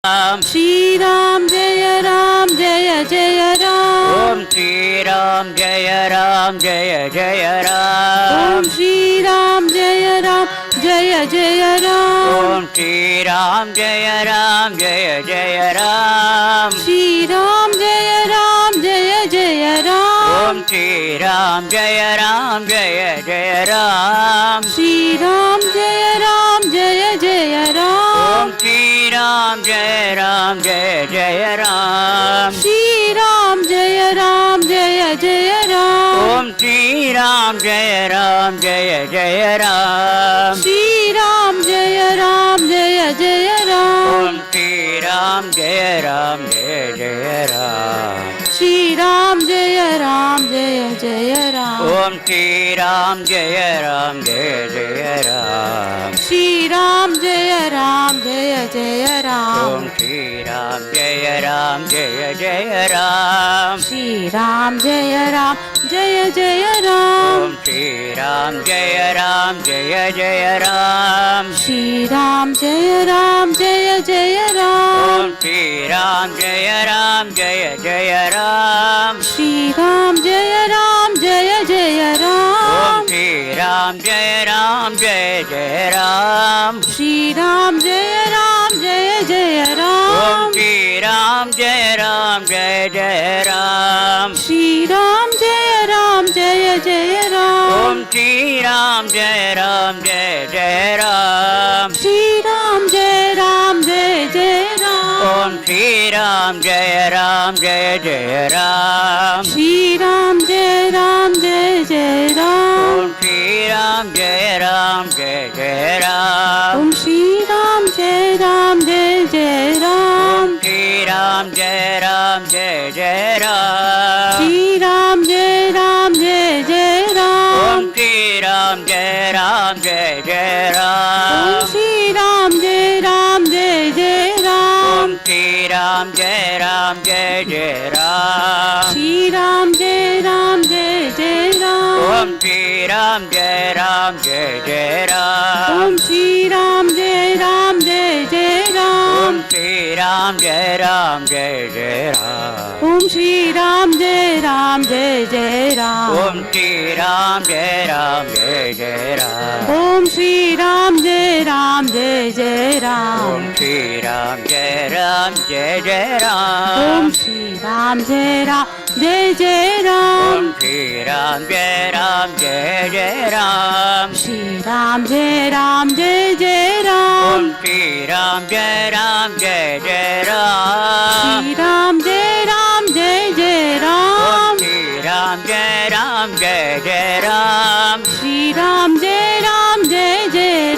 Shri Ram Jaya Ram Jaya Jaya Ram. Om Shri Ram Jaya Ram Jaya Jaya Ram. Om Shri Ram Jaya Ram Jaya Jaya Ram. Om Shri Ram Jaya Ram Jaya Jaya Ram. Shri Ram Jaya Ram Jaya Jaya Ram. Om Shri Ram Jaya Ram Jaya Jaya Ram. Shri Ram Jaya Ram Jaya Jaya Ram. Om Shri Ram Jaya Ram Jaya Jaya Ram. Shri Ram Jaya Ram Jaya Jaya Ram. Om Shri Ram Jaya Ram Jaya Jaya Ram. Shri Ram Jaya Ram Jaya Jaya Ram. Om Shri Ram Jaya Ram Jaya Jaya Ram. Shri Ram Jaya Ram Jaya Jaya Ram. Om Shri Ram Jaya Ram Jaya Jaya Ram. Shri Ram Jaya Ram Jaya Jaya Ram. Om Shri Ram Jaya Ram Jaya Jaya Ram. Shri Ram Jaya Ram Jaya Jaya Ram. Om Shri Ram Jaya Ram Jaya Jaya Ram. Shri Ram Jaya Ram Jaya Jaya Ram. Om Shri Ram Jaya Ram Jaya Jaya Ram. Shri Ram Jaya Ram Jaya Jaya Ram. Om Shri Ram Jaya Ram Jaya Jaya Ram. Shri Ram Jaya Ram Jaya Jaya Ram. Om Shri Ram Jaya Ram Jaya Jaya Ram. Shri Ram Jaya Ram Jaya Jaya Ram. Om Shri Ram Jaya Ram Jaya Jaya Ram. Shri Ram Jaya Ram Jaya Jaya Ram. Om Shri Ram Jaya Ram Jaya Jaya Ram. Shri Ram Jaya Ram Jaya Jaya Ram. Om Shri Ram Jaya Ram Jaya Jaya Ram. Om Shri Ram Jaya Ram Jaya Jaya Ram. Om Shri Ram Jaya Ram Jaya Jaya Ram. Shri Ram Jaya Ram Jaya Jaya Ram. Om Shri Ram Jaya Ram Jaya Jaya Ram. Om Shri Ram Jaya Ram Jaya Jaya Ram. Om Shri Ram Jaya Ram Jaya Jaya Ram. Shri Ram Jaya Ram Jaya Jaya Ram. Om Shri Ram Jaya Ram Jaya Jaya Ram. Om Shri Ram Jaya Ram Jaya Jaya Ram. Om Shri Ram Jaya Ram Jaya Jaya Ram. Om Shri Ram Jaya Ram Jaya Jaya Ram. Om Shri Ram Jaya Ram Jaya Jaya Ram. Om Shri Ram Jaya Ram Jaya Jaya Ram. Om Shri Ram Jaya Ram Jaya Jaya Ram. Om Shri Ram Jaya Ram Jaya Jaya Ram. Om Shri Ram Jaya Ram Jaya Jaya Ram. Shri Ram Jaya Ram Jaya Jaya Ram. Om Shri Ram Jaya Ram Jaya Jaya Ram. Shri Ram Jaya Ram Jaya Jaya Ram. Om Shri Ram Jaya Ram Jaya Jaya Ram. Shri Ram Jaya Ram Jaya Jaya Ram. Om Shri Ram Jaya Ram Jaya Jaya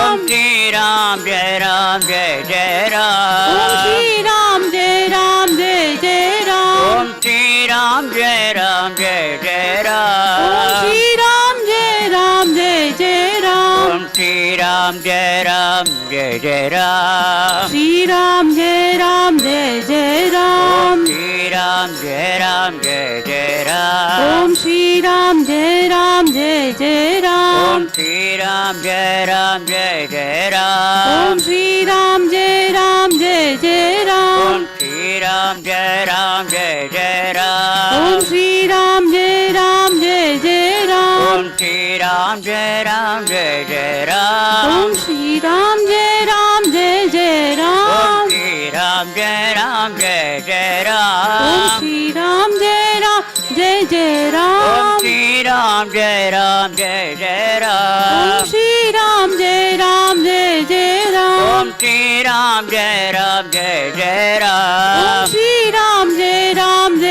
Om Ram. Shri Ram Jaya Ram Jaya Jaya Ram. Om Shri Ram Jaya Ram Jaya Jaya Om Ram. Shri Ram Jaya Ram Jaya Jaya Ram. Om Shri Ram Jaya Ram Jaya Jaya Ram. Shri Ram Jaya Ram Jaya Jaya Ram. Shri Ram Jaya Ram Jaya Jaya Ram. Om Shri Ram Jaya Ram Jaya Jaya Ram. Om Shri Ram Jaya Ram Jaya Jaya Ram. Om Shri Ram Jaya Ram Jaya Jaya Ram. Om Shri Ram Jaya Ram Jaya Jaya Ram. Om Shri Ram Jaya Ram Jaya Jaya Ram. Om Shri Ram Jaya Ram Jaya Jaya Ram. Om Shri Ram Jaya Ram Jaya Jaya Ram. Om Shri Ram Jaya Ram Jaya Jaya Om Ram. Shri Ram Jaya Ram Jaya Jaya Ram. Om Shri Ram Jaya Ram Jaya Jaya Om Ram. Shri Ram Jaya Ram Jaya Jaya Ram. Om Shri Ram Jaya Ram Jaya Jaya Om Ram. Shri Ram Jaya Ram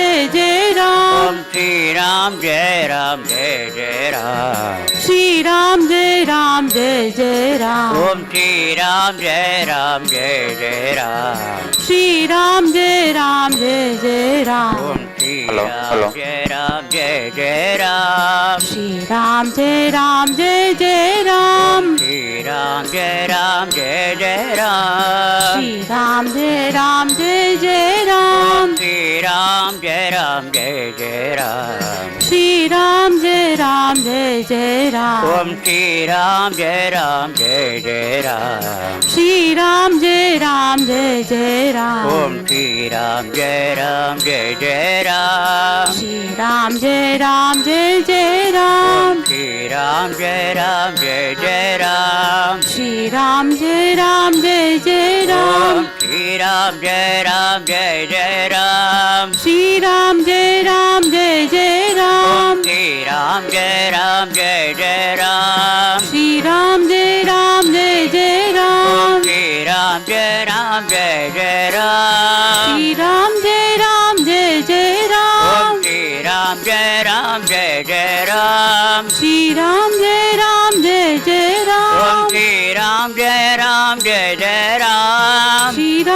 Jaya Jaya Ram. Om Shri Ram Jaya Ram Jaya Jaya Ram. Shri Ram Jaya Ram Jaya Jaya Ram. Om Shri Ram Jaya Ram Jaya Jaya Ram. Shri Ram Jaya Ram Jaya Jaya Ram. Om Shri Hello, Ram hello. Jaya Ram Jaya Jaya Ram. Shri Ram Jaya Ram Jaya Jaya Ram. Shri Ram Jaya Ram Jaya Jaya Ram. Shri Ram Jaya Ram Jaya Jaya Ram. Shri Ram Jaya Ram Jaya Jaya Ram. Shri Ram Jai Ram Jai Jai Ram. Om Shri Ram Jai Ram Jai Jai Ram. Shri Ram Jai Ram Jai Jai Ram. Om Shri Ram Jai Ram Jai Jai Ram. Shri Ram Jai Ram Jai Jai Ram. Shri Ram Jai Ram Jai Jai Ram. Shri Ram Jai Ram Jai Jai Ram. Om Shri Ram Jai Ram Jai Jai Ram. Shri Ram Jai Ram Jai Jai Ram. Shri Ram Jai Ram Jai Jai Ram. Shri Ram Jai Ram Jai Jai Ram. Shri Ram Jai Ram Jai Jai Ram. Shri Ram Jai Ram Jai Jai Ram. Shri Ram Jai Ram Jai Jai Ram. Shri Ram Jai Ram Jai Jai Ram. Shri Ram Jai Ram Jai Jai Ram. Shri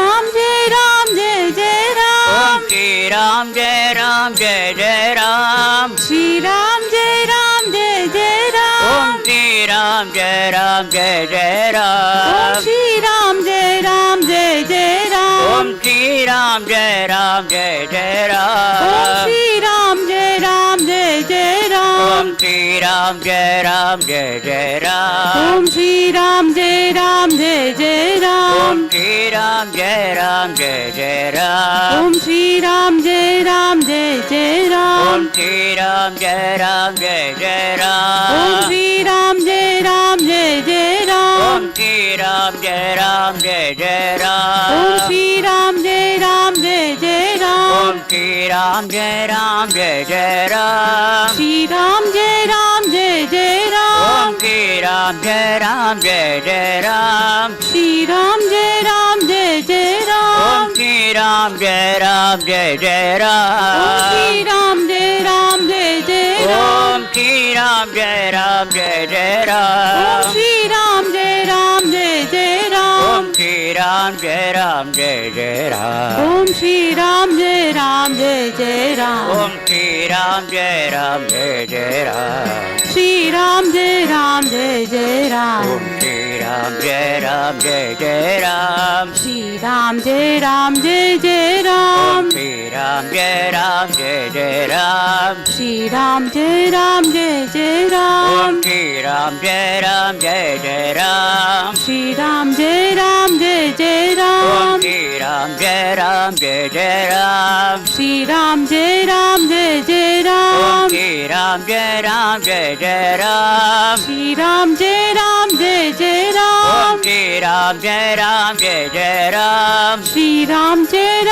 Ram Jai Ram Jai Jai Ram. Shri Ram Jai Ram Jai Jai Ram. Shri Ram Jai Ram Jai Jai Ram. Shri Ram Jai Ram Jai Jai Om Ram. Shri Ram Jai Ram Jai Jai Ram. Shri Ram Jai Ram Jai Jai Om Ram. Shri Ram Jai Ram Jai Jai Ram. Shri Ram Jai Ram Jai Jai Ram. Om Shri Ram Jai Ram Jai Jai Ram. Shri Ram Jai Ram Jai Jai Ram. Om Shri Ram Jai Ram Jai Jai Ram. Shri Ram Jai Ram Jai Jai Ram. Om Shri Ram Jai Ram Jai Jai Ram. Shri Ram Jai Ram Jai Jai Ram. Om Shri Ram Jai Ram Jai Jai Ram. Shri Ram Jai Ram Jai Jai Ram. Shri Ram Jai Ram Jai Jai Ram. Shri Ram Jai Ram Jai Jai Ram. Shri Ram Jai Ram Jai Jai Ram. Shri Ram Jai Ram Jai Jai Om Ram. Shri Ram Jai Ram Jai Jai Ram. Shri Ram Jai Ram Jai Jai Om Ram. Shri Ram Jai Ram Jai Jai Ram. Shri Ram Jai Ram Jai Jai Ram. Om Shri Ram Jai Ram Jai Jai Ram. Shri Ram Jai Ram Jai Jai Ram. Shri Ram Jai Ram Jai Jai Ram. Shri Ram Jai Ram Jai Jai Ram. Shri Ram Jai Ram Jai Jai Ram. Shri Ram Jai Ram Jai Jai Ram. Shri Ram Jai Ram Jai Jai Ram. Shri Ram Jai Ram Jai Jai Ram. Shri Ram Jai Ram Jai Jai Ram. Shri Ram Jai Ram Jai Jai Ram. Shri Ram Jai Ram Jai Jai Ram. Shri Ram Jai Ram Jai Jai Ram. Shri Ram Jai Ram Jai Jai Ram. Shri Ram Jai Ram Jai Jai Ram. Shri Ram Jai Ram Jai Jai Ram. Shri Ram Jai Ram Jai Jai Ram. Shri Ram Jai Ram Jai Jai Ram. Shri Ram Jai Ram Jai Jai Om Ram. Shri Ram Jai Ram Jai Jai Ram. Shri Ram Jai Ram Jai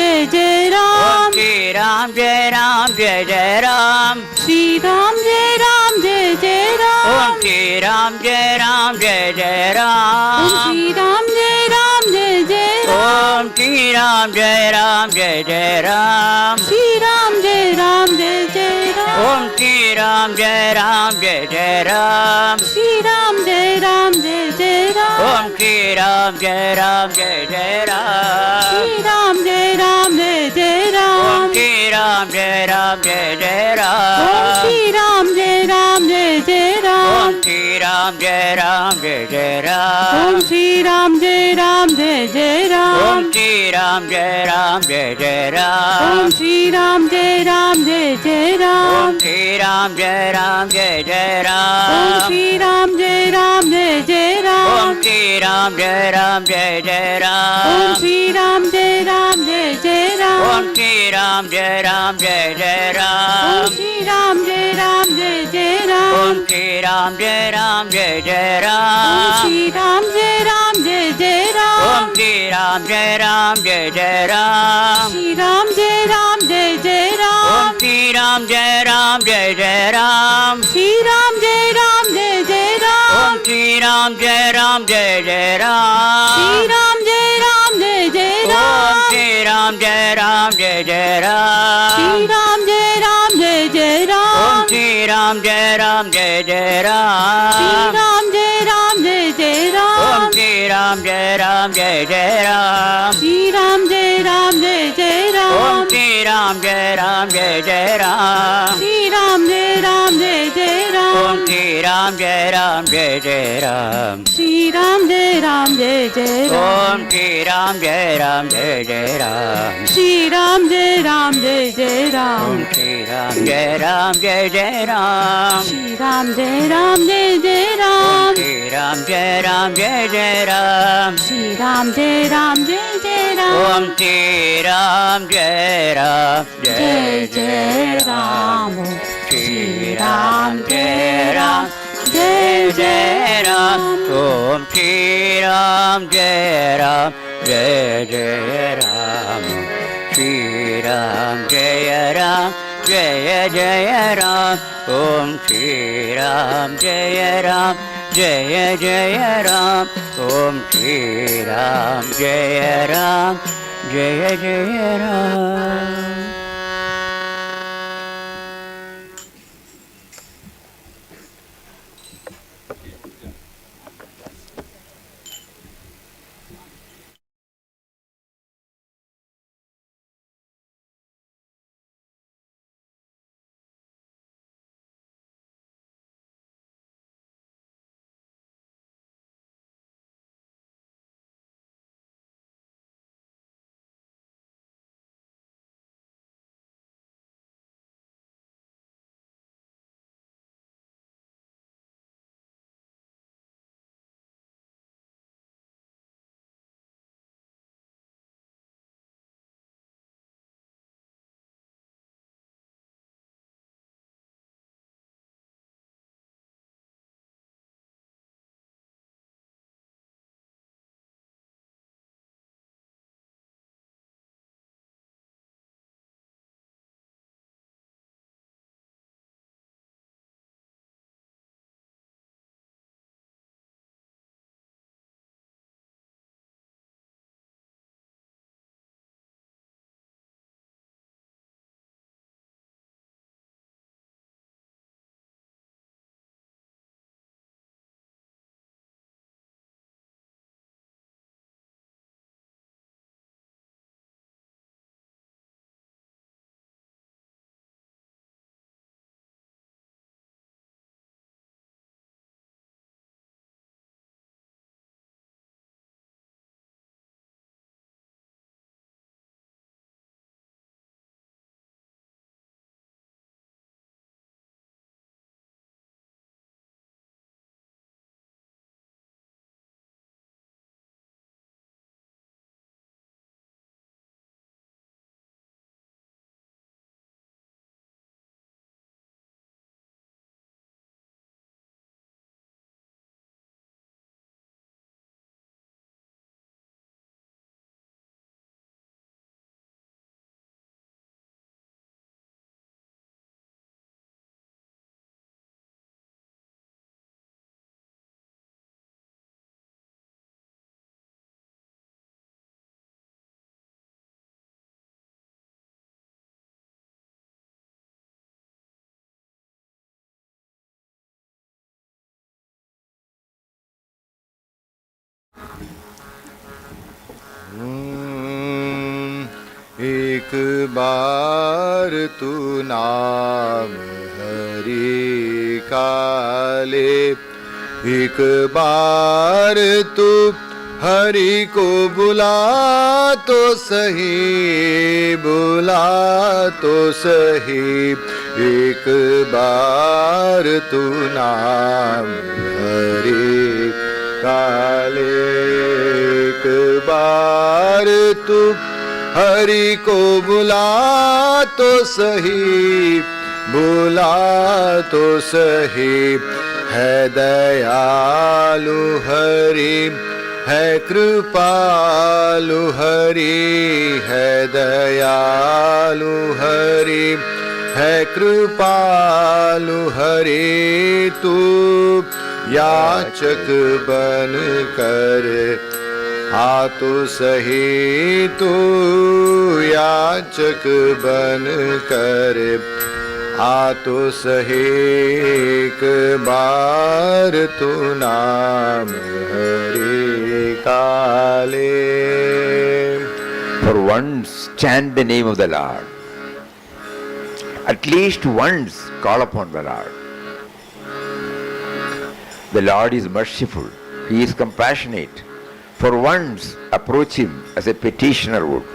Jai Ram. Shri Ram Jai Ram Jai Jai Ram. Shri Ram Jai Ram Jai Jai Ram. Shri Ram Jai Ram Jai Jai Ram. Shri Ram Jai Ram Jai Jai Ram. Shri Ram Jai Ram Jai Jai Ram. Shri Ram Jai Ram Jai Jai Om Ram. Shri Ram Jai Ram Jai Jai Ram. Shri Ram Jai Ram Jai Jai Om Ram. Shri Ram Jai Ram Jai Jai Ram. Shri Ram Jai Ram Jai Jai Om Ram. Shri Ram Jai Ram Jai Jai Ram. Shri Ram Jai Ram Jai Jai Om Ram. Shri Ram Jai Ram Jai Jai Ram. Shri Ram Jai Ram Jai Jai Om Ram. Shri Ram Jai Ram Jai Jai Ram. Shri Ram Jai Ram Jai Jai Om Ram. Shri Ram Jai Ram Jai Jai Ram. Shri Ram Jai Ram Jai Jai Om Ram. Shri Ram Jai Ram Jai Jai Ram. Shri Ram Jai Ram Jai Jai Ram. Shri Ram Jai Ram Jai Jai Ram. Shri Ram Jai Ram Jai Jai Ram. Shri Ram Jai Ram Jai Jai Ram. Shri Ram Jai Ram Jai Jai Ram. Shri Ram Jai Ram Jai Jai Ram. Shri Ram Jai Ram Jai Jai Ram. Shri Ram Jai Ram Jai Jai Ram. Shri Ram Jai Ram Jai Jai Shri Ram. Ram Jai Ram Jai Jai Ram. Shri Ram Jai Ram Jai Jai Ram. Shri Ram Jai Ram Jai Jai Ram. Shri Ram Jai Ram Jai Jai Ram. Shri Ram Jai Ram Jai Jai Ram. Om Shri Ram Jai Ram Jai Jai Ram. Shri Ram Jai Ram Jai Jai Ram. Om Shri Ram Jai Ram Jai Jai Ram. Shri Ram Jai Ram Jai Jai Ram. Om Shri Ram Jai Ram Jai Jai Ram. Shri Ram Jai Ram Jai Jai Ram. Shri Ram Jai Ram Jai Jai Ram. Shri Ram Jai Ram Jai Jai Ram. Om Shri Ram Jai Ram Jai Jai Ram. Shri Ram Jai Ram Jai Jai Ram. Om Shri Ram Jai Ram Jai Jai Ram. Shri Ram Jai Ram Jai Jai Ram. Om Shri Ram Jai Ram Jai Jai Ram. Om Shri Ram Jai Ram Jai Jai Ram. एक बार तू नाम हरि का ले, एक बार तू हरि को बुला तो सही, बुला तो सही। एक बार तू नाम हरि का ले, एक बार तू हरि को बुला तो सही, बुला तो सही। है दयालु हरि, है कृपालु हरि, है दयालु हरि, है कृपालु हरि। तू याचक बन कर आ तो सही, तू याचक बन कर आ तो सही। एक बार तू नाम हरि का ले। For once chant the name of the Lord. At least once call upon the Lord. The Lord is merciful. He is compassionate. For once, approach Him as a petitioner would.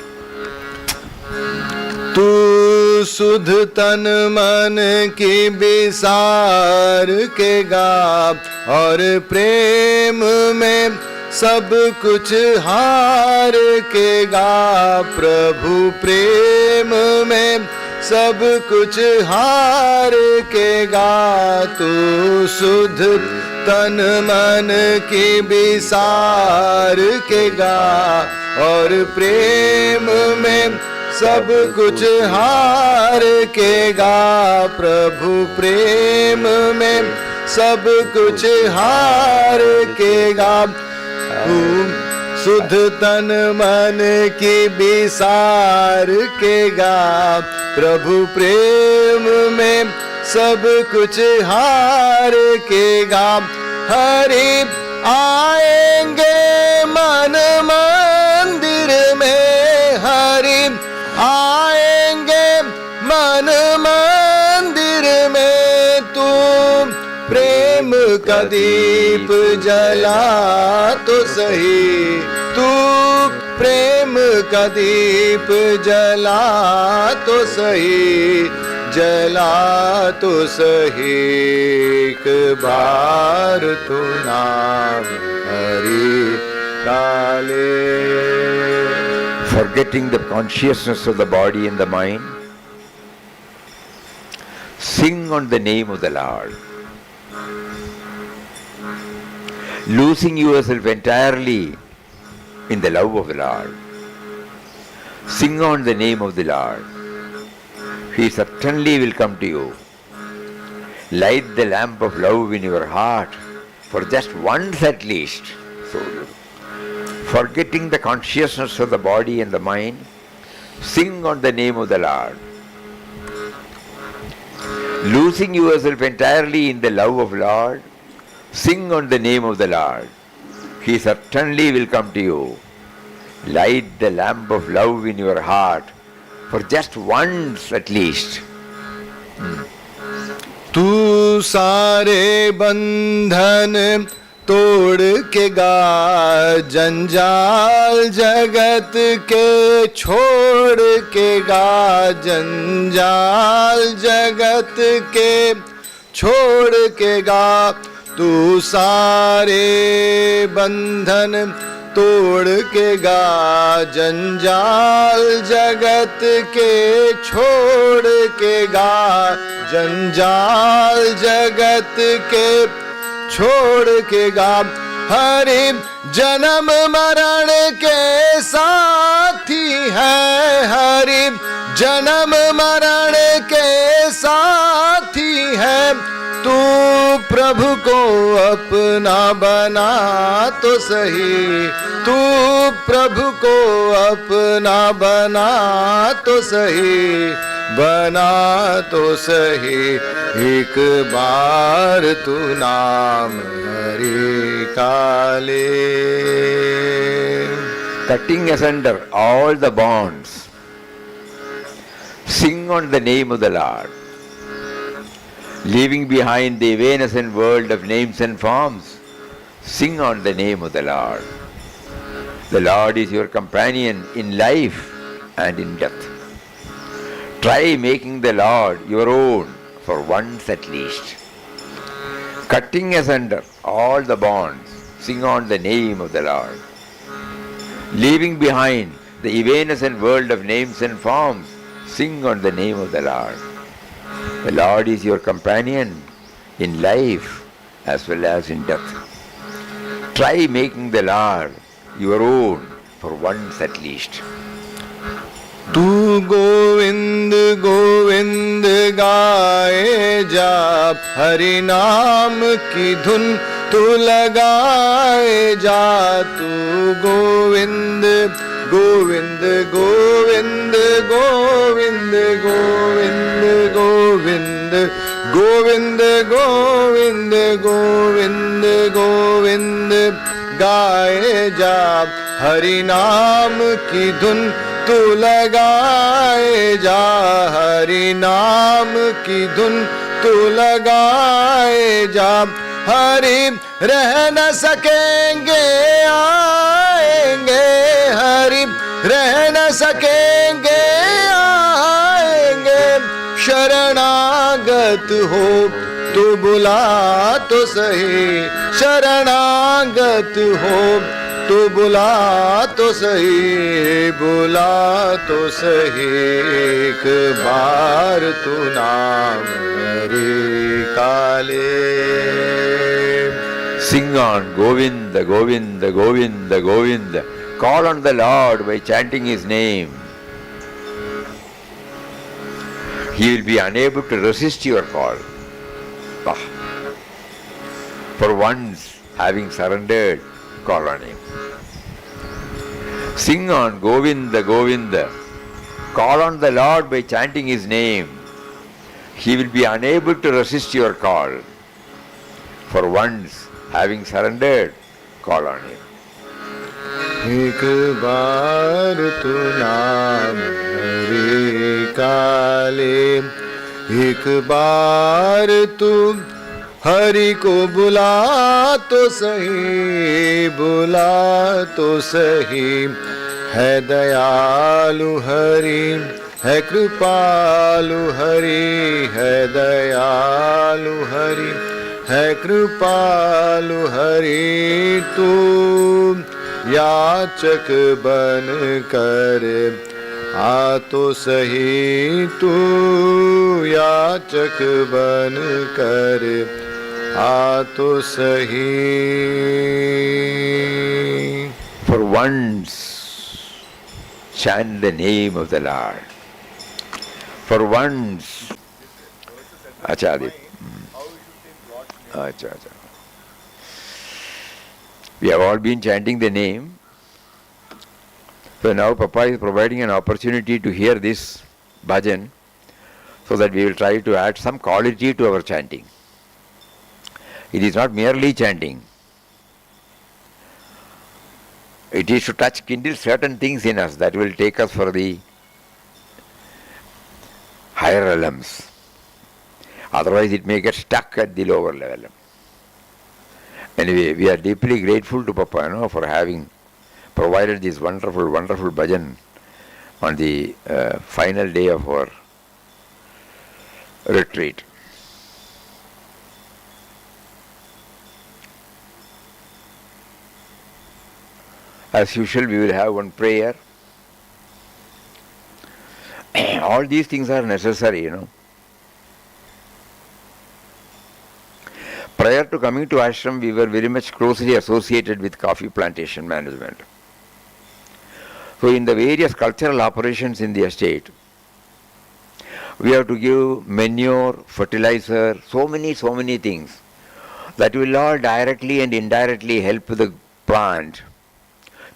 तू सुध तन मन की विसार के गा और प्रेम में सब कुछ हार के गा। प्रभु प्रेम में सब कुछ हार के गा। तू सुध तन मन की विसार के गा और प्रेम में सब कुछ हार के गा। प्रभु प्रेम में सब कुछ हार के गा। सुध तन मन की विसार के गा प्रभु प्रेम में सब कुछ हार के गा। हरि आएंगे मन मंदिर में, हरि आएंगे मन मंदिर में। तू प्रेम का दीप जला तो सही, तू प्रेम का दीप जला तो सही, जला तो सही। एक बार तू नाम हरि का ले। Forgetting the consciousness of the body and the mind, sing on the name of the Lord. Losing yourself entirely in the love of the Lord, sing on the name of the Lord. He certainly will come to you. Light the lamp of love in your heart for just once at least. So, forgetting the consciousness of the body and the mind, sing on the name of the Lord. Losing yourself entirely in the love of Lord, sing on the name of the Lord. He certainly will come to you. Light the lamp of love in your heart for just once at least. तू सारे बंधन तोड़ के गा, जंजाल जगत के छोड़ के गा, जंजाल जगत के छोड़ के गा। तू सारे बंधन तोड़ के गा, जंजाल जगत के छोड़ के गा, जंजाल जगत के छोड़ के गा। हरि जन्म मरण के साथी है, हरि जन्म मरण के साथी है। तू प्रभु को अपना बना तो सही, तू प्रभु को अपना बना तो सही, बना तो सही। एक बार तू नाम हरि का ले। Cutting asunder all the bonds, sing on the name of the Lord. Leaving behind the evanescent world of names and forms, sing on the name of the Lord. The Lord is your companion in life and in death. Try making the Lord your own for once at least. Cutting asunder all the bonds, sing on the name of the Lord. Leaving behind the evanescent world of names and forms, sing on the name of the Lord. The Lord is your companion in life as well as in death. Try making the Lord your own for once at least. तू गोविंद गोविंद गाए जा, हरि नाम की धुन तू लगाए जा। तू गोविंद गोविंद गोविंद गोविंद गोविंद गोविंद गोविंद गोविंद गोविंद गोविंद गाए जा। हरि नाम की धुन तू लगाए जा, हरि नाम की धुन तू लगाए जा। हरि रह न सकेंगे आएंगे, हरि रह न सकेंगे आएंगे। शरणागत हो तो बुला तो सही, शरणागत हो तो बुला तो सही, बुला तो सही। एक बार तू नाम हरि काले। Sing on Govinda, Govinda, Govinda, Govinda. Call on the Lord by chanting His name. He will be unable to resist your call. For once, having surrendered, call on Him. Sing on Govinda, Govinda. Call on the Lord by chanting His name. He will be unable to resist your call. For once, having surrendered, call on Him. एक बार तू नाम हरि काले, एक बार तू हरि को बुला तो सही, बुला तो सही। है दयालु हरि, है कृपालु हरि, है दयालु हरि, है कृपालु हरि। तू याचक बन कर आ तो सही, तू याचक बन कर आ तो सही। For once, chant the name of the Lord. For once, Acharya. Acha. We have all been chanting the name. So now Papa is providing an opportunity to hear this bhajan so that we will try to add some quality to our chanting. It is not merely chanting. It is to touch, kindle certain things in us that will take us for the higher realms. Otherwise it may get stuck at the lower level. Anyway, we are deeply grateful to Papa, for having provided this wonderful, wonderful bhajan on the final day of our retreat. As usual, we will have one prayer. All these things are necessary, Prior to coming to ashram, we were very much closely associated with coffee plantation management. So in the various cultural operations in the estate, we have to give manure, fertilizer, so many things that will all directly and indirectly help the plant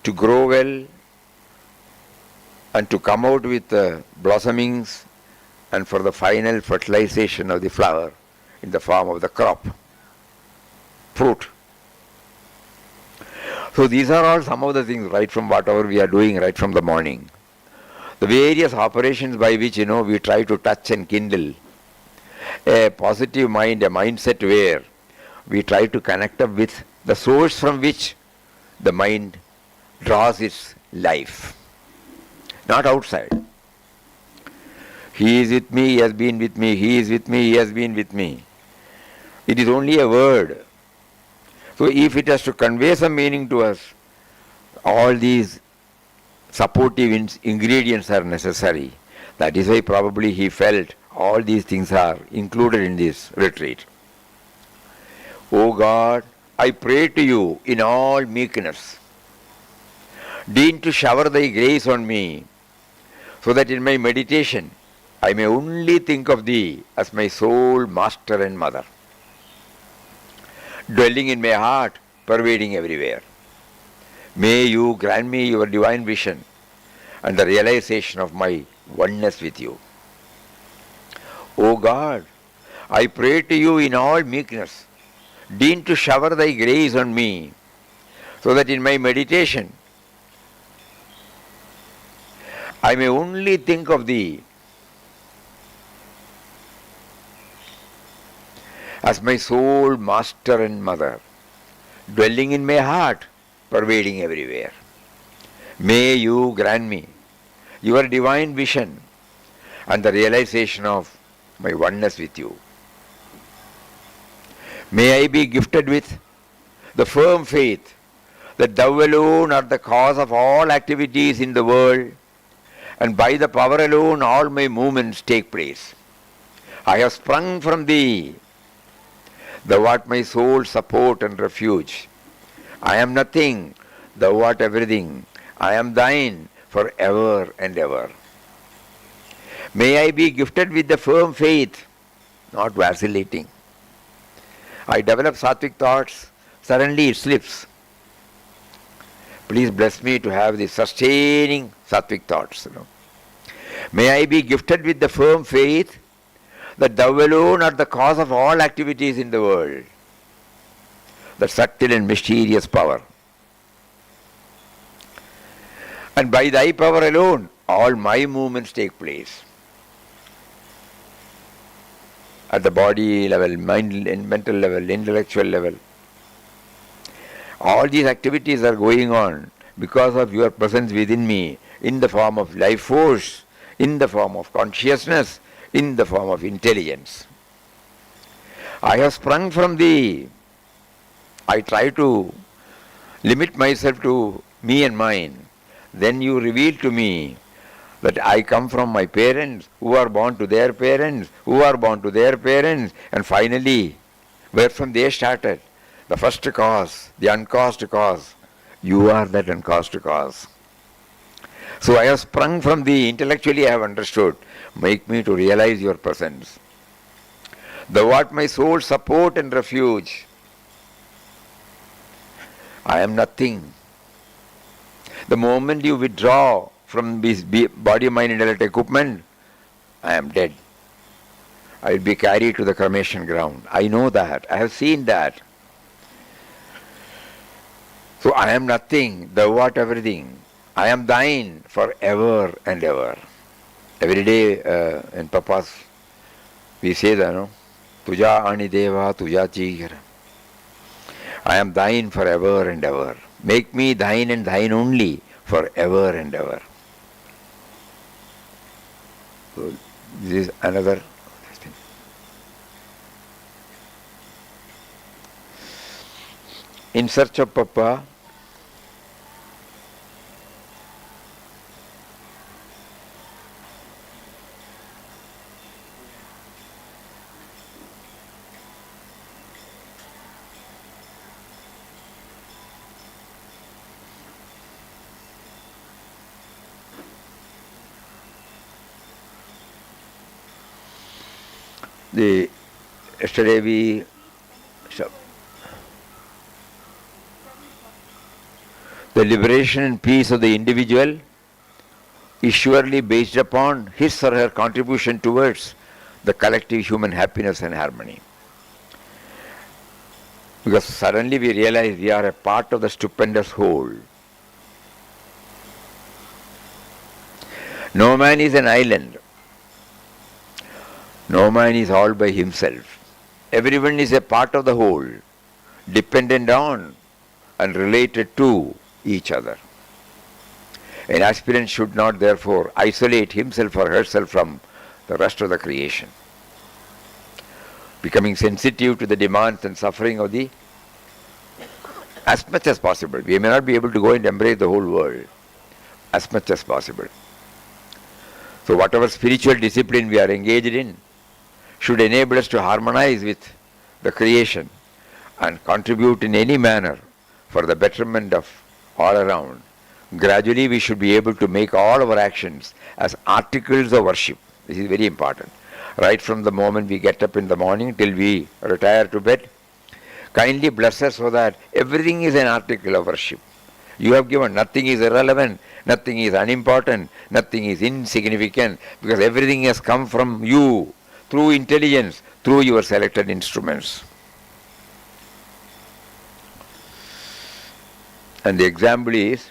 to grow well and to come out with blossomings and for the final fertilization of the flower in the form of the crop, fruit. So these are all some of the things, right from whatever we are doing right from the morning. The various operations by which, we try to touch and kindle a positive mind, a mindset where we try to connect up with the source from which the mind draws its life, not outside. He is with me, he has been with me, he is with me, he has been with me. It is only a word. So if it has to convey some meaning to us, all these supportive ingredients are necessary. That is why probably he felt all these things are included in this retreat. O God, I pray to you in all meekness, deign to shower thy grace on me, so that in my meditation I may only think of thee as my sole master and mother, dwelling in my heart, pervading everywhere. May you grant me your divine vision and the realization of my oneness with you. O God, I pray to you in all meekness, deign to shower thy grace on me, so that in my meditation I may only think of thee as my sole master and mother, dwelling in my heart, pervading everywhere. May you grant me your divine vision and the realization of my oneness with you. May I be gifted with the firm faith that thou alone art the cause of all activities in the world, and by the power alone all my movements take place. I have sprung from thee. Thou art my sole support and refuge. I am nothing, thou art everything. I am thine for ever and ever. May I be gifted with the firm faith, not vacillating. I develop sattvic thoughts, suddenly it slips. Please bless me to have the sustaining sattvic thoughts. May I be gifted with the firm faith that thou alone art the cause of all activities in the world, the subtle and mysterious power. And by thy power alone, all my movements take place. At the body level, mind and mental level, intellectual level. All these activities are going on because of your presence within me, in the form of life force, in the form of consciousness, in the form of intelligence. I have sprung from thee. I try to limit myself to me and mine. Then you reveal to me that I come from my parents, who are born to their parents, who are born to their parents, and finally, where from they started, the first cause, the uncaused cause. You are that uncaused cause. So I have sprung from thee, intellectually I have understood. Make me to realize your presence. Thou art my sole support and refuge. I am nothing. The moment you withdraw from this body, mind, intellect equipment, I am dead. I will be carried to the cremation ground. I know that. I have seen that. So I am nothing. Thou art everything. I am thine for ever and ever. Every day in Papa's, we say that, no? Tuja ani deva, tuja chigara. I am thine for ever and ever. Make me thine and thine only for ever and ever. So this is another thing. In search of Papa, yesterday the liberation and peace of the individual is surely based upon his or her contribution towards the collective human happiness and harmony. Because suddenly we realize we are a part of the stupendous whole. No man is an island. No man is all by himself. Everyone is a part of the whole, dependent on and related to each other. An aspirant should not therefore isolate himself or herself from the rest of the creation. Becoming sensitive to the demands and suffering of the, as much as possible. We may not be able to go and embrace the whole world, as much as possible. So whatever spiritual discipline we are engaged in should enable us to harmonize with the creation and contribute in any manner for the betterment of all around. Gradually we should be able to make all our actions as articles of worship. This is very important. Right from the moment we get up in the morning till we retire to bed, kindly bless us so that everything is an article of worship. You have given, nothing is irrelevant, nothing is unimportant, nothing is insignificant, because everything has come from you, through intelligence, through your selected instruments. And the example is,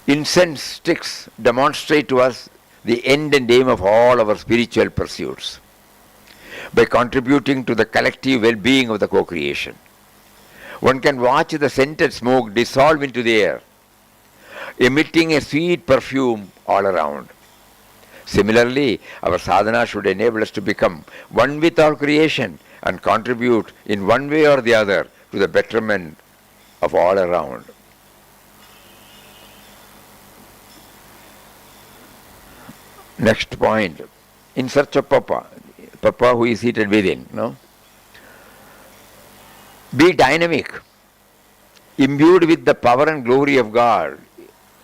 incense sticks demonstrate to us the end and aim of all our spiritual pursuits. by contributing to the collective well-being of the co-creation. One can watch the scented smoke dissolve into the air, emitting a sweet perfume all around. Similarly, our sadhana should enable us to become one with all creation and contribute in one way or the other to the betterment of all around. Next point, in search of Papa who is seated within, no? Be dynamic, imbued with the power and glory of God.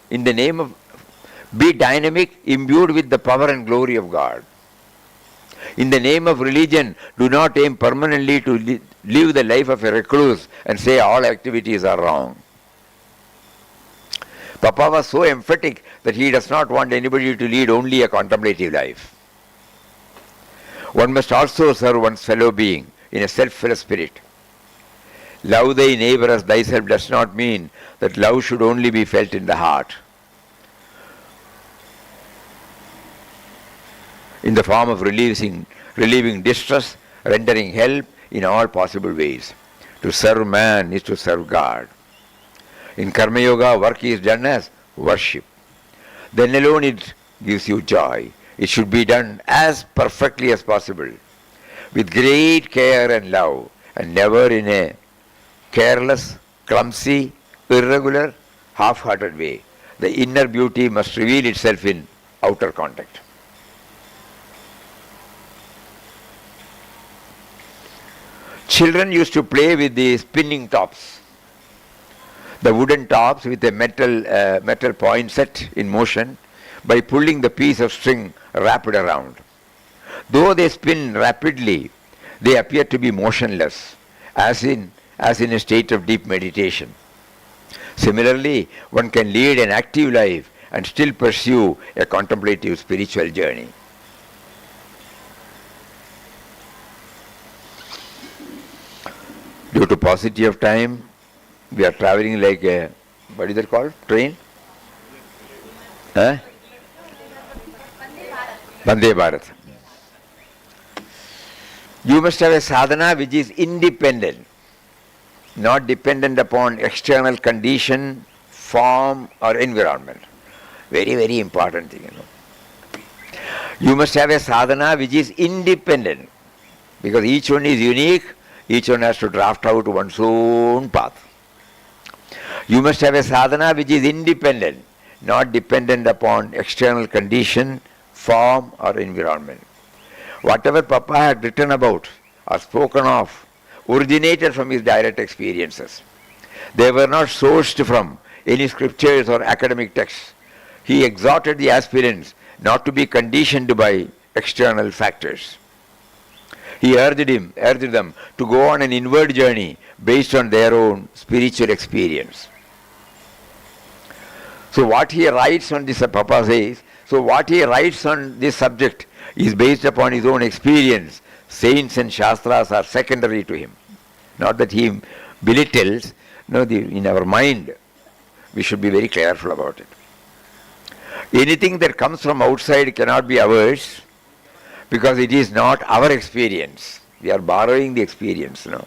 In the name of, be dynamic, imbued with the power and glory of God. In the name of religion, do not aim permanently to live the life of a recluse and say all activities are wrong. Papa was so emphatic that he does not want anybody to lead only a contemplative life. One must also serve one's fellow being in a selfless spirit. Love thy neighbor as thyself does not mean that love should only be felt in the heart. In the form of relieving distress, rendering help in all possible ways. To serve man is to serve God. In Karma Yoga, work is done as worship. Then alone it gives you joy. It should be done as perfectly as possible, with great care and love, and never in a careless, clumsy, irregular, half-hearted way. The inner beauty must reveal itself in outer contact. Children used to play with the spinning tops, the wooden tops with a metal point set in motion by pulling the piece of string wrapped around. Though they spin rapidly, they appear to be motionless, as in a state of deep meditation. Similarly, one can lead an active life and still pursue a contemplative spiritual journey. Due to paucity of time, we are traveling like a, what is it called? Train? Huh? Vande Bharat. You must have a sadhana which is independent, not dependent upon external condition, form or environment. Very, very important thing, You must have a sadhana which is independent, because each one is unique, each one has to draft out one's own path. You must have a sadhana which is independent, not dependent upon external condition, form or environment. Whatever Papa had written about or spoken of originated from his direct experiences. They were not sourced from any scriptures or academic texts. He exhorted the aspirants not to be conditioned by external factors. He urged them to go on an inward journey based on their own spiritual experience. So what he writes on this, Papa says, so what he writes on this subject is based upon his own experience. Saints and Shastras are secondary to him. Not that he belittles, no, in our mind we should be very careful about it. Anything that comes from outside cannot be ours, because it is not our experience. We are borrowing the experience, no.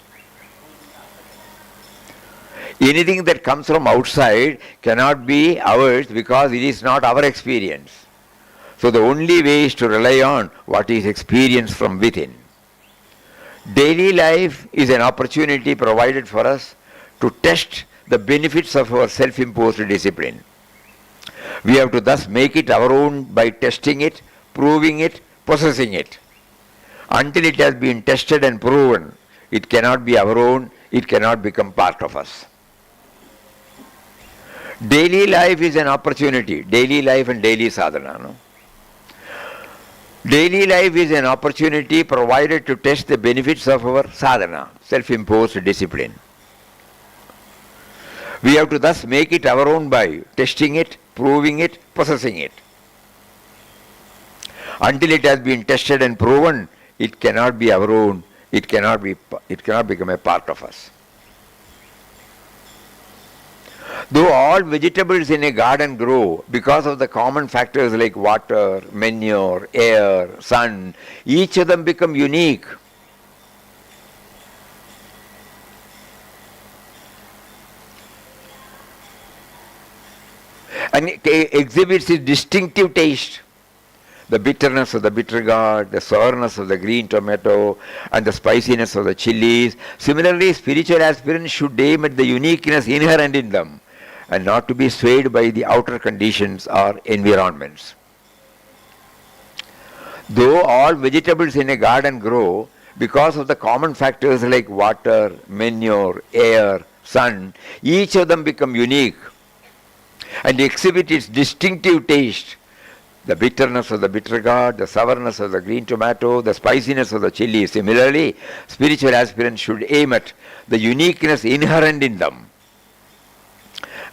Anything that comes from outside cannot be ours because it is not our experience. So the only way is to rely on what is experienced from within. Daily life is an opportunity provided for us to test the benefits of our self-imposed discipline. We have to thus make it our own by testing it, proving it, possessing it. Until it has been tested and proven, it cannot be our own, it cannot become part of us. Daily life is an opportunity, daily life and daily sadhana. No? Daily life is an opportunity provided to test the benefits of our sadhana, self-imposed discipline. We have to thus make it our own by testing it, proving it, possessing it. Until it has been tested and proven, it cannot be our own, it cannot become a part of us. Though all vegetables in a garden grow because of the common factors like water, manure, air, sun, each of them become unique and it exhibits its distinctive taste. The bitterness of the bitter gourd, the sourness of the green tomato, and the spiciness of the chilies. Similarly, spiritual aspirants should aim at the uniqueness inherent in them and not to be swayed by the outer conditions or environments. Though all vegetables in a garden grow, because of the common factors like water, manure, air, sun, each of them become unique and exhibit its distinctive taste. The bitterness of the bitter gourd, the sourness of the green tomato, the spiciness of the chili. Similarly, spiritual aspirants should aim at the uniqueness inherent in them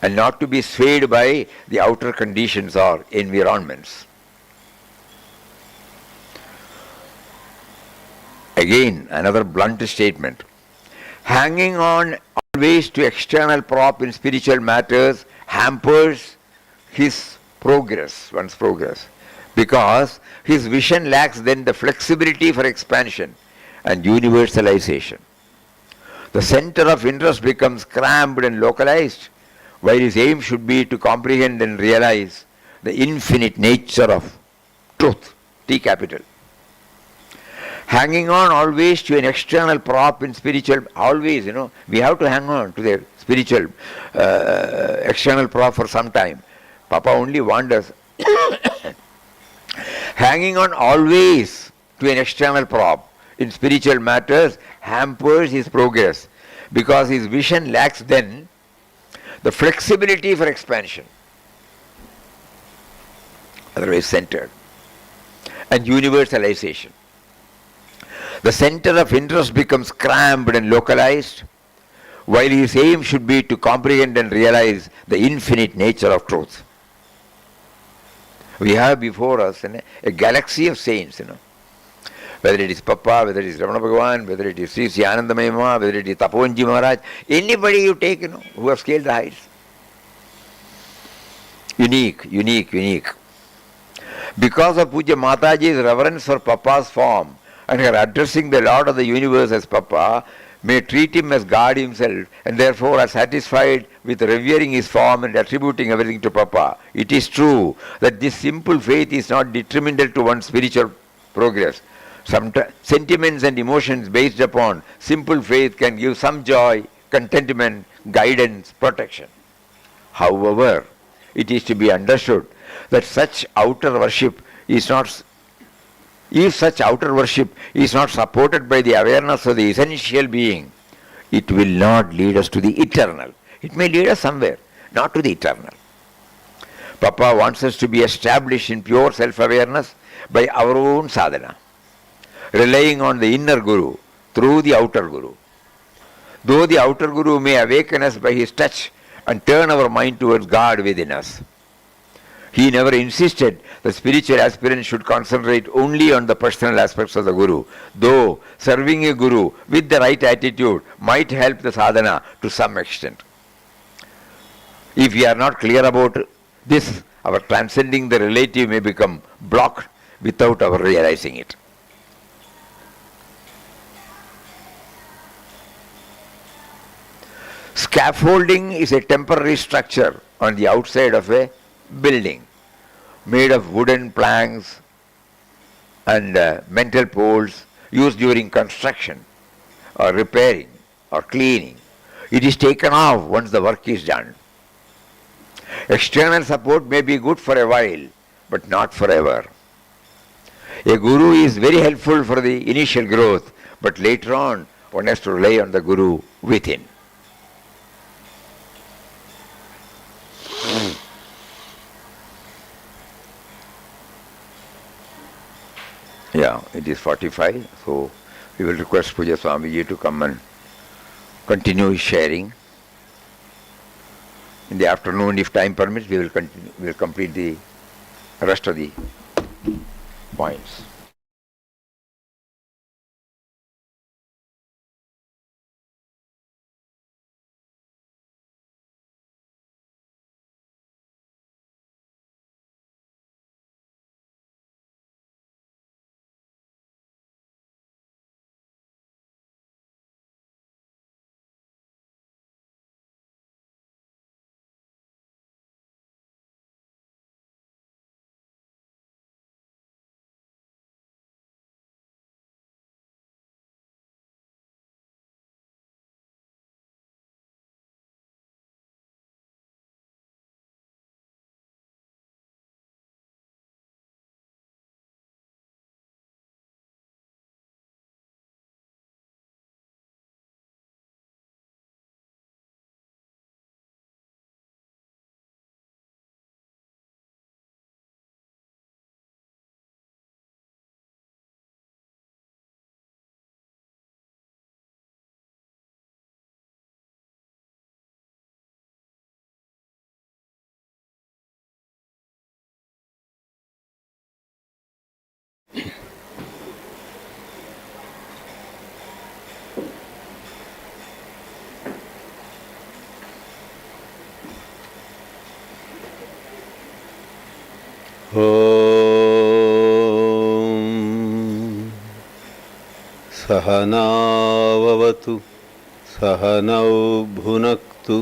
and not to be swayed by the outer conditions or environments. Again, another blunt statement. Hanging on always to external prop in spiritual matters hampers one's progress, because his vision lacks then the flexibility for expansion and universalization. The center of interest becomes cramped and localized, while his aim should be to comprehend and realize the infinite nature of truth, T capital. Hanging on always to an external prop in spiritual, always, we have to hang on to their spiritual external prop for some time. Papa only warned us. Hanging on always to an external prop in spiritual matters hampers his progress, because his vision lacks then the flexibility for expansion, otherwise centered, and universalization. The center of interest becomes cramped and localized, while his aim should be to comprehend and realize the infinite nature of truth. We have before us a galaxy of saints, whether it is Papa, whether it is Ramana Bhagavan, whether it is Sri Anandamayi, whether it is Tapovanji Maharaj, anybody you take, who have scaled the heights. Unique, unique, unique. Because of Puja Mataji's reverence for Papa's form, and her addressing the Lord of the universe as Papa, may treat him as God himself, and therefore are satisfied with revering his form and attributing everything to Papa. It is true that this simple faith is not detrimental to one's spiritual progress. Sometimes sentiments and emotions based upon simple faith can give some joy, contentment, guidance, protection. However, it is to be understood that such outer worship is not If such outer worship is not supported by the awareness of the essential being, it will not lead us to the eternal. It may lead us somewhere, not to the eternal. Papa wants us to be established in pure self-awareness by our own sadhana, relying on the inner Guru through the outer Guru. Though the outer Guru may awaken us by his touch and turn our mind towards God within us, he never insisted that spiritual aspirants should concentrate only on the personal aspects of the Guru, though serving a Guru with the right attitude might help the sadhana to some extent. If we are not clear about this, our transcending the relative may become blocked without our realizing it. Scaffolding is a temporary structure on the outside of a building made of wooden planks and metal poles used during construction or repairing or cleaning. It is taken off once the work is done. External support may be good for a while, but not forever. A guru is very helpful for the initial growth, but later on one has to rely on the guru within. Yeah, it is 45, so we will request Puja Swamiji to come and continue his sharing. In the afternoon, if time permits, we will complete the rest of the points. सहनाववतु सहनौ भुनक्तु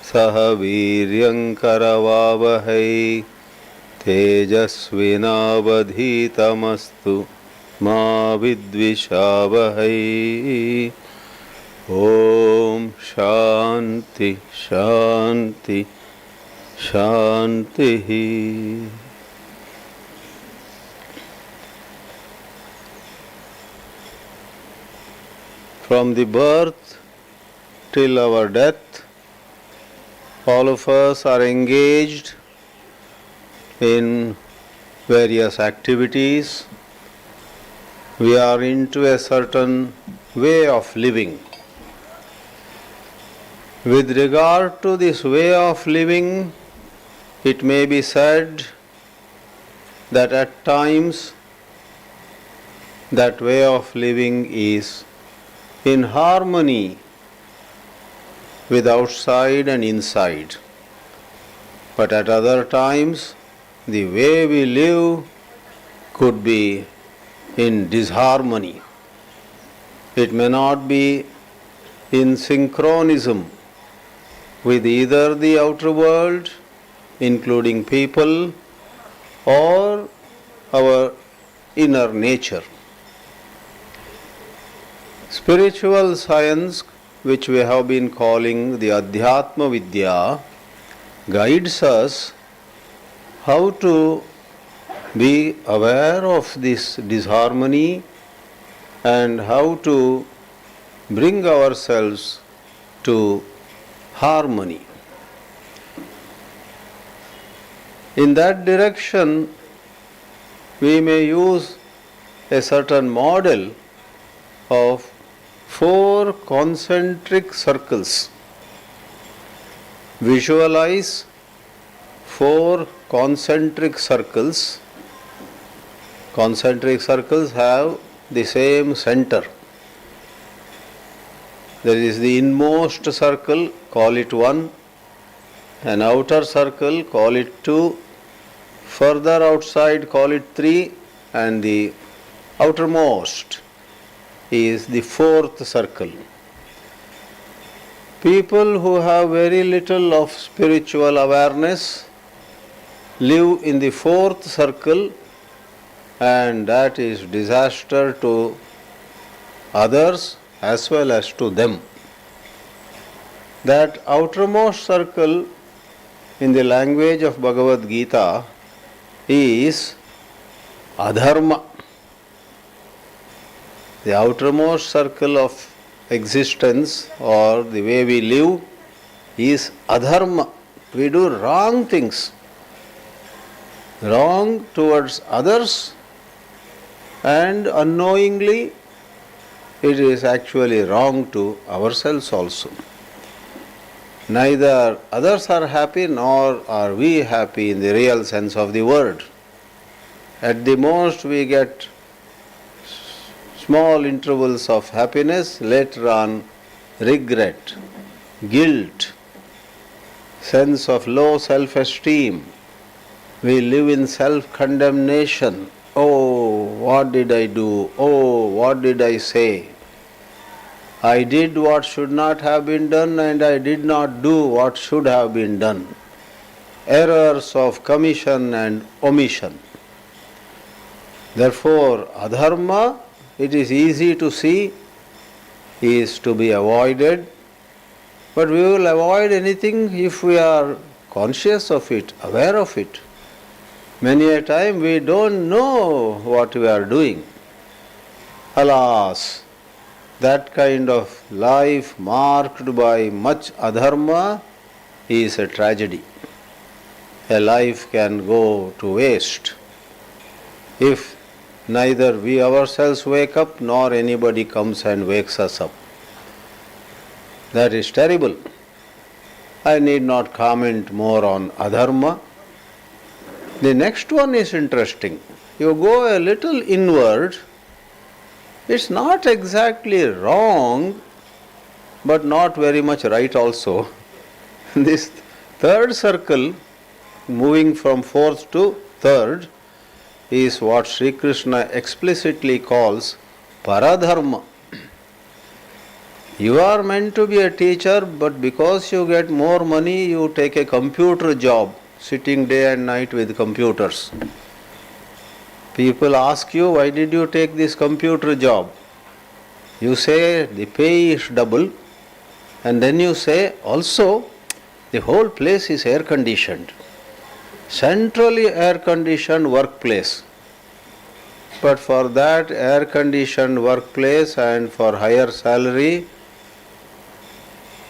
सह वीर्यङ्करवावहै तेजस्विनावधीतमस्तु मा विद्विषावहै। ॐ शान्ति शान्ति शान्तिः। From the birth till our death, all of us are engaged in various activities. We are into a certain way of living. With regard to this way of living, it may be said that at times that way of living is in harmony with outside and inside. But at other times, the way we live could be in disharmony. It may not be in synchronism with either the outer world, including people, or our inner nature. Spiritual science, which we have been calling the Adhyatma Vidya, guides us how to be aware of this disharmony and how to bring ourselves to harmony. In that direction, we may use a certain model of 4 concentric circles. Visualize 4 concentric circles. Concentric circles have the same center. There is the inmost circle, call it 1. An outer circle, call it 2. Further outside, call it 3. And the outermost is the 4th circle. People who have very little of spiritual awareness live in the 4th circle, and that is disaster to others as well as to them. That outermost circle in the language of Bhagavad Gita is adharma. The outermost circle of existence or the way we live is adharma. We do wrong things. Wrong towards others, and unknowingly it is actually wrong to ourselves also. Neither others are happy nor are we happy in the real sense of the word. At the most we get small intervals of happiness, later on regret, guilt, sense of low self-esteem. We live in self-condemnation. Oh, what did I do? Oh, what did I say? I did what should not have been done, and I did not do what should have been done. Errors of commission and omission. Therefore, adharma, it is easy to see, is to be avoided, but we will avoid anything if we are conscious of it, aware of it. Many a time we don't know what we are doing. Alas, that kind of life marked by much adharma is a tragedy. A life can go to waste if neither we ourselves wake up nor anybody comes and wakes us up. That is terrible. I need not comment more on adharma. The next one is interesting. You go a little inward, it's not exactly wrong, but not very much right also. This 3rd circle, moving from 4th to 3rd, is what Sri Krishna explicitly calls paradharma. You are meant to be a teacher, but because you get more money, you take a computer job, sitting day and night with computers. People ask you, why did you take this computer job? You say, the pay is double, and then you say, also, the whole place is air conditioned. Centrally air conditioned workplace. But for that air conditioned workplace and for higher salary,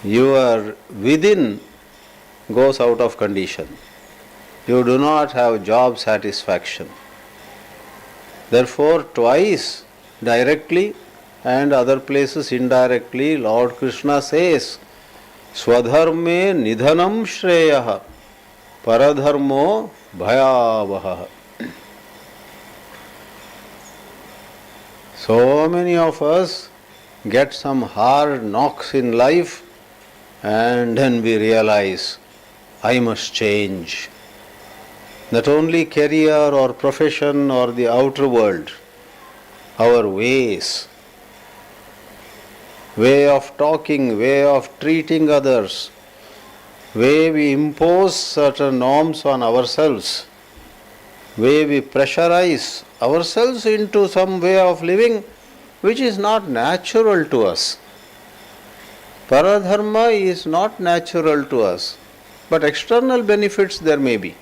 your within goes out of condition. You do not have job satisfaction. Therefore, twice directly and other places indirectly, Lord Krishna says, Swadharme nidhanam shreyaha paradharmo bhayavaha. So many of us get some hard knocks in life and then we realize, I must change. Not only career or profession or the outer world, our ways, way of talking, way of treating others, way we impose certain norms on ourselves, way we pressurize ourselves into some way of living which is not natural to us. Paradharma is not natural to us, but external benefits there may be.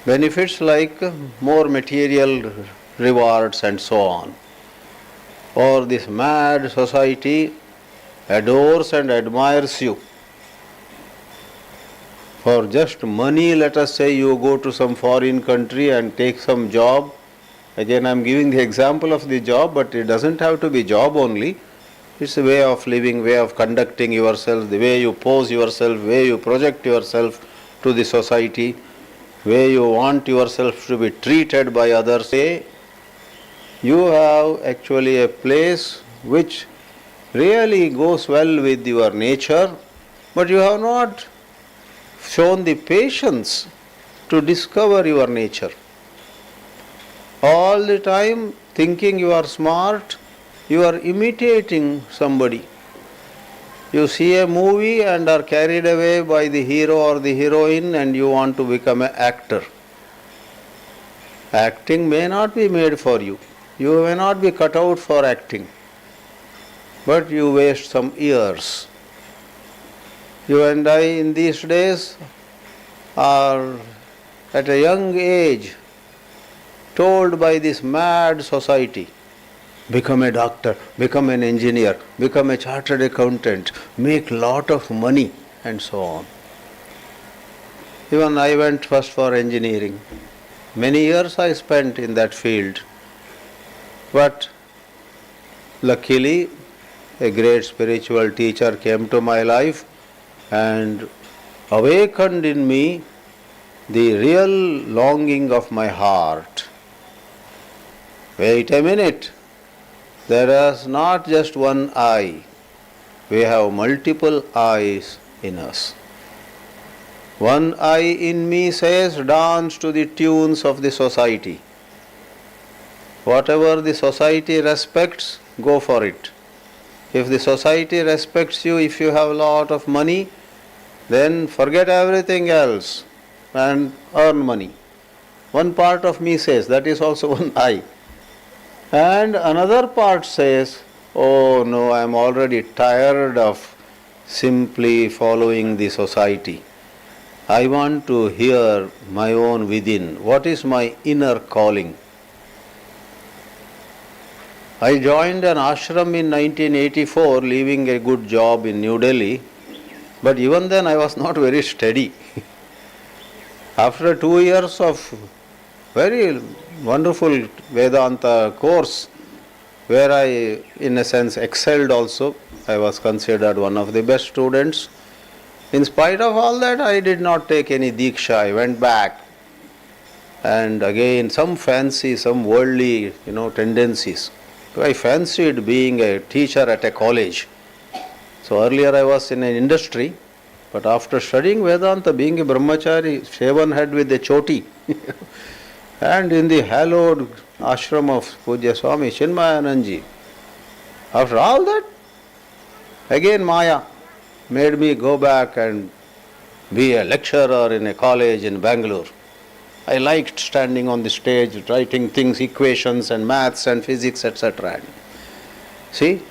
Benefits like more material rewards and so on. Or this mad society adores and admires you. For just money, let us say you go to some foreign country and take some job. Again, I am giving the example of the job, but it doesn't have to be job only. It's a way of living, way of conducting yourself, the way you pose yourself, way you project yourself to the society, way you want yourself to be treated by others. You have actually a place which really goes well with your nature, but you have not shown the patience to discover your nature. All the time thinking you are smart, you are imitating somebody. You see a movie and are carried away by the hero or the heroine and you want to become an actor. Acting may not be made for you. You may not be cut out for acting. But you waste some years. You and I in these days are at a young age told by this mad society, become a doctor, become an engineer, become a chartered accountant, make lot of money and so on. Even I went first for engineering. Many years I spent in that field. But luckily a great spiritual teacher came to my life and awakened in me the real longing of my heart. Wait a minute. There is not just one I. We have multiple eyes in us. One I in me says, dance to the tunes of the society. Whatever the society respects, go for it. If the society respects you, if you have a lot of money, then forget everything else and earn money. One part of me says, that is also one I. And another part says, oh no, I am already tired of simply following the society. I want to hear my own within. What is my inner calling? I joined an ashram in 1984, leaving a good job in New Delhi, but even then I was not very steady. After 2 years of very wonderful Vedanta course, where I, in a sense, excelled also, I was considered one of the best students. In spite of all that, I did not take any diksha. I went back, and again some fancy, some worldly, tendencies. So I fancied being a teacher at a college. So earlier I was in an industry, but after studying Vedanta, being a brahmachari, shaven head with a choti, and in the hallowed ashram of Pujya Swami Chinmayananji, after all that, Again Maya made me go back and be a lecturer in a college in Bangalore. I liked standing on the stage, writing things, equations and maths and physics, etc. See,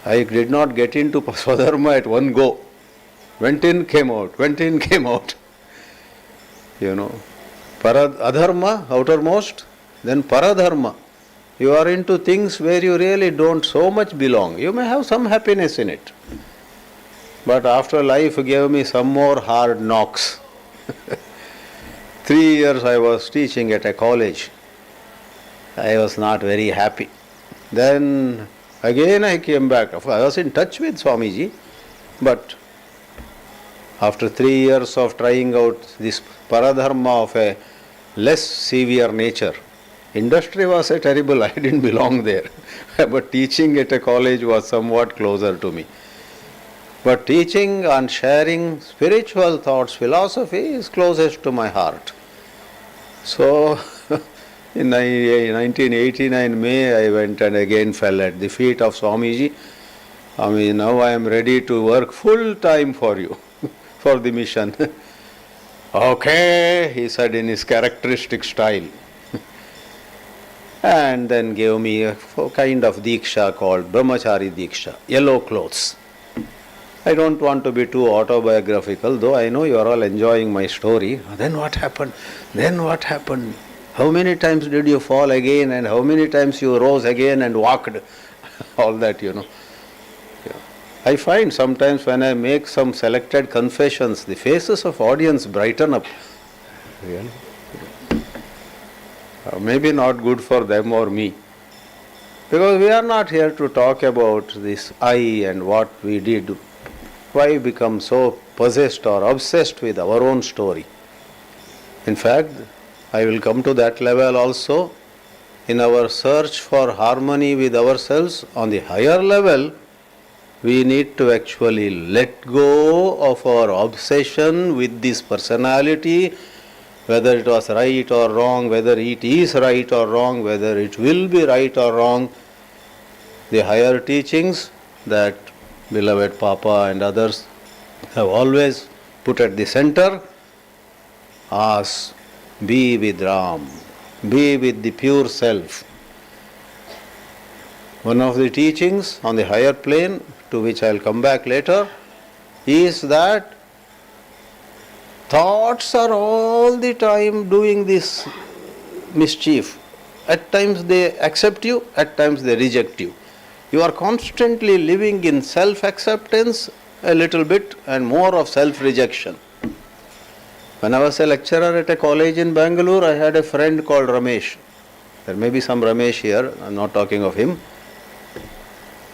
I did not get into Swadharma at one go. Went in, came out, went in, came out. Adharma, outermost, then paradharma. You are into things where you really don't so much belong. You may have some happiness in it. But after life gave me some more hard knocks. 3 years I was teaching at a college. I was not very happy. Then again I came back. I was in touch with Swamiji, but after 3 years of trying out this paradharma of a less severe nature, industry was a terrible, I didn't belong there. But teaching at a college was somewhat closer to me. But teaching and sharing spiritual thoughts, philosophy is closest to my heart. So, in 1989 May, I went and again fell at the feet of Swamiji. Now I am ready to work full time for you, for the mission. Okay, he said in his characteristic style. And then gave me a kind of diksha called Brahmachari Diksha, yellow clothes. I don't want to be too autobiographical, though I know you are all enjoying my story. Then what happened? Then what happened? How many times did you fall again, and how many times you rose again and walked? All that, Yeah. I find sometimes when I make some selected confessions, the faces of audience brighten up. Really? Maybe not good for them or me. Because we are not here to talk about this I and what we did. Why become so possessed or obsessed with our own story? In fact, I will come to that level also. In our search for harmony with ourselves on the higher level, we need to actually let go of our obsession with this personality, whether it was right or wrong, whether it is right or wrong, whether it will be right or wrong. The higher teachings that beloved Papa and others have always put at the center, ask, be with Ram, be with the pure self. One of the teachings on the higher plane, to which I will come back later, is that thoughts are all the time doing this mischief. At times they accept you, at times they reject you. You are constantly living in self-acceptance a little bit and more of self-rejection. When I was a lecturer at a college in Bangalore, I had a friend called Ramesh. There may be some Ramesh here, I am not talking of him.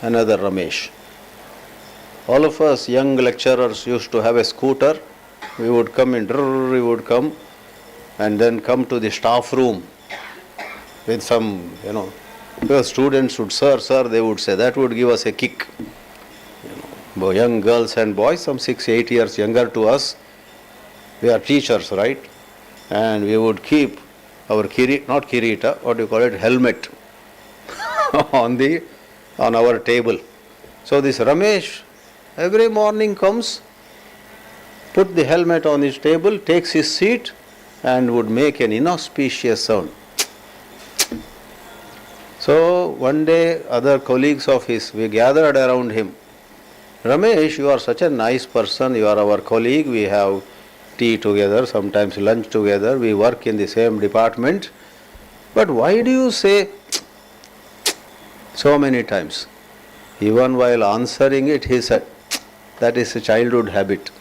Another Ramesh. All of us young lecturers used to have a scooter. We would come in, we would come and then come to the staff room with some, because students would, sir, they would say, that would give us a kick. Young girls and boys, some 6-8 years younger to us, we are teachers, right? And we would keep our helmet on our table. So this Ramesh every morning comes, put the helmet on his table, takes his seat and would make an inauspicious sound. So one day other colleagues of his, we gathered around him. Ramesh, you are such a nice person, you are our colleague, we have tea together, sometimes lunch together, we work in the same department. But why do you say so many times? Even while answering it, he said, that is a childhood habit.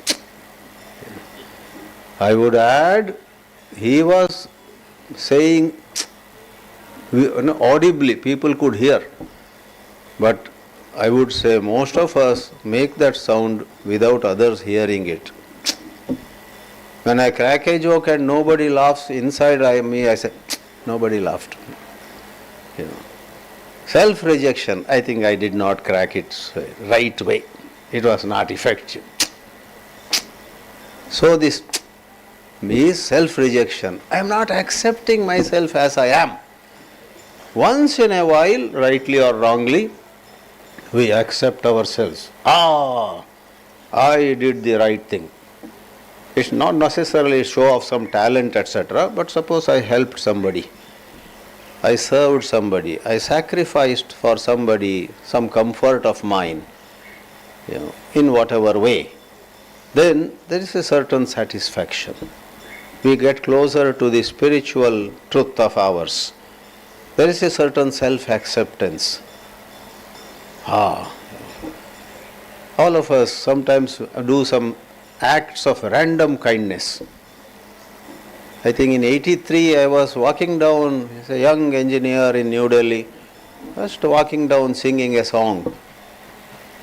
I would add, he was saying audibly, people could hear. But I would say most of us make that sound without others hearing it. When I crack a joke and nobody laughs, inside I say, nobody laughed. Self-rejection, I think I did not crack it right way. It was not effective. So this is self-rejection. I am not accepting myself as I am. Once in a while, rightly or wrongly, We accept ourselves. Ah, I did the right thing. It's not necessarily a show of some talent, etc. But suppose I helped somebody, I served somebody, I sacrificed for somebody some comfort of mine, in whatever way, then there is a certain satisfaction. We get closer to the spiritual truth of ours. There is a certain self-acceptance. All of us sometimes do some acts of random kindness. I think in 83 I was walking down, as a young engineer in New Delhi, just walking down singing a song.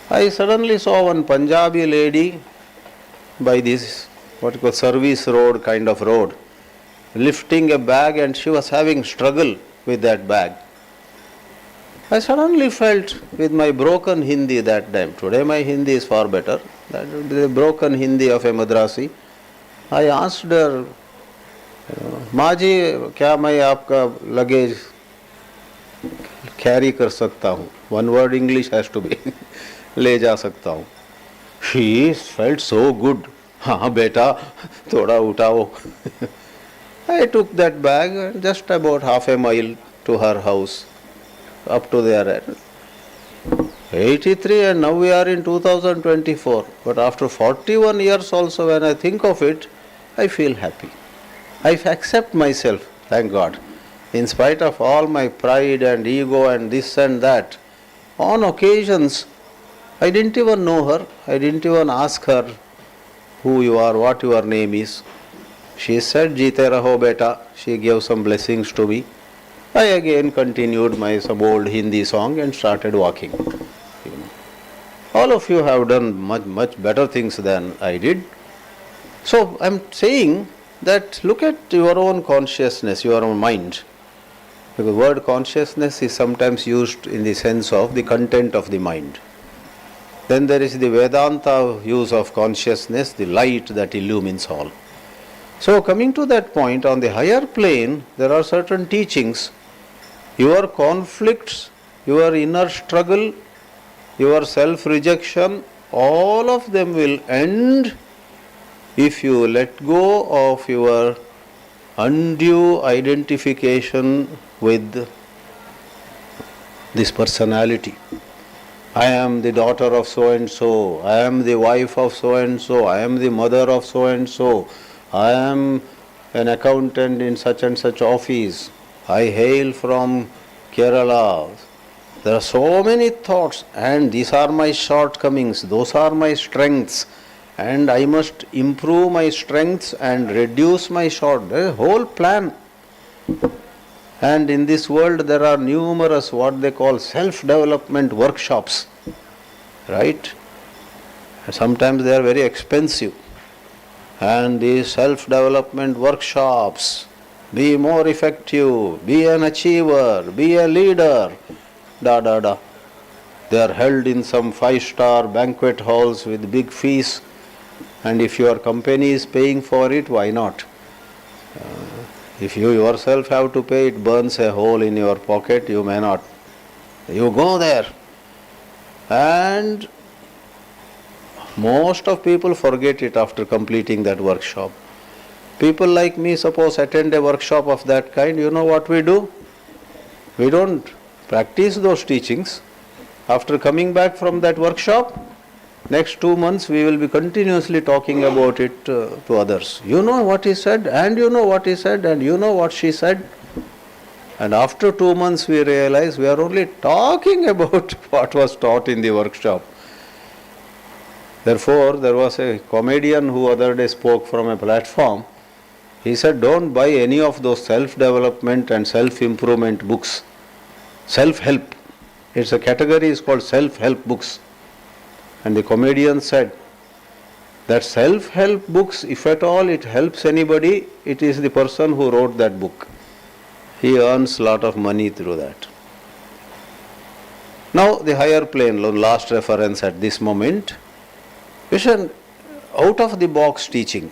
I suddenly saw one Punjabi lady by this, what you call service road kind of road, lifting a bag, and she was having struggle with that bag. I suddenly felt, with my broken Hindi that time, today my Hindi is far better, the broken Hindi of a Madrasi, I asked her, माँ जी क्या मैं आपका luggage carry कर सकता हूँ, one word English has to be, ले जा सकता हूँ. शी फेल्ट सो गुड, हाँ बेटा थोड़ा उठाओ. I took that bag and just about half a mile to her house, up to there. 83 and now we are in 2024. But after 41 years also, when I think of it, I feel happy. I accept myself, thank God. In spite of all my pride and ego and this and that, on occasions, I didn't even know her. I didn't even ask her who you are, what your name is. She said, Jeete raho beta. She gave some blessings to me. I again continued my some old Hindi song and started walking. All of you have done much better things than I did. So I am saying that look at your own consciousness, your own mind. Because the word consciousness is sometimes used in the sense of the content of the mind. Then there is the Vedanta use of consciousness, the light that illumines all. So coming to that point, on the higher plane, there are certain teachings. Your conflicts, your inner struggle, your self-rejection, all of them will end if you let go of your undue identification with this personality. I am the daughter of so and so, I am the wife of so and so, I am the mother of so and so, I am an accountant in such and such office, I hail from Kerala. There are so many thoughts, and these are my shortcomings, those are my strengths, and I must improve my strengths and reduce my short. There is a whole plan. And in this world there are numerous what they call self-development workshops, right? Sometimes they are very expensive. And these self-development workshops, be more effective, be an achiever, be a leader, They are held in some 5-star banquet halls with big fees, and if your company is paying for it, why not? If you yourself have to pay, it burns a hole in your pocket, you may not. You go there, and most of people forget it after completing that workshop. People like me, suppose, attend a workshop of that kind, you know what we do? We don't practice those teachings. After coming back from that workshop, next 2 months we will be continuously talking about it to others. You know what he said, and you know what he said, and you know what she said. And after 2 months we realize we are only talking about what was taught in the workshop. Therefore, there was a comedian who other day spoke from a platform. He said, don't buy any of those self-development and self-improvement books. Self-help. It's a category is called self-help books. And the comedian said that self-help books, if at all it helps anybody, it is the person who wrote that book. He earns a lot of money through that. Now the higher plane, last reference at this moment, is an out-of-the-box teaching.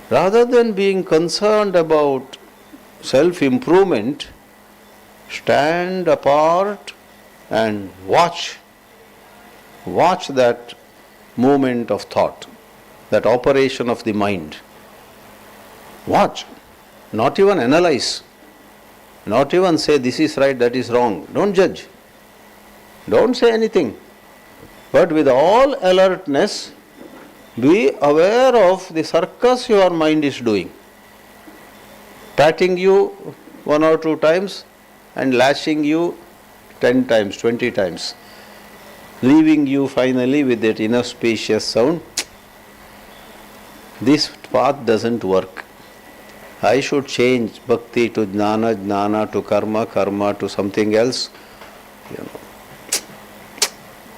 Rather than being concerned about self-improvement, stand apart and watch watch that movement of thought, that operation of the mind. Watch, not even analyze, not even say this is right, that is wrong. Don't judge. Don't say anything. But with all alertness, be aware of the circus your mind is doing. Patting you 1 or 2 times and lashing you 10 times, 20 times. Leaving you finally with that inauspicious sound. This path doesn't work. I should change bhakti to jnana, jnana to karma, karma to something else,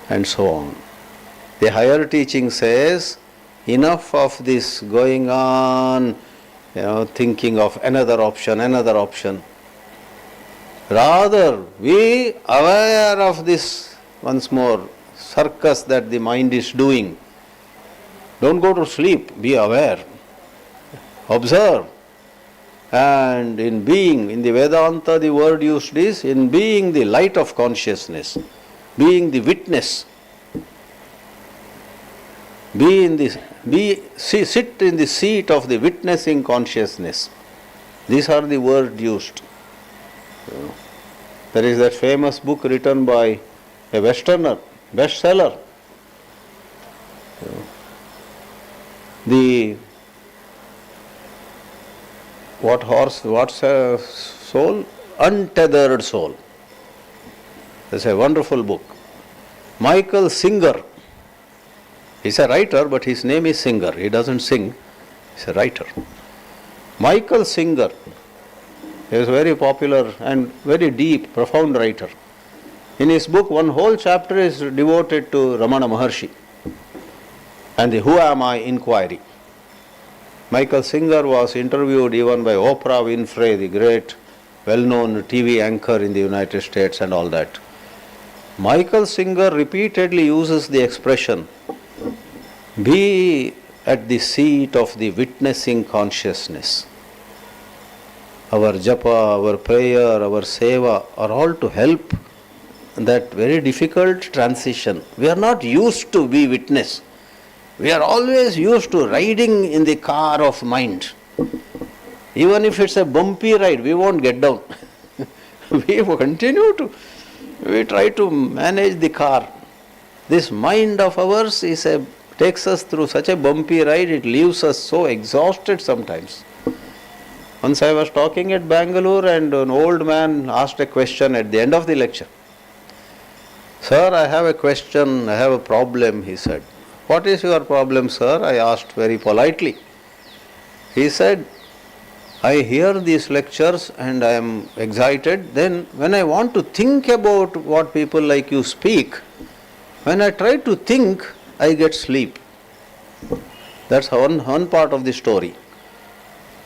and so on. The higher teaching says, enough of this going on, thinking of another option. Rather, be aware of this once more circus that the mind is doing. Don't go to sleep, be aware. Observe. And in being, in the Vedanta the word used is, in being the light of consciousness, being the witness. Sit in the seat of the witnessing consciousness. These are the words used. There is that famous book written by a Westerner, bestseller. What soul? Untethered Soul. It's a wonderful book. Michael Singer. He's a writer, but his name is Singer. He doesn't sing. He's a writer. Michael Singer. He is a very popular and very deep, profound writer. In his book, one whole chapter is devoted to Ramana Maharshi and the Who Am I inquiry. Michael Singer was interviewed even by Oprah Winfrey, the great, well-known TV anchor in the United States and all that. Michael Singer repeatedly uses the expression, be at the seat of the witnessing consciousness. Our japa, our prayer, our seva are all to help that very difficult transition. We are not used to be witness. We are always used to riding in the car of mind. Even if it's a bumpy ride, we won't get down. We try to manage the car. This mind of ours takes us through such a bumpy ride, it leaves us so exhausted sometimes. Once I was talking at Bangalore and an old man asked a question at the end of the lecture. Sir, I have a question, I have a problem, he said. What is your problem, sir? I asked very politely. He said, I hear these lectures and I am excited. Then when I want to think about what people like you speak, when I try to think, I get sleep. That's one part of the story.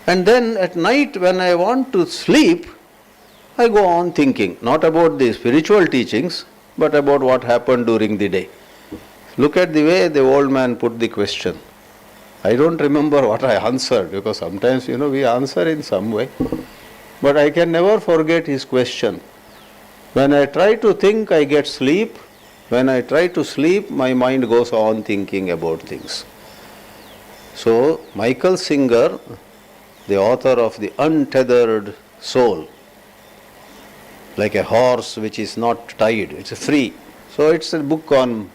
And then at night when I want to sleep, I go on thinking, not about the spiritual teachings, but about what happened during the day. Look at the way the old man put the question. I don't remember what I answered, because sometimes, we answer in some way. But I can never forget his question. When I try to think, I get sleep. When I try to sleep, my mind goes on thinking about things. So, Michael Singer, the author of The Untethered Soul, like a horse which is not tied, it's free. So, it's a book on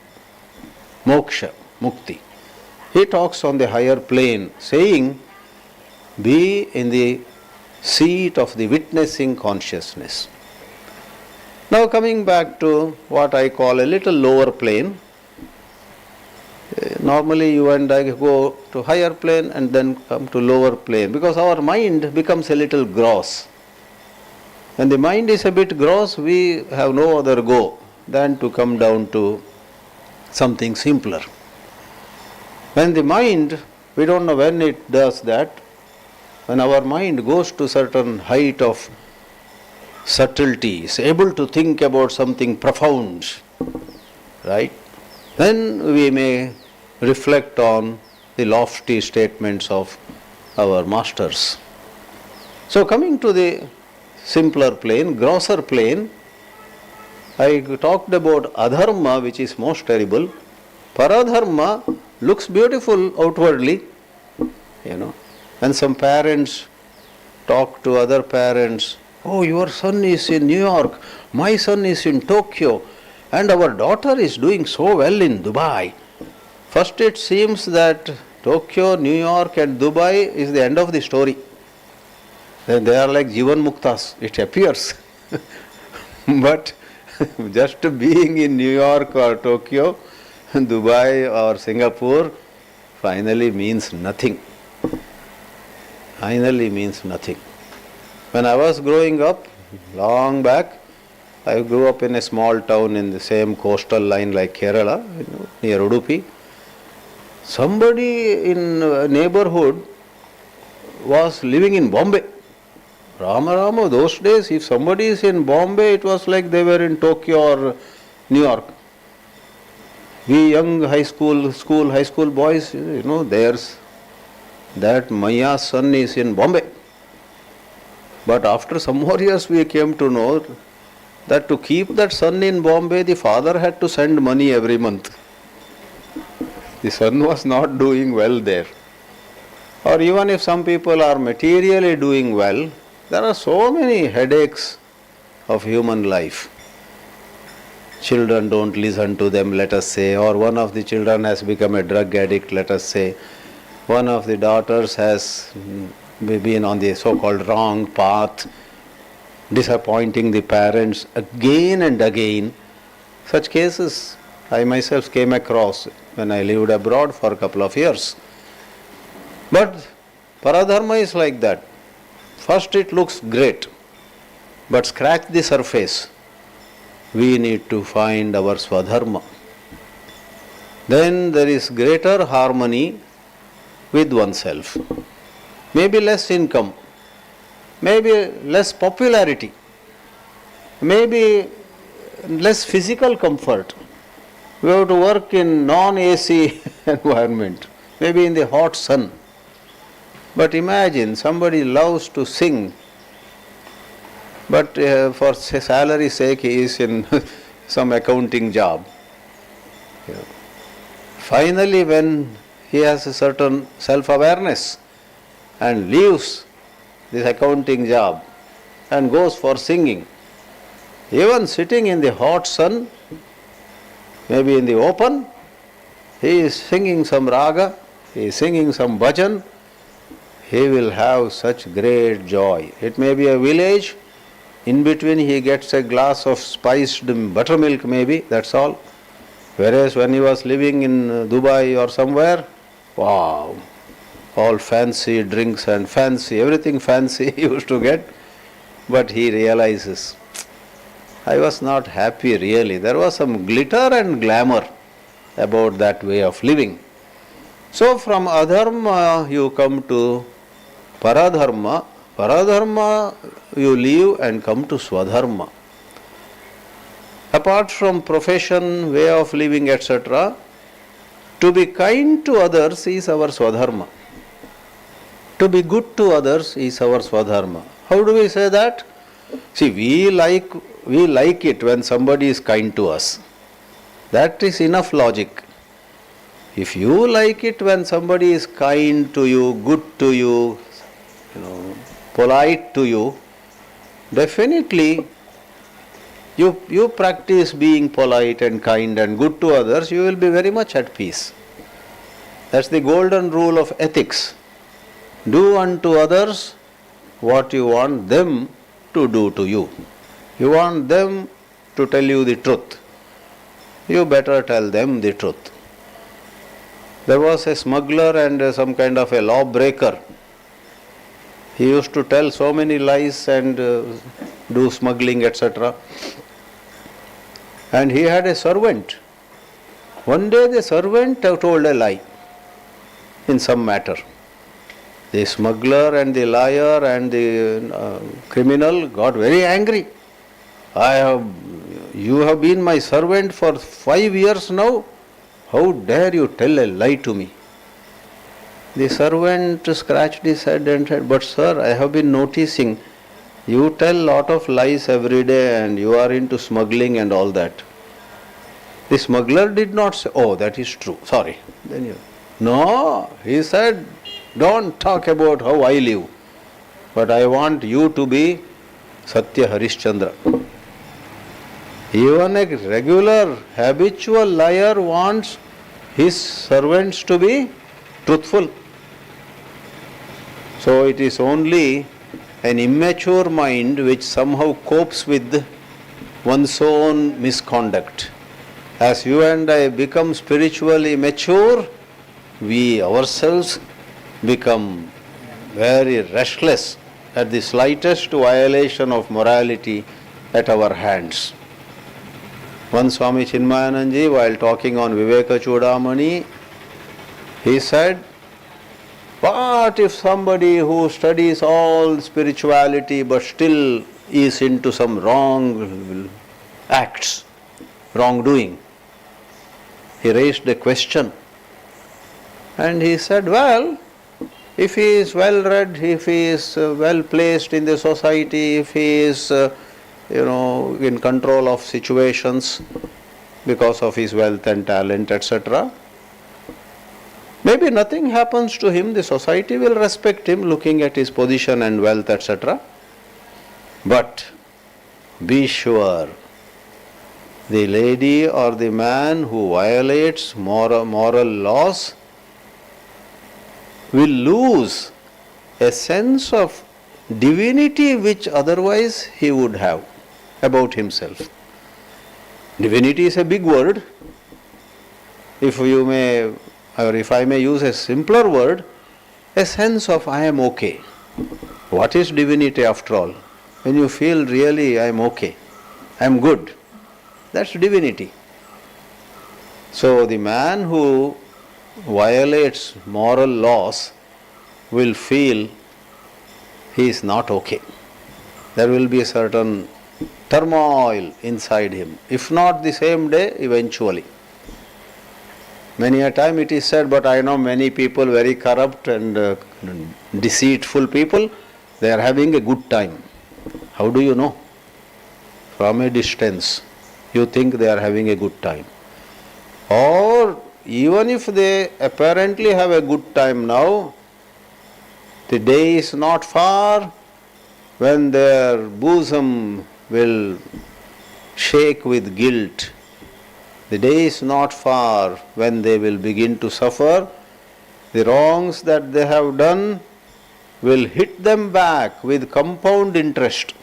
moksha, mukti. He talks on the higher plane, saying, be in the seat of the witnessing consciousness. Now coming back to what I call a little lower plane. Normally you and I go to higher plane and then come to lower plane, because our mind becomes a little gross. When the mind is a bit gross, we have no other go than to come down to something simpler. When the mind, we don't know when it does that, when our mind goes to certain height of subtlety, is able to think about something profound, right? Then we may reflect on the lofty statements of our masters. So coming to the simpler plane, grosser plane, I talked about adharma, which is most terrible. Paradharma looks beautiful outwardly, And some parents talk to other parents, oh, your son is in New York, my son is in Tokyo, and our daughter is doing so well in Dubai. First it seems that Tokyo, New York and Dubai is the end of the story. Then they are like Jivan Muktas, it appears. But just being in New York or Tokyo, Dubai or Singapore finally means nothing. Finally means nothing. When I was growing up, long back, I grew up in a small town in the same coastal line like Kerala, near Udupi. Somebody in neighborhood was living in Bombay. Rama, those days, if somebody is in Bombay, it was like they were in Tokyo or New York. We young high school boys, there's that Maya's son is in Bombay. But after some more years we came to know that to keep that son in Bombay, the father had to send money every month. The son was not doing well there. Or even if some people are materially doing well, there are so many headaches of human life. Children don't listen to them, let us say, or one of the children has become a drug addict, let us say. One of the daughters has been on the so-called wrong path, disappointing the parents again and again. Such cases I myself came across when I lived abroad for a couple of years. But paradharma is like that. First it looks great, but scratch the surface. We need to find our swadharma. Then there is greater harmony with oneself. Maybe less income, maybe less popularity, maybe less physical comfort. We have to work in non-AC environment, maybe in the hot sun. But imagine somebody loves to sing, but for salary's sake he is in some accounting job. Finally, when he has a certain self-awareness and leaves this accounting job and goes for singing, even sitting in the hot sun, maybe in the open, he is singing some raga, he is singing some bhajan, he will have such great joy. It may be a village, in between he gets a glass of spiced buttermilk maybe, that's all. Whereas when he was living in Dubai or somewhere, wow, all fancy drinks and fancy, everything fancy he used to get. But he realizes, I was not happy really. There was some glitter and glamour about that way of living. So from adharma you come to paradharma. Paradharma you leave and come to swadharma. Apart from profession, way of living, etc., to be kind to others is our swadharma. To be good to others is our swadharma. How do we say that? See, we like it when somebody is kind to us. That is enough logic. If you like it when somebody is kind to you, good to you, polite to you, definitely you practice being polite and kind and good to others, you will be very much at peace. That's the golden rule of ethics. Do unto others what you want them to do to you. You want them to tell you the truth. You better tell them the truth. There was a smuggler and some kind of a lawbreaker. He used to tell so many lies and do smuggling, etc. And he had a servant. One day the servant told a lie in some matter. The smuggler and the liar and the criminal got very angry. You have been my servant for 5 years now. How dare you tell a lie to me? The servant scratched his head and said, but sir, I have been noticing You tell lot of lies every day and you are into smuggling and all that. The smuggler did not say, oh, that is true, sorry. No, he said, don't talk about how I live, but I want you to be Satya Harishchandra. Even a regular, habitual liar wants his servants to be truthful. So it is only an immature mind which somehow copes with one's own misconduct. As you and I become spiritually mature, we ourselves become very restless at the slightest violation of morality at our hands. One Swami Chinmayananji, while talking on Viveka Chudamani, he said, what if somebody who studies all spirituality but still is into some wrong acts, wrongdoing? He raised a question and he said, well, if he is well read, if he is well placed in the society, if he is in control of situations because of his wealth and talent, etc., maybe nothing happens to him, the society will respect him looking at his position and wealth, etc. But be sure, the lady or the man who violates moral laws will lose a sense of divinity which otherwise he would have about himself. Divinity is a big word. If I may use a simpler word, a sense of I am okay. What is divinity after all? When you feel really I am okay, I am good, that's divinity. So the man who violates moral laws will feel he is not okay. There will be a certain turmoil inside him. If not the same day, eventually. Many a time it is said, but I know many people, very corrupt and deceitful people, they are having a good time. How do you know? From a distance, you think they are having a good time. Or even if they apparently have a good time now, the day is not far when their bosom will shake with guilt. The day is not far when they will begin to suffer. The wrongs that they have done will hit them back with compound interest.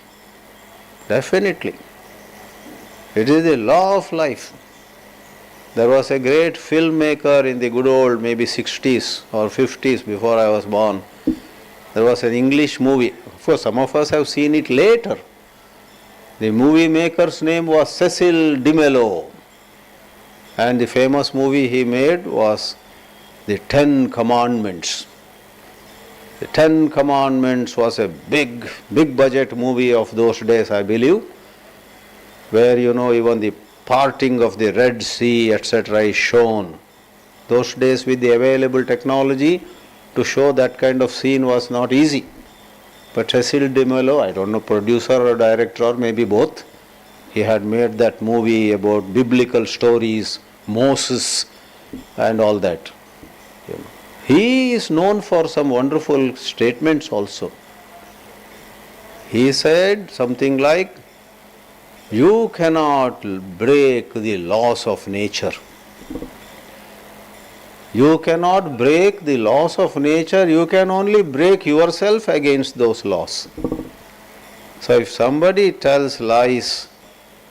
Definitely. It is the law of life. There was a great filmmaker in the good old maybe 60s or 50s before I was born. There was an English movie. Of course, some of us have seen it later. The movie maker's name was Cecil DeMello. And the famous movie he made was The 10 Commandments. The 10 Commandments was a big budget movie of those days, I believe, where even the parting of the Red Sea, etc. is shown. Those days with the available technology, to show that kind of scene was not easy. But Cecil DeMello, I don't know, producer or director or maybe both, he had made that movie about biblical stories, Moses and all that. He is known for some wonderful statements also. He said something like, you cannot break the laws of nature. You cannot break the laws of nature, you can only break yourself against those laws. So if somebody tells lies,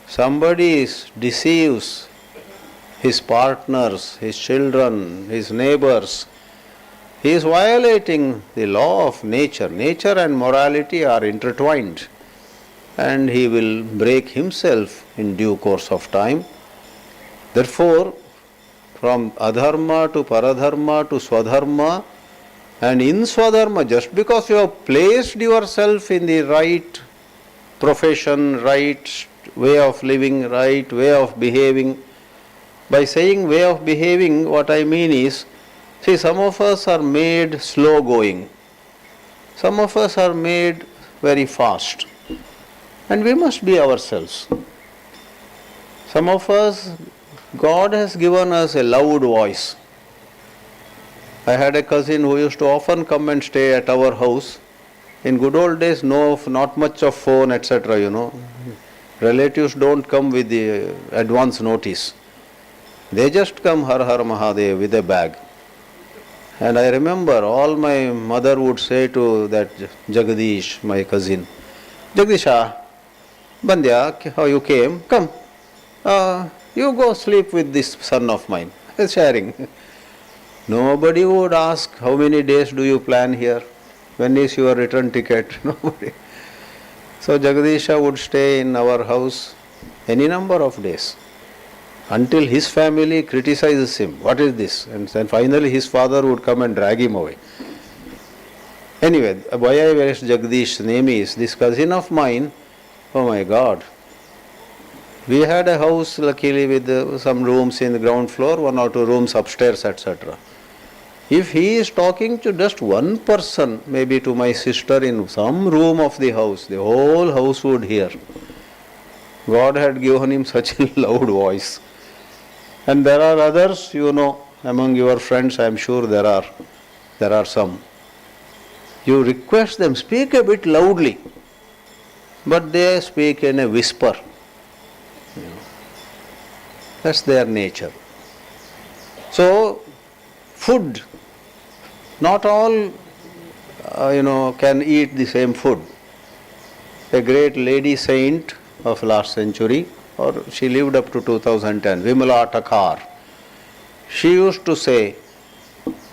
somebody deceives his partners, his children, his neighbors, he is violating the law of nature. Nature and morality are intertwined, and he will break himself in due course of time. Therefore, from adharma to paradharma to swadharma, and in swadharma, just because you have placed yourself in the right profession, right way of living, right way of behaving. By saying way of behaving, what I mean is, see, some of us are made slow going, some of us are made very fast. And we must be ourselves. Some of us, God has given us a loud voice. I had a cousin who used to often come and stay at our house. In good old days, not much of phone, etc. Relatives don't come with the advance notice. They just come Har Har Mahadev with a bag. And I remember all my mother would say to that Jagadish, my cousin, Jagadisha, Bandya, how you came? Come, you go sleep with this son of mine. Sharing. Nobody would ask, how many days do you plan here? When is your return ticket? Nobody. So Jagadisha would stay in our house any number of days until his family criticizes him. What is this? And then finally his father would come and drag him away. Anyway, why I raised Jagadish's name is, this cousin of mine, oh my God. We had a house luckily with some rooms in the ground floor, 1 or 2 rooms upstairs, etc. If he is talking to just one person, maybe to my sister in some room of the house, the whole house would hear. God had given him such a loud voice. And there are others, among your friends, I am sure there are some. You request them, speak a bit loudly, but they speak in a whisper. That's their nature. So, food. Not all, can eat the same food. A great lady saint of last century, or she lived up to 2010, Vimala Thakar. She used to say,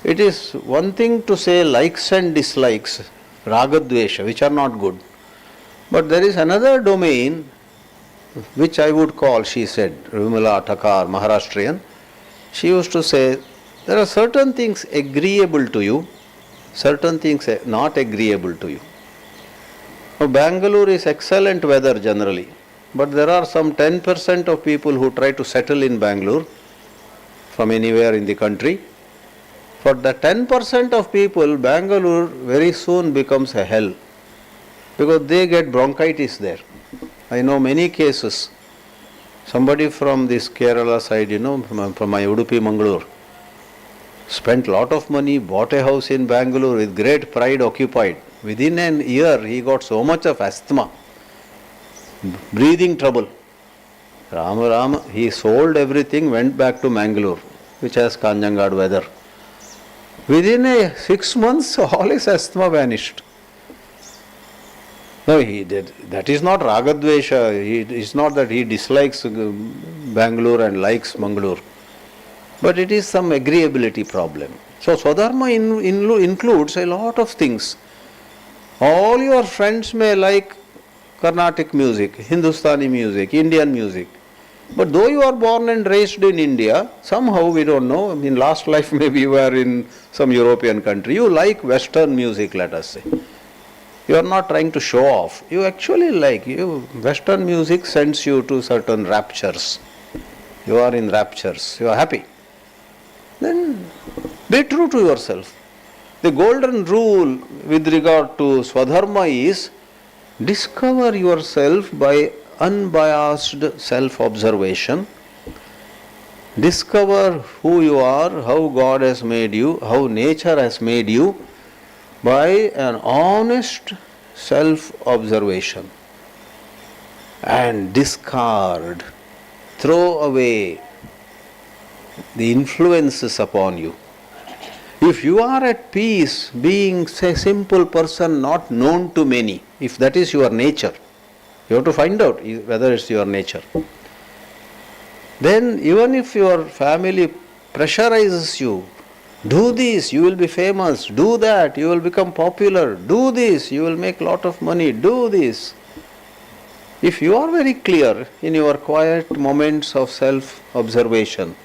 it is one thing to say likes and dislikes, ragadvesha, which are not good. But there is another domain which I would call, she said, Vimala Thakar, Maharashtrian. She used to say, there are certain things agreeable to you, certain things not agreeable to you. Now, Bangalore is excellent weather generally, but there are some 10% of people who try to settle in Bangalore from anywhere in the country. For the 10% of people, Bangalore very soon becomes a hell because they get bronchitis there. I know many cases. Somebody from this Kerala side, from my Udupi, Mangalore, spent a lot of money, bought a house in Bangalore with great pride occupied. Within an year, he got so much of asthma, breathing trouble. Rama, he sold everything, went back to Mangalore, which has Kanjangad weather. Within 6 months, all his asthma vanished. No, he did. That is not Ragadvesha. It's not that he dislikes Bangalore and likes Mangalore. But it is some agreeability problem. So Swadharma includes a lot of things. All your friends may like Carnatic music, Hindustani music, Indian music. But though you are born and raised in India, somehow we don't know, in last life maybe you were in some European country, you like Western music, let us say. You are not trying to show off. You actually like, Western music sends you to certain raptures. You are in raptures, you are happy. Then be true to yourself. The golden rule with regard to Swadharma is discover yourself by unbiased self-observation. Discover who you are, how God has made you, how nature has made you by an honest self-observation. And discard, throw away the influences upon you. If you are at peace, being a simple person not known to many, if that is your nature, you have to find out whether it's your nature. Then even if your family pressurizes you, do this, you will be famous, do that, you will become popular, do this, you will make a lot of money, do this. If you are very clear in your quiet moments of self-observation,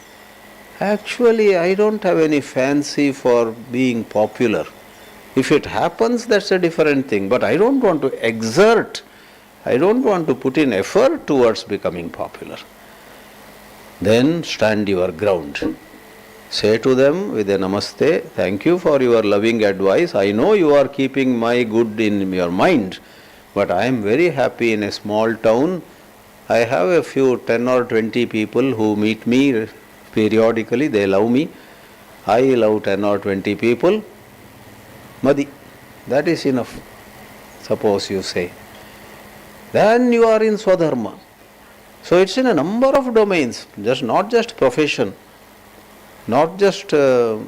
actually I don't have any fancy for being popular. If it happens, that's a different thing, but I don't want to exert, I don't want to put in effort towards becoming popular. Then stand your ground. Say to them with a namaste, thank you for your loving advice. I know you are keeping my good in your mind, But I am very happy in a small town. I have a few 10 or 20 people who meet me periodically, they love me. I love 10 or 20 people. Madi, that is enough, suppose you say. Then you are in Swadharma. So it's in a number of domains, not just profession, not just whom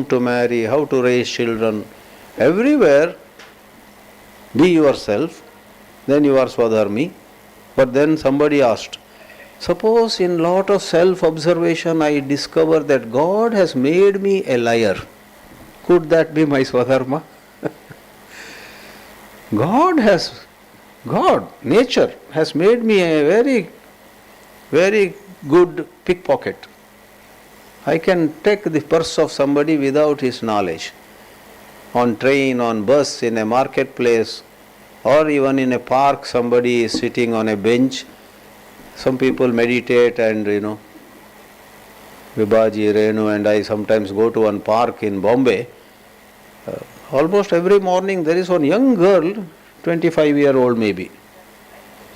to marry, how to raise children. Everywhere, be yourself, then you are Swadharmi. But then somebody asked, suppose in lot of self-observation I discover that God has made me a liar. Could that be my Swadharma? Nature has made me a very, very good pickpocket. I can take the purse of somebody without his knowledge. On train, on bus, in a marketplace, or even in a park, somebody is sitting on a bench. Some people meditate and, Vibhaji, Renu and I sometimes go to one park in Bombay. Almost every morning there is one young girl, 25-year-old maybe.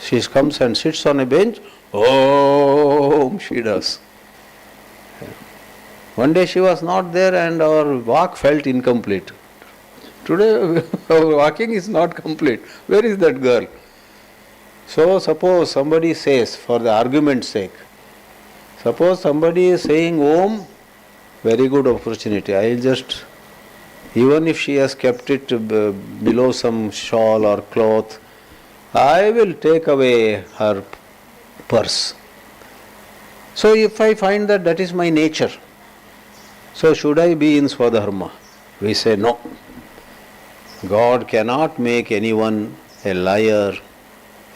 She comes and sits on a bench. Om, she does. One day she was not there and our walk felt incomplete. Today our walking is not complete. Where is that girl? So suppose somebody says, for the argument's sake, suppose somebody is saying Om, very good opportunity. I will just, even if she has kept it below some shawl or cloth, I will take away her purse. So if I find that that is my nature, so should I be in Swadharma? We say no. God cannot make anyone a liar,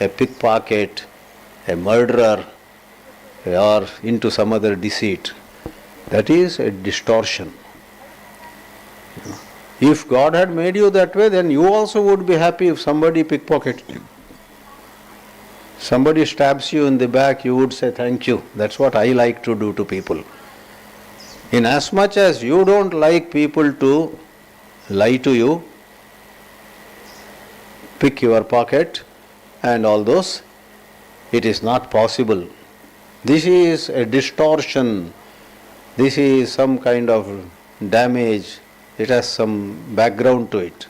a pickpocket, a murderer, or into some other deceit. That is a distortion. If God had made you that way, then you also would be happy if somebody pickpockets you. Somebody stabs you in the back, you would say thank you. That's what I like to do to people. In as much as you don't like people to lie to you, pick your pocket and all those, it is not possible. This is a distortion. This is some kind of damage. It has some background to it.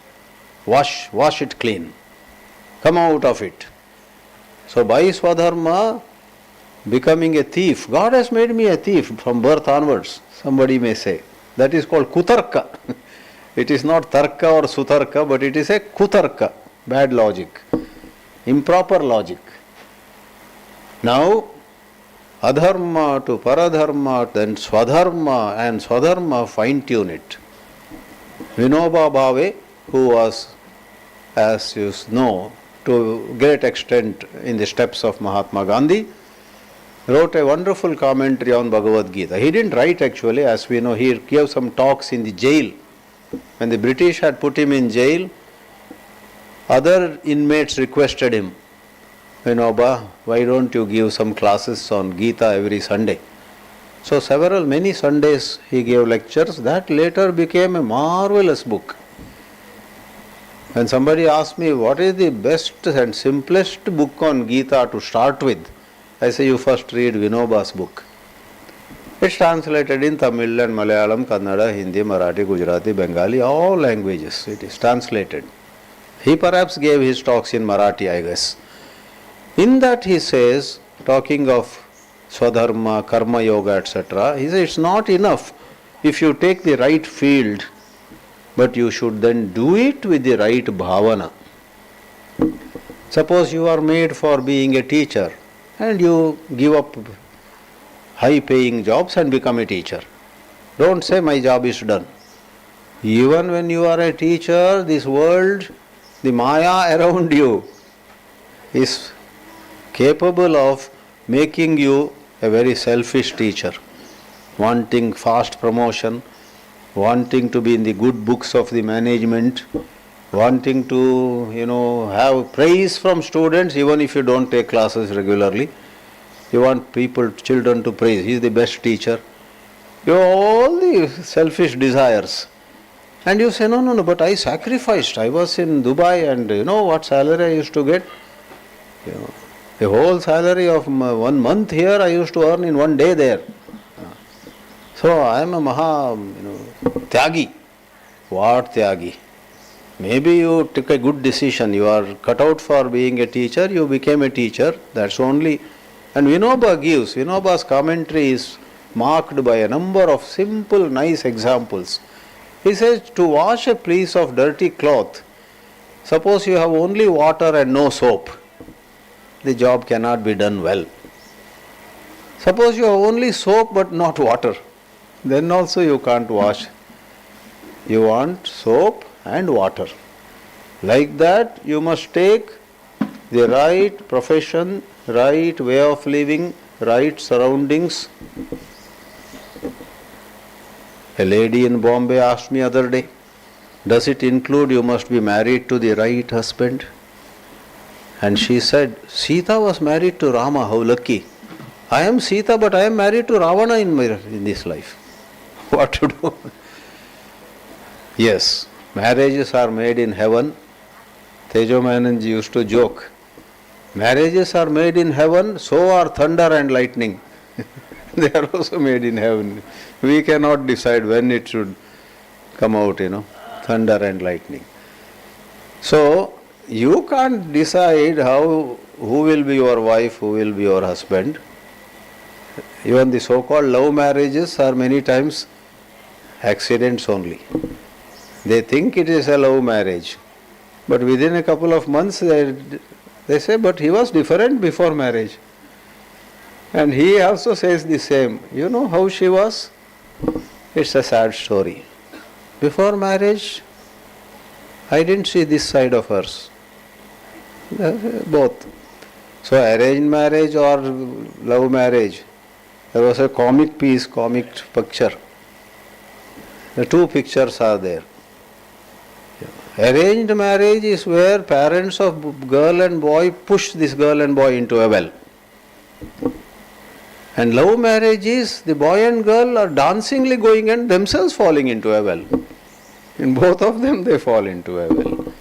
Wash it clean. Come out of it. So by Swadharma, becoming a thief, God has made me a thief from birth onwards, somebody may say. That is called kutarka. It is not tarka or sutarka, but it is a kutarka, bad logic, improper logic. Now, adharma to paradharma, then swadharma, and swadharma fine-tune it. Vinoba Bhave, who was, as you know, to great extent in the steps of Mahatma Gandhi, wrote a wonderful commentary on Bhagavad Gita. He didn't write actually, as we know, he gave some talks in the jail. When the British had put him in jail, other inmates requested him, Vinoba, why don't you give some classes on Gita every Sunday? So many Sundays he gave lectures. That later became a marvelous book. When somebody asked me, what is the best and simplest book on Gita to start with? I say, you first read Vinoba's book. It's translated in Tamil and Malayalam, Kannada, Hindi, Marathi, Gujarati, Bengali, all languages. It is translated. He perhaps gave his talks in Marathi, I guess. In that he says, talking of Swadharma, Karma Yoga, etc., he says it's not enough if you take the right field, but you should then do it with the right bhavana. Suppose you are made for being a teacher and you give up high-paying jobs and become a teacher. Don't say my job is done. Even when you are a teacher, this world, the Maya around you is capable of making you a very selfish teacher, wanting fast promotion, wanting to be in the good books of the management, wanting to, have praise from students even if you don't take classes regularly. You want children to praise. He is the best teacher. You have all the selfish desires. And you say, no, no, no, but I sacrificed. I was in Dubai and you know what salary I used to get? You know, the whole salary of 1 month here I used to earn in 1 day there. So I am a Maha, Tyagi. What Tyagi? Maybe you took a good decision. You are cut out for being a teacher. You became a teacher. That's only. And Vinoba's commentary is marked by a number of simple, nice examples. He says to wash a piece of dirty cloth, suppose you have only water and no soap, the job cannot be done well. Suppose you have only soap but not water, then also you can't wash. You want soap and water. Like that, you must take the right profession, right way of living, right surroundings. A lady in Bombay asked me other day, does it include you must be married to the right husband? And she said, Sita was married to Rama, how lucky. I am Sita, but I am married to Ravana in this life. What to do? Yes, marriages are made in heaven. Tejo Menon ji used to joke. Marriages are made in heaven, so are thunder and lightning. They are also made in heaven. We cannot decide when it should come out, thunder and lightning. So, you can't decide who will be your wife, who will be your husband. Even the so-called love marriages are many times accidents only. They think it is a love marriage. But within a couple of months they say, but he was different before marriage. And he also says the same. You know how she was? It's a sad story. Before marriage, I didn't see this side of hers. Both. So arranged marriage or love marriage, there was a comic picture. The two pictures are there. Arranged marriage is where parents of girl and boy push this girl and boy into a well. And love marriage is the boy and girl are dancingly going and themselves falling into a well. In both of them they fall into a well.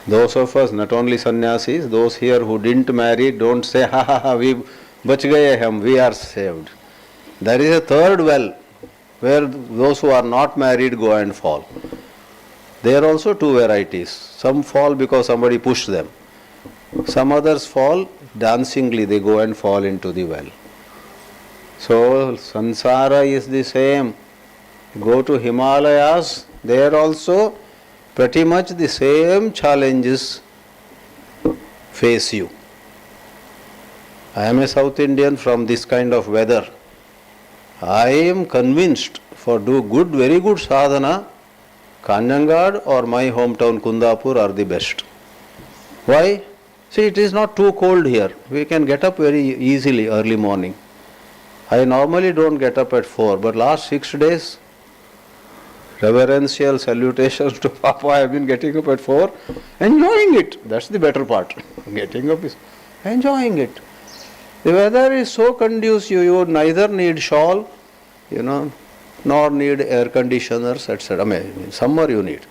Those of us, not only sannyasis, those here who didn't marry, don't say, ha ha ha, we bach gaye hum, we are saved. There is a third well where those who are not married go and fall. There are also two varieties. Some fall because somebody pushed them. Some others fall dancingly, they go and fall into the well. So, sansara is the same. Go to Himalayas, there also pretty much the same challenges face you. I am a South Indian from this kind of weather. I am convinced for do good, very good sadhana, Kanjangad or my hometown Kundapur are the best. Why? See, it is not too cold here. We can get up very easily early morning. I normally don't get up at 4, but last 6 days, reverential salutations to Papa, I have been getting up at 4, enjoying it. That's the better part. Getting up is enjoying it. The weather is so conducive, you neither need shawl, nor need air conditioners, etc. I mean, in summer you need.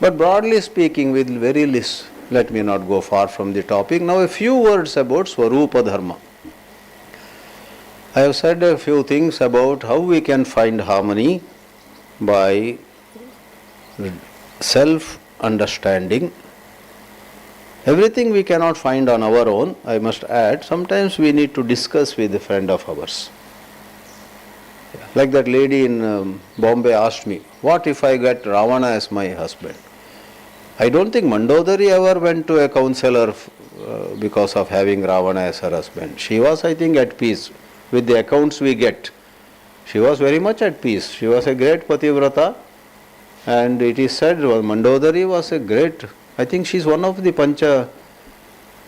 But broadly speaking, with very less, let me not go far from the topic. Now a few words about Swarupa Dharma. I have said a few things about how we can find harmony by self-understanding. Everything we cannot find on our own, I must add, sometimes we need to discuss with a friend of ours. Like that lady in Bombay asked me, what if I get Ravana as my husband? I don't think Mandodari ever went to a counselor because of having Ravana as her husband. She was, I think, at peace with the accounts we get. She was very much at peace. She was a great pativrata, and it is said Mandodari was a great, I think she is one of the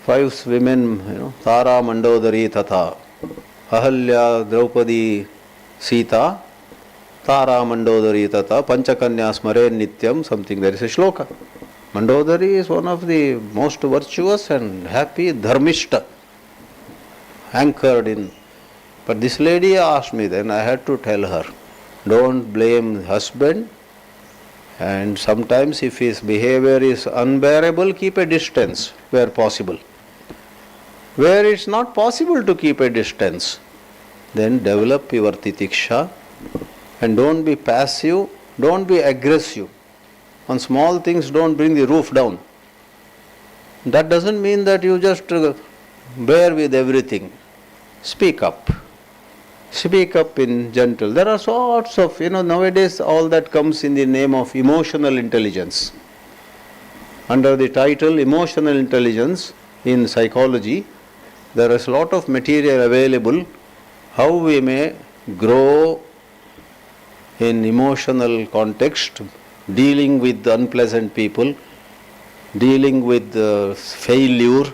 five women, Tara, Mandodari, Tatha, Ahalya, Draupadi, Sita, Tara, Mandodari, Tatha, Panchakanya Smare Nityam, something, there is a shloka. Mandodari is one of the most virtuous and happy dharmishta, anchored in. But this lady asked me, then I had to tell her, Don't blame the husband, and sometimes if his behavior is unbearable, keep a distance where possible. Where it's not possible to keep a distance, then develop your titiksha and don't be passive, don't be aggressive. On small things, don't bring the roof down. That doesn't mean that you just bear with everything. Speak up. Speak up in gentle. There are sorts of, nowadays all that comes in the name of emotional intelligence. Under the title emotional intelligence in psychology, there is a lot of material available how we may grow in emotional context, dealing with unpleasant people, dealing with failure,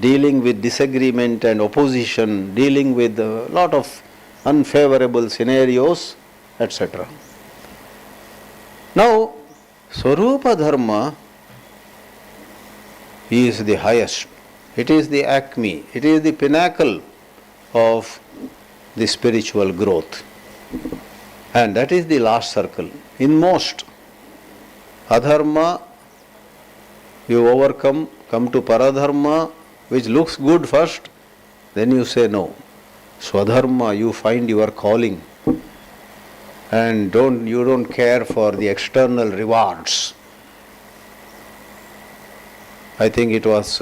dealing with disagreement and opposition, dealing with a lot of unfavorable scenarios, etc. Now, Swarupa Dharma is the highest. It is the acme, it is the pinnacle of the spiritual growth. And that is the last circle. In most, adharma, you overcome, come to paradharma, which looks good first, then you say no. Swadharma, you find your calling, and you don't care for the external rewards. I think it was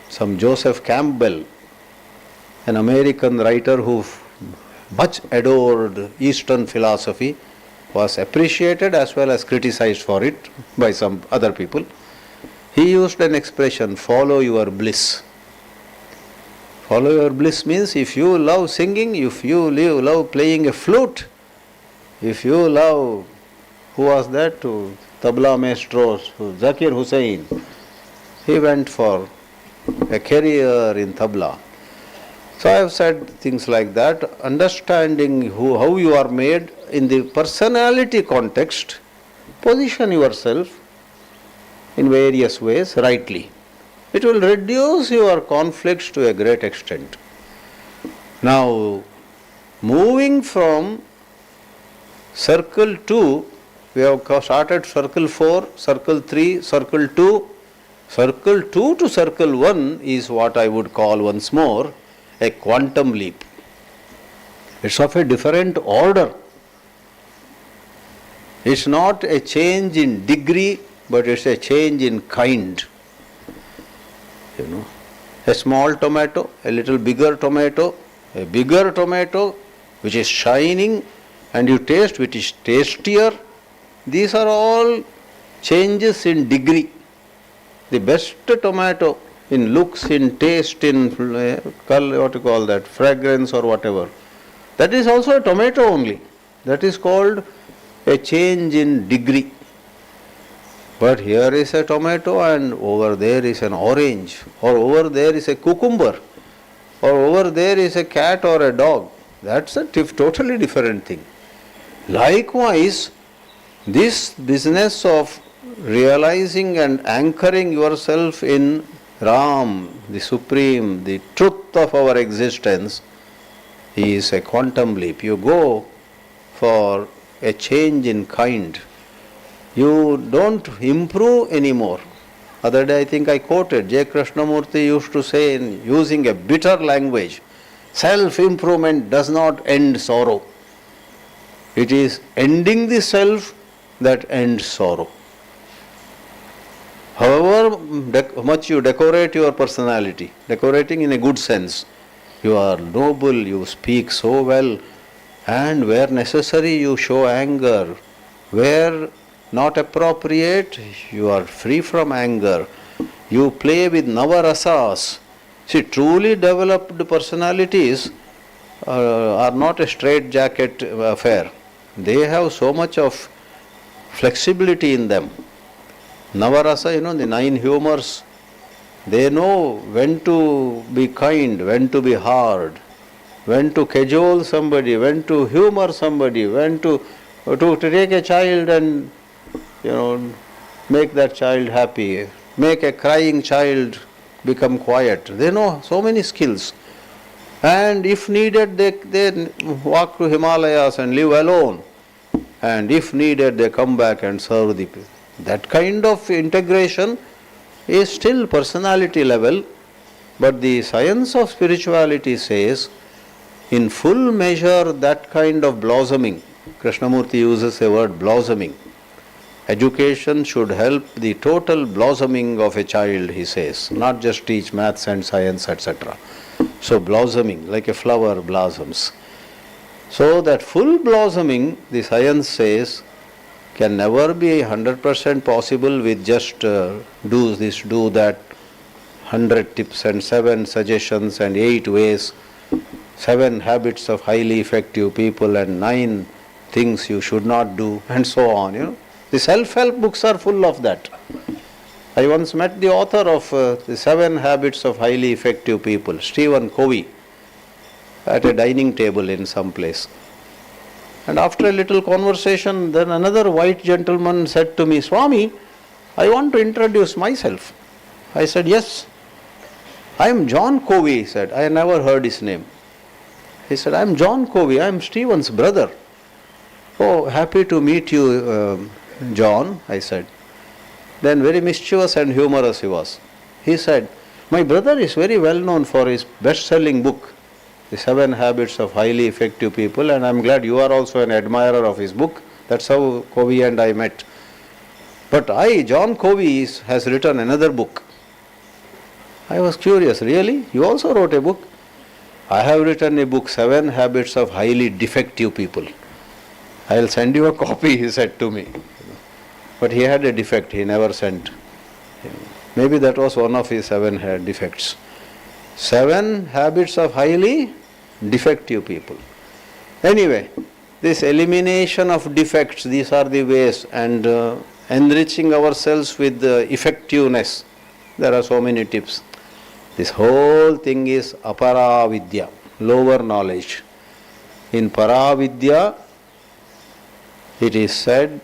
some Joseph Campbell, an American writer who much adored Eastern philosophy, was appreciated as well as criticized for it by some other people. He used an expression, follow your bliss. Follow your bliss means if you love singing, if you love playing a flute, if you love, who was that? Tabla maestro, Zakir Hussain. He went for a career in tabla. So I have said things like that, understanding how you are made in the personality context, position yourself in various ways rightly. It will reduce your conflicts to a great extent. Now, moving from circle 2, we have started circle 4, circle 3, circle 2. Circle 2 to circle 1 is what I would call once more a quantum leap. It's of a different order. It's not a change in degree, but it's a change in kind. A small tomato, a little bigger tomato, a bigger tomato which is shining and you taste which is tastier. These are all changes in degree. The best tomato in looks, in taste, in fragrance or whatever, that is also a tomato only. That is called a change in degree. But here is a tomato and over there is an orange, or over there is a cucumber, or over there is a cat or a dog. That's a totally different thing. Likewise, this business of realizing and anchoring yourself in Ram, the Supreme, the truth of our existence, is a quantum leap. You go for a change in kind. You don't improve anymore. Other day I think I quoted, J. Krishnamurti used to say in using a bitter language, self-improvement does not end sorrow. It is ending the self that ends sorrow. However much you decorate your personality, decorating in a good sense, you are noble, you speak so well, and where necessary you show anger, where not appropriate, you are free from anger. You play with navarasas. See, truly developed personalities are not a straight-jacket affair. They have so much of flexibility in them. Navarasa, the 9 humors, they know when to be kind, when to be hard, when to cajole somebody, when to humor somebody, when to take a child and make that child happy, make a crying child become quiet. They know so many skills. And if needed, they walk to Himalayas and live alone and if needed they come back and serve the people. That kind of integration is still personality level, but the science of spirituality says in full measure that kind of blossoming, Krishnamurti uses a word blossoming. Education should help the total blossoming of a child, he says, not just teach maths and science, etc. So blossoming, like a flower blossoms. So that full blossoming, the science says, can never be 100% possible with just do this, do that, 100 tips and 7 suggestions and 8 ways, 7 habits of highly effective people and 9 things you should not do, and so on. The self-help books are full of that. I once met the author of the 7 habits of highly effective people, Stephen Covey, at a dining table in some place. And after a little conversation, then another white gentleman said to me, Swami, I want to introduce myself. I said, yes. I am John Covey, he said. I never heard his name. He said, I am John Covey, I am Stephen's brother. Oh, happy to meet you, John, I said. Then very mischievous and humorous he was. He said, my brother is very well known for his best-selling book, The 7 Habits of Highly Effective People, and I am glad you are also an admirer of his book. That's how Covey and I met. But I, John Covey, has written another book. I was curious, really? You also wrote a book? I have written a book, 7 Habits of Highly Defective People. I will send you a copy, he said to me. But he had a defect, he never sent. Maybe that was one of his 7 defects. 7 habits of highly defective people. Anyway, this elimination of defects, these are the ways, and enriching ourselves with effectiveness. There are so many tips. This whole thing is aparavidya, lower knowledge. In paravidya, it is said,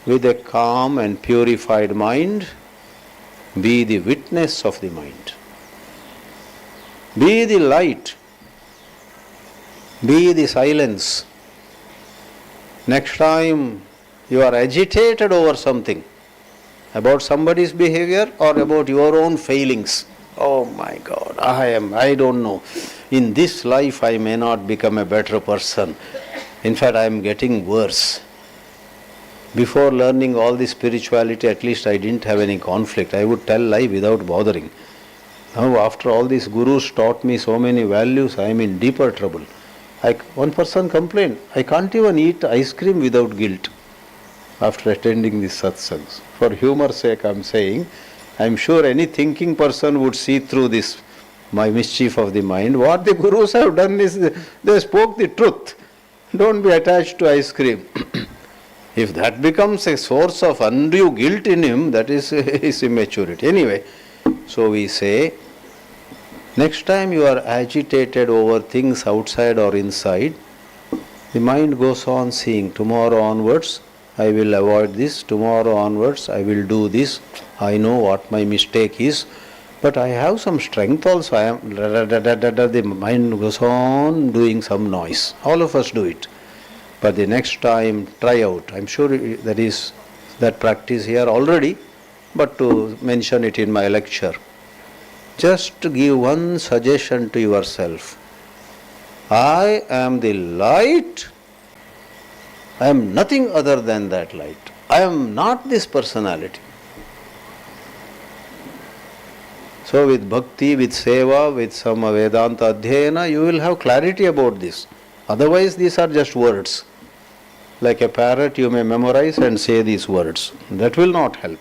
with a calm and purified mind, be the witness of the mind. Be the light. Be the silence. Next time you are agitated over something, about somebody's behavior or about your own failings. Oh my God, I don't know. In this life I may not become a better person. In fact, I am getting worse. Before learning all this spirituality, at least I didn't have any conflict. I would tell lie without bothering. Now, after all these gurus taught me so many values, I am in deeper trouble. One person complained, I can't even eat ice cream without guilt after attending these satsangs. For humor's sake, I am saying, I am sure any thinking person would see through this, my mischief of the mind. What the gurus have done is they spoke the truth. Don't be attached to ice cream. If that becomes a source of undue guilt in him, that is his immaturity. Anyway, so we say, next time you are agitated over things outside or inside, the mind goes on seeing, tomorrow onwards I will avoid this, tomorrow onwards I will do this, I know what my mistake is, but I have some strength also. The mind goes on doing some noise. All of us do it. But the next time, try out. I am sure there is that practice here already, but to mention it in my lecture. Just give one suggestion to yourself. I am the light. I am nothing other than that light. I am not this personality. So with bhakti, with seva, with some Vedanta adhyayana, you will have clarity about this. Otherwise, these are just words. Like a parrot, you may memorize and say these words. That will not help.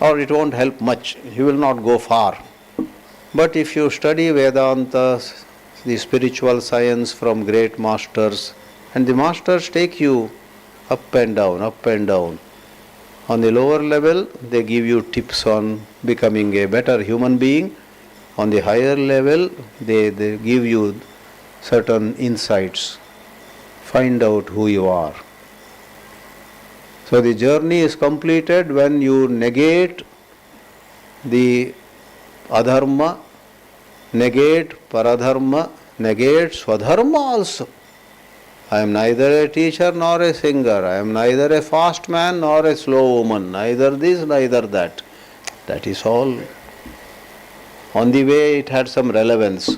Or it won't help much. You will not go far. But if you study Vedanta, the spiritual science from great masters, and the masters take you up and down, up and down. On the lower level, they give you tips on becoming a better human being. On the higher level, they give you certain insights. Find out who you are. So the journey is completed when you negate the adharma, negate paradharma, negate swadharma also. I am neither a teacher nor a singer. I am neither a fast man nor a slow woman. Neither this, neither that. That is all. On the way it had some relevance.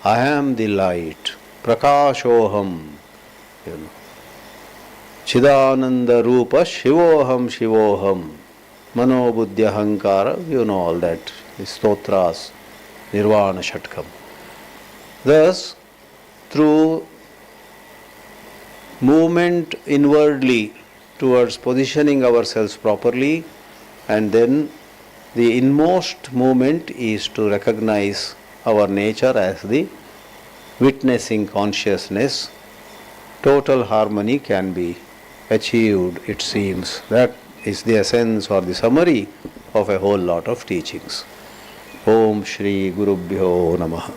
I am the light. Prakashoham. You know. Chidananda Rupa Shivoham Shivoham. Mano Buddhya Hankara. You know all that. The stotras. Nirvana Shatkam. Thus, through movement inwardly towards positioning ourselves properly, and then the inmost movement is to recognize our nature as the witnessing consciousness. Total harmony can be achieved, it seems. That is the essence or the summary of a whole lot of teachings. Om Shri Gurubhyo Namaha.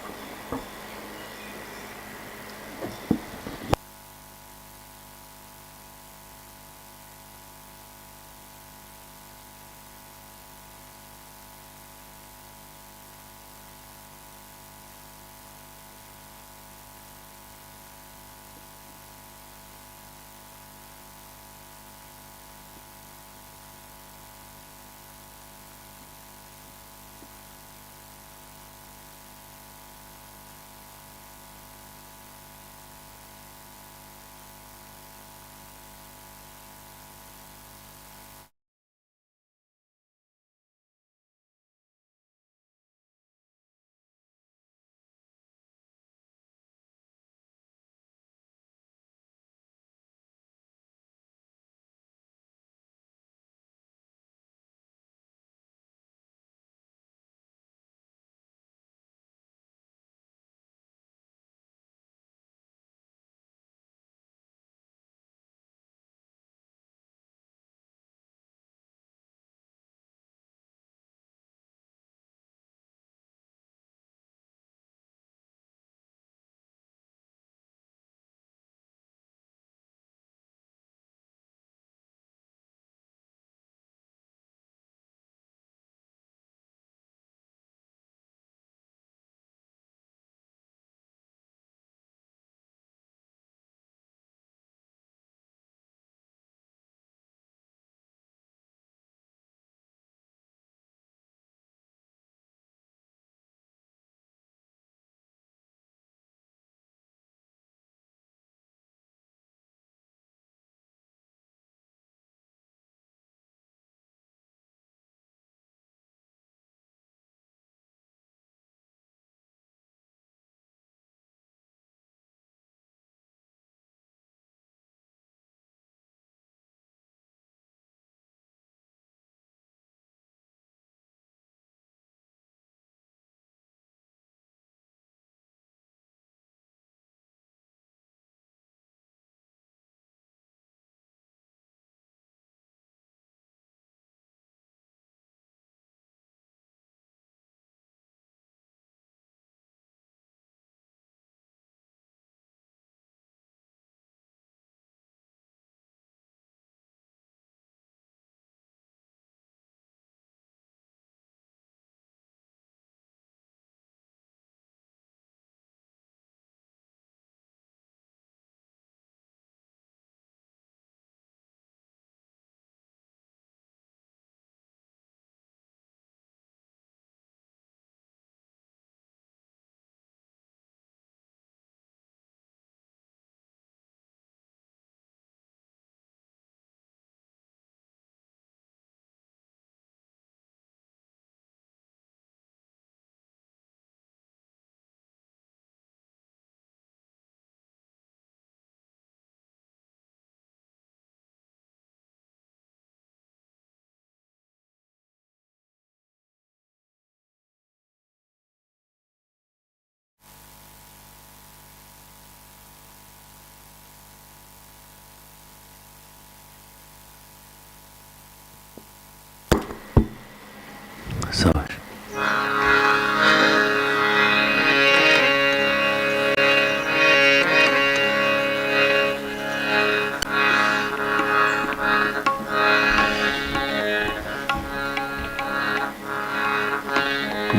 Sabash.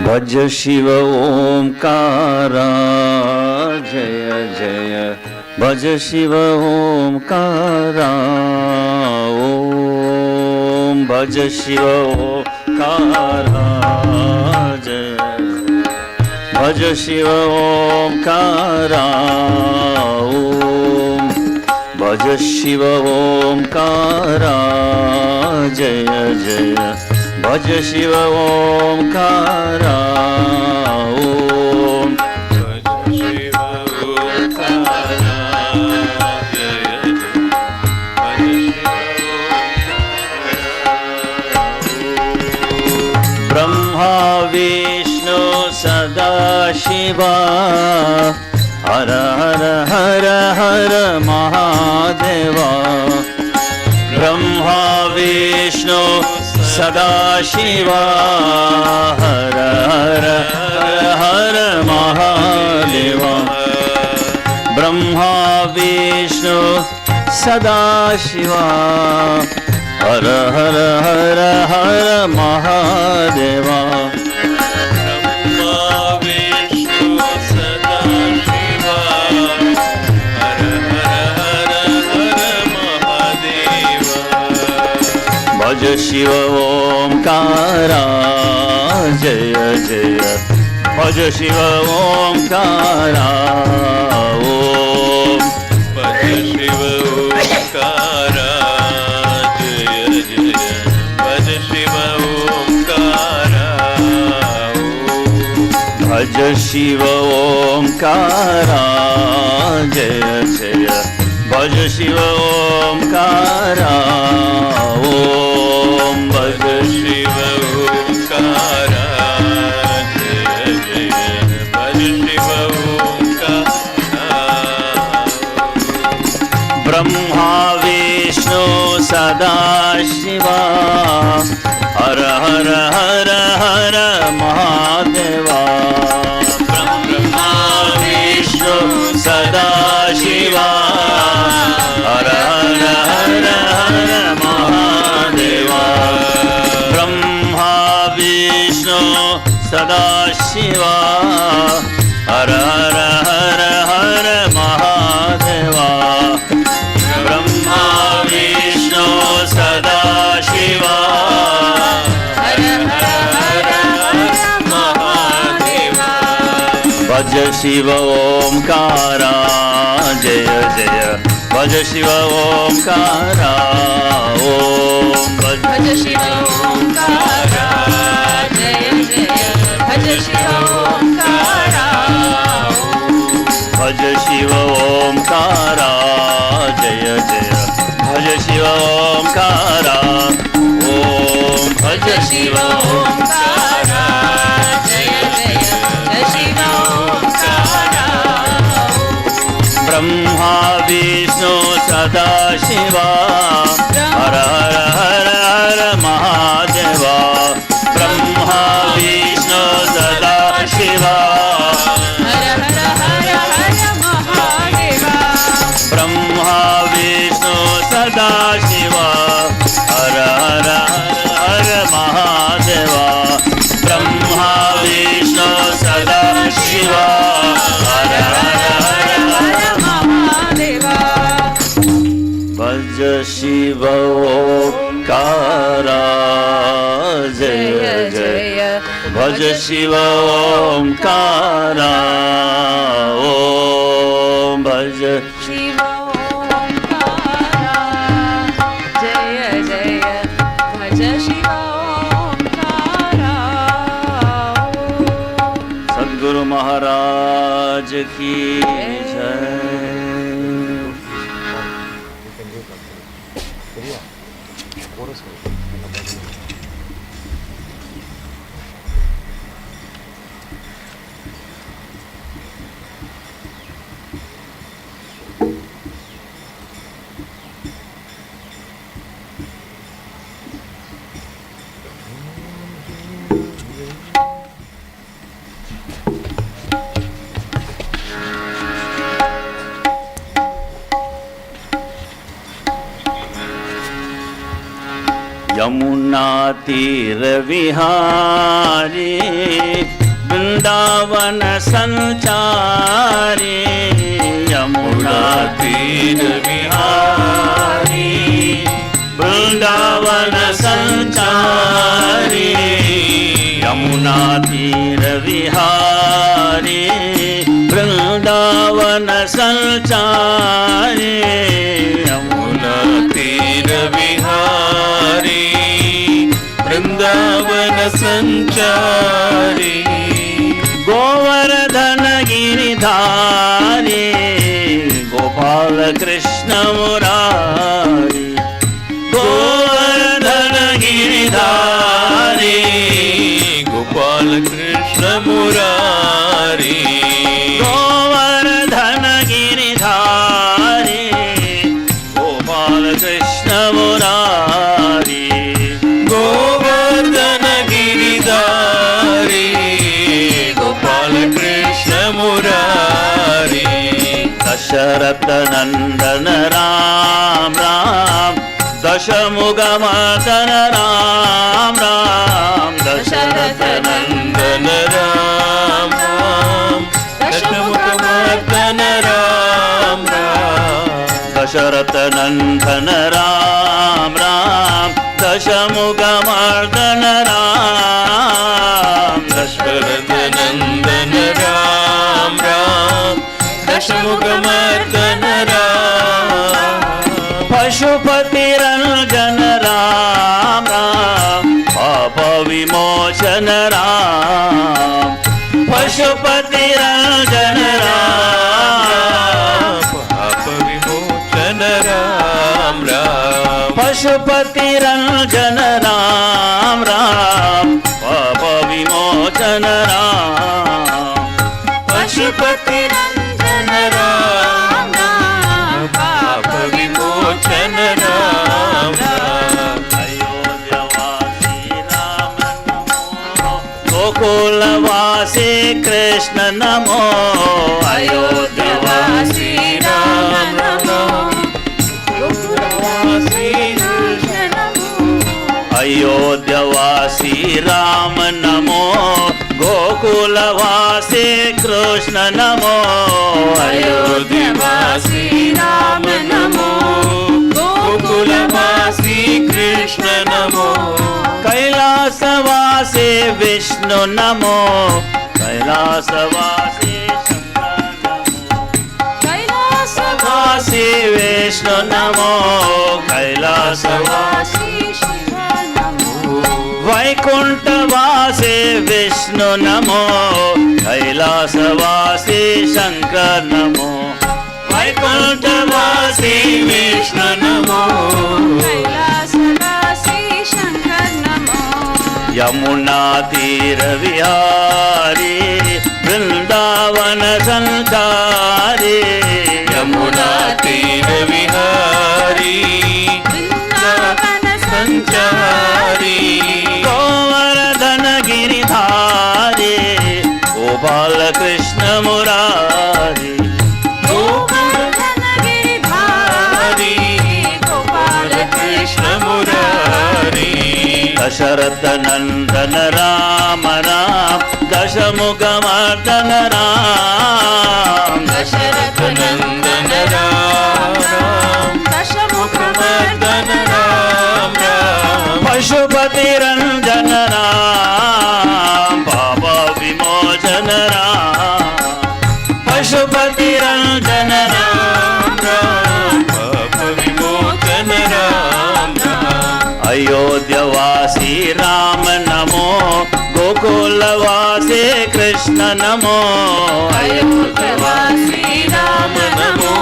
भज शिव ओंकारा जय जय भज शिव ओंकारा ओम भज शिव ओंकारा जय भज शिव ओंकारा ओम भज शिव ओंकारा जय जय भज शिव ओंकारा ओम ब्रह्मा विष्णु सदा शिवा हर हर हर हर महादेवा ब्रह्मा विष्णु सदा शिवा हर हर हर हर महादेवा ब्रह्मा विष्णु सदा शिवा हर हर हर हर महादेवा ब्रह्मा विष्णु सदा शिवा हर हर हर हर महादेवा भज शिव ओंकारा जय जय भज शिव ओंकारा ओम भज शिव ओंकारा भज शिव ओंकारा जय जय भज शिव ओंकारा ओम भज शिव ओंकारा जय जय भज शिव ओंकारा ब्रह्मा विष्णु सदा शिवा हर हर हर हर महादेवा ब्रह्मा विष्णु सदा शिवा हर हर हर हर महादेवा ब्रह्मा विष्णु सदा शिवा हर हर हर हर महादेवा ब्रह्मा विष्णु सदा शिवा भज शिव ओंकारा जय जय भज शिव ओंकारा ओम भज शिव ओंकारा जय जय भज शिव ओंकारा भज शिव ओंकारा जय जय भज शिव ओंकारा ओम भज शिव ओंकारा जय जय भज शिव ओंकारा ब्रह्मा विष्णु सदा शिवा हर हर हर हर महादेवा ब्रह्मा विष्णु सदा शिवा हर हर हर हर महादेवा ब्रह्मा विष्णु सदा शिवा हर हर हर हर महादेवा ब्रह्मा विष्णु सदा शिवा हर हर हर हर महादेवा भज शिव ओंकारा जय जय भज शिव ओंकारा ओम भज शिव ओंकारा जय जय भज शिव ओंकारा सद्गुरु महाराज की जय यमुना तीर विहारी वृंदावन संचारी यमुना तीर विहारी वृंदावन संचारी यमुना तीर विहारी वृंदावन संचारी यमुना तीर विहारी वृंदावन संचारी गोवर्धन गिरिधारी गोपाल कृष्ण मुरारी गोवर्धन गिरिधारी गोपाल कृष्ण मुरारी गोवर्धन गिरिधारी गोपाल कृष्ण मुरारी गोवर्धन गिरिधारी गोपाल कृष्ण मुरारी दशरथ नंदन राम राम दशमुख मदन राम राम दशरथ नंदन राम राम दशमुख मदन राम राम दशरथ नंदन राम राम दशमुख मदन राम दशरथ नंदन राम राम दशमुख मदन राम पशुपति रंजन राम राम पाप विमोचन राम पशुपति रंजन राम पाप विमोचन राम राम पशुपति रंजन राम राम पाप विमोचन राम पशुपति रंजन राम राम पाप विमोचन राम अयोध्यवासी राम नमो गोकुलवासी कृष्ण नमो अयोध्यवासी राम नमो गोकुलवासी कृष्ण नमो अयोध्यवासी राम नमो गोकुलवासी कृष्ण नमो अयोध्यवासी राम नमो गोकुलवासी कृष्ण नमो कैलासवासी विष्णु नमो कैलासवासी कैलासवासी विष्णु नमो कैलासवासी वैकुंठवासी विष्णु नमो कैलासवासी शंकर नमो वैकुंठवासी विष्णु नमो कैलासवासी शंकर नमो यमुना तीर विहारी वृंदावन संचारी यमुना तीर विहारी वृंदावन संचारी गोवर्धन गिरिधारी गोपाल कृष्ण मुरारी गोवर्धन गिरिधारी गोपाल कृष्ण मुरारी दशरथ नंदन राम राम दशमुख मर्दन राम दशरथ नंदन राम राम दशमुख मर्दन राम राम पशुपति रंजन राम पाप विमोचन राम पशुपति रंजन राम राम पाप विमोचन राम राम अयोध्यवासी राम नमो गोकुलवासी कृष्ण नमो अयोध्यवासी राम नमो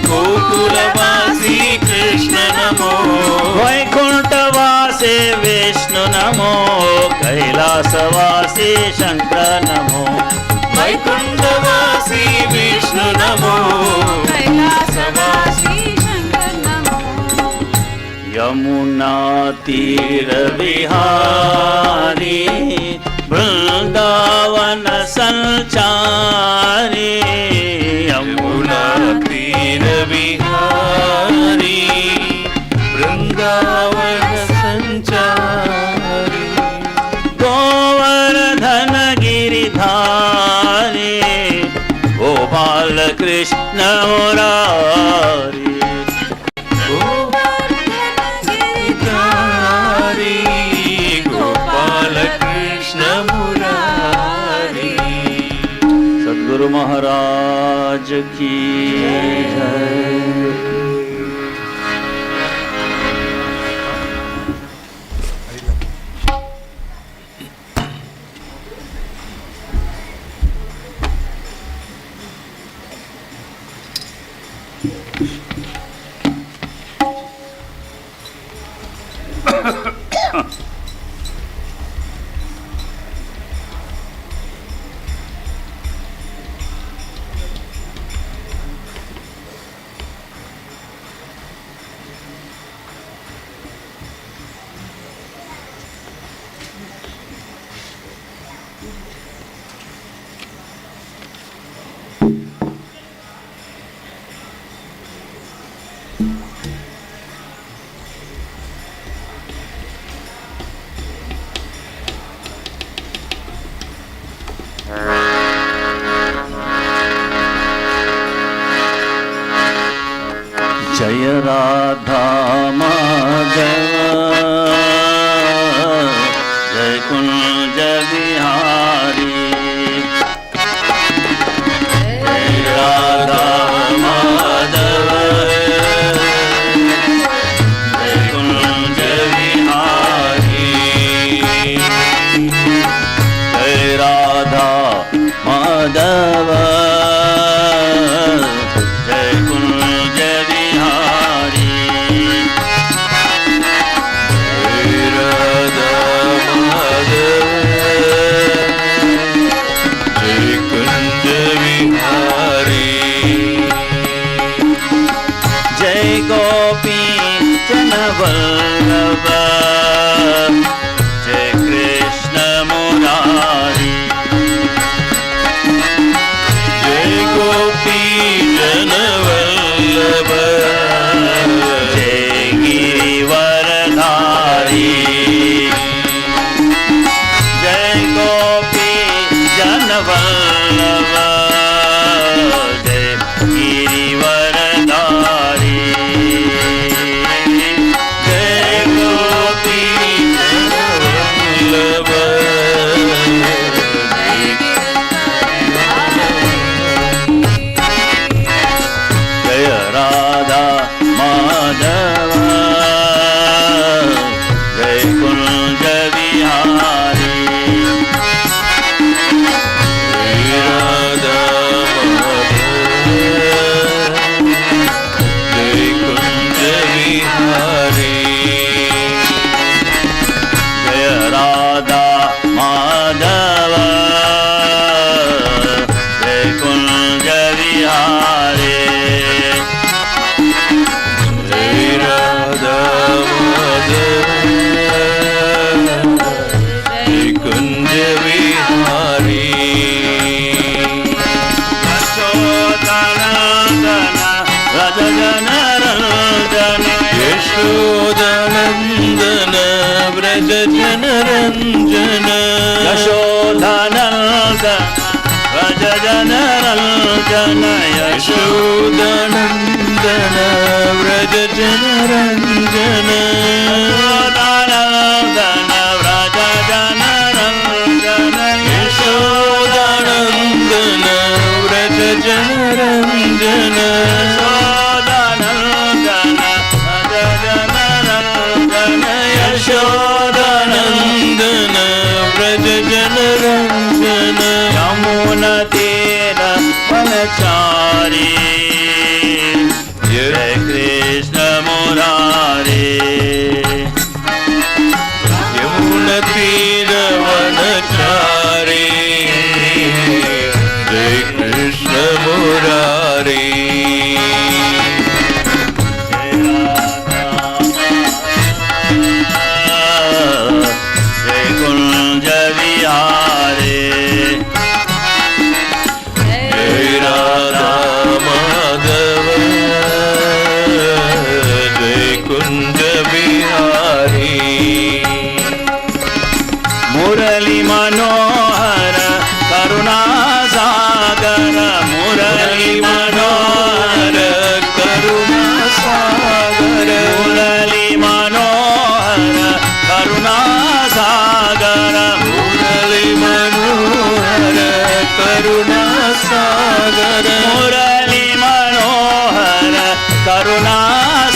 गोकुलवासी कृष्ण नमो वैकुंठवासी विष्णु नमो कैलासवासी शंकर नमो वैकुंठवासी विष्णु नमो कैलासवासी शंकर नमो यमुना तीर विहारी वृंदावन संचारी यमुना तीर विहारी वृंदावन संचारी Govardhan Giridhari Gopal Krishna Murari. Gopala Krishna Murari. Sadguru Maharaj ki jai. जय राधा माधव जय कुंज बिहारी जय राधा माधव जय कुंज बिहारी जय राधा माधव जय कुंज बिहारी जय राधा माधव जय कुंज बिहारी जय गोपी जन वल्लभ जय कृष्ण मुरारी जय गोपी जन वल्लभ जय गिरिवरधारी जय गोपी जन वल्लभ जय गिरिवरधारी जय गोपी जन वल्लभ जय राधा माधव जय कुंज बिहारी जय राधा माधव जय कुंज बिहारी जय राधा माधव जय कुंज बिहारी जय राधा माधव जय कुंज बिहारी यशोदानंदन व्रज जनरंजन यशोदानंदन व्रज जनरंजन यशोदानंदन व्रज जनरंजन यशोदानंदन व्रज जनरंजन यशोदानंदन व्रज जनरंजन यशोदानंदन व्रज जनरंजन यमुना तीर वनचारी जय कृष्ण मुरारी यमुना तीर वनचारी जय कृष्ण मुरारी जय कुंज बिहारी जय राधा माधव जय कुंज बिहारी करुणा सागर मुरली मनोहर करुणा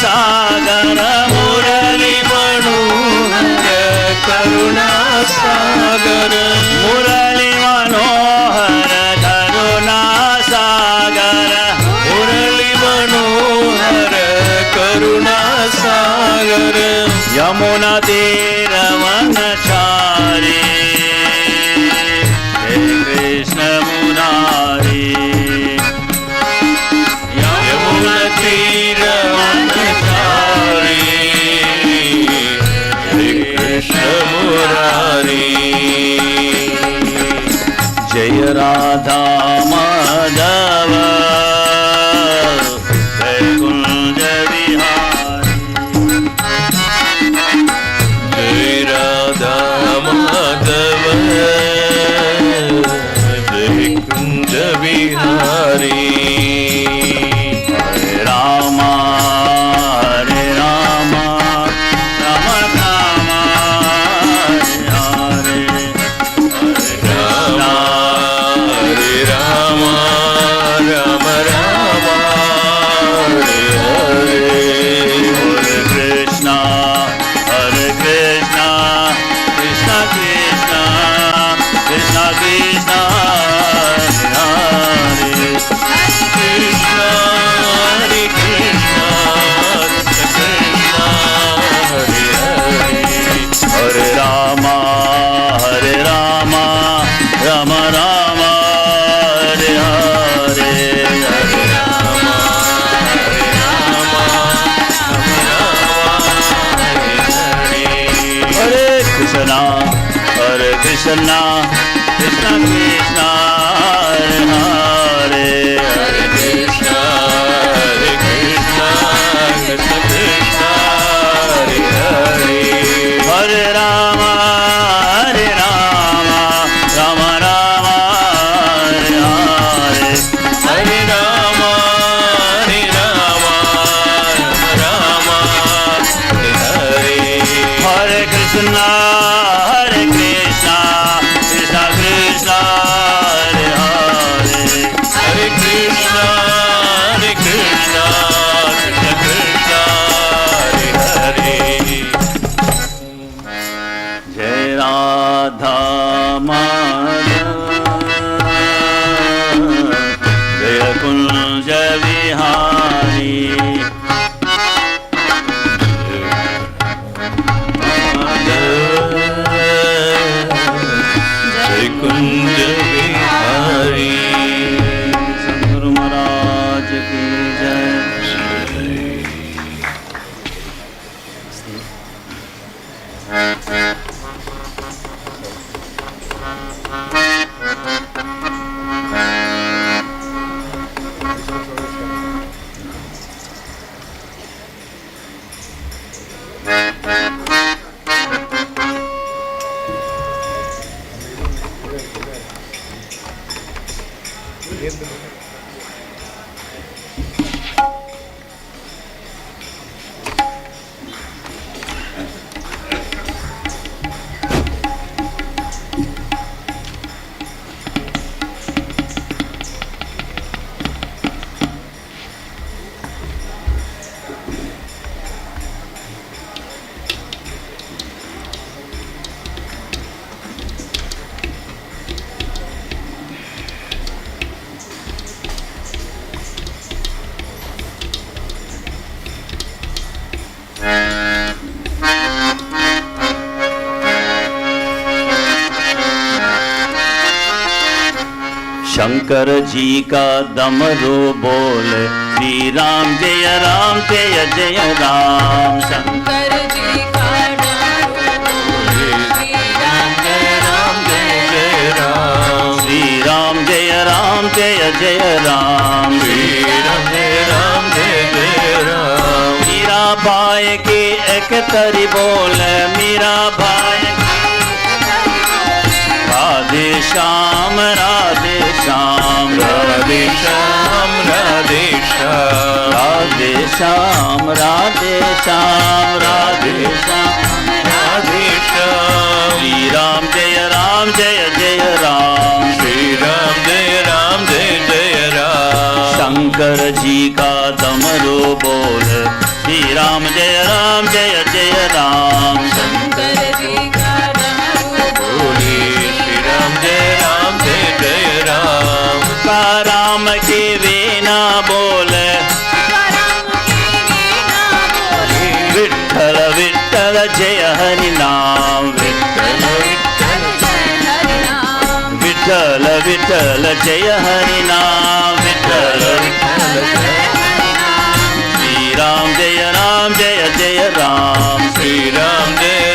सागर मुरली मनोहर करुणा सागर मुरली मनोहर करुणा सागर मुरली मनोहर करुणा सागर यमुना तीर वनचारी हे कृष्ण मुरारी यमुना तीर वनचारी हे कृष्ण मुरारी जय राधा माधव जय कुंज विहारी जय राधा माधव जय कुंज विहारी हरे राम राम राम राम हरे हरे राम राम राम हरे हरे हरे कृष्णा कृष्णा कृष्णा कृष्णा कृष्णा हरे कृष्ण हरे कृष्ण कृष्ण हरे हरे हरे राम राम राम हरे हरे हरे राम हरे कृष्णा कृष्णा कृष्णा हरे हरे हरे कृष्ण कृष्ण कृष्ण हरे हरे हरे राम राम राम हरे हरे हरे राम राम राम हरे हरे हरे कृष्णा कृष्णा कृष्णा कृष्णा हरे हरे हरे कृष्ण कृष्ण कृष्ण हरे हरे जय राधा माधव जय कुंज विहारी जय कुंज विहारी सद्गुरु महाराज की जय शंकर जी का डमरू बोले श्री राम जय जय राम शंकर जी का डमरू श्री राम जय राम जय जय राम श्री राम जय जय राम श्री राम जय राम मीरा भाई की एक तरी बोले मीरा भाई राधे श्याम राधे श्याम राधे श्याम राधे श्याम राधे श्याम राधे श्याम राधे श्याम राधे श्याम श्री राम जय जय राम श्री राम डमरू बोल श्री राम जय जय राम शंकर जी का डमरू बोले श्री राम जय जय राम का राम की वीणा बोल विठ्ठल विठ्ठल जय हरि नाम विठ्ठल जय हरि नाम विठ्ठल विठ्ठल जय हरि नाम विठ्ठल विठ्ठल जय हरि नाम श्री राम जय जय राम श्री राम जय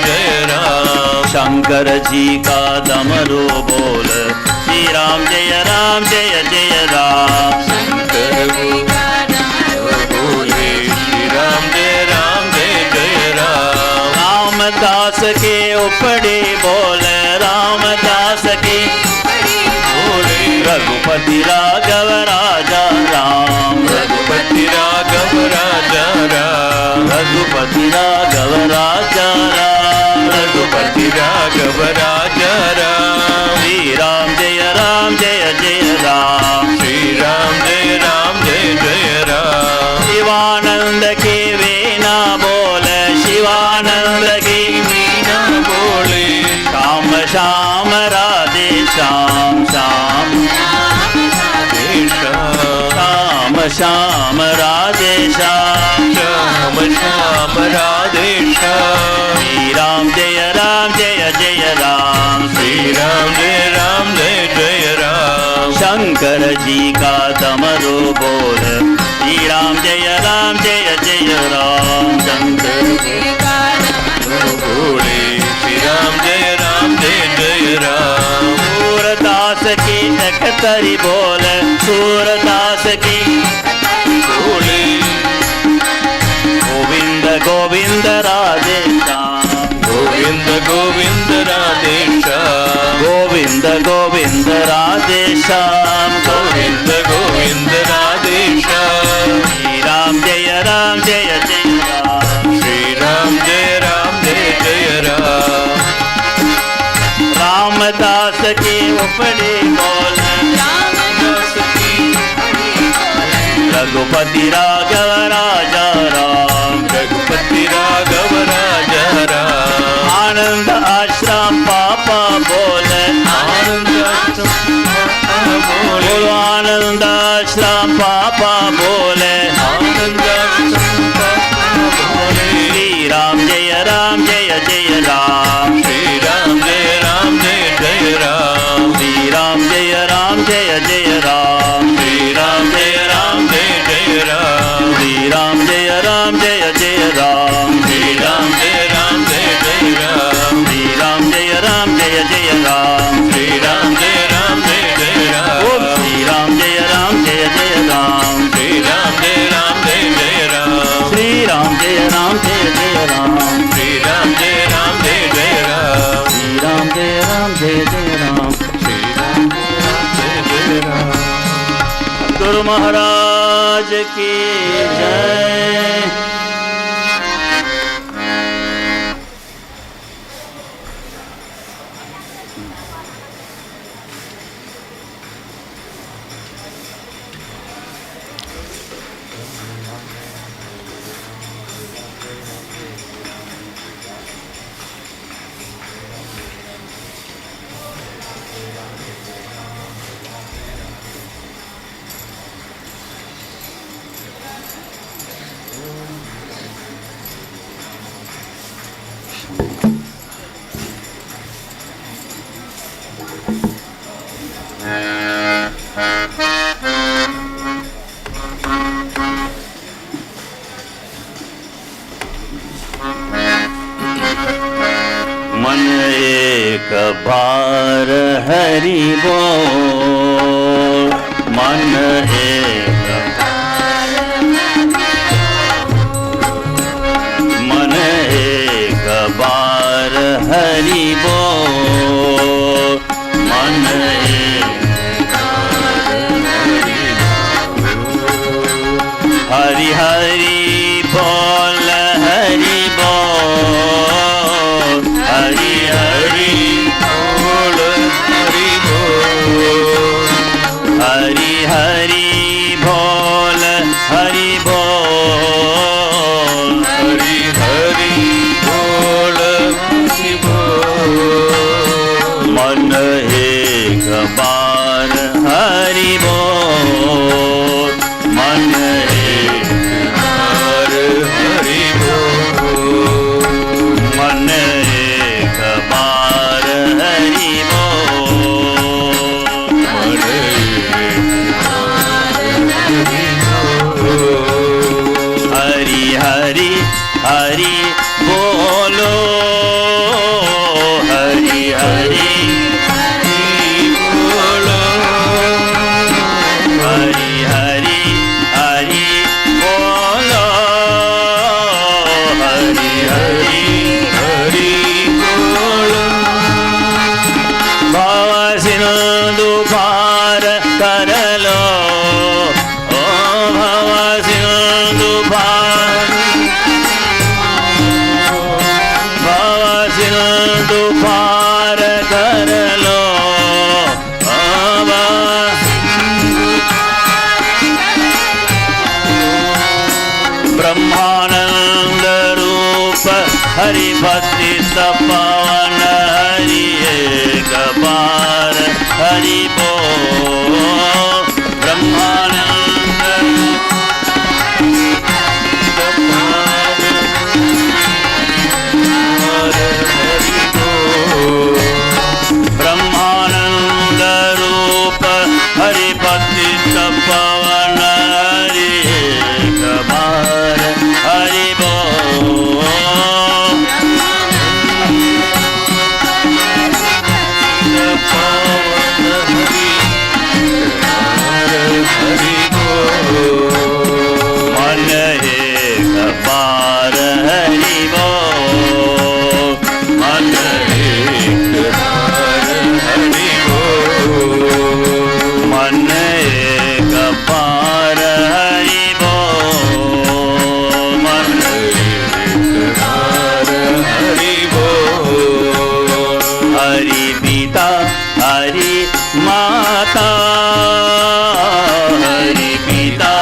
जय राम शंकर जी का डमरू बोल श्री राम जय जय राम शंकर जी का डमरू बोले श्री राम जय जय राम रामदास के उपड़ी बोल रामदास की बोले रघुपति राघव राजा राम रघुपति राघव राजा राम रघुपति राघव राजा राम रघुपति राघव राजा राम श्री राम जय जय राम श्री राम जय जय राम शिवानंद की वीणा बोल शिवानंद की मीना बोले श्याम श्याम राधे श्याम श्याम श्याम श्याम राधे श्याम श्याम श्याम राधे श्याम श्री राम जय जय राम श्री राम जय जय राम शंकर जी का डमरू बोल श्री राम जय जय राम शंकर जी का डमरू बोले श्री राम जय जय राम सूरदास की तख्तरी बोल सूरदास की बोले गोविंद गोविंद राधे श्याम गोविंद गोविंद राधे श्याम गोविंद गोविंद राधे श्याम गोविंद गोविंद राधे श्याम श्री राम जय जय राम श्री राम जय जय राम रामदास की उपड़ी बोल रामदास की बोले रघुपति राघव राजा राम रघुपति राघव राजा राम आनंद आश्रम पापा बोल आनंद बोले बोलो आनंद आश्रम पापा बोले आनंद बोले श्री राम जय जय राम श्री राम जय जय राम श्री राम जय जय राम श्री राम जय जय राम श्री राम जय जय राम श्री राम जय जय राम श्री राम जय जय राम श्री राम जय जय राम ओम श्री राम जय जय राम श्री राम जय जय राम श्री राम जय जय राम श्री राम जय जय राम श्री राम जय जय राम श्री राम जय जय राम गुरु महाराज की जय मन एक बार हरि बोल मन एक मन एक बार हरि बोल मन एक हरि हरि बोल हरि बोल हरि हरि बोल हरि बोल हरि हरि हरि बोलो हरि हरि बोलो हरि हरि हरि बोलो हरि हरि हरि बोलो भव सिंधु पार कर लो ओ भव सिंधु पार भव सिंधु पार कर लो ओ ब्रह्मानंद रूप हरि भक्ति तपवन हरि एक बार हरि बोल ब्रह्मानंद ब्रह्मानंद रूप हरि भक्ति तपवन हरि एक बार हरि बोल मन एक बार हरि बोल मन एक बार हरि बोल मन एक बार हरि बोल मन एक बार हरि बोल हरि पिता हरि माता हरि पिता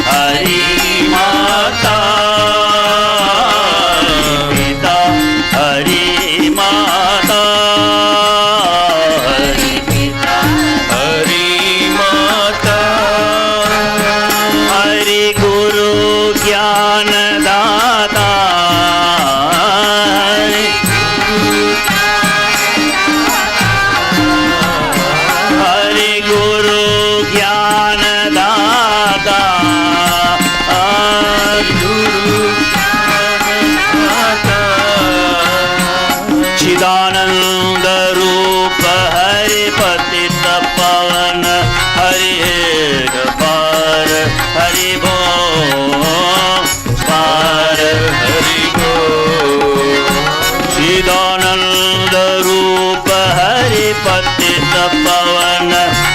हरि माता पिता हरि माता हरि पिता हरि माता हरि गुरु ज्ञान दाता हरि गुरु ज्ञान दाता चिदानंद रूप हरि पति तपवन हरि एक बार हरि बोल पार हरि बोल चिदानंद रूप हरि पति तपवन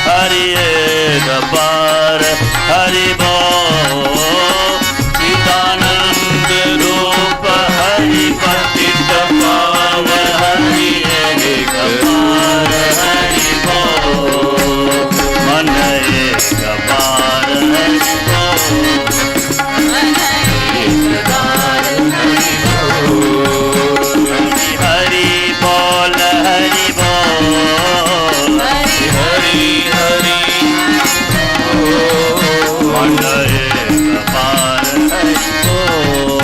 हरि एक बार हरि बोल चिदानंद रूप हरि पति तपवन हरि एक बार हरि बोल मन एक बार हरि बोल हरि बोल हरि बोल हरि हरि मन एक बार हरि बोल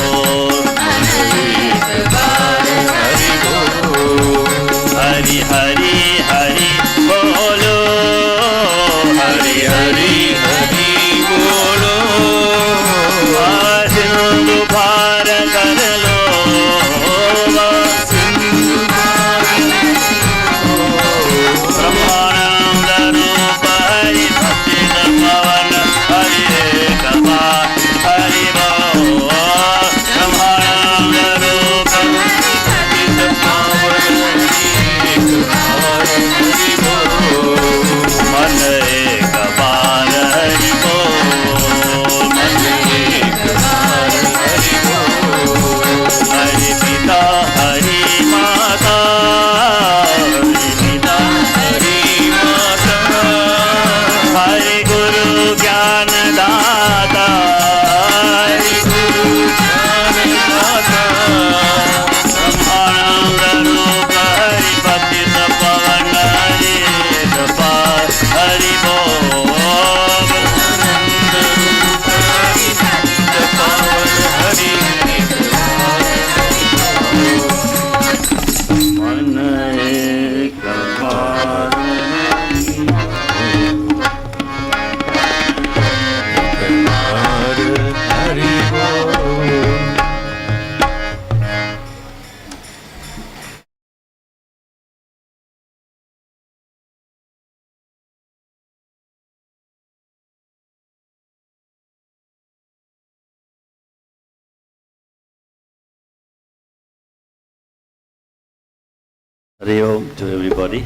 हरि हरि हरि बोलो हरि हरि हरि बोलो सिंधु पार कर लो ब्रह्मानंद रूप हरि भक्ति तपवन हरि एक बार हरि बोल ब्रह्मानंद रूप भक्ति तपवन हरि एक बार हरि बोल मन एक बार हरि बोल मन एक बार हरि बोल हरि पिता हरि माता हरि पिता हरि माता हरि गुरु ज्ञान दाता हरि गुरु ज्ञान दाता ब्रह्मानंद रूप हरि भक्ति तपवन हरि एक बार हरि बोल ब्रह्मानंद रूप हरि भक्ति तपवन हरि एक बार हरि बोल मन एक बार हरि बोल Hari Om to everybody.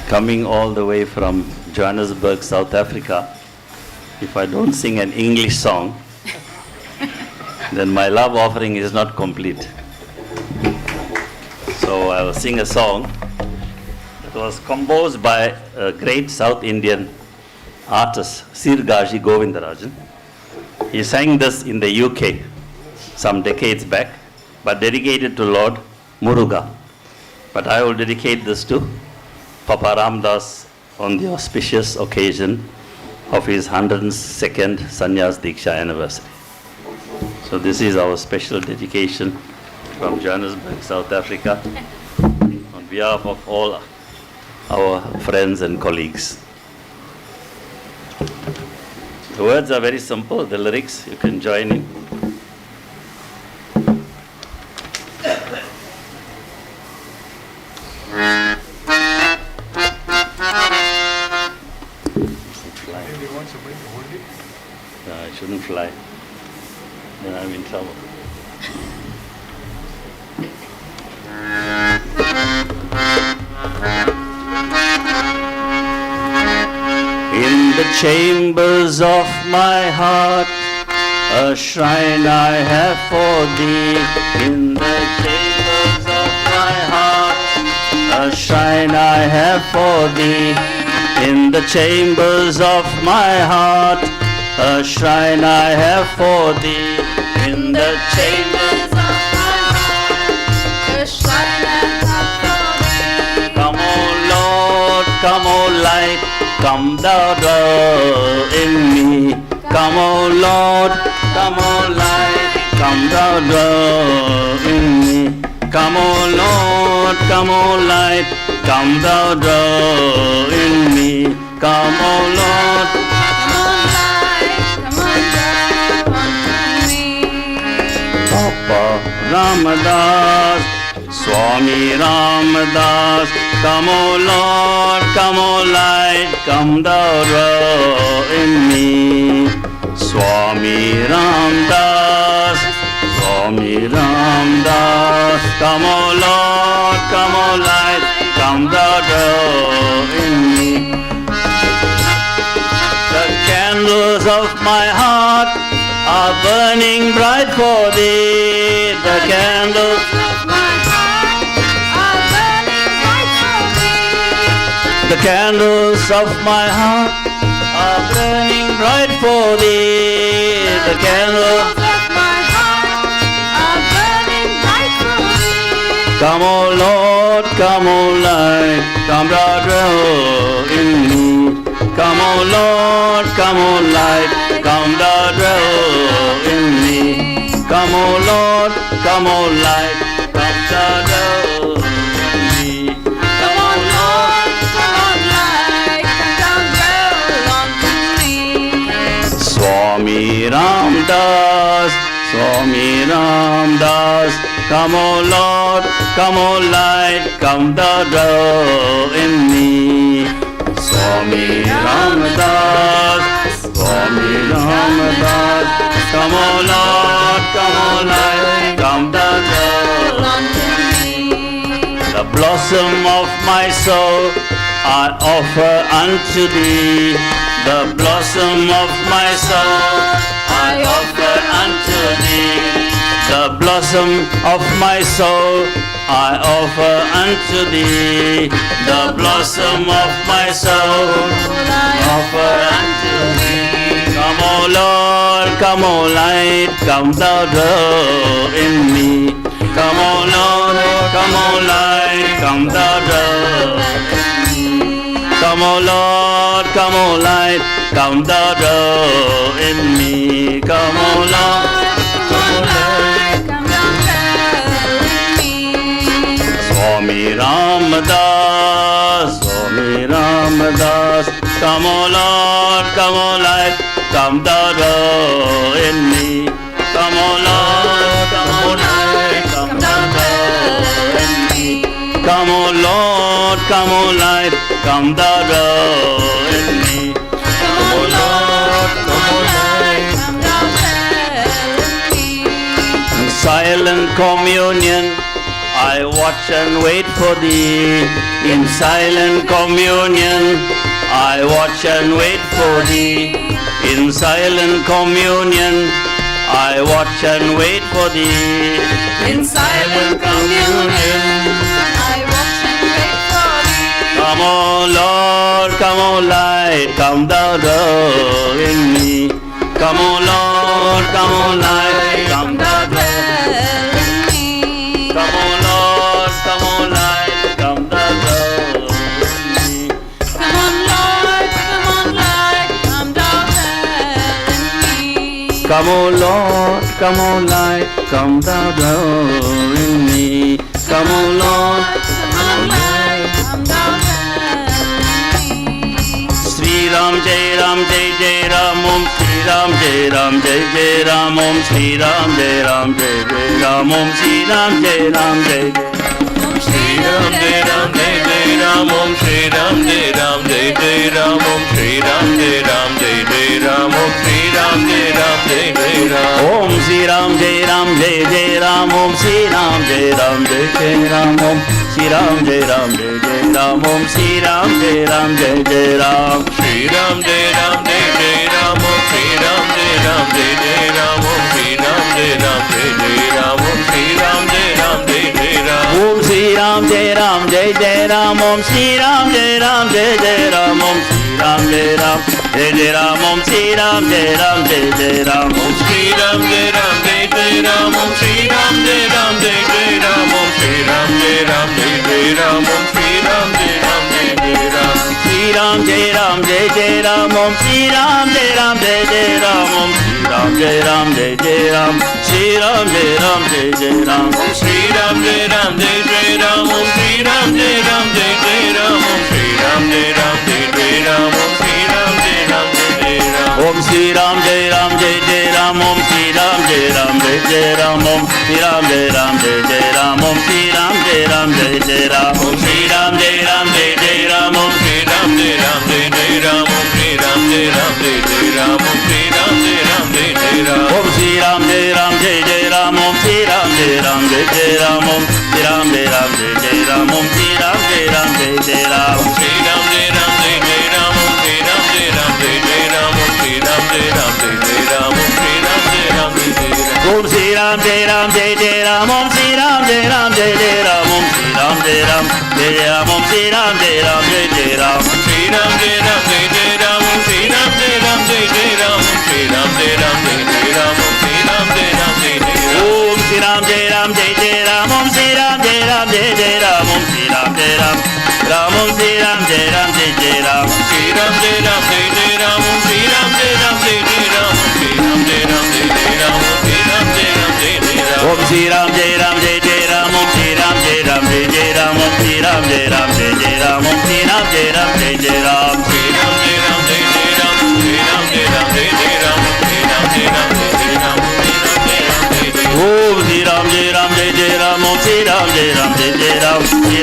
Coming all the way from Johannesburg, South Africa, if I don't sing an English song, then my love offering is not complete. So I will sing a song that was composed by a great South Indian artist, Sirgaji Govindarajan. He sang this in the UK some decades back, but dedicated to Lord Muruga. But I will dedicate this to Papa Ramdas on the auspicious occasion of his 102nd Sanyas Diksha anniversary. So this is our special dedication from Johannesburg, South Africa, on behalf of all our friends and colleagues. The words are very simple, the lyrics, you can join in. I shouldn't fly. Then I'm in trouble. In the chambers of my heart, a shrine I have for thee. In the chambers of my heart, a shrine I have for thee. In the chambers of my heart, a shrine I have for thee. In the chambers of my heart, a shrine I have for thee. Come, O Lord, come, O light, come thou dwell in me. Come, O Lord, come, O light, come thou dwell in me. Come, O Lord, come, O light, come thou dwell in me. Come, O Lord, come, O light, come thou unto me. Papa Ramadas, Swami Ramadas, come, O Lord, come, O light, come thou dwell in me. Swami Ramdas, Swami Ramdas, come, O Lord, come, O light, come thou dwell in me. The candles of my heart are burning bright for thee. The candles of my heart are burning bright for thee. The candles of my heart are burning bright for thee. The candles of my heart are burning bright for thee. Come, O Lord, come, O light, come thou dwell in me. Come, O Lord, come, O light, come thou dwell in me. Come, O Lord, come, O light, come thou dwell in me. Come, O Lord, come, O light, come thou dwell unto me. Swami Ramdas, Swami Ramdas, come, O Lord, come, O light, come thou dwell in me. Swami Ramadas, Swami Ramadas, come, O Lord, come, O light, come thou dwell unto me. The blossom of my soul I offer unto thee. The blossom of my soul I offer unto thee. The blossom of my soul I offer unto thee. The blossom of my soul I offer unto thee. Come, O Lord, come, O light, come thou dwell in me. Come, O Lord, come, O light, come thou dwell in me. Come, O Lord, come, O light, come thou dwell in me. Come, O Lord, come, O light, come thou dwell in me. Swami Ramadas, Swami Ramadas, come, O Lord, come, O light, come thou dwell in me. Come, O Lord, come, O light, come thou dwell in me. Come, O Lord, come, O light, come thou dwell in me. Come, O Lord, come, O light, come thou dwell silent communion, I watch and wait for thee. In silent communion, I watch and wait for thee. In silent communion, I watch and wait for thee. In silent communion, I watch and wait for thee. Come, O Lord, come, O light, come thou dwell in me. Come, O Lord, come, O light, come thou dwell in me. Come, O Lord, come, O light, come thou dwell in me. Come on, Lord, come on, light, come thou dwell in me. Come, O Lord, come, O light, come thou dwell in me. Come, O Lord, come on, light, come thou dwell in me. Sri Ram Jai Ram Jai Jai Ram Om Sri Ram Jai Ram Jai Jai Ram Om Sri Ram Jai Ram Jai Jai Ram Om Sri Ram Jai Ram Jai Jai. Om Shri Ram Jai Ram Jai Jai Ram Om Shri Ram Jai Ram Jai Jai Ram Om Shri Ram Jai Ram Jai Jai Ram Om Shri Ram Jai Ram Jai Jai Ram. Om Sri Ram Jai Ram Jai Jai Ram Om Sri Ram Jai Ram Jai Jai Ram Om Sri Ram Jai Ram Jai Jai Ram Om Sri Ram Jai Ram Jai Jai Ram. Shri Ram Jai Ram Jai Jai Ram Om Shri Ram Jai Ram Jai Jai Ram Om Shri Ram Jai Ram Jai Jai Ram Om Shri Ram Jai Ram Jai Jai Ram. Om Sri Ram Jai Ram Jai Jai Ram Om Sri Ram Jai Ram Jai Jai Ram Om Sri Ram Jai Ram Jai Jai Ram Om Sri Ram Jai Ram Jai Jai Ram. Om Shri Ram Jai Ram Jai Jai Ram Om Shri Ram Jai Ram Jai Jai Ram Om Shri Ram Jai Ram Jai Jai Ram Om Shri Ram Jai Ram Jai Jai Ram. Sri Ram Jai Ram Jai Jai Ram Om Sri Ram Jai Ram Jai Jai Ram Om Sri Ram Jai Ram Jai Jai Ram. Sri Ram Jai Ram Jai Jai Ram. Om Shri Ram Jai Ram Jai Jai Ram Om Shri Ram Jai Ram Jai Jai Ram Om Shri Ram Jai Ram Jai Jai Ram Om Shri Ram Jai Ram Jai Jai Ram. Om Sri Ram Jai Ram Jai Jai Ram Om Sri Ram Jai Ram Jai Jai Ram Om Sri Ram Jai Ram Jai Jai Ram Om Sri Ram Jai Ram Jai Jai Ram. Om Sri Ram Jai Ram Jai Jai Ram Om Sri Ram Jai Ram Jai Jai Ram Om Shri Ram Jai Ram Jai Jai Ram Om Shri Ram Jai Ram Jai Jai Ram. Om Sri Ram Jai Ram Jai Jai Ram Om Sri Ram Jai Ram Jai Jai Ram Om Sri Ram Jai Ram Jai Jai Ram Om Sri Ram Jai Ram Jai Jai Ram. Shri Ram Jai Ram Jai Jai Ram Om Shri Ram Jai Ram Jai Jai Ram Om Shri Ram Jai Ram Jai Jai Ram Om Shri Ram Jai Ram Jai Jai Ram. Om Sri Ram Jai Ram Jai Jai Ram Om Sri Ram Jai Ram Jai Jai Ram Om Sri Ram Jai Ram Jai Jai Ram Om Sri Ram Jai Ram Jai Jai Ram. Shri Ram Jai Ram Jai Jai Ram Om Shri Ram Jai Ram Jai Jai Ram Om Shri Ram Jai Ram Jai Jai Ram Om Shri Ram Jai Ram Jai Jai Ram. Om Sri Ram Jai Ram Jai Jai Ram Om Sri Ram Jai Ram Jai Jai Ram Om Sri Ram Jai Ram Ram Om Sri Ram Jai Ram Jai Jai Ram. Shri Ram Jai Ram Jai Jai Ram Om Shri Ram Jai Ram Jai Jai Ram Om Shri Ram Jai Ram Jai Jai Ram Om Shri Ram Jai Ram Jai Jai Ram. Om Sri Ram Jai Ram Jai Jai Ram Om Sri Ram Jai Ram Jai Jai Ram Om Sri Ram Jai Ram Jai Jai Ram Om Sri Ram Jai Ram Jai Jai Ram. Shri Ram Jai Ram Jai Jai Ram Om Shri Ram Jai Ram Jai Jai Ram Om Shri Ram Jai Ram Jai Jai Ram Om Shri Ram Jai Ram Jai Jai Ram. Om Sri Ram Jai Ram Jai Jai Ram Om Sri Ram Jai Ram Jai Jai Ram Sri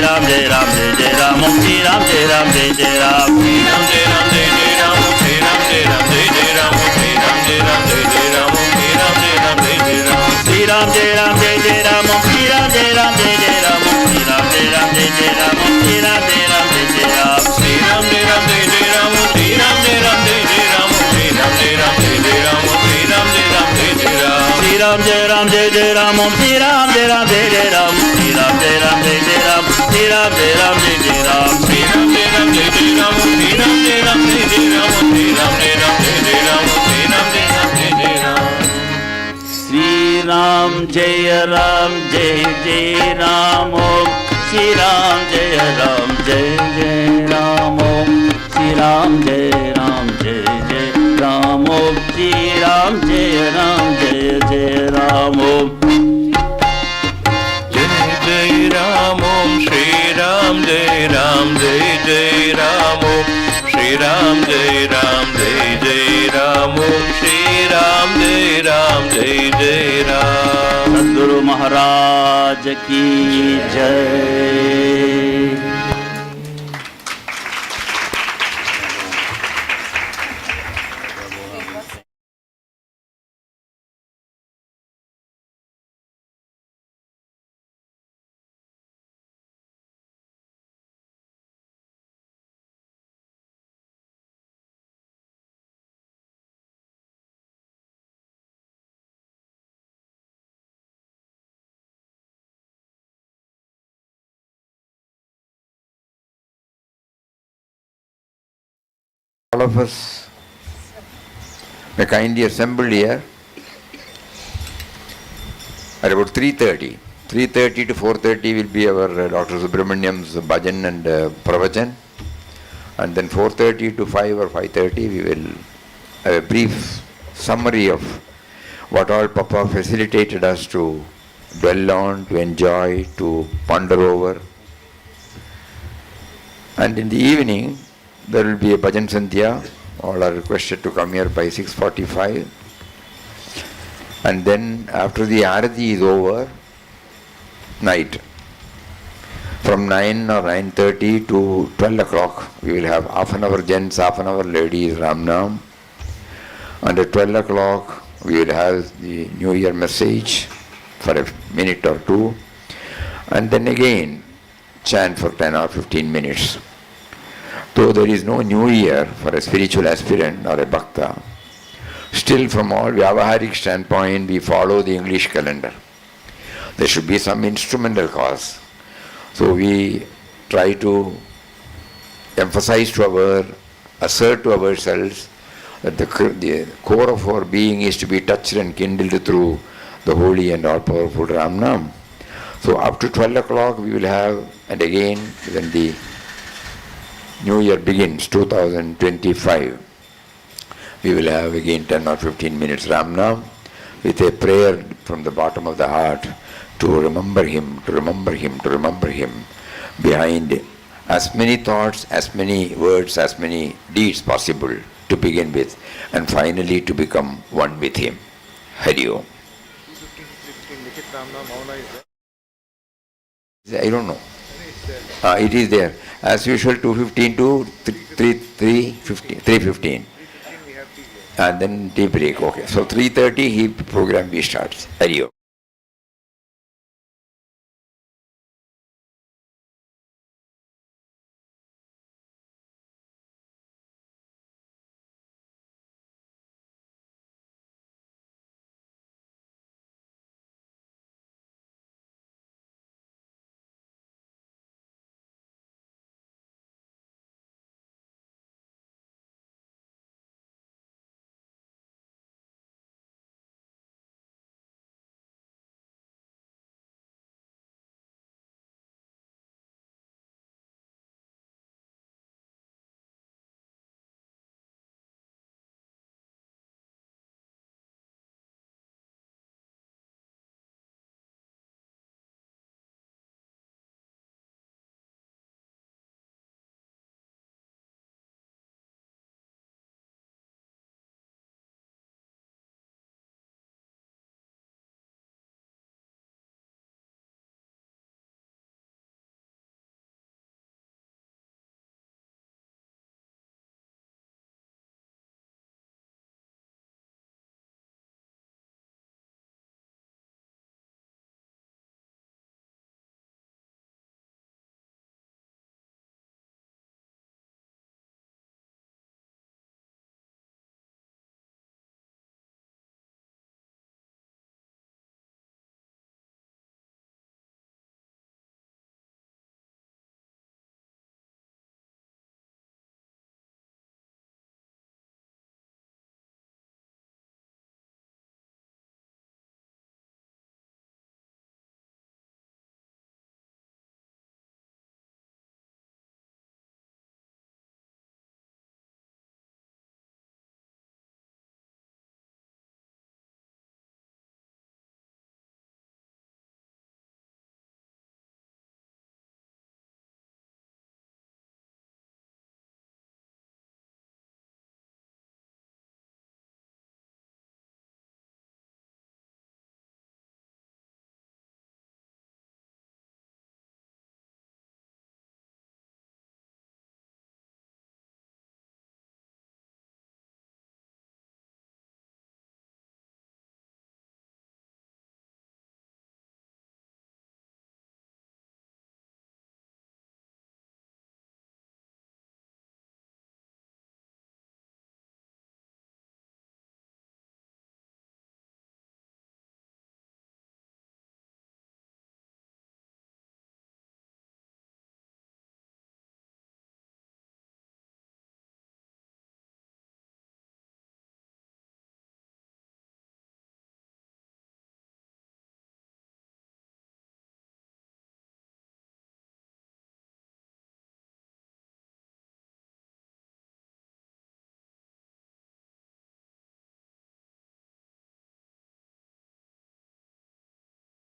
Ram Jai Ram Jai Jai Ram Om Sri Ram Jai Ram Jai Jai Ram. Shri Ram Jai Ram Jai Jai Ram Om Shri Ram Jai Ram Jai Jai Ram Om Shri Ram Jai Ram Jai Jai Ram Om Shri Ram Jai Ram Jai Jai Ram. Sri Ram Jai Ram Jai Jai Ram Om Sri Ram Jai Ram Jai Jai Ram Om Sri Ram Jai Ram Jai Jai Ram Om Sri Ram Jai Ram Jai Jai Ram. Shri Ram Jai Ram Jai Jai Ram Om Shri Ram Jai Ram Jai Jai Ram Om Shri Ram Jai Ram Jai Jai Ram Om Shri Ram Jai Ram Jai Jai Ram. Sri Ram Jai Ram Jai Jai Ram Om Sri Ram Jai Ram Jai Jai Ram Sri Ram Jai Ram Jai Jai Ram Sri Ram Jai Ram Jai Jai Ram. Shri Ram Jai Ram Jai Jai Ram Om Shri Ram Jai Ram Jai Jai Ram Om Shri Ram Jai Ram Jai Jai Ram Om Shri Ram Jai Ram Jai Jai Ram. Sri Ram Jai Ram Jai Jai Ram Om Sri Ram Jai Ram Jai Jai Ram Om Sri Ram Jai Ram Jai Jai Ram Om Sri Ram Jai Ram Jai Jai Ram Om. Jai Jai Ram Om Shri Ram Jai Ram Jai Jai Ram Om Shri Ram Jai Ram Jai Jai Ram Om Shri Ram Jai Ram Jai Jai Ram. Sadguru Maharaj ki Jai. all of us may kindly assemble here at about 3:30. 3:30 to 4:30 will be our Dr. Subramaniam's bhajan and pravachan. And then 4:30 to 5 or 5:30 we will have a brief summary of what all Papa facilitated us to dwell on, to enjoy, to ponder over. And in the evening, there will be a bhajan sandhya. All are requested to come here by 6:45. And then after the arati is over, night, from 9 or 9:30 to 12 o'clock, we will have half an hour gents, half an hour ladies, Ramnam. And at 12 o'clock, we will have the New Year message for a minute or two. And then again, chant for 10 or 15 minutes. Though there is no New Year for a spiritual aspirant or a bhakta, still from all Vyavaharik standpoint, we follow the English calendar. There should be some instrumental cause. So we try to emphasize to assert to ourselves that the core of our being is to be touched and kindled through the holy and all-powerful Ram Nam. So up to 12 o'clock we will have, and again when the New Year begins, 2025, we will have again 10 or 15 minutes Ram Nam with a prayer from the bottom of the heart to remember him, to remember him, to remember him behind as many thoughts, as many words, as many deeds possible to begin with, and finally to become one with him. Hari Om. I don't know. It is there. As usual, 2:15 to 3:15. And then tea break. Okay. So 3:30 he program we starts. Hari Om.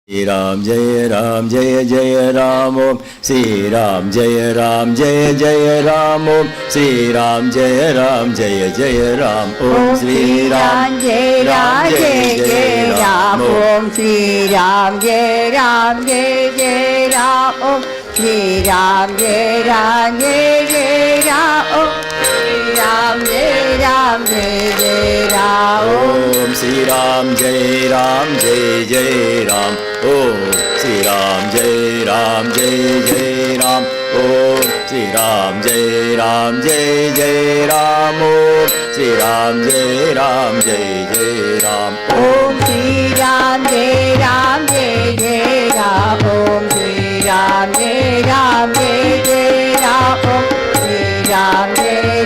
Shri Ram Jai Ram Jai Jai Ram Om Shri Ram Jai Ram Jai Jai Ram Om Shri Ram Jai Ram Jai Jai Ram Om Shri Ram Jai Ram Jai Jai Ram Om Shri Ram Jai Ram Jai Jai Ram Om Shri Ram Jai Ram Jai Jai Ram Om Shri Ram Jai Ram Jai Jai Ram Om Shri Ram Jai Ram Jai Jai Ram Om Shri Ram Jai Ram Jai Jai Ram Om Shri Ram Jai Ram Jai Jai Ram Om Shri Ram Jai Ram Jai Jai Ram Om Shri Ram Jai Ram Jai Jai Ram Om Shri Ram Jai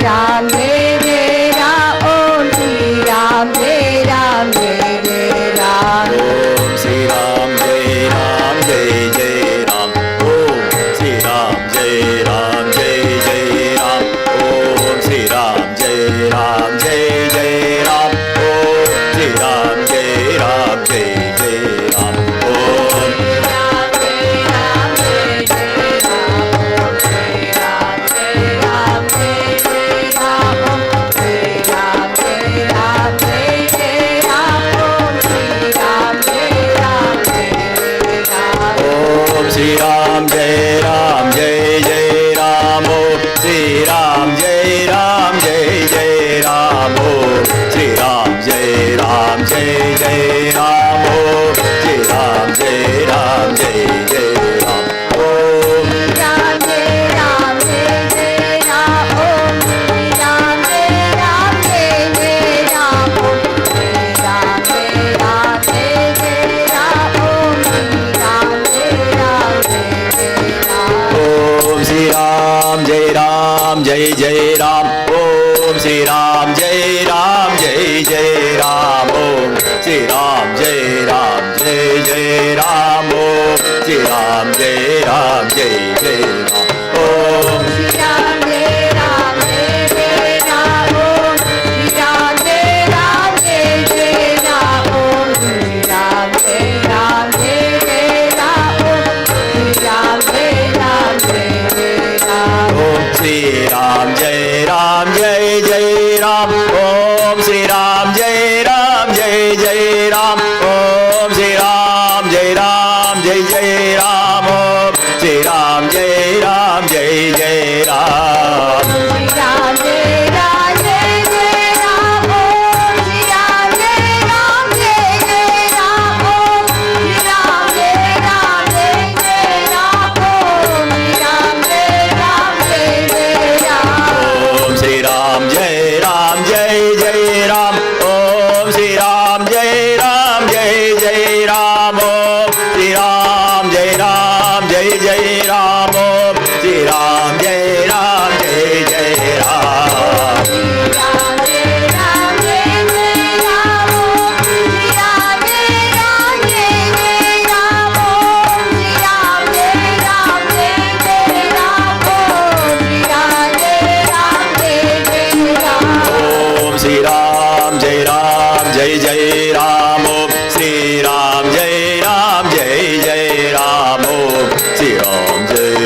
Ram Jai Jai Ram Om Shri Ram Jai Ram Jai Jai Ram Om Shri Ram Jai Ram Jai Jai Ram Om Shri Ram Jai Ram Jai Jai Ram Om Shri Ram Jai Ram Jai Jai Ram Om Shri Ram Jai Ram Jai Jai Ram Om Shri Ram Jai Ram Jai Jai Ram Om Om Shri Ram Jai Ram Jai Jai Ram Om Shri Ram Jai Ram Jai Jai Ram Om Shri Ram Jai Ram Jai Jai Ram Om Shri Ram Jai Ram Jai Jai Ram Om Ram Jai Ram Jai Jai Ram Om Shri Ram Jai Ram Jai Jai Ram Om Shri Ram Jai Ram Jai Jai Ram Om Shri Ram Jai Ram Jai Jai Ram Om Shri Ram Jai Ram Jai Jai Ram Om Shri Ram Jai Ram Jai Jai Ram Om Shri Ram Jai Ram Jai Jai Ram Om Shri Ram Jai Ram Jai Jai Ram Om Shri Ram Jai Ram Jai Jai Ram Om Shri Ram Jai Ram Jai Jai Ram Om Shri Ram Jai Ram Jai Jai Ram Om Shri Ram Jai Ram Jai Jai Ram Om Shri Ram Jai Ram Jai Jai Ram Om Shri Ram Jai Ram Jai Jai Ram Om Shri Ram Jai Ram Jai Jai Ram Om Shri Ram Jai Ram Jai Jai Ram Shri Ram Jai Ram Jai Jai Ram Om Shri Ram Jai Ram Jai Jai Ram Om Shri Ram Jai Ram Jai Jai Ram Om Shri Ram Jai Ram Jai Jai Ram Om Shri Ram Jai Ram Jai Jai Ram Om Shri Ram Jai Ram Jai Jai Ram Om Shri Ram Jai Ram Jai Jai Ram Om Shri Ram Jai Ram Jai Jai Ram Shri Ram Jai Ram Jai Jai Ram Om Shri Ram Jai Ram Jai Jai Ram Om Shri Ram Jai Ram Jai Jai Ram Om Shri Ram Jai Ram Jai Jai Ram Om Shri Ram Jai Ram Jai Jai Ram Om Shri Ram Jai Ram Jai Jai Ram Om Shri Ram Jai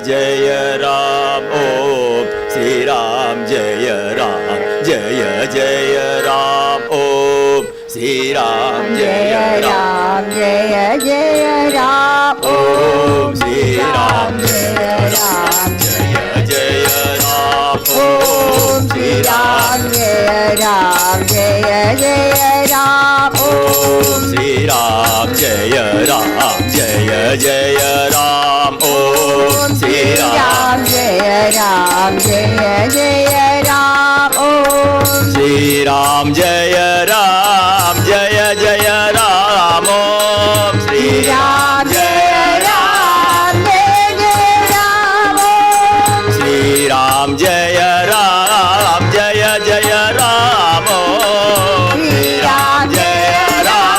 Jaya Ram Om Sri Ram Jaya Ram Jaya Jaya Ram Om Sri Ram Jaya Ram Jaya Jaya Ram Om Sri Ram Jaya Ram Jaya Jaya Ram Om Sri Ram Jaya Ram Jaya Jaya Ram Om Sri Ram Jaya Ram Jaya Jaya Ram Om Sri Ram Jaya Ram Jaya Jaya Ram Om Sri Ram Jaya Ram Jaya Jaya Ram Om Sri Ram Jaya Ram Sri Ram Jaya Ram Jaya Jaya Ram Om Sri Ram Jaya Ram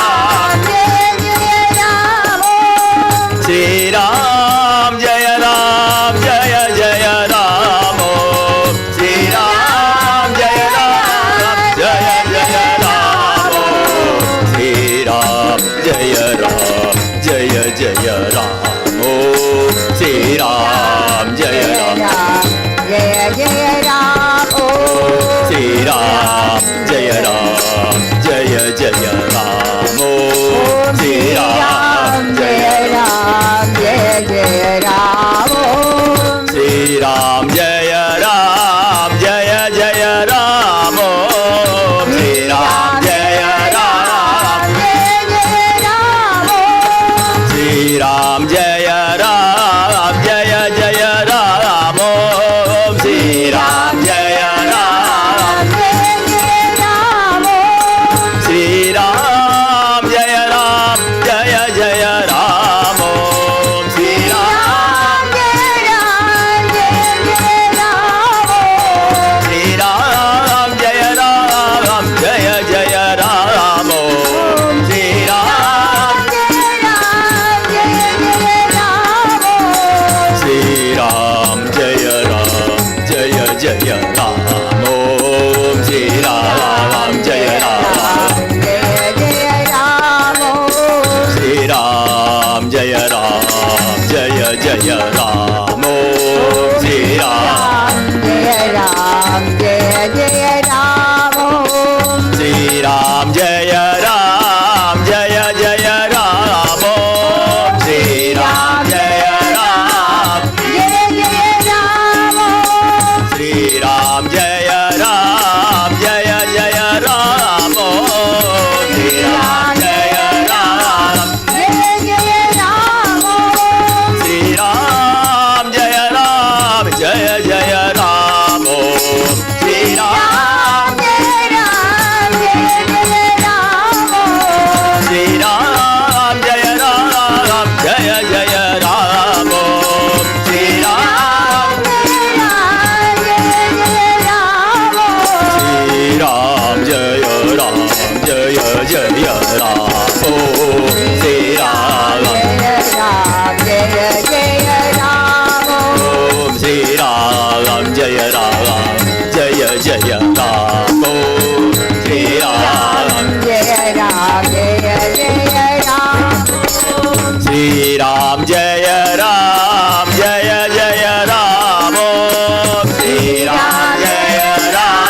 Sri Ram Jaya Ram Jaya Jaya Ram Om Sri Ram Jaya Ram Jaya Jaya Ram Om Sri Ram Jaya Ram Jaya Jaya Ram Om Sri Ram Jaya Ram Jaya Jaya Ram Om Sri Ram Jaya Ram Jaya Jaya Ram Om Sri Ram Jaya Ram Jaya Jaya Ram Om Sri Ram Jaya Ram Jaya Jaya Ram Om Sri Ram Jaya Ram Sri Ram Jaya Ram Jaya Jaya Ram Om Sri Ram Jaya Ram Sri Ram Jaya Ram Jaya Jaya Ram Om Sri Ram Sri Ram Jaya Ram Jaya Jaya Ram Om Sri Ram Sri Ram Jaya Ram Jaya Jaya Ram Om Sri Ram Jaya Ram Sri Ram Jaya Ram Jaya Jaya Ram Om Sri Ram Sri Ram Jaya Ram Jaya Jaya Ram Om Sri Ram Jaya Ram Sri Ram Jaya Ram Jaya Jaya Ram Om Sri Ram Jaya Ram Sri Ram Jaya Ram Jaya Jaya Ram Om Sri Ram Sri Ram Jaya Ram Jaya Jaya Ram Om Sri Ram Sri Ram Jaya Ram Jaya Jaya Ram Om Sri Ram Om Sri Ram Jaya Ram Jaya Jaya Ram Om Sri Ram Sri Ram Jaya Ram Jaya Jaya Ram Om Sri Ram Jaya Ram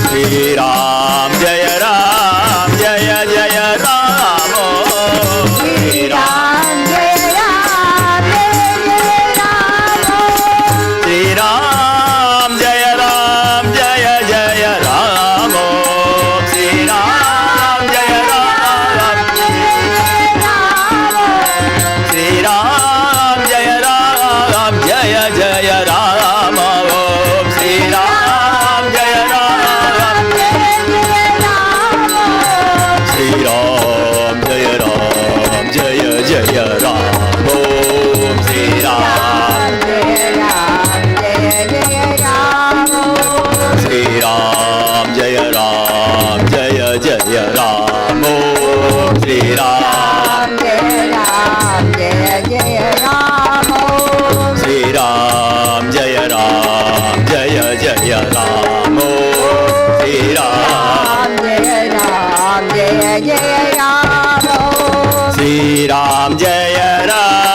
Sri Ram Jaya Ram Jaya Jaya Ram Om Sri Ram Sri Ram Jaya Ram Jaya Jaya Ram Om Sri Ram Jaya Ram Sri Ram Jaya Ram Jaya Jaya Ram Om Sri Ram Jaya Ram Sri Ram Jaya Ram Jaya Jaya Ram Om Sri Ram Sri Ram Jaya Ram Jaya Jaya Ram Om Sri Ram Sri Ram Jaya Ram Jaya Jaya Ram Om Sri Ram Sri Ram Jaya Ram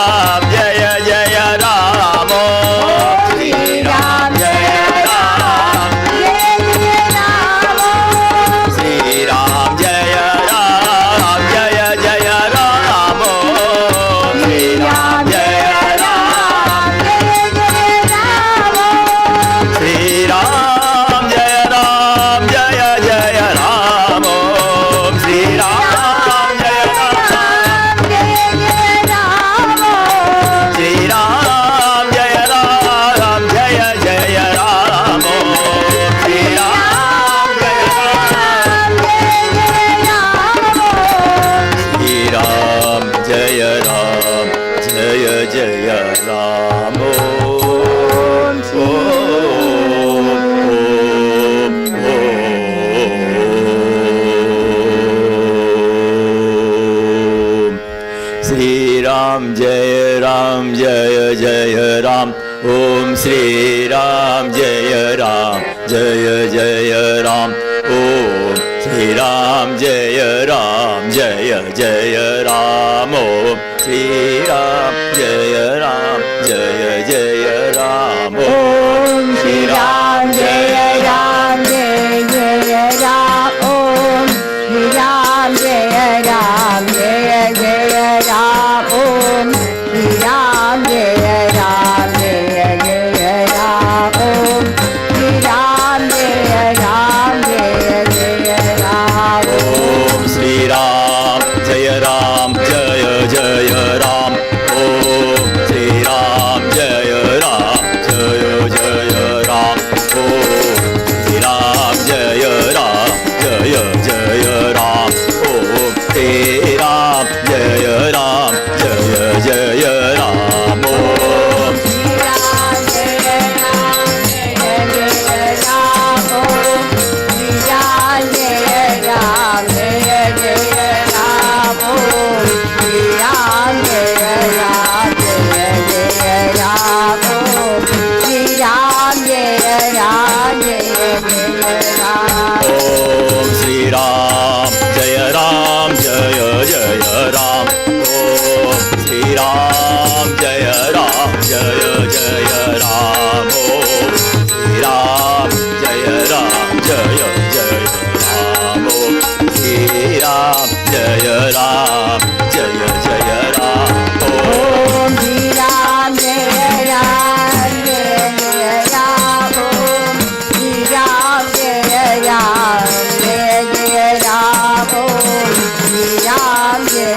Sri Ram Jaya Ram Jaya Jaya Ram Om Sri Ram Jaya Ram Jaya Jaya Ram Om Sri Ram Jaya Ram Jaya Jaya Ram Om Sri Ram Jaya Ram Jaya Jaya Ram Om Shri Ram Jaya Ram Jaya Jaya Ram Om Shri Ram Jaya Ram Jaya Jaya Ram Om Shri Ram Jaya Ram Jaya Jaya Ram Om Shri Ram Jaya Ram Jaya Jaya Ram Om Sri Ram Jaya Ram Jaya Jaya Ram Om Sri Ram Jaya Ram Jaya Jaya Ram Om Sri Ram Jaya Ram Jaya Jaya Ram Om Sri Ram Jaya Ram Jaya Jaya Ram Om Om Sri Ram Jaya Ram Jaya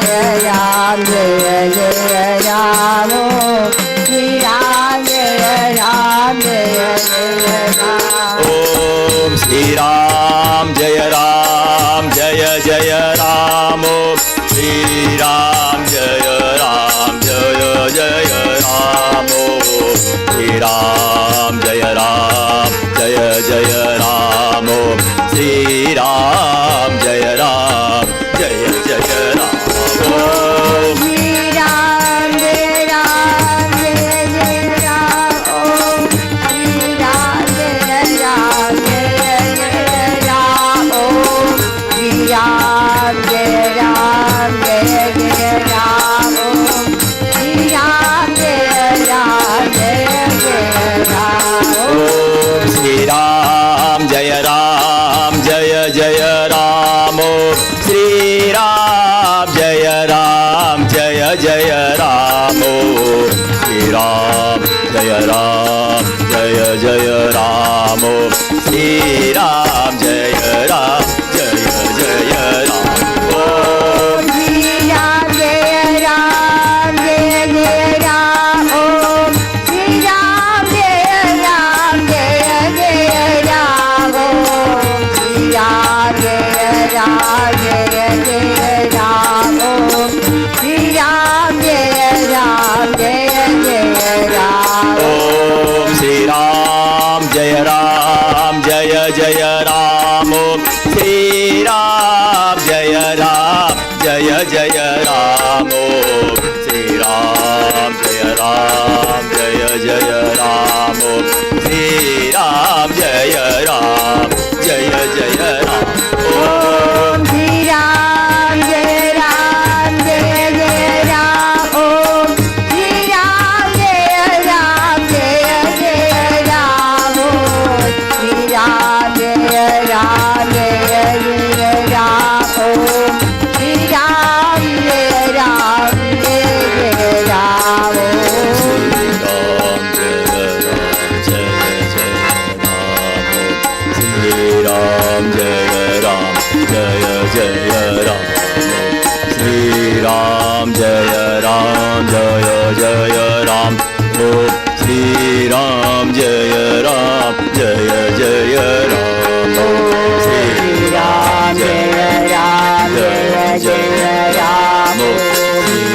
Jaya Ram Om Sri Ram Jaya Ram Jaya Jaya Ram Om Sri Ram Jaya Ram Jaya Jaya Ram Om Sri Ram Jaya Ram Jaya Jaya Ram Om Om Sri Ram Jaya Ram Jaya Jaya Ram Om Sri Ram Jaya Ram Jaya Jaya Ram Om Sri Ram Jaya Ram Jaya Jaya Ram Om Sri Ram Jaya Ram Jaya Jaya Ram Om Om Sri Ram Jaya Ram Jaya Jaya Ram Om Sri Ram Jaya Ram Jaya Jaya Ram Om Sri Ram Jaya Ram Jaya Jaya Ram Om Sri Ram Jaya Ram Jaya Jaya Ram Om Om Sri Ram Jaya Ram Jaya Jaya Ram Om Sri Ram Jaya Ram Jaya Jaya Ram Om Sri Ram Jaya Ram Jaya Jaya Ram Om Sri Ram Jaya Ram Jaya Jaya Ram Om Ram Jaya Ram Jaya Jaya Ram Om Sri Ram Jaya Ram Jaya Jaya Ram Om Sri Ram Jaya Ram Jaya Jaya Ram Om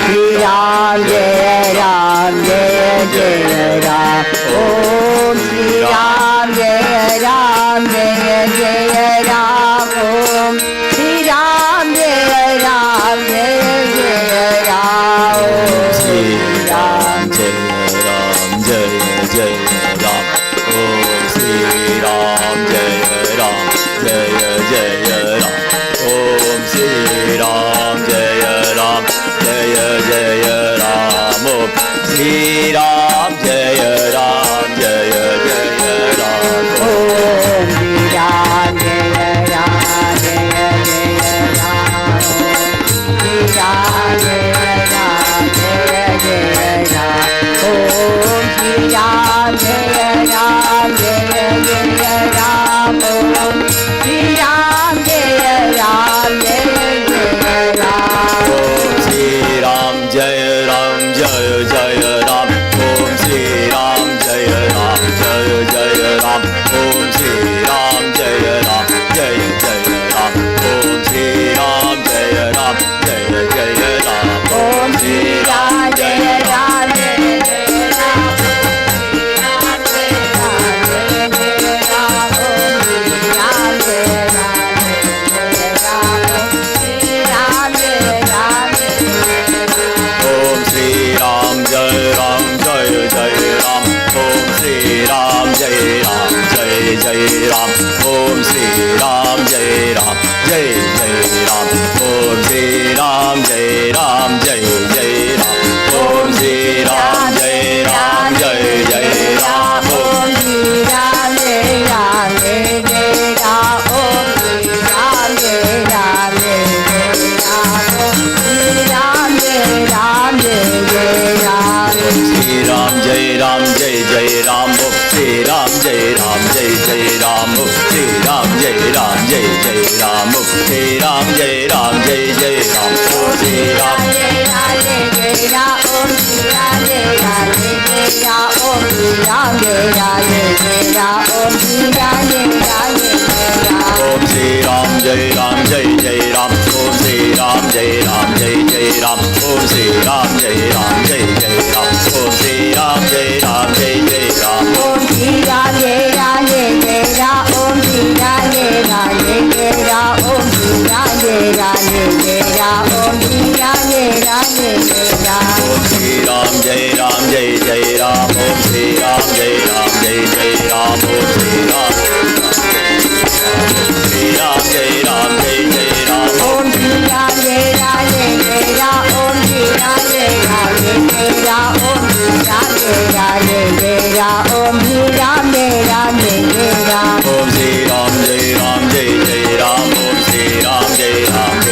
Sri Ram Jaya Ram Jaya Jaya Ram Om Sri Ram Jaya Ram Jaya Jaya Ram Om Sri Ram Jaya Ram Jaya Jaya Ram Shri Ram Jaya Ram Jaya Jaya Ram Om Shri Ram Jaya Ram Jaya Jaya Ram Shri Ram Jaya Ram Jaya Jaya Ram Om Shri Ram Jaya Ram Jaya Jaya Ram Om Shri Ram Jaya Ram Jaya Jaya Ram Om Shri Ram Jaya Ram Jaya Jaya Ram Om Shri Ram Jaya Ram Jaya Jaya Ram Om Shri Ram Jaya Ram Jaya Jaya Ram Om Shri Ram Jaya Ram Jaya Jaya Ram Om Shri Ram Jaya Ram Jaya Jaya Ram Om Shri Ram Jaya Ram Jaya Jaya Ram Om Shri Ram Jaya Ram Jaya Jaya Ram Om Shri Ram Jaya Ram Jaya Jaya Ram Om Shri Ram Jaya Ram Jaya Jaya Ram Om Shri Ram Jaya Ram Jaya Jaya Ram Om Shri Ram Jaya Ram Jaya Jaya Ram Om Shri Ram Jaya Ram Jaya Jaya Ram Om Shri Ram Jaya Ram Jaya Jaya Ram Shri Ram Jai Ram Jai Jai Ram Om Shri Ram Jai Ram Jai Jai Ram Om Shri Ram Jai Ram Jai Jai Ram Om Shri Ram Jai Ram Jai Jai Ram Om Shri Ram Jaya Ram Jaya Jaya Om Shri Ram Jaya Ram Jaya Jaya Om Shri Ram Jaya Ram Jaya Jaya Om Shri Ram Jaya Ram Jaya Jaya Om Shri Ram Jai Ram Jai Jai Ram Om Shri Ram Jai Ram Jai Jai Ram Om Shri Ram Jai Ram Jai Jai Ram Om Shri Ram Jai Ram Jai Jai Ram Om Shri Ram Jaya Ram Jaya Jaya Om Shri Ram Jaya Ram Jaya Jaya Om Shri Ram Jaya Ram Jaya Jaya Om Shri Ram Jaya Ram Jaya Jaya Om Shri Ram Jai Ram Jai Jai Ram Om Shri Ram Jai Ram Jai Jai Ram Om Shri Ram Shri Ram Jai Ram Jai Jai Ram Om Shri Ram Jaya Ram Jaya Jaya Om Shri Ram Jaya Ram Jaya Jaya Om Shri Ram Jaya Ram Jaya Jaya Om Shri Ram Jaya Ram Jaya Jaya Om Shri Ram Jai Ram Jai Jai Ram Om Shri Ram Jai Ram Jai Jai Ram Om Shri Ram Jai Ram Jai Jai Ram Om Shri Ram Jai Ram Jai Jai Ram Om Shri Ram Jaya Ram Jaya Jaya Om Shri Ram Jaya Ram Jaya Jaya Om Shri Ram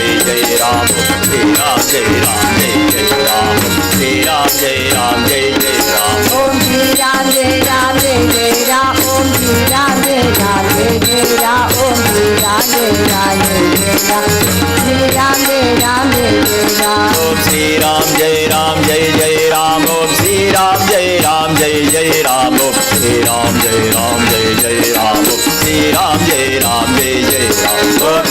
Jaya Ram Jaya Jaya Shri Ram Jaya Ram Jaya Jaya Om Shri Ram Jai Ram Jai Jai Ram Om Shri Ram Jai Ram Jai Jai Ram Om Shri Ram Jai Ram Jai Jai Ram Om Shri Ram Jai Ram Jai Jai Ram Om Shri Ram Jai Ram Jai Jai Ram Om Om Shri Ram Jaya Ram Jaya Jaya Om Shri Ram Jaya Ram Jaya Jaya Om Shri Ram Jaya Ram Jaya Jaya Om Shri Ram Jai Ram Jai Jai Ram Om Shri Ram Jai Ram Jai Jai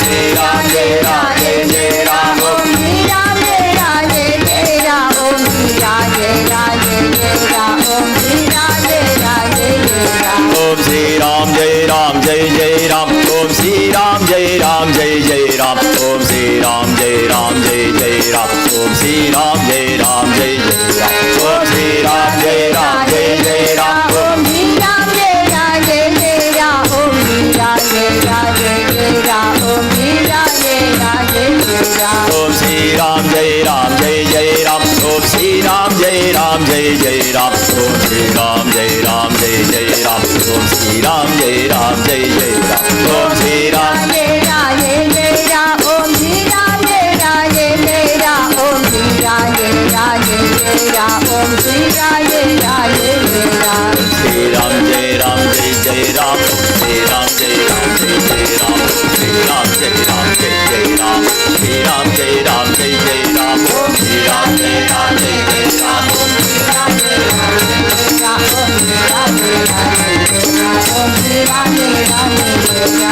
Ram Om Shri Ram Jai Ram Jai Jai Ram Om Shri Ram Jai Ram Jai Jai Ram Om Shri Ram Jai Ram Jai Jai Ram Om Shri Ram Jaya Ram Jaya Jaya Om Shri Ram Jaya Ram Jaya Jaya Om Shri Ram Jaya Ram Jaya Jaya Om Shri Ram Jai Ram Jai Jai Ram Om Shri Ram Jai Ram Jai Jai Ram Om Shri Ram Jai Ram Jai Jai Ram Om Shri Ram Jai Ram Jai Jai Ram Om Shri Ram Jaya Ram Jaya Jaya Om Shri Ram Jaya Ram Jaya Jaya Om Shri Ram Jaya Ram Jaya Jaya Om Shri Ram Jaya Ram Jaya Jaya Shri Ram Jai Ram Jai Jai Ram Shri Ram Jai Ram Jai Jai Ram Shri Ram Jai Ram Jai Jai Ram Shri Ram Jai Ram Jai Jai Ram Shri Ram Jai Ram Jai Jai Ram Om Shri Ram Jaya Ram Jaya Om Shri Ram Jaya Ram Jaya Om Shri Ram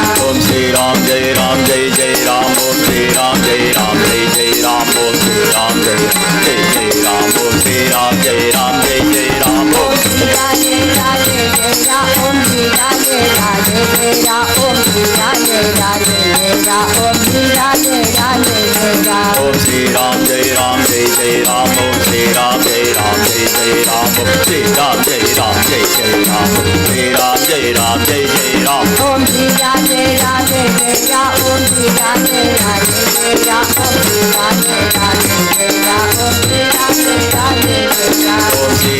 Jaya Ram Jaya Om Shri Ram Jai Ram Jai Jai Ram Om Shri Ram Jai Ram Jai Jai Ram Om Shri Ram Jai Ram Jai Jai Ram Om Shri Ram Jai Ram Jai Jai Ram Om Shri Ram Jaya Ram Jaya Om Shri Ram Jaya Ram Jaya Om Shri Ram Jaya Ram Jaya Om Shri Ram Jaya Ram Jaya Om Shri Ram Jai Ram Jai Jai Ram Om Shri Ram Jai Ram Jai Jai Ram Om Shri Ram Jai Ram Jai Jai Ram Om Shri Ram Jai Ram Jai Jai Ram Om Shri Ram Jaya Ram Jaya Om Shri Ram Jaya Ram Jaya Om Shri Ram Jaya Ram Jaya Om Shri Ram Jaya Ram Jaya Om Shri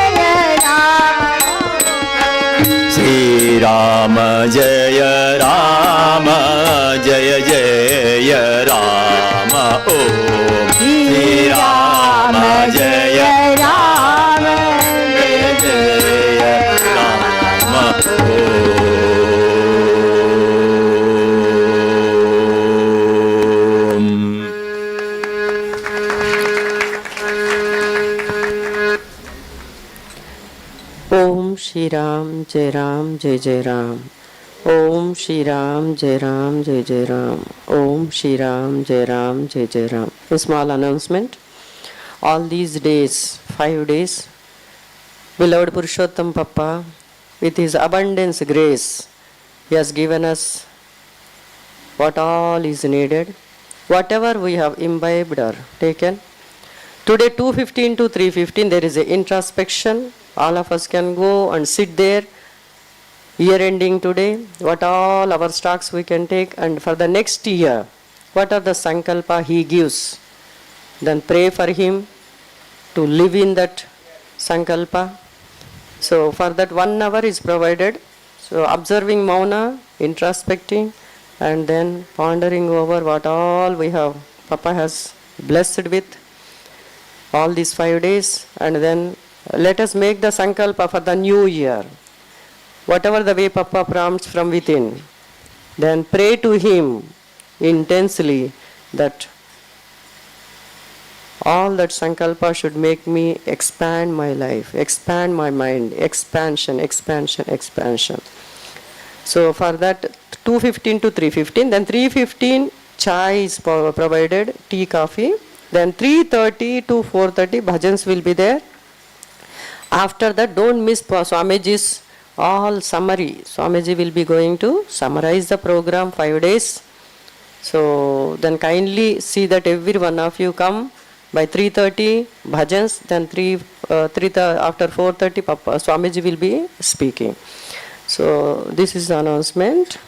Rama Jaya Jaya Rama Om Shri Rama Jaya Rama Jaya Jaya Rama Om. Om Shri Ram Jai Ram Jai Jai Ram. Om Shri Ram Jai Ram Jai Jai Ram. Om Shri Ram Jai Ram Jai Jai Ram. A small announcement. All these days, 5 days, beloved Purushottam Papa, with his abundance grace, he has given us what all is needed, whatever we have imbibed or taken. Today 2:15 to 3:15 there is a introspection. All of us can go and sit there. Year ending today, what all our stocks we can take, and for the next year, what are the sankalpa he gives. Then pray for him to live in that sankalpa. So for that 1 hour is provided. So observing mauna, introspecting, and then pondering over what all we have, Papa has blessed with all these 5 days, and then let us make the sankalpa for the new year. Whatever the way Papa prompts from within, then pray to him intensely that all that sankalpa should make me expand my life, expand my mind, expansion, expansion, expansion. So for that 2:15 to 3:15, then 3:15 chai is provided, tea, coffee. Then 3:30 to 4:30 bhajans will be there. After that, don't miss Swamiji's all summary. Swamiji will be going to summarize the program 5 days. So then kindly see that every one of you come by 3:30 bhajans. Then after 4:30 Papa Swamiji will be speaking. So this is the announcement.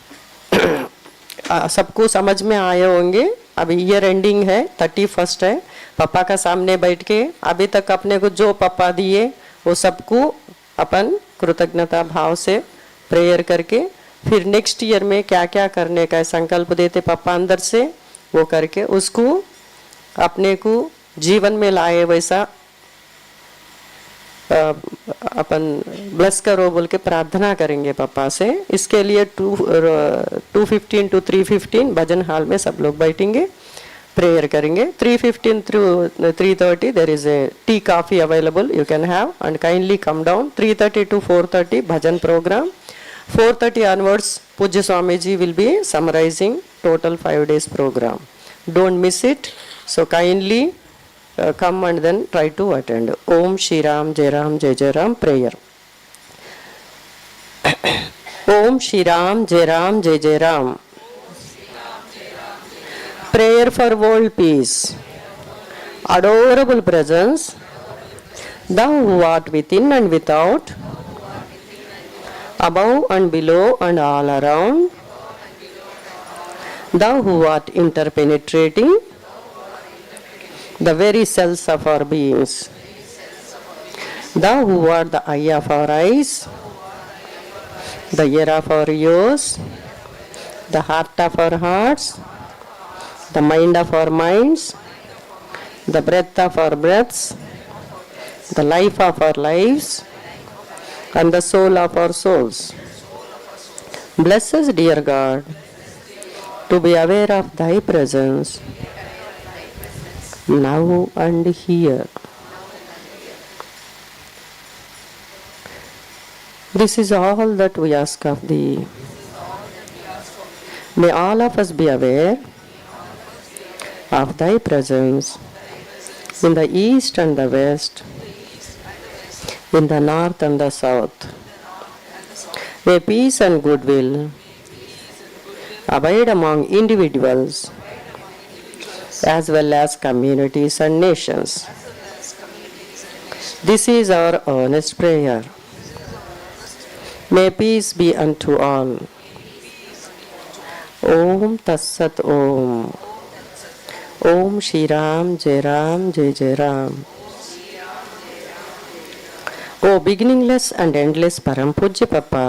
सबको समझ में आए होंगे. अभी year ending है, 31 है. पापा का सामने बैठ के अभी तक अपने को जो पापा दिए वो सबको अपन कृतज्ञता भाव से प्रेयर करके फिर नेक्स्ट ईयर में क्या क्या करने का संकल्प देते पापा अंदर से, वो करके उसको अपने को जीवन में लाए वैसा अपन ब्लेस करो बोल के प्रार्थना करेंगे पापा से. इसके लिए 2:15 to 3:15 भजन हॉल में सब लोग बैठेंगे, प्रेयर करेंगे. 3:15 through 3:30 there is a tea coffee available, you can have, and kindly come down. 3:30 to 4:30 bhajan program. 4:30 onwards Pujya Swamiji will be summarizing total 5 days program. Don't miss it. So kindly come and then try to attend. Om Shri Ram Jai Ram Jai Jai Ram. Prayer. Om Shri Ram Jai Ram Jai Jai Ram. Prayer for world peace. Adorable presence, thou who art within and without, above and below and all around, thou who art interpenetrating the very cells of our beings, thou who art the eye of our eyes, the ear of our ears, the heart of our hearts, the mind of our minds, the breath of our breaths, the life of our lives, and the soul of our souls. Bless us, dear God, to be aware of thy presence now and here. This is all that we ask of thee. May all of us be aware of thy presence in the east and the west, in the north and the south. May peace and goodwill abide among individuals as well as communities and nations. This is our earnest prayer. May peace be unto all. Om Tat Sat Om. Om Shri Ram Jai Ram Jai Jai Ram. O beginningless and endless Param Pujya Papa,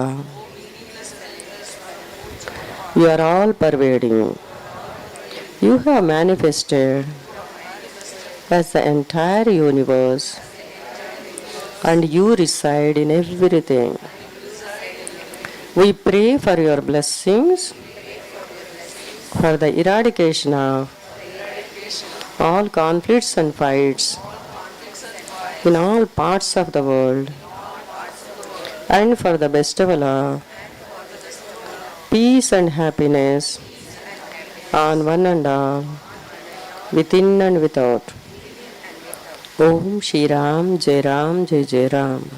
You are all pervading. You have manifested as the entire universe, and you reside in everything. We pray for your blessings, for the eradication of all conflicts and fights in all parts of the world, and for the bestowal of peace and happiness on one and all, within and without. Om Shri Ram, Jai Ram, Jai Jai Ram.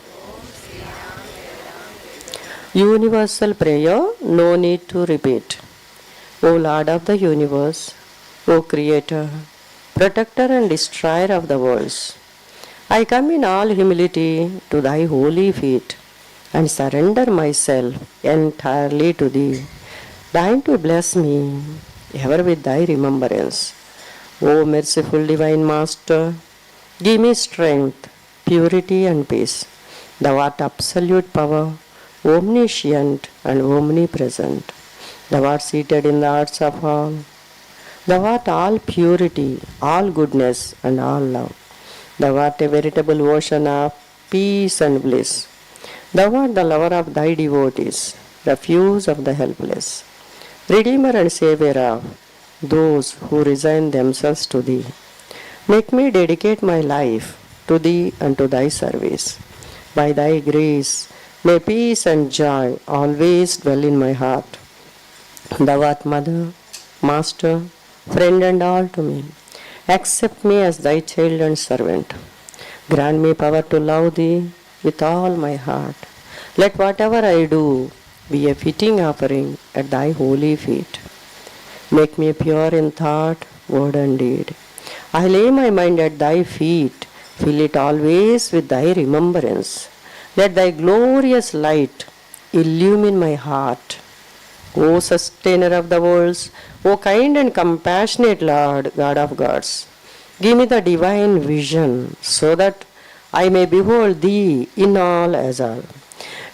Universal prayer, no need to repeat. O Lord of the universe, O Creator, Protector and Destroyer of the worlds, I come in all humility to Thy holy feet and surrender myself entirely to Thee, Thine to bless me ever with Thy remembrance. O merciful Divine Master, give me strength, purity and peace. Thou art absolute power, omniscient and omnipresent. Thou art seated in the hearts of all. Thou art all purity, all goodness and all love. Thou art a veritable ocean of peace and bliss. Thou art the lover of Thy devotees, refuge of the helpless, Redeemer and Savior of those who resign themselves to Thee. Make me dedicate my life to Thee and to Thy service. By Thy grace, may peace and joy always dwell in my heart. Thou art Mother, Master, Friend and all to me. Accept me as Thy child and servant. Grant me power to love Thee with all my heart. Let whatever I do be a fitting offering at Thy holy feet. Make me pure in thought, word and deed. I lay my mind at Thy feet, fill it always with Thy remembrance. Let Thy glorious light illumine my heart. O Sustainer of the worlds, O kind and compassionate Lord, God of gods, give me the divine vision so that I may behold Thee in all as all.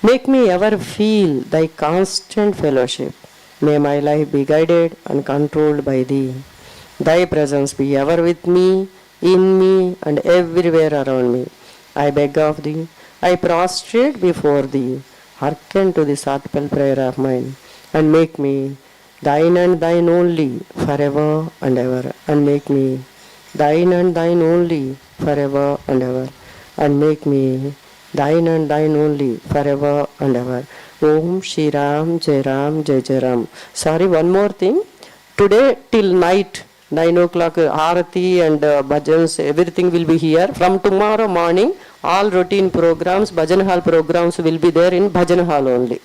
Make me ever feel Thy constant fellowship. May my life be guided and controlled by Thee. Thy presence be ever with me, in me, and everywhere around me. I beg of Thee, I prostrate before Thee, hearken to this heartfelt prayer of mine, and make me Thine and Thine only, forever and ever, and make me Thine and Thine only, forever and ever, and make me Thine and Thine only, forever and ever. Om Shri Ram, Jai Ram, Jai Jai Ram. Sorry, one more thing. Today till night, 9 o'clock, Arati and bhajans, everything will be here. From tomorrow morning, all routine programs, bhajan hall programs will be there in bhajan hall only.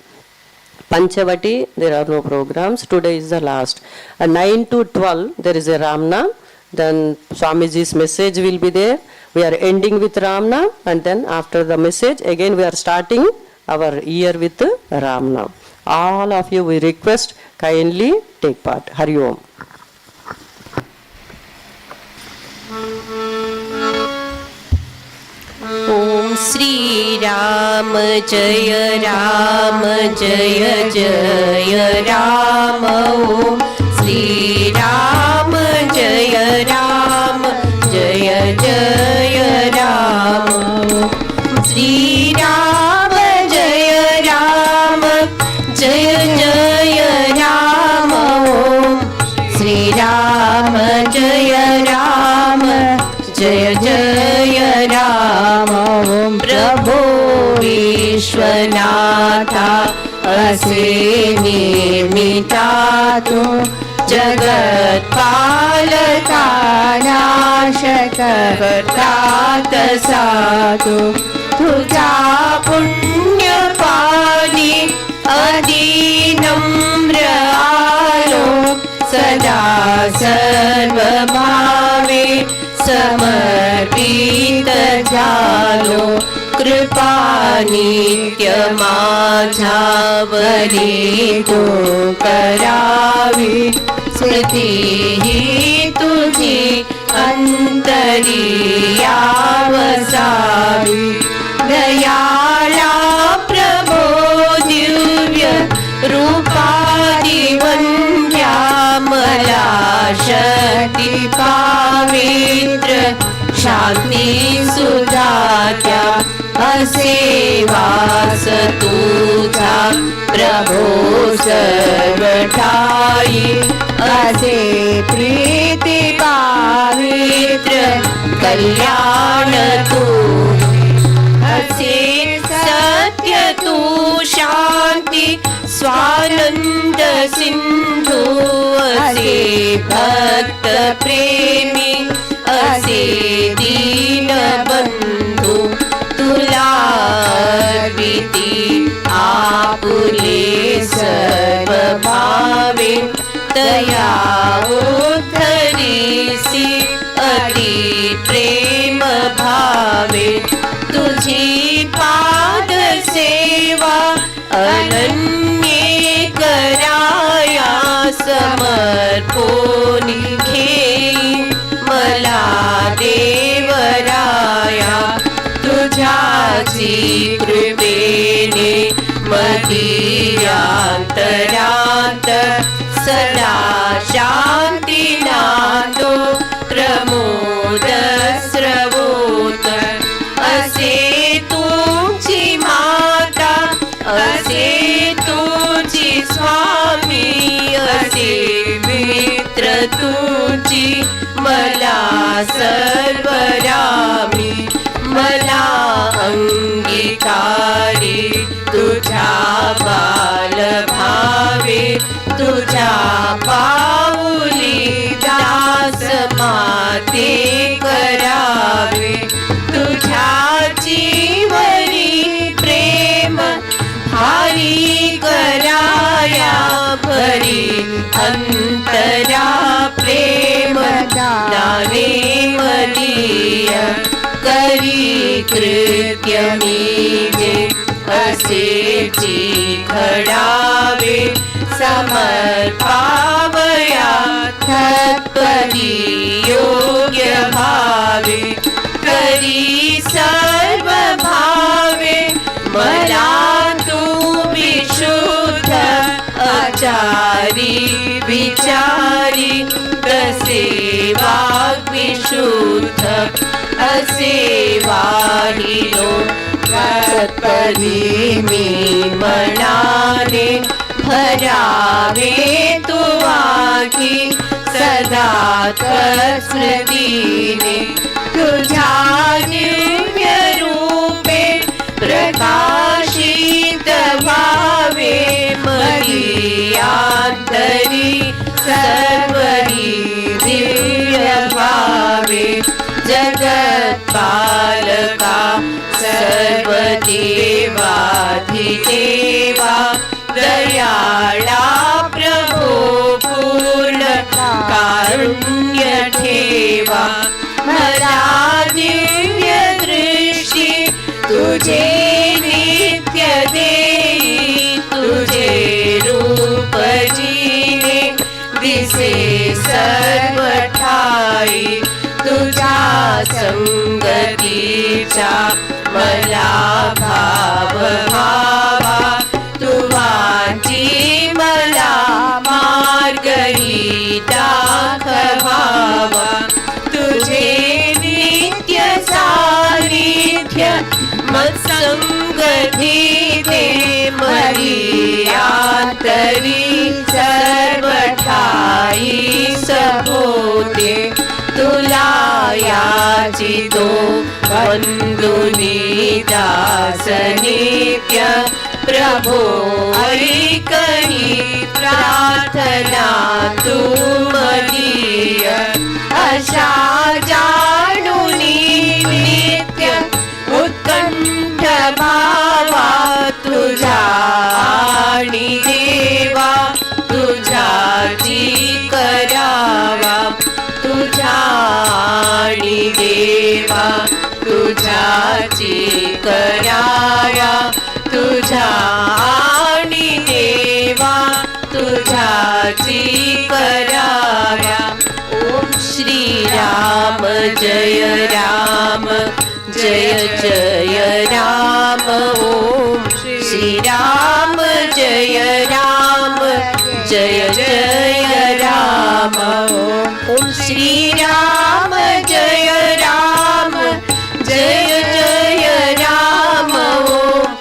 Panchavati, there are no programs. Today is the last. 9 to 12, there is a Ramnam. Then Swamiji's message will be there. We are ending with Ramnam, and then after the message, again we are starting our year with Ramnam. All of you, we request, kindly take part. Hari Om. Om Shri Ram Jaya Ram Jaya Jaya Ram. Om Shri Ram Jaya Ram Jaya Jaya Ram. Shri Ram Jaya Ram Jaya Jaya Ram. Om Shri Ram Jaya Ram Jaya Jaya Ram. Om Prabhu Vishwanatha Ase Nirmita Tu Jagat Palaka Nashaka Karta Sadhu Tuja Punya Pani Adinamra Alo Sada Sarva Bhave Samarpita Jalo Kripa Nitya Majhavali Tu Karavi Smriti Hi Tuji Antariya Vasavi Dayala Prabhu Divya Rupadi Van निवास तुझा प्रभो सर्व ठाई असे प्रीती पावित्र कल्याण तू असे सत्य तू शांती स्वानंद सिंधू असे भक्त प्रेमी असे दीन बंधू तुला अर्पिती आपुले सर्व भावे दया उद्धरीसी अति प्रेम भावे तुझी पाद सेवा अनन्ये कराया समर्पोनी घेई मला देवराया तुझ्याची कृपेने मदीयांतरांत सदा शांती नांदो प्रमोद स्रवोत असे तुझी माता असे तुझी स्वामी असे मित्र तुझी मला सर्वरामी मला अंगीकारी तुझ्या बालभावे तुझ्या पाऊली दास माते करावे तुझ्या जीवरी प्रेम भारी कराया भरी अंतरा प्रेम दाने मदीय करी कृत्य मीजे असेची घडावे समर्पावया तत्पदी योग्य भावे करी सर्व भावे मला तू विशुद्ध आचारी विचारी तसे वाग विशुद्ध असे वाहिलो तत्पदी मी मनाने भरावे तू वागी सदा स्मृतीने तुझ्या दिव्य रूपे प्रकाशित भावे मदीयांतरी सर्वरी दिव्य भावे जगत्पालका सर्वदेवाधिदेवा दयाळा प्रभो पूर्ण कारुण्य ठेवा मला दिव्य दृष्टी तुझे नित्य देई तुझे रूप जीने दिसे सर्व ठाई तुझ्या संगतीचा मला भाव भावा तुझी मला मार्गही दाखवावा तुझे नित्य सानिध्य मत्संगती दे मदीयांतरी सर्व ठाई सभोते तुला याचितो बंधुनी दास नित्य प्रभो ऐकणी प्रार्थना तू मदीय अशा जाणुनी नित्य उत्कंठ भावा तुझा आणि देवा तुझ्याची करावा तुझ्या आणि देवा तुझ्याची कराया तुझ्या आणि देवा तुझ्याची कराया ओम श्री राम जय राम जय जय राम ओम श्री राम जय राम जय जय राम ओम श्री राम जय राम जय जय राम ओम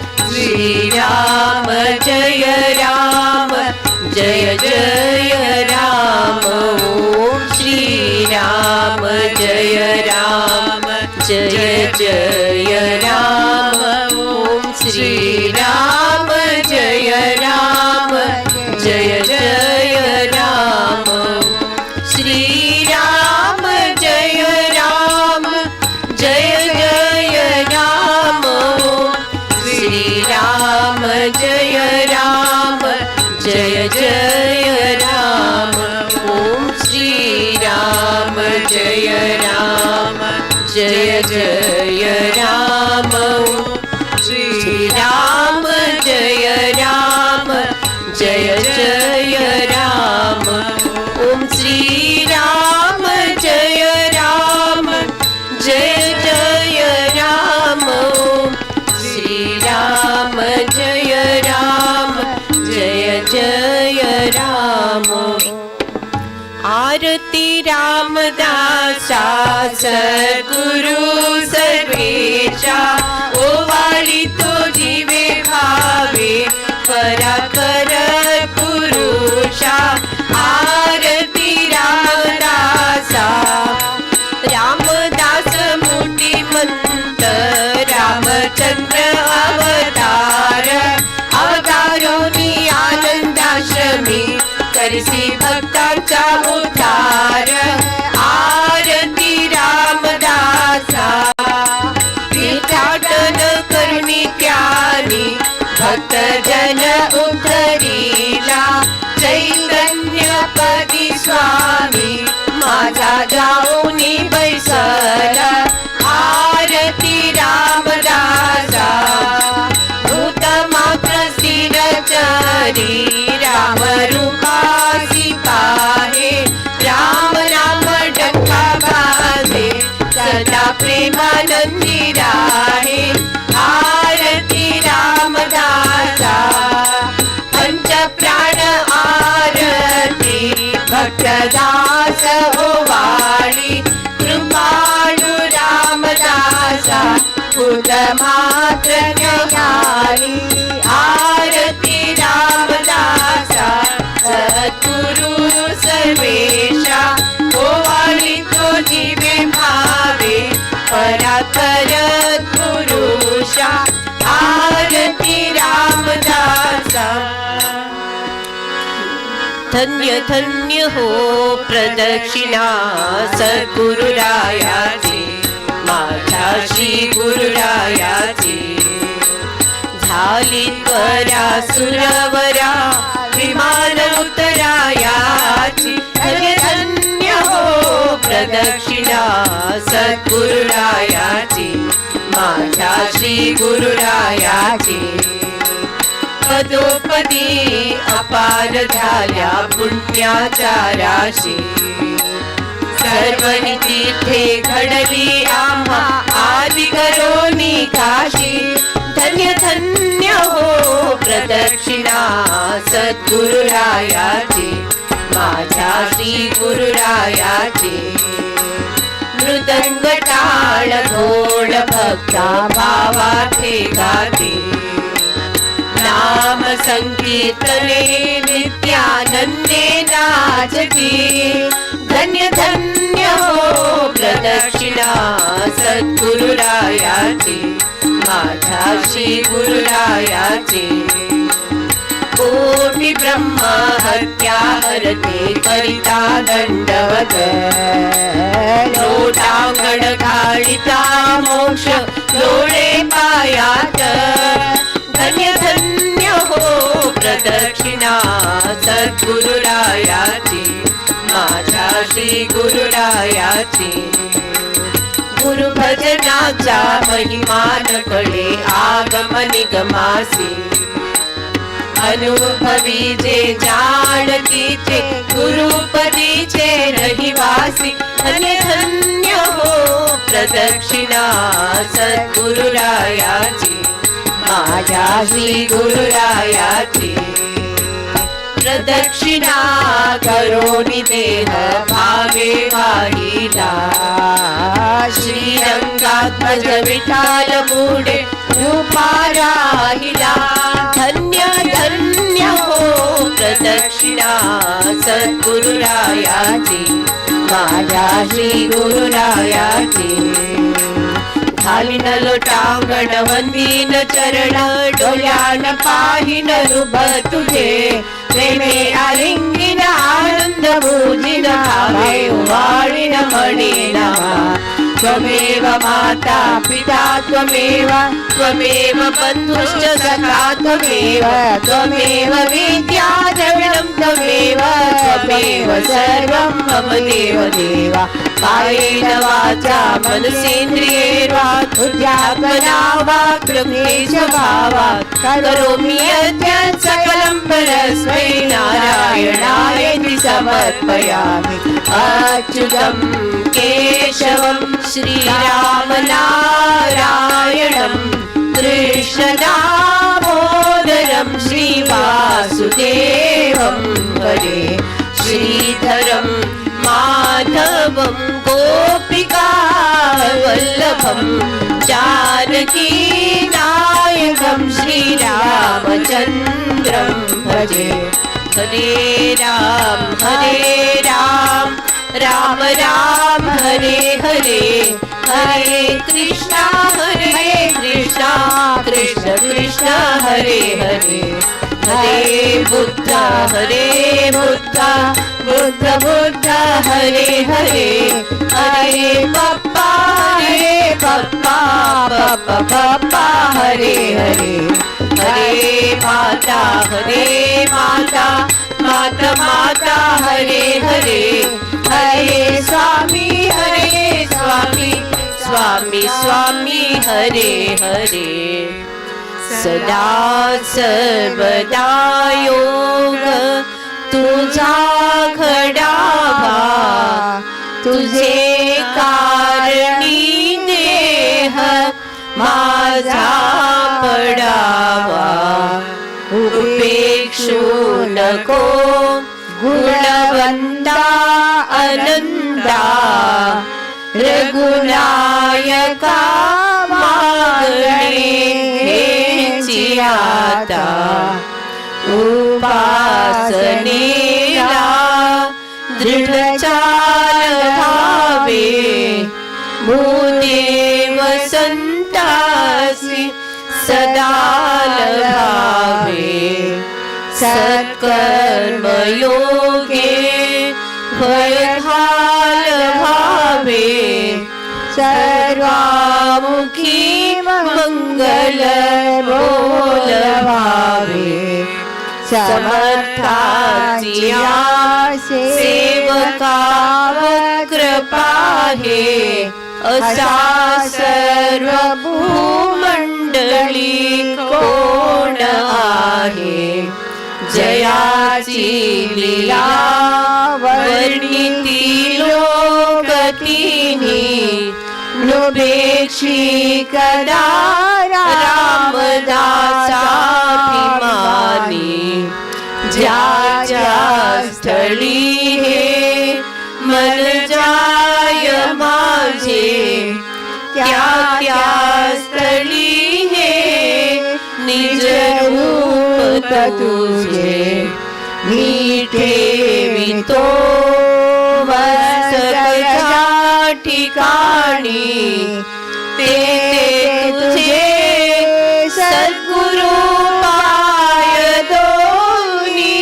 आरती रामदासा सद्गुरु सर्वेशा ओवाळी तो जीवे भावे पराकर पुरुषा आरती रामदासा रामदास मूर्तिमंत रामचंद्र अवतार अवतारोनी आनंदाश्रमी करसी भक्तांचा उद्धार आरती रामदासा विठाटन करुणी त्यानी भक्त जन उद्धरीला चैतन्यपदी स्वामी माझा जाऊनी बैसला आरती रामदासा भूत मात्र स्थिरचरी राम रूपासी पाहे राम नाम डंका बाजे सदा प्रेमानंदी राहे आरती रामदासा पंच प्राण आरती भक्तदास ओवाळी कृपाळू रामदासा भूत मात्र ज्ञानी आरती रामदासा सद्गुरु सर्वेशा ओवाळी तो जीवे भावे पराकर पुरुषा आरती रामदासा धन्य धन्य हो प्रदक्षिणा सद्गुरुरायाची माझ्या श्री गुरुरायाची झाली त्वरा सुरवरा विमान उतरायाची धन्य धन्य हो प्रदक्षिणा सद्गुरुरायाची माझ्या श्री गुरुरायाची पदोपदी अपार झाल्या पुण्याच्या राशी सर्व तीर्थे घडली आम्हा आदि करोनी काशी धन्य धन्य हो प्रदक्षिणा सद्गुरुरायाची माझ्या श्री गुरुरायाची मृदंग टाळ ढोल भक्ता भावाथे गाते नाम संकीर्तने नित्यानंदे नाचती धन्य धन्य हो प्रदक्षिणा सद्गुरुरायाची माझ्या श्री गुरुरायाची कोटि ब्रह्म हत्या हरते करिता दंडवत लोटांगण काढिता मोक्ष लोळे पायात धन्य धन्य हो प्रदक्षिणा सद्गुरुरायाची माझ्या श्री गुरुरायाची गुरु भजनाचा महिमान कळे आगम निगमासी अनुभवी जे जाणतीचे गुरुपदीचे रहिवासी धन्य धन्य हो प्रदक्षिणा सद्गुरुरायाची माझ्या श्री गुरुरायाची प्रदक्षिणा करोनी देह भावे वाहिला श्रीरंगात्मज विठाल मुडे रूपा राहिला धन्य धन्य हो प्रदक्षिणा सद्गुरुरायाची माझ्या श्री गुरुरायाची घालीन लोटांगण वंदीन चरण डोल्यान पाहिन रूप तुझे प्रेमे आलिंगिन आनंद भुजिन भावे उवाळीन म्हणीन त्वमेव माता पिता त्वमेव त्वमेव बन्धुश्च सखा त्वमेव त्वमेव विद्या द्रविणं त्वमेव त्वमेव सर्वं मम देव देवा कायेन वाचा मनसेन्द्रियैर्वा बुद्ध्यात्मना वा कृतेश भावात् करोमि यद्यत् सकलं परस्मै नारायणायेति समर्पयामि अच्युतं केशवं श्रीराम नारायणं कृष्णदामोदरं श्रीवासुदेवं हरे श्रीधरं वल्लभं गोपिका वल्लभं जानकी नायकं श्रीरामचन्द्रं भजे। हरे राम राम राम हरे हरे, हरे कृष्णा कृष्ण कृष्ण हरे हरे। हरे बुद्ध बुद्ध बुद्ध हरे हरे, हरे पप्पा पप्पा हरे हरे। हरे माता माता माता हरे हरे, हरे स्वामी स्वामी स्वामी हरे हरे। सदा सर्वदा योग तुझा घडावा, तुझे कारणी देह माझा पडावा। उपेक्षू नको गुणवंता अनंता, रघुनायका मागणे घ्यायची आता। उपासनेला दृढ चाल भावे, भूदेव संतासी सदा लभावे। सत्कर्म योगे भयघाल भावे, सर्वामुखी मंगल बोल भावे। समर्थाची सेवकाव कृपा हे, असा सर्व भूमंडळी कोण आहे। जयाची लीला वर्णिती लोकतिनी, नुबेक्षी कदा रामदासाभिमानी। ज्या स्थळी हे मन जाय माझे, त्या स्थळी हे निज रूप तुझे। मी ठेवितो मस्तकाच्या ठिकाणी, ते तुझे सद्गुरु पाय दोनी।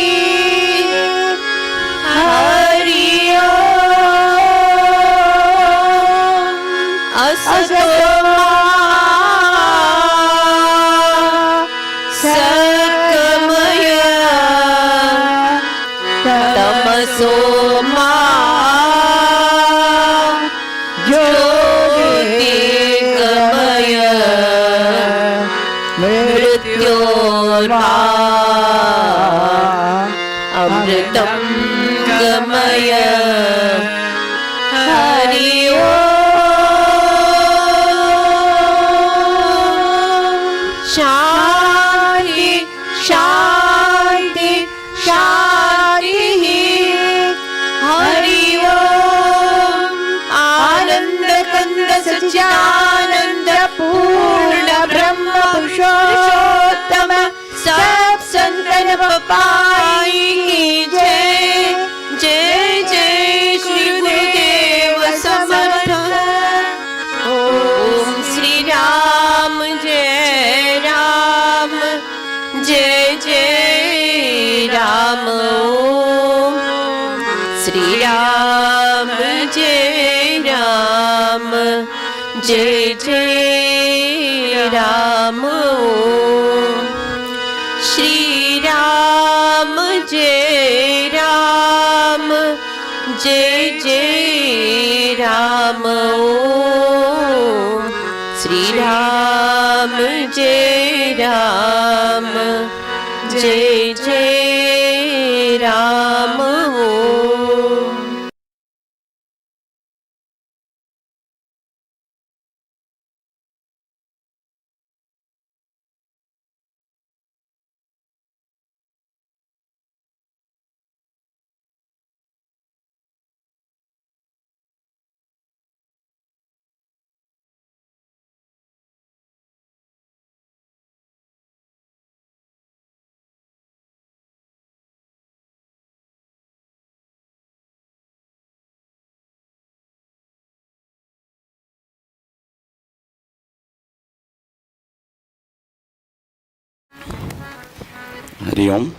हरि ओम असतो सकमय, तमसो मा ज्योतिर्गमय। मृत्योर्मा अमृतं गमय। हरि ओम शान्ति शान्ति शान्ति। हरि ओम आनंद कंद सच्चिदानंद पूर्ण ब्रह्म पुरुषोत्तम सब संतन पपाई की जय। जय जय श्री गुरुदेव समर्थ। ओम श्री राम जय राम, जय जय राम। ओम श्री राम जय राम, जय जय राम। ओम श्री राम जय राम, जय जय राम। ओम श्री राम जय राम, जय जय Ram. Hari Om.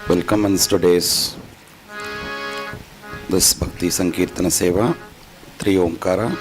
Welcome on today's this Bhakti Sankirtana Seva, Tri Omkara.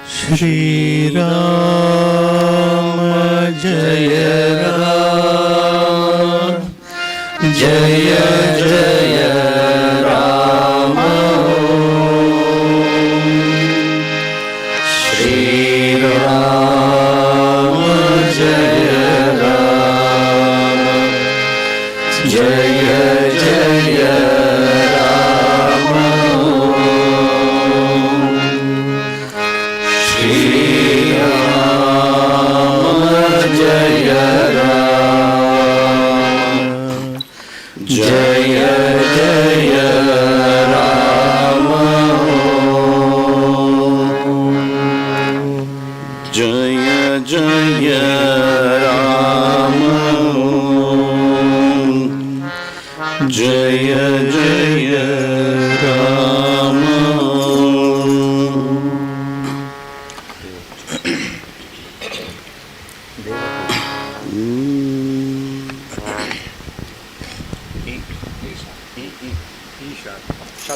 Shri Ram Jaya Ram Jaya Jaya Ram Shri Ram Jaya Ram Jaya Jaya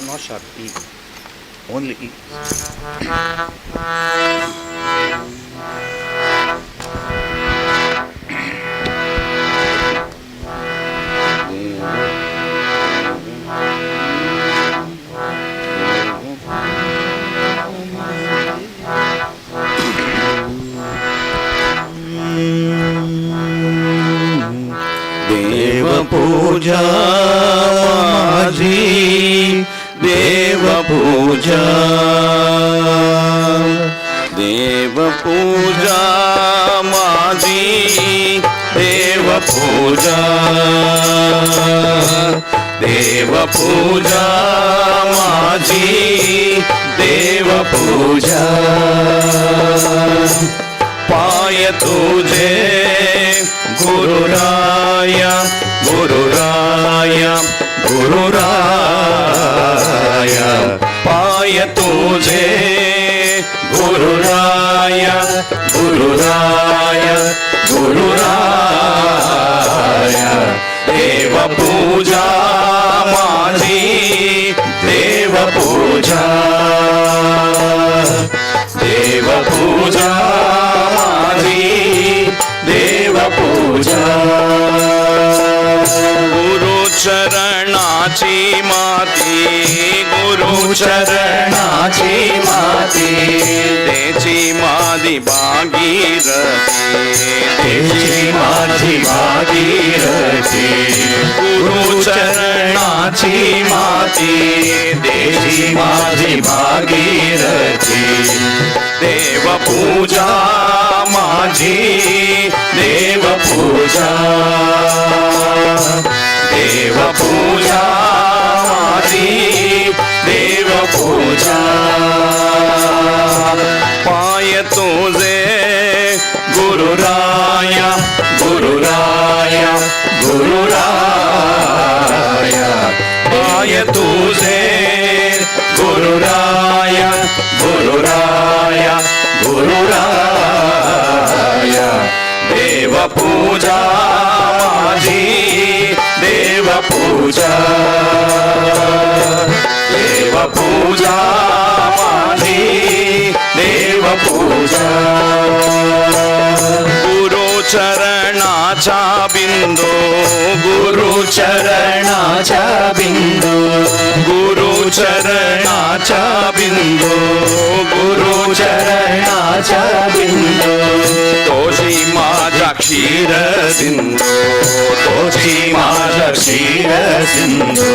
Not sharp, E. Only E. देव पूजा माझी देव पूजा देव पूजा माझी देव पूजा देव पूजा माझी देव पूजा पाय तुझे गुरुराया गुरुराया गुरुराया पाय तुझे गुरुराया गुरुराया गुरुराया देव पूजा माझी देव पूजा देव पूजा माझी देव पूजा गुरु चरणाची माती गुरु चरणाची माती त्याची माझी भागीरथी त्याची माझी भागीरथी गुरु चरणाची माती त्याची माझी भागीरथी देव पूजा माझी देव पूजा देव पूजा माझी देव पूजा पाय तुझे गुरुराया गुरुराया गुरुराया पाय तुझे गुरुराया गुरुराया गुरुराया देव पूजा माझी देव पूजा देव पूजा माझी देव पूजा गुरु चरणाचा बिंदू गुरु चरणाचा बिंदू गुरु चरणाचा बिंदू गुरु चरणाचा बिंदू तोशी माझा क्षीर सिंधू तोची माझा क्षीर सिंधू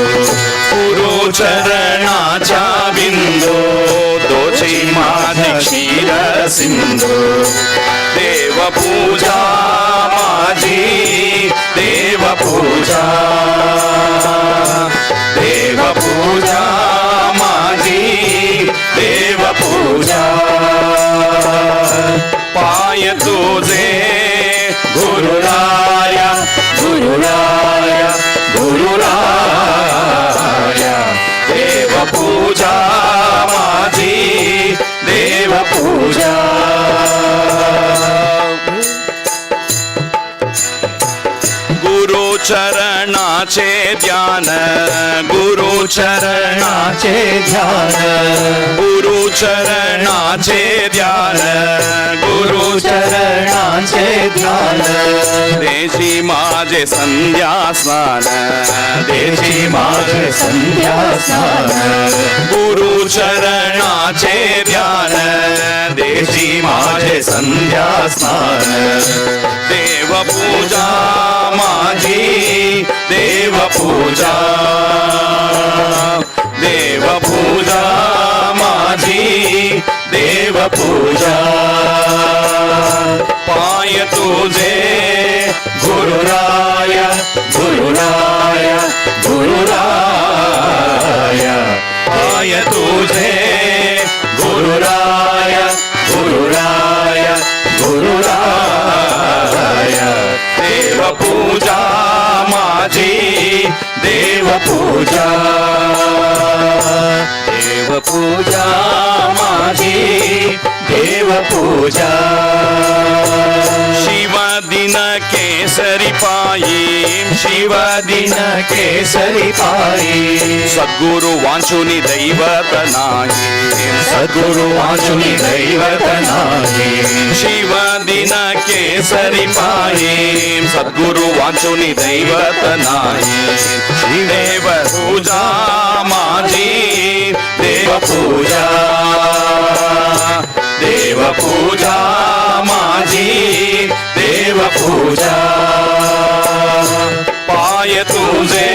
गुरु चरणाच्या बिंदू तोची माझी क्षीर सिंधू देव पूजा माझी देव पूजा देव पूजा माझी देव पूजा पाय तुझे गुरुराया गुरुराया गुरुराया देव पूजा माझी देव पूजा गुरु चरणाचे ध्यान गुरु चरणाचे ध्यान गुरु चरणाचे ध्यान गुरु चरणाचे ध्यान देशी माझे संध्या स्नान देशी माझे संध्या स्नान गुरु चरणाचे ध्यान देशी माझे संध्या स्नान देव पूजा माझी देव पूजा देव पूजा माझी देव पूजा पाय तुझे गुरुराया गुरुराया गुरुराया पाय तुझे गुरुराया गुरुराया गुरुराया देव पूजा माझी देव पूजा देव पूजा माझी देव पूजा शिव दिन केसरी पायी शिव दिन केसरी पायी सद्गुरु वांचुनी दैवत नाही सद्गुरु वांचुनी दैवत नाही शिव दिन केसरी पायी सद्गुरु वांचुनी दैवत नाही देव पूजा माझी देव पूजा देव पूजा माझी देव पूजा पाय तुझे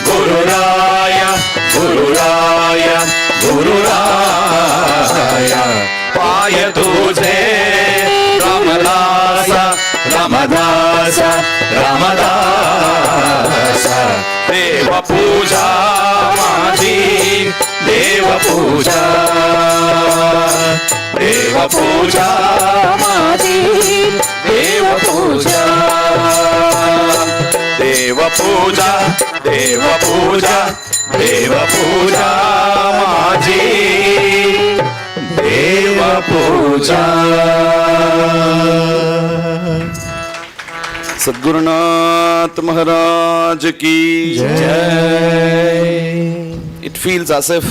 गुरुराया गुरुराया गुरुराया पाय तुझे रामदासा रामदासा रामदासा देव पूजा माझी देव पूजा देव पूजा माझी देव पूजा देव पूजा देव पूजा देव पूजा माझी देव पूजा सद्गुरुनाथ महाराज की जय. It feels as if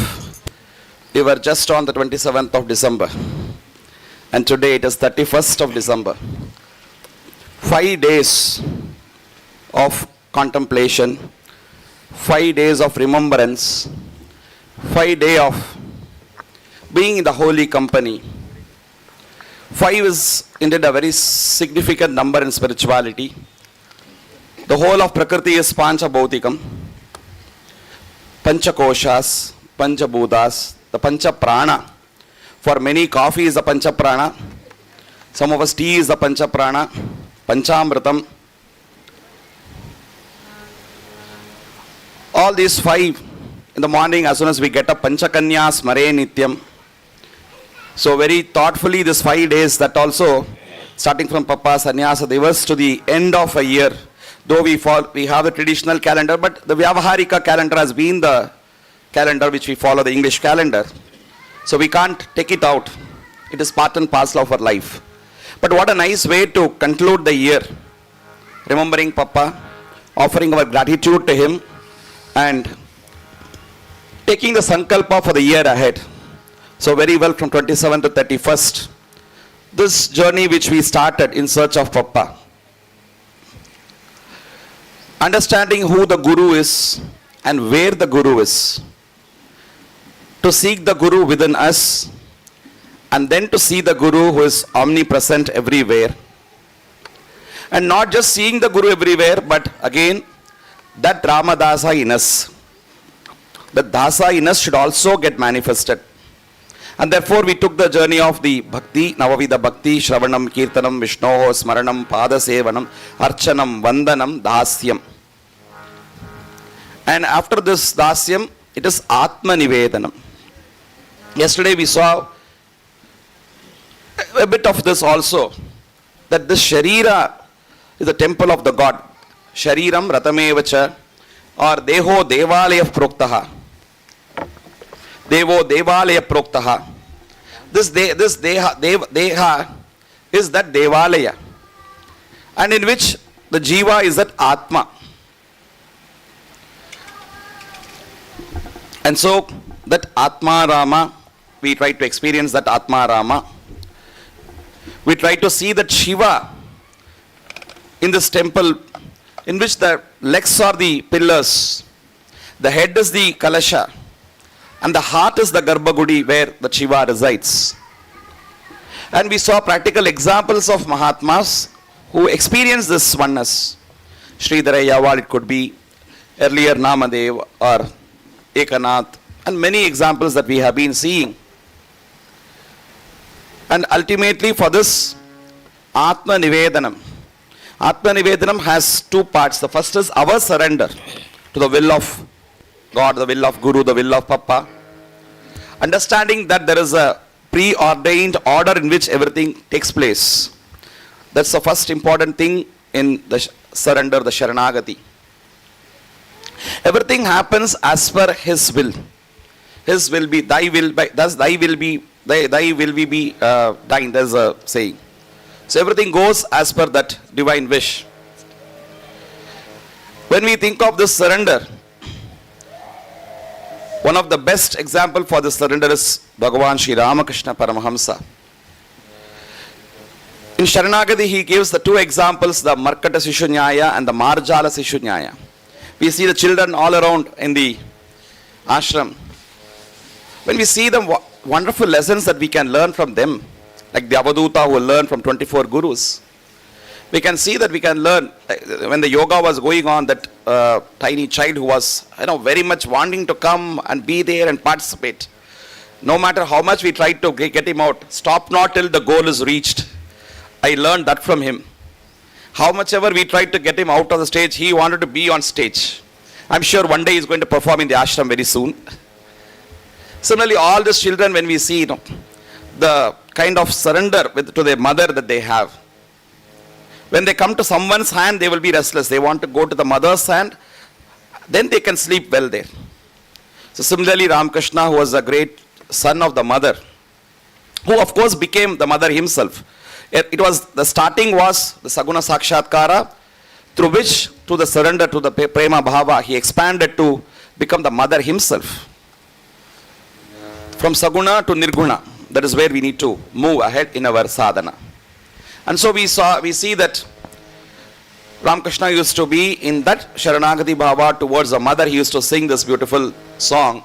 we were just on the 27th of December and today it is 31st of December. 5 days of contemplation, 5 days of remembrance, 5 days of being in the holy company. 5 is indeed a very significant number in spirituality. The whole of Prakriti is Pancha Bhautikam, Pancha Koshas, Pancha Bhutas, the Pancha Prana. For many, coffee is the Pancha Prana. Some of us, tea is the Pancha Prana, Panchamritam. All these 5 in the morning, as soon as we get up, Panchakanya Smare Nityam. So very thoughtfully, this 5 days, that also, starting from Papa Sanyas Divas to the end of a year, though we have the traditional calendar, but the Vyavaharika calendar has been the calendar which we follow, the English calendar. So we can't take it out. It is part and parcel of our life. But what a nice way to conclude the year. Remembering Papa, offering our gratitude to him, and taking the sankalpa for the year ahead. So very well from 27th to 31st. This journey which we started in search of Papa. Understanding who the Guru is and where the Guru is. To seek the Guru within us and then to see the Guru who is omnipresent everywhere. And not just seeing the Guru everywhere, but again, that Ramadasa in us, the Dasa in us should also get manifested. And therefore we took the journey of the Bhakti, Navavida Bhakti, Shravanam, Kirtanam, Vishnoho, Smaranam, Padasevanam, Archanam, Vandanam, Dasyam. And after this Dasyam, it is Atma Nivedanam. Yesterday we saw a bit of this also, that this Sharira is the temple of the God. Shariram Ratamevacha, or Deho Devalaya Proktaha. Devo Devalaya Proktaha. This Deha is that Devalaya, and in which the Jiva is that Atma. And so that Atma Rama, we try to experience that Atma Rama. We try to see that Shiva in this temple, in which the legs are the pillars, the head is the Kalasha, and the heart is the Garbhagudi where the Shiva resides. And we saw practical examples of Mahatmas who experienced this oneness. Sridhara Yaval, it could be earlier Namadev or Ekanath, and many examples that we have been seeing. And ultimately for this Atma Nivedanam, Atma Nivedanam has two parts. The first is our surrender to the will of God, the will of Guru, the will of Papa. Understanding that there is a preordained order in which everything takes place. That's the first important thing in the surrender, the Sharanagati. Everything happens as per His will. His will be, thy will be, thus thy will be, thy will be thine, there's a saying. So everything goes as per that divine wish. When we think of this surrender, one of the best example for this surrender is Bhagavan Sri Ramakrishna Paramahamsa. In Sharanagati, he gives the two examples, the Markata Sishunyaya and the Marjala Sishunyaya. We see the children all around in the ashram. When we see the wonderful lessons that we can learn from them, like the Avaduta who learned from 24 gurus, we can see that we can learn. When the yoga was going on, that tiny child who was very much wanting to come and be there and participate. No matter how much we tried to get him out, stop not till the goal is reached. I learned that from him. How much ever we tried to get him out of the stage, he wanted to be on stage. I'm sure one day he's going to perform in the ashram very soon. Similarly, all these children, when we see the kind of surrender to their mother that they have, when they come to someone's hand, they will be restless. They want to go to the mother's hand, then they can sleep well there. So similarly, Ramakrishna, who was a great son of the mother, who of course became the mother himself. It was, the starting was the Saguna Sakshatkara, through which, to the surrender to the Prema Bhava, he expanded to become the mother himself. From Saguna to Nirguna, that is where we need to move ahead in our sadhana. And so we see that Ramakrishna used to be in that Sharanagati Bhava towards the mother. He used to sing this beautiful song,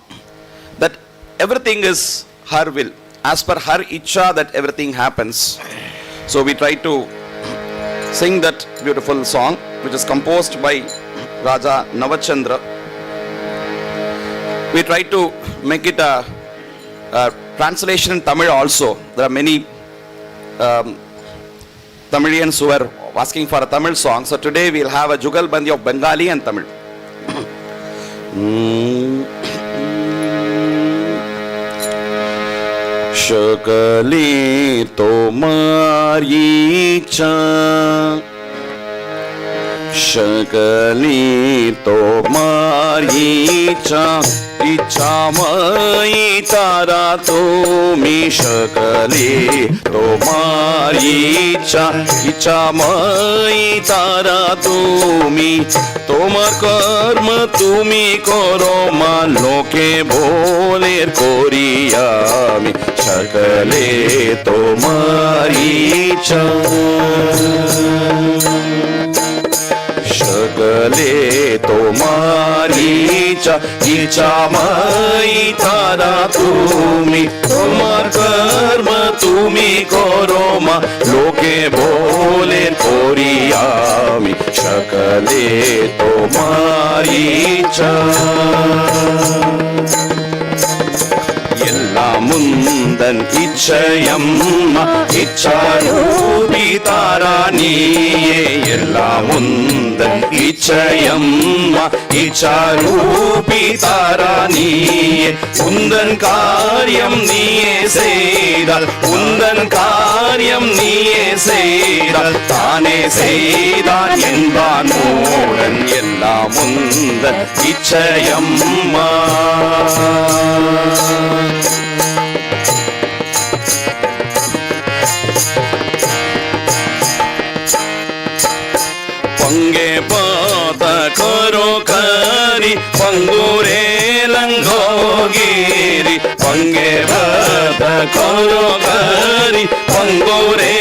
that everything is her will, as per her Icha that everything happens. So we try to sing that beautiful song, which is composed by Raja Navachandra. We try to make it a translation in Tamil also. There are many Tamilians who are asking for a Tamil song. So today we'll have a Jugal Bandi of Bengali and Tamil. Shakali tomari cha, Shakali tomari cha, इच्छामयी तारा तुमी शकले तुम्हारी इच्छा इच्छामयी तारा तुमी তোমার কর্ম তুমি করো মা লোকে ভোলের করিয়া আমি সকলে তোমারি ইচ্ছা সকলে তোমারি ইচ্ছা ইচ্ছাময়ী তারা তুমি তোমার কর্ম তুমি করো মা লোকে বলে করিয়ামি সকলে তোমারি ইচ্ছা எல்லாம் முந்தன் இச்சையம்மா இச்சாரூபி தாரா நீயே எல்லாம் முந்தன் இச்சையம்மா இச்சாரூபி தாரா நீயே உந்தன் காரியம் நீயே செய்தால் உந்தன் காரியம் நீயே செய்தால் தானே செய்தான் என்பான் மூடன் எல்லாம் முந்தன் இச்சையம்மா पंगे पात करो करी पंगुरे लंगोगिरी पंगे पात करो करी पंगुरे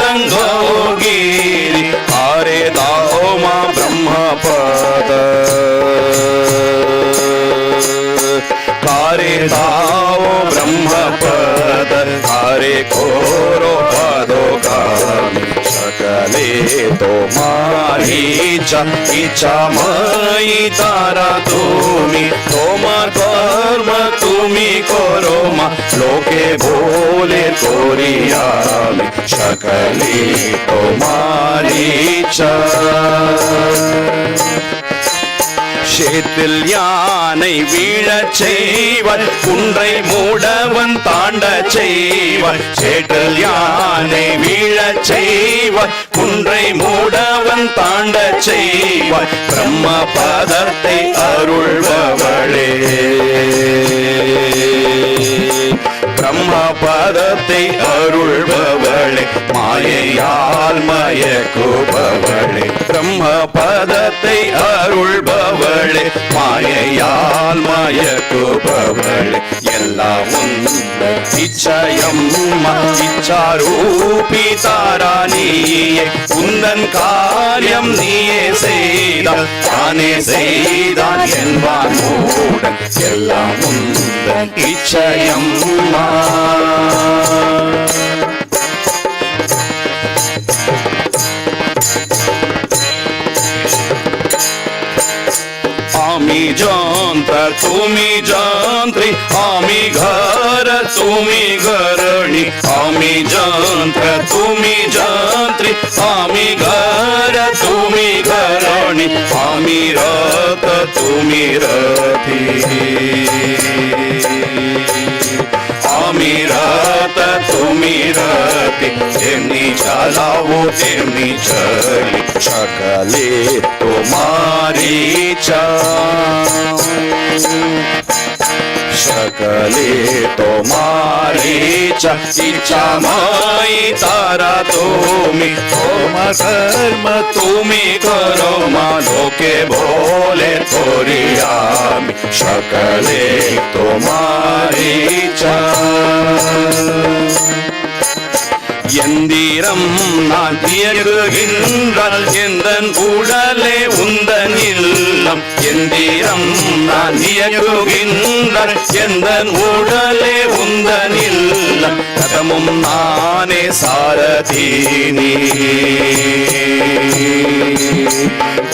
लंगोगिरी आरे दाओ मां ब्रह्मपद कारे दाओ ब्रह्मपद कारे कोरो पदो कामी सकले तुम्हारी इच्छा मई तारा तुमी तोमार कर्म तुमी करो मा लोके बोले कोरियामी सकले तुम्हारी इच्छा சேற்றில் யானை வீழச் செய்வார் குன்றை மூடவன் தாண்ட செய்வார் சேற்றில் யானை வீழச் செய்வார் குன்றை மூடவன் தாண்ட செய்வார் பிரம்ம பதத்தை அருள்பவளே பிரம்ம பதத்தை அருள்பவளே மாயையால் மயக்குபவளே பிரம்ம பதத்தை அருள்பவளே மாயையால் மயக்குபவளே எல்லாம் உந்தன் இச்சையம்மா இச்சாரூபி தாரா நீயே உந்தன் காரியம் நீயே செய்தால் தானே செய்தான் என்பான் மூடன் எல்லாம் உந்தன் இச்சையம்மா आमी जंतर तुमी जंत्री आमी घर तुमी घरणी आमी जंतर तुमी जंत्री आमी घर तुमी घरणी आमी रथ तुमी रथी आमी रथ तुमी रथी जेमनी चलावो तेमनी चली सकले तुम्हारी इच्छा सकले तुम्हारी इच्छा मई तारा तुमी तोमार कर्म तुमी करो मा लोके बोले कोरियामी सकले तुम्हारी इच्छा எந்திரம் நான் இயக்குகின்றால் எந்தன் உடலே உந்தன் இல்லம் எந்திரம் நான் இயக்குகின்றால் எந்தன் உடலே உந்தன் இல்லம் கதமும் நானே சாரதீனி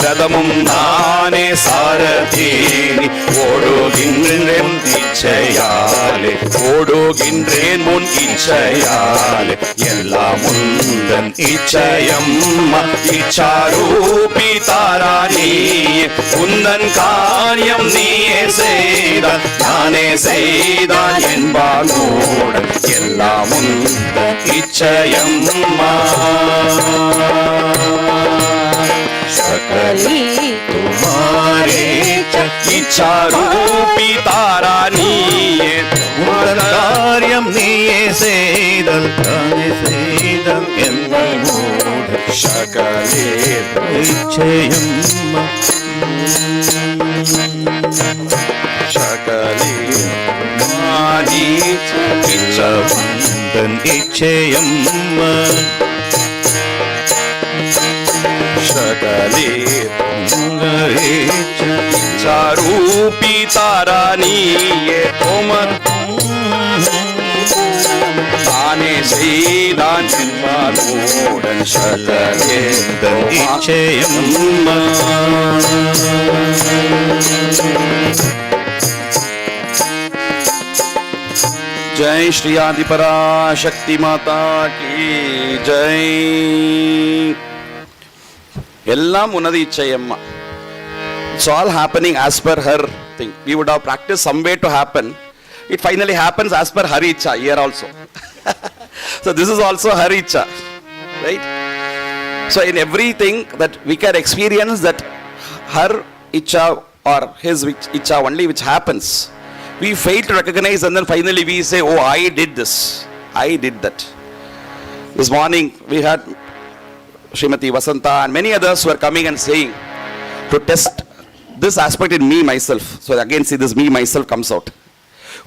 கதமும் நானே சாரதீனி ஓடுகின்றேன் இச்சையாலே ஓடுகின்றேன் முன் இச்சையாலே எல்லாம் உந்தன் இச்சையம்மா இச்சாரூபி தாரா நீயே உந்தன் காரியம் நீயே செய்தால் நானே செய்தான் என்பான் மூடன் எல்லாம் உந்தன் இச்சையம்மா सकली तुम्हारे इच्छारूपी तारा नीये उन्दन कार्यम नीये सेदल ताने सेदल एन्नल मूड सकले इच्छयम्मा सकले मारी इच्छवन्दन इच्छयम्मा सकले इच्छारूपी तारा नीये तोमर தானே செய்தான் என்பாரோடன் சதவேந்தன் இச்சையம்மா जय श्री आदि पराशक्ति माता की जय. எல்லாம் உனது இச்சையம்மா. It's all happening as per her thing. We would have practiced some way to happen. It finally happens as per her icha here also. So this is also her icha, right? So in everything that we can experience that her icha or his icha only which happens. We fail to recognize and then finally we say, oh, I did this, I did that. This morning we had Srimati Vasanta and many others who are coming and saying to test this aspect in me myself. So again see this me myself comes out.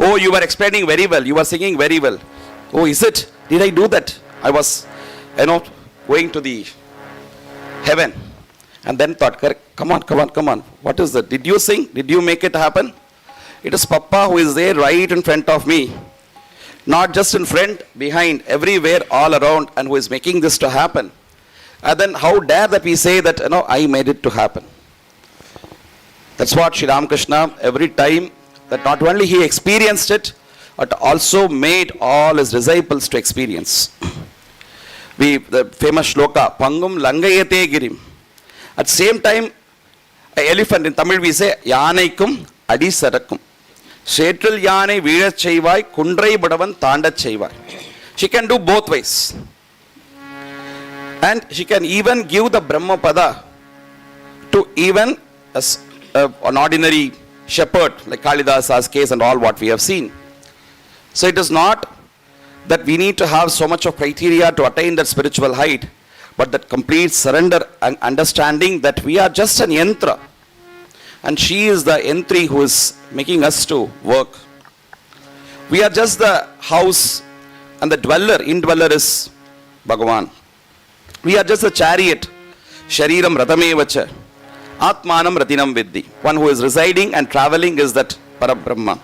Oh, you were explaining very well, you were singing very well. Oh, is it? Did I do that? I was, going to the heaven. And then thought, come on. What is that? Did you sing? Did you make it happen? It is Papa who is there right in front of me. Not just in front, behind, everywhere, all around, and who is making this to happen. And then how dare that we say that, I made it to happen. That's what Sri Ramakrishna, every time, that not only he experienced it, but also made all his disciples to experience. The famous shloka, Pangum Langayate Girim. At the same time, an elephant, in Tamil we say, Yanaikum Adi Sarakum. சேற்றில் யானை வீழச் செய்வாய் குன்றை படவன் தாண்டச் செய்வாய். She can do both ways. And she can even give the Brahmapada to even an ordinary shepherd like Kalidasa's case and all what we have seen. So it is not that we need to have so much of criteria to attain that spiritual height, but that complete surrender and understanding that we are just an yantra. And she is the entry who is making us to work. We are just the house and the indweller is Bhagavan. We are just a chariot. Shariram Ratamevacha. Atmanam Ratinam Viddhi. One who is residing and traveling is that Parabrahma.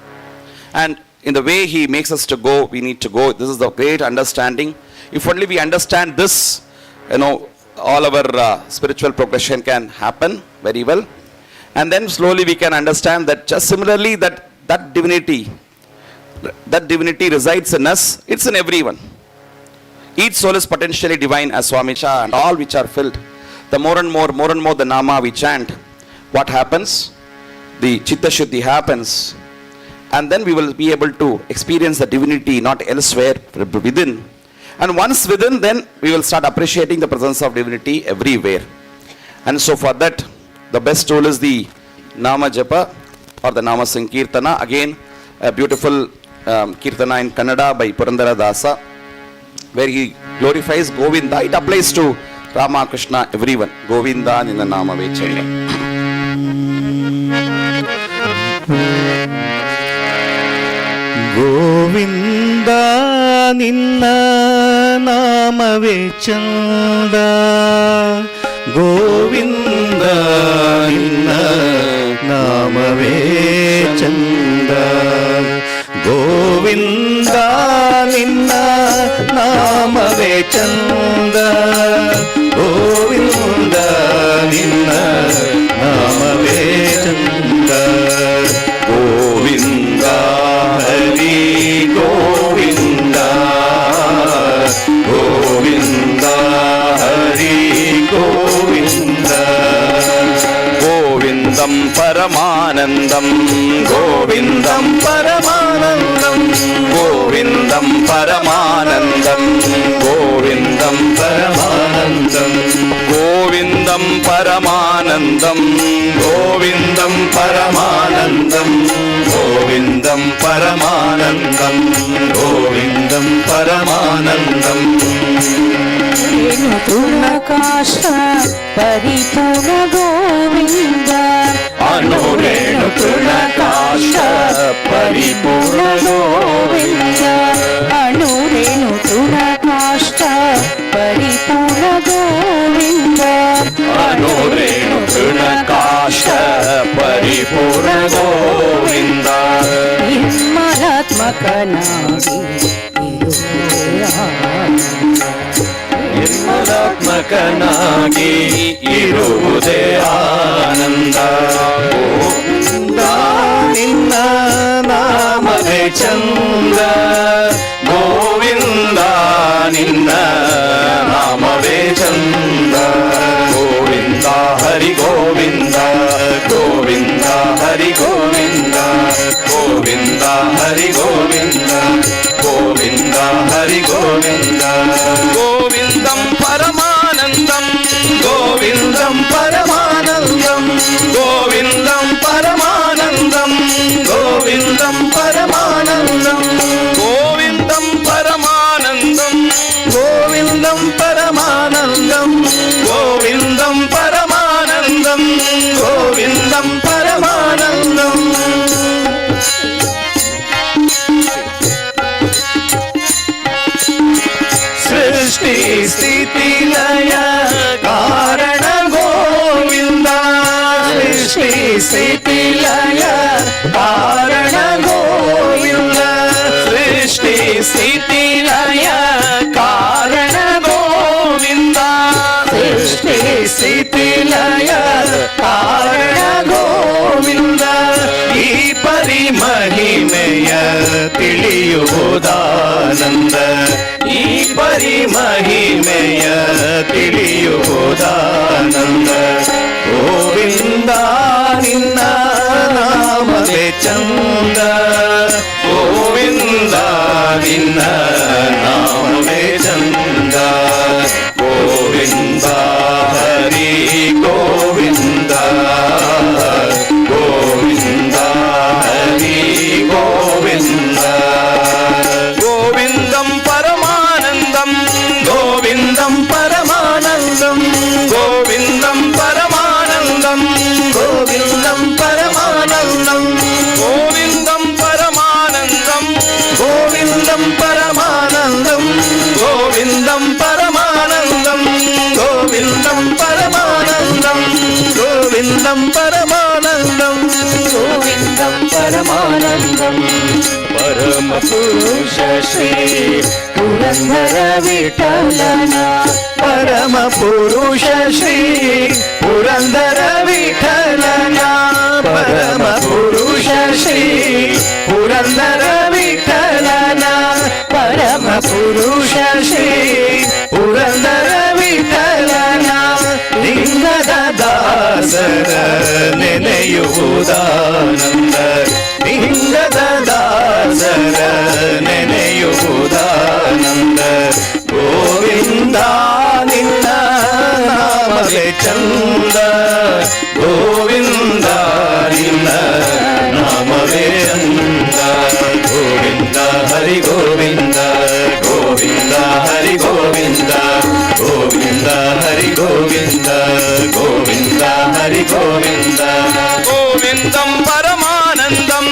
And in the way he makes us to go, we need to go. This is the great understanding. If only we understand this, all our spiritual progression can happen very well. And then slowly we can understand that just similarly that divinity resides in us. It's in everyone. Each soul is potentially divine as Swami Cha and all which are filled. The more and more the Nama we chant, what happens? The Chitta Shuddhi happens. And then we will be able to experience the divinity not elsewhere, within. And once within, then we will start appreciating the presence of divinity everywhere. And so for that, the best tool is the Nama Japa or the Nama Sankirtana. Again, a beautiful Kirtana in Kannada by Purandara Dasa, where he glorifies Govinda. It applies to Rama, Krishna, everyone. Govinda in the Nama Vechaya. Govinda ninna namave chanda. Govinda ninna namave chanda. Govinda ninna namave chanda. Govinda ninna namave chanda. Govinda Hari Govinda. Govinda Hari Govinda. Govindam Paramanandam. Govindam Paramanandam. Govindam Paramanandam. Govindam Paramanandam. Govindam Paramanandam. Govindam Paramanandam. Govindam Paramanandam. Govindam Paramanandam. Tunakasha Paripurna Govinda. Anurenu Tunakasha Paripurna Govinda. Anurenu Tunakasha Paripurna Govinda. Anurenu Tunakasha Paripurna Govinda. Nirmalatmaka Nadi ಚಿದಾತ್ಮಕನಾಗಿ ಇರುವುದೇ ಆನಂದ. ಗೋವಿಂದ ನಿನ್ನ ನಾಮವೇ ಚಂದ, ಗೋವಿಂದ ನಿನ್ನ ನಾಮವೇ ಚಂದ. ಗೋವಿಂದ ಹರಿ ಗೋವಿಂದ, ಗೋವಿಂದ ಹರಿ ಗೋವಿಂದ, ಗೋವಿಂದ ಹರಿ ಗೋವಿಂದ, ಗೋವಿಂದ ಹರಿ ಗೋವಿಂದ. ಗೋವಿಂದಂ ಪರಮಾನಂದಂ, ಗೋವಿಂದಂ ಪರಮಾನಂದಂ, ಗೋವಿಂದಂ ಪರಮಾನಂದಂ, ಗೋವಿಂದಂ ಪರಮಾನಂದಂ, ಗೋವಿಂದಂ ಪರಮಾನಂದಂ, ಗೋವಿಂದಂ ಪರಮಾನಂದಂ, ಗೋವಿಂದಂ ಪರಮಾನಂದಂ, ಗೋವಿಂದಂ ಪರಮಾನಂದಂ. ಸೃಷ್ಟಿ ಸ್ಥಿತಿ ಲಯ ಕಾರಣ ಗೋವಿಂದ, ಸೃಷ್ಟಿ ಸ್ಥಿತಿ ಲಯ ಕಾರಣ ಗೋವಿಂದ, ಸೃಷ್ಟಿ ಸ್ಥಿತಿ ಲಯ ಕಾರಣ ಗೋವಿಂದ, ಸೃಷ್ಟಿ ಸ್ಥಿತಿ ಲಯ ಕಾರಣ ಗೋವಿಂದ. ಈ ಪರಿಮಹಿಮೆಯ ತಿಳಿಯುವುದಾನಂದ, ಈ ಪರಿಮಹಿಮೆಯ ತಿಳಿಯುವುದಾನಂದ. ಗೋವಿಂದ ನಿನ್ನ ನಾಮವೇ ಚಂದ, ಗೋವಿಂದ ನಿನ್ನ ನಾಮವೇ ಚಂದ. ಗೋವಿಂದ ಹರಿ ಗೋವಿಂದ, ಗೋವಿಂದ ಹರಿ ಗೋವಿಂದ. ಗೋವಿಂದಂ ಪರಮಾನಂದಂ, ಗೋವಿಂದಂ ಪರಮಾನಂದಂ, ಗೋವಿಂದಂ ಪರಮಾನಂದಂ, ಗೋವಿಂದಂ ಪರಮಾನಂದಂ, ಗೋವಿಂದಂ ಪರಮಾನಂದಂ, ಗೋವಿಂದಂ ಪರಮಾನಂದಂ, ಗೋವಿಂದಂ ಪರಮಾನಂದಂ, ಗೋವಿಂದಂ ಪರಮಾನಂದಂ, ಗೋವಿಂದಂ ಪರಮಾನಂದಂ, ಗೋವಿಂದಂ ಪರಮಾನಂದಂ. ಪರಮ ಪುರುಷ ಶ್ರೀ ಪುರಂದರ ವಿಠಲನ, ಪರಮ ಪುರುಷ ಶ್ರೀ ಪುರಂದರ ವಿಠಲನ, ಪರಮ ಪುರುಷ ಶ್ರೀ ಪುರಂದರ ವಿಠಲನ, ಪರಮ ಪುರುಷ ಶ್ರೀ ಪುರಂದರ ವಿಠಲನ. ಲಿಂಗದ ದಾಸರ ನೆನೆಯುವುದಾನಂದ, ಲಿಂಗದ ದಾಸರ ನೆನೆಯುವುದಾನಂದ. ಗೋವಿಂದ ನಿನ್ನ ನಾಮವೇ ಚಂದ, ಗೋವಿಂದ ನಿನ್ನ ನಾಮವೇ ಚಂದ. ಗೋವಿಂದ ಹರಿ ಗೋವಿಂದ, ಗೋವಿಂದ ಹರಿ ಗೋವಿಂದ, ಗೋವಿಂದ ಹರಿ ಗೋವಿಂದ, ಗೋವಿಂದ ಹರಿ ಗೋವಿಂದ. ಗೋವಿಂದಂ ಪರಮಾನಂದಂ,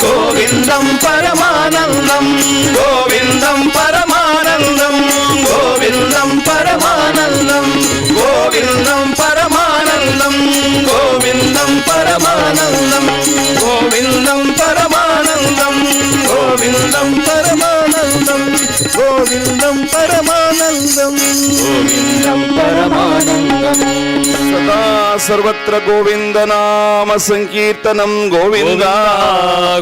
ಗೋವಿಂದಂ ಪರಮಾನಂದಂ, ಗೋವಿಂದಂ ಪರಮಾನಂದಂ, ಗೋವಿಂದಂ ಪರಮಾನಂದಂ, ಗೋವಿಂದಂ ಪರಮಾನಂದಂ, ಗೋವಿಂದಂ ಪರಮಾನಂದಂ, ಗೋವಿಂದಂ ಪರಮಾನಂದಂ, ಗೋವಿಂದಂ ಪರಮಾನಂದಂ, ಗೋವಿಂದಂ ಪರಮಾನಂದಂ, ಗೋವಿಂದಂ ಪರಮಾನಂದಂ. ಸದಾ ಸರ್ವತ್ರ ಗೋವಿಂದ ನಾಮ ಸಂಕೀರ್ತನಂ, Govinda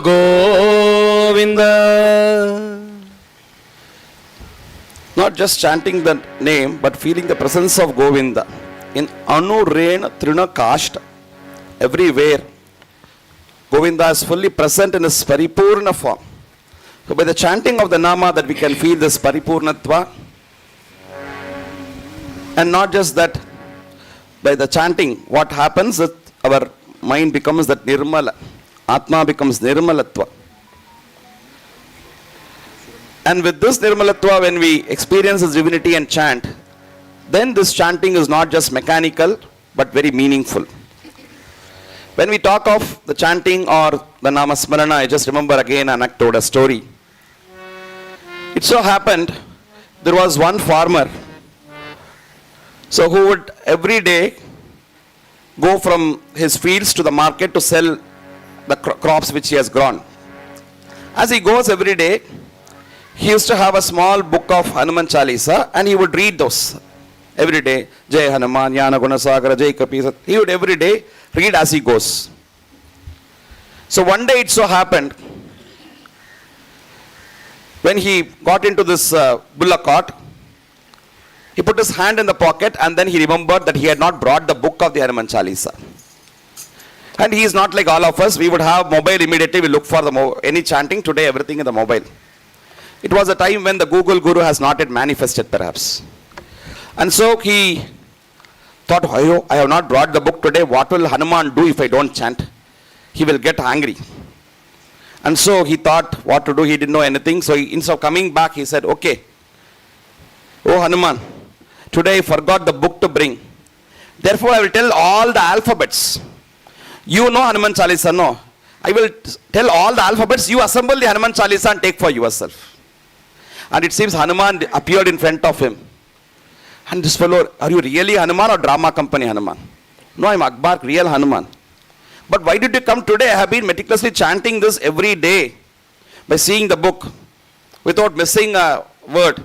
Govinda. Not just chanting the name, but feeling the presence of Govinda in Anu, Rena, Trina, Kashta. Everywhere, Govinda is fully present in his Paripurna form. So by the chanting of the Nama that we can feel this Paripurnatva. And not just that, by the chanting, what happens is our mind becomes that Nirmala. Atma becomes Nirmalatva. And with this Nirmalatva, when we experience this divinity and chant, then this chanting is not just mechanical, but very meaningful. When we talk of the chanting or the Namasmarana, I just remember again an anecdote, a story. It so happened, there was one farmer, so who would every day go from his fields to the market to sell the crops which he has grown. As he goes every day, he used to have a small book of Hanuman Chalisa and he would read those Every day, Jai Hanuman, Jnana Gunasagara, Jai Kapisa. He would every day read as he goes. So one day it so happened, when he got into this bullock cart, he put his hand in the pocket and then he remembered that he had not brought the book of the Hanuman Chalisa. And he is not like all of us. We would have mobile immediately. We look for any chanting. Today everything in the mobile. It was a time when the Google Guru has not yet manifested perhaps. And so he thought, I have not brought the book today. What will Hanuman do if I don't chant? He will get angry. And so he thought what to do. He didn't know anything. So instead of coming back, he said, okay, oh Hanuman, today I forgot the book to bring. Therefore I will tell all the alphabets. You know Hanuman Chalisa, no? I will tell all the alphabets. You assemble the Hanuman Chalisa and take for yourself. And it seems Hanuman appeared in front of him. And this fellow, are you really Hanuman or drama company Hanuman? No, I'm Akbar, real Hanuman. But why did you come today? I have been meticulously chanting this every day by seeing the book without missing a word.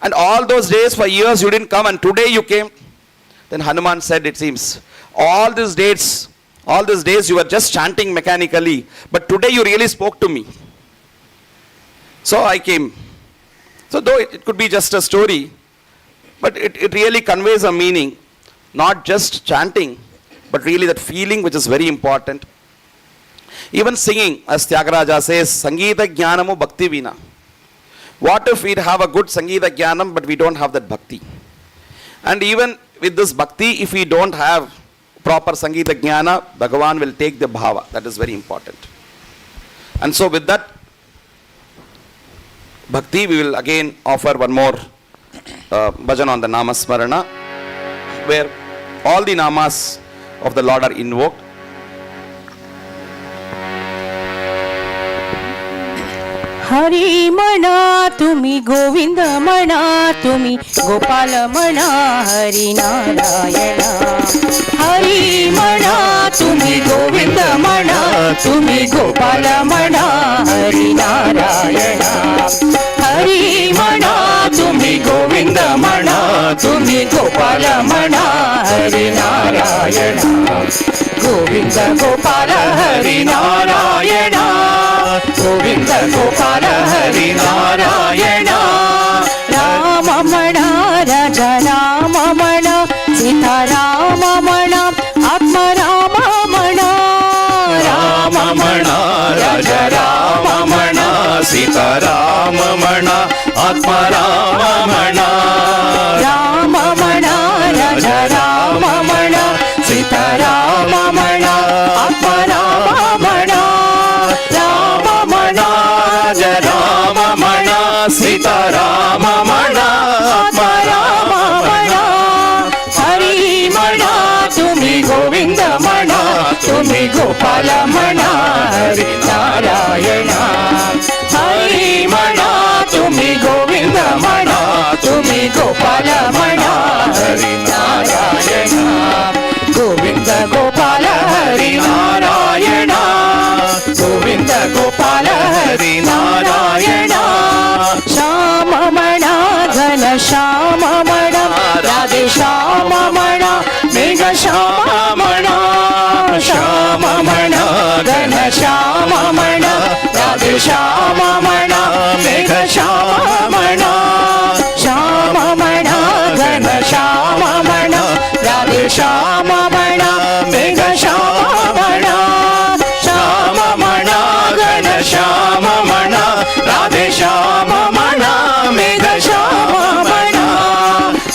And all those days for years you didn't come and today you came. Then Hanuman said, it seems, all these days you were just chanting mechanically, but today you really spoke to me. So I came. So though it could be just a story, but it really conveys a meaning, not just chanting, but really that feeling which is very important. Even singing, as Tyagaraja says, Sangeeta Jnanamu Bhakti Vina. What if we'd have a good Sangeeta Jnanam, but we don't have that Bhakti? And even with this Bhakti, if we don't have proper Sangeeta Jnana, Bhagavan will take the Bhava. That is very important. And so with that Bhakti, we will again offer one more bhajan on the Namasmarana, where all the Namas of the Lord are invoked. Hari मना तुम्ही गोविंद मना तुम्ही गोपाल मना हरि नारायणा हरि मना तुम्ही गोविंद मना तुम्ही गोपाल मना हरि नारायणा हरि मना तुम्ही गोविंद मना तुम्ही गोपाल मना हरि नारायणा गोविंद गोपाल हरि नारायणा गोविंद गोपाल हरि नारायणा राम मणा राजा राम मणा सीता राम मणा आत्मा राम मणा राम मणा राजा राम मणा सीता राम मणा आत्मा राम मणा राम मणा राजा राम मणा सीता राम मणा आत्मा राम मणा राम मणा जय राम मणा सीता राम मणा आत्मा राम मणा हरि मणा तुम्ही गोविंद मणा तुम्ही गोपाल मणा हरि नारायणा हरि मणा तुम्ही गोविंद मणा तुम्ही गोपाल मणा हरि नारायणा गोविंद गोपाल हरि नारायणा गोविंद गोपाल हरि नारायणा श्याम मणा घन श्याम मणा राधे श्याम मणा मेघ श्याम मणा श्याम मणा घन श्याम मणा राधे श्याम मणा मेघ श्याम मणा श्याम मणा घन श्याम मणा राधे श्याम मणा मेघ श्याम मणा श्याम मणा घन श्याम मणा राधे श्याम मणा मेघ श्याम मणा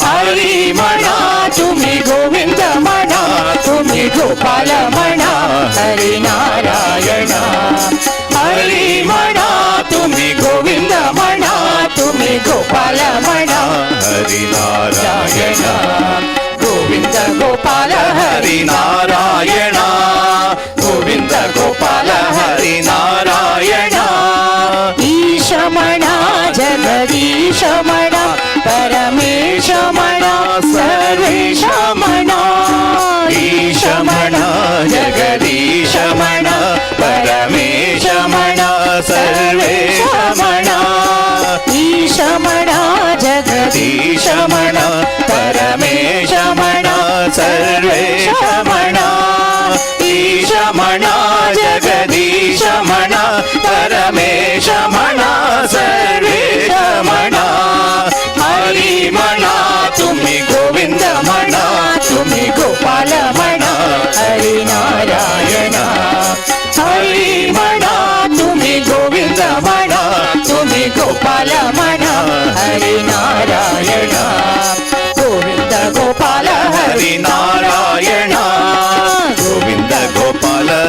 हरि मणा तुम्ही गोविंद मणा तुम्ही गोपाल मणा हरि नारायणा हरि मणा तुम्ही गोविंद मणा तुम्ही गोपाल मणा हरि नारायणा गोविंद गोपाल हरि नारायणा गोविंद गोपाल हरि नारायणा ईश मणा जगदीश मणा परमेश मणा सर्वेश मणा ईश मणा जगदीश मणा परमेश मणा सर्वेश मणा ईश मणा जगदीश मणा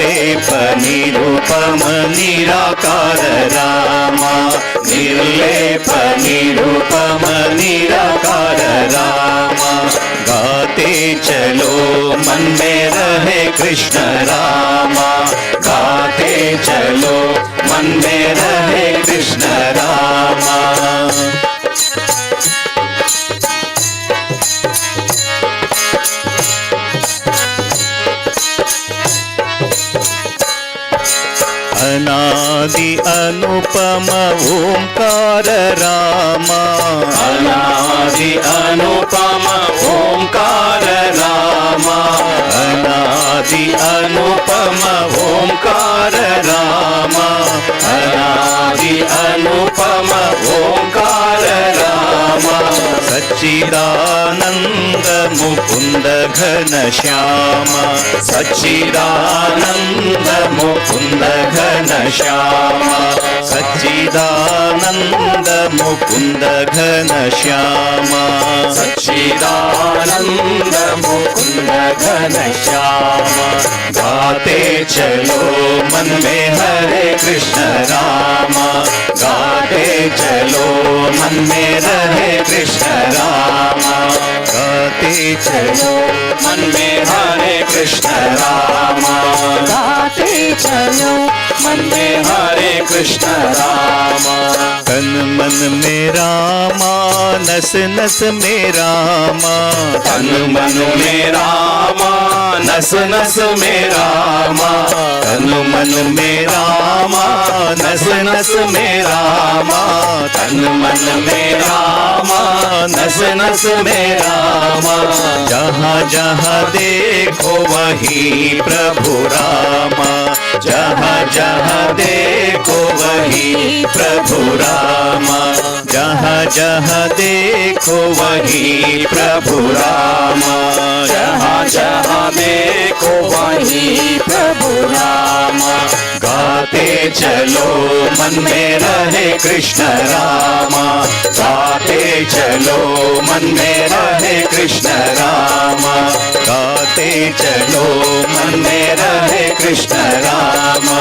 निर्लेप निरूपम निराकार रामा, निर्लेप निरूपम निराकार रामा। गाते चलो मन में रहे कृष्ण रामा, गाते चलो मन में रहे कृष्ण रामा। अनादि अनुपम ओंकार रामा, अनादि अनुपम ओंकार रामा, अनादि अनुपम ओंकार रामा, अनादि अनुपम ओंकार रामा। सच्चिदानंद मुकुंद घन श्यामा, सच्चिदानंद मुकुंद घन श्यामा, सच्चिदानंद मुकुंद घन श्यामा, सच्चिदानंद मुकुंद घन श्यामा। गाते चलो मन में हरे कृष्ण रामा, गाते चलो मन में रहे कृष्ण रामा, गाते चलो मन में हरे कृष्ण रामा, गाते चलो मन में हरे कृष्ण रामा। तन मन में रामा, नस नस में रामा, तन मन में रामा, नस नस में रामा, तन मन में रामा, नस नस में रामा, तन मन में रामा, नस नस में रामा। जहाँ जहाँ देखो वहीं प्रभु रामा, जहाँ जहाँ देखो वहीं प्रभु रामा, जहाँ जहाँ देखो वहीं प्रभु रामा, जहाँ जहाँ देखो वहीं प्रभु रामा। गाते चलो मन में रहे कृष्ण रामा, गाते चलो मन में रहे कृष्ण रामा, गाते चलो मन में रहे कृष्ण रामा,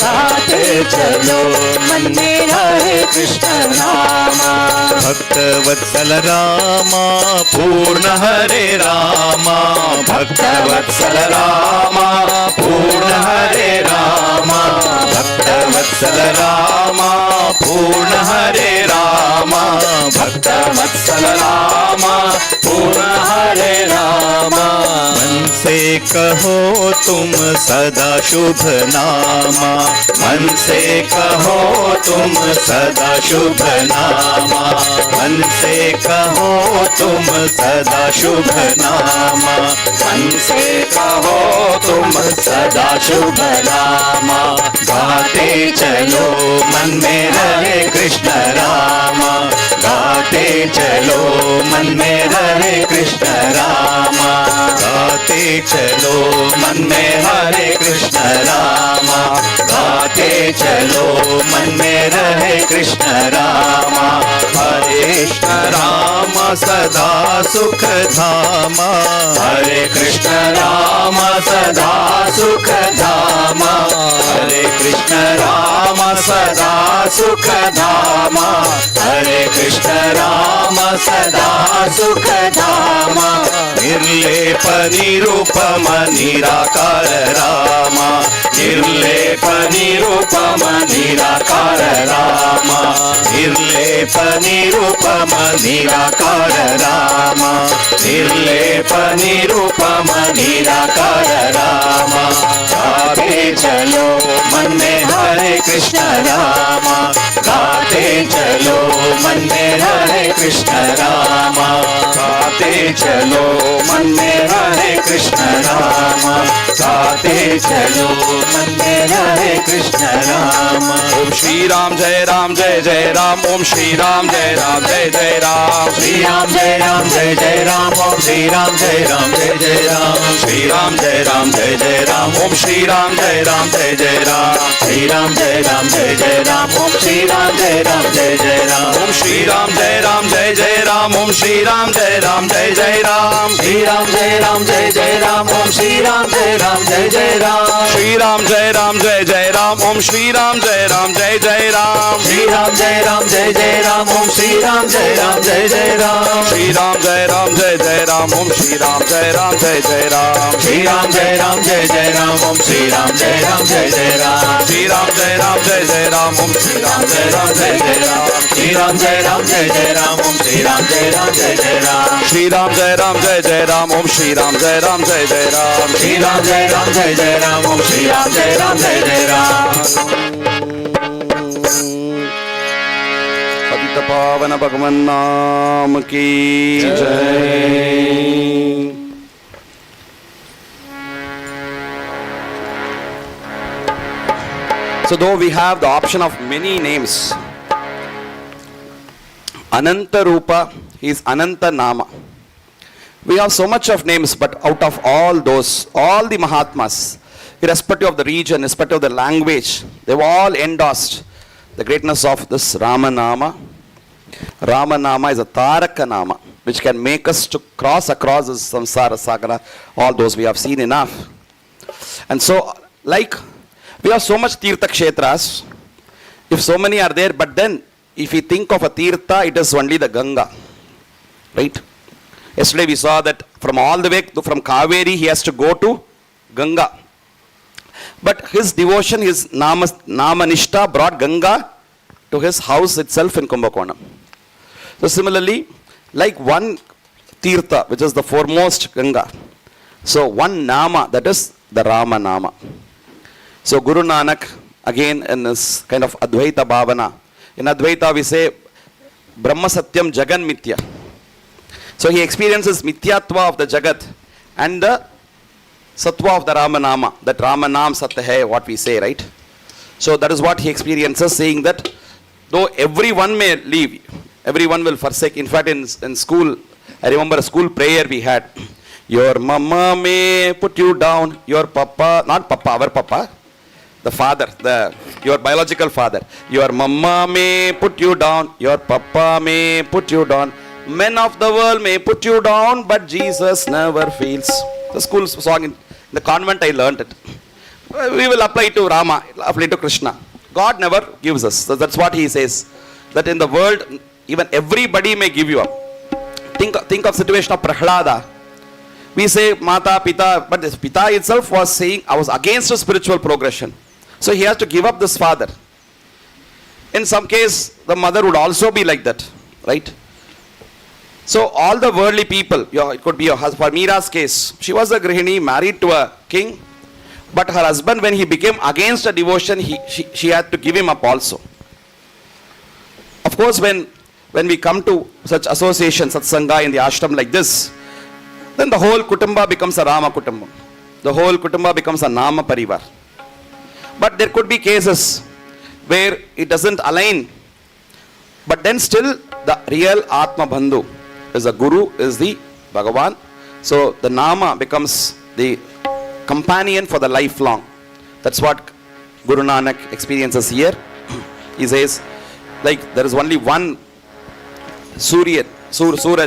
गाते चलो मन में रहे कृष्ण रामा। भक्त वत्सल रामा, पूर्ण हरे रामा, भक्त वत्सल रामा, पूर्ण हरे रामा, भक्त वत्सल रामा, पूर्ण हरे रामा, भक्त वत्सल रामा, पूर्ण हरे रामा। मन से कहो तुम सदा शुभ नामा, मन से कहो तुम सदा शुभ नामा, मन से कहो तुम सदा शुभ नामा, मन से कहो तुम सदा शुभ नामा। गाते चलो मन में रहे कृष्ण रामा, गाते चलो मन में रहे कृष्ण रामा, गाते चलो मन में हरे कृष्ण रामा, गाते चलो मन में रहे कृष्ण रामा। हरे कृष्ण राम सदा सुख धामा, हरे कृष्ण राम सदा सुख धामा, हरे कृष्ण राम सदा सुख धामा, हरे कृष्ण राम सदा सुख धामा। निर्लेप निरूपम निराकार रामा, निर्लेप निरूपम निराकार रामा, निर्लेप निरूपम निराकार रामा, निर्लेप निरूपम निराकार रामा। गाते चलो मन में हरे कृष्ण रामा, गाते चलो मन में हरे कृष्ण रामा, गाते चलो मन में हरे कृष्ण रामा, गाते चलो मन में हरे कृष्ण रामा। ओम श्री राम जय राम जय जय राम, ओम श्री राम जय राम जय जय राम, श्री राम जय राम जय जय राम, ओम श्री राम जय राम जय जय राम, श्री राम जय राम जय जय राम, ओम श्री राम जय राम जय जय राम, श्री राम जय राम जय जय राम, ओम श्री राम जय राम जय जय राम, ओम श्री राम जय राम जय जय राम, ओम श्री राम जय राम जय जय Ram, Shri Shri Ram Jai Ram Jai Jai Ram Om Shri Ram Jai Ram Jai Jai Ram Shri Ram Jai Ram Jai Jai Ram Om Shri Ram Jai Ram Jai Jai Ram Shri Ram Jai Ram Jai Jai Ram Om Shri Ram Jai Ram Jai Jai Ram Shri Ram Jai Ram Jai Jai Ram Om Shri Ram Jai Ram Jai Jai Ram Shri Ram Jai Ram Jai Jai Ram Om Shri Ram Jai Ram Jai Jai Ram Shri Ram Jai Ram Jai Jai Ram Om Shri Ram Jai Ram Jai Jai Ram Shri Ram Jai Ram Jai Jai Ram Om Shri Ram Jai Ram Jai Jai Ram Shri Ram Jai Ram Jai Jai Ram Om Shri Ram Jai Ram Jai Jai Ram Shri Ram Jai Ram Jai Jai Ram Om Shri Ram Jai Ram Jai Jai Ram पतित पावन भगवान नाम की जय। So though we have the option of many names, Ananta Rupa is Ananta Nama. We have so much of names, but out of all those, all the Mahatmas, irrespective of the region, irrespective of the language, they've all endorsed the greatness of this Ramanama. Ramanama is a Taraka Nama, which can make us to cross across this samsara sagara. All those we have seen enough. And so, like, we have so much Tirtha Kshetras. If so many are there, but then, if we think of a Tirtha, it is only the Ganga. Right? Yesterday we saw that from all the way from Kaveri, he has to go to Ganga. But his devotion, his Namanishta brought Ganga to his house itself in Kumbakonam. So similarly, like one Tirtha, which is the foremost Ganga. So one Nama, that is the Rama Nama. So Guru Nanak, again in this kind of Advaita Bhavana. In Advaita we say, Brahma Satyam Jagan Mithya. So he experiences Mithyatva of the Jagat and the Sattva of the Ramanama, that Ramanam Satya hai, what we say, right? So that is what he experiences, saying that though everyone may leave, everyone will forsake. In fact, in school, I remember a school prayer we had. Your mama may put you down, your papa, not papa, our papa, the father, your biological father. Your mama may put you down, your papa may put you down. Men of the world may put you down, but Jesus never fails. The school song in the convent, I learned it. We will apply to Rama, apply to Krishna. God never gives us. So that's what he says. That in the world, even everybody may give you up. Think of situation of Prahlada. We say Mata, Pita, but this Pita itself was saying, I was against spiritual progression. So he has to give up this father. In some case, the mother would also be like that, right? So all the worldly people, it could be your husband. For Meera's case, she was a grihini married to a king, but her husband, when he became against her devotion, she had to give him up also. Of course, when we come to such association, satsanga in the ashram like this, then the whole kutumba becomes a Rama kutumbam. The whole kutumba becomes a Nama parivar. But there could be cases where it doesn't align, but then still the real Atma Bandhu is the Guru, is the Bhagavan. So the Nama becomes the companion for the lifelong. That's what Guru Nanak experiences here. He says, like there is only one Suraj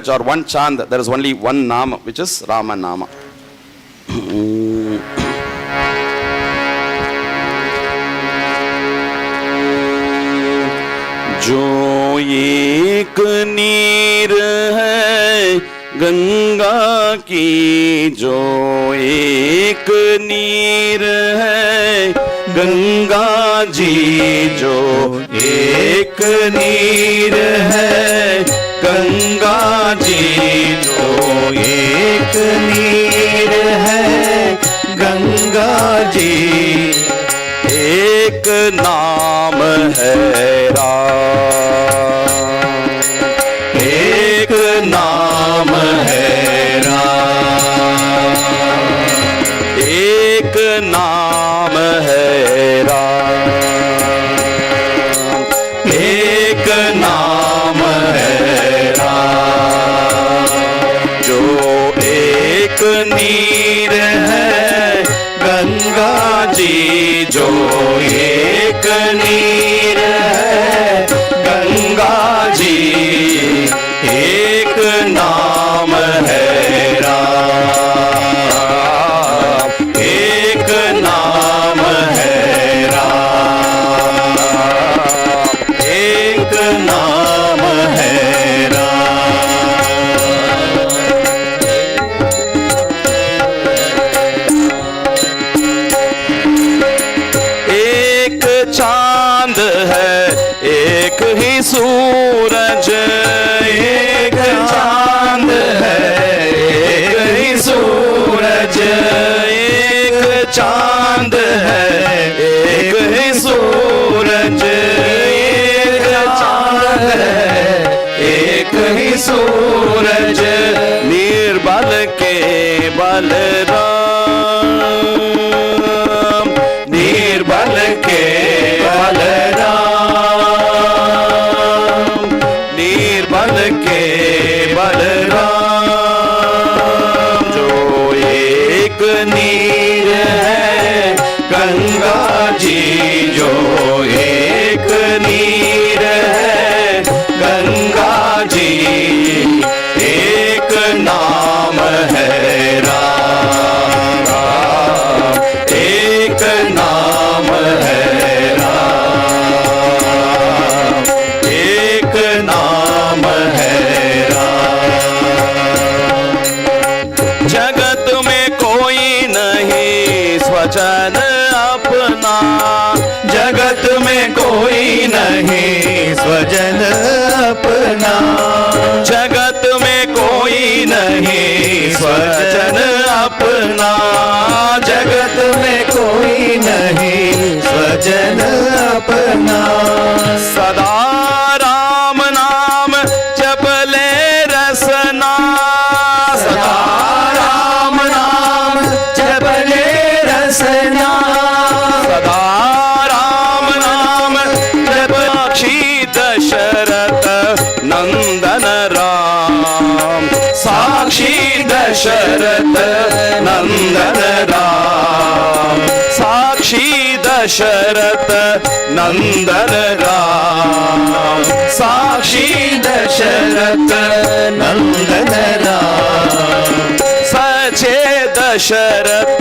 or one Chand, there is only one Nama, which is Rama Nama. जो एक नीर है गंगा की, जो एक नीर है गंगा जी, जो एक नीर है गंगा जी, जो एक नीर है गंगा जी, एक नाम है राम, एक नाम है राम, एक नाम है राम, एक नाम है राम, जो एक नीर है गंगा जी, जो एक नीर है गंगा जी, एक नाम है राम। सूरज निर्बल के बलराम, निर्बल के बलराम, निर्बल के बलराम। जो एक नीर है गंगा जी, जो एक नीर है गंगा जी, एक नाम है राम, एक नाम है राम, एक नाम है राम। जगत में कोई नहीं स्वजन अपना, जगत में कोई नहीं स्वजन अपना, जगत में कोई नहीं स्वजन अपना, जगत में कोई नहीं स्वजन अपना। सदा राम नाम जप ले रसना, सदा राम नाम जप ले रसना, सदा राम नाम जप। साक्षी दशरथ नंदन राम, साक्षी दशरथ नंदन राम, साक्षी दशरथ नंदन राम, साक्षी दशरथ नंदन राम। सचे दशरथ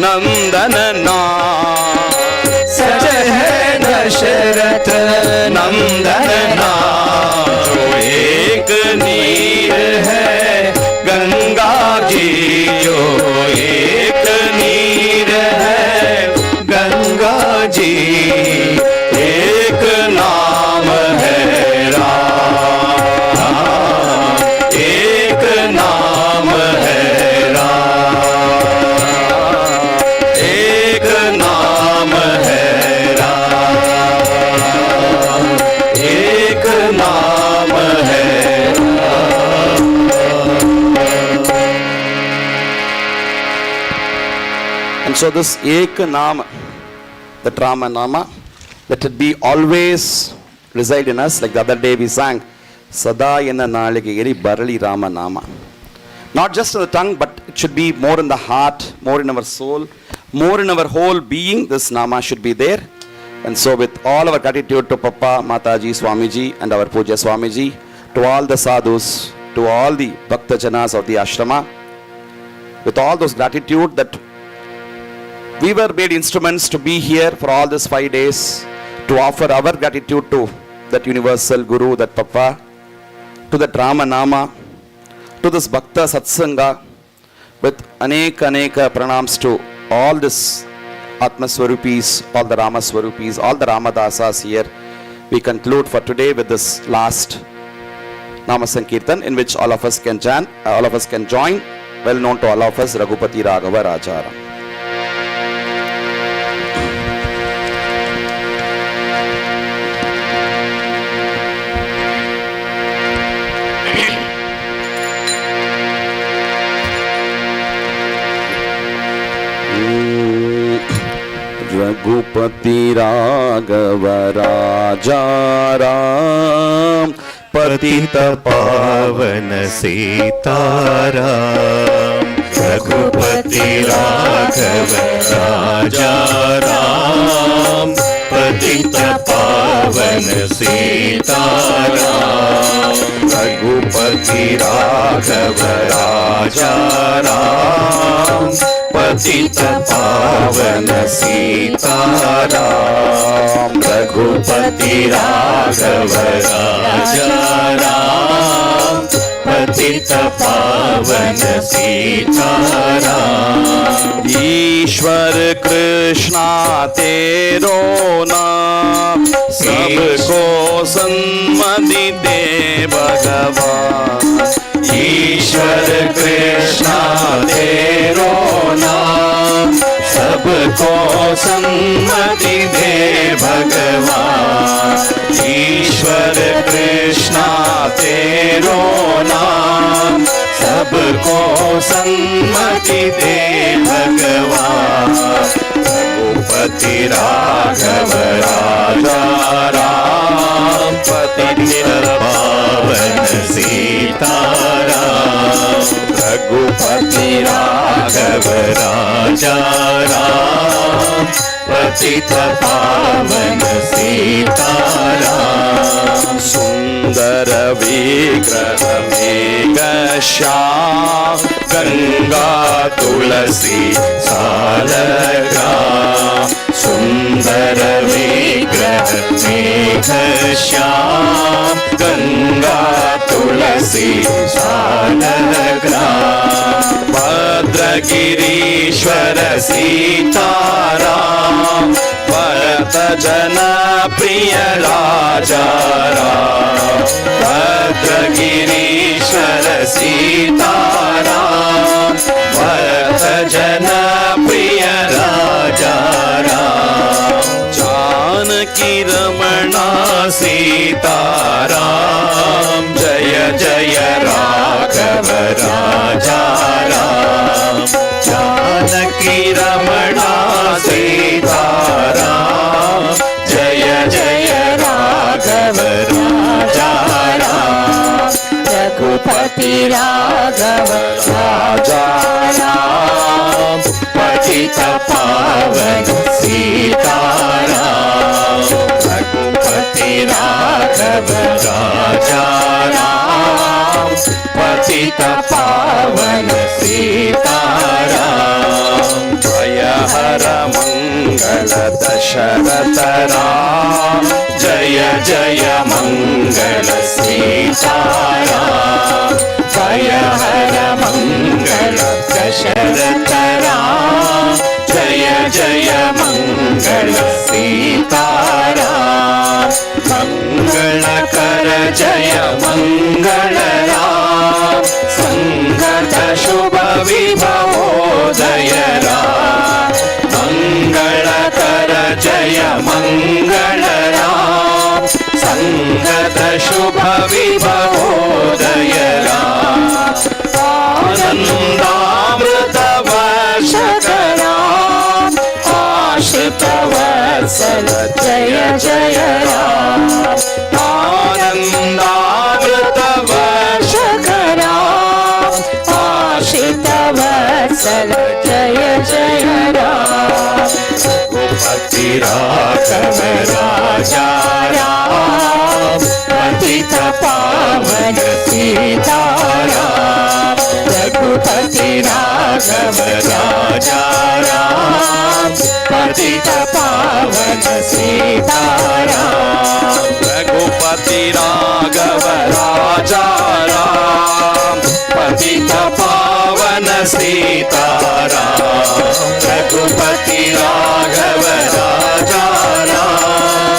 नंदन नाम, सच है दशरथ नंदन नाम। जो एक नीर है गंगा जी, जो एक नीर है गंगा जी, एक नाम है राम, एक नाम है राम, एक नाम है राम, एक नाम है Ram. And so this ek naam, that Rama Nama, let it be always reside in us. Like the other day we sang, Sada yenna naalike eri barali Rama Nama. Not just in the tongue, but it should be more in the heart, more in our soul, more in our whole being. This Nama should be there. And so with all our gratitude to Papa, Mataji, Swamiji and our Puja Swamiji, to all the sadhus, to all the Bhakta Janas of the ashrama, with all those gratitude that we were made instruments to be here for all these 5 days, to offer our gratitude to that universal Guru, that Papa, to that Rama Nama, to this Bhakta Satsanga, with aneka pranams to all this Atma Swarupis, all the Rama Swarupis, all the Ramadasas here. We conclude for today with this last Nama Sankirtan, in which all of us can chant, all of us can join, well known to all of us, Raghupati Raghava Rajaram. Raghupati Raghav राजा राम, पतित पावन सीताराम। रघुपति राघव राजा राम, पतित पावन सीताराम। रघुपति राघव राजा राम, पतित पावन सीताराम। रघुपति राघव राजा राम, पतित पावन सीताराम। ईश्वर कृष्णा तेरो नाम, सबको सन्मति दे भगवान। ईश्वर कृष्णा तेरो नाम, सबको सबको सम्मति दे भगवान, ईश्वर कृष्णा तेरो नाम, सबको सम्मति दे भगवान, रघुपति राघव राजा राम, पतित पावन सीताराम, रघुपति राघव राजा राम, पतित पावन सीताराम, सुंदर विग्रह मेघ श्याम, गंगा तुलसी सालग्राम, सुंदर विग्रह मेघ श्याम, गंगा तुलसी सालग्राम, भद्रगिरीश्वर सीताराम, भरत जन प्रिय राजा राम, भद्रगिरीश्वर सीताराम, भरत जन प्रिय राजा राम, जानकी रमणा सीताराम, जय जय राघव राजा राम, जानकी रमणा सीताराम, जय जय राघव राजा राम, रघुपति राघव राजा राम, पतित पावन सीताराम, रघुपति राघव राजा राम, पतित पावन सीताराम, जय हर मंगल दशरथ राम, जय जय मंगल सीताराम, जय हर मंगल दशरथ राम, जय जय मंगल सीताराम, मंगल कर जय मंगल राम, संगत शुभ विभवोदय राम, मंगल कर जय मंगल राम, संगत शुभ विभवोदय राम, आनंदामृत वर्षक राम, आश्रित वत्सल जय जय राम, आनंदामृत वर्षक राम, आश्रित वत्सल जय जय राम, रघुपति राघव राजा राम, पतित पावन सीताराम, रघुपति राघव राजा राम, पतित पावन सीताराम, रघुपति राघव राजा राम, पतित पावन सीताराम, रघुपति राघव राजा राम,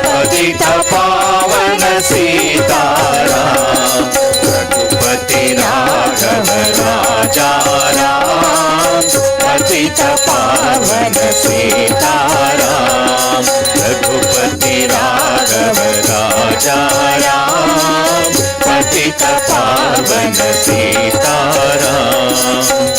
पतित पावन सीताराम, रघुपति राघव राजा राम, पतित पावन सीताराम, रघुपति राघव राजा राम, पतित पावन सीताराम,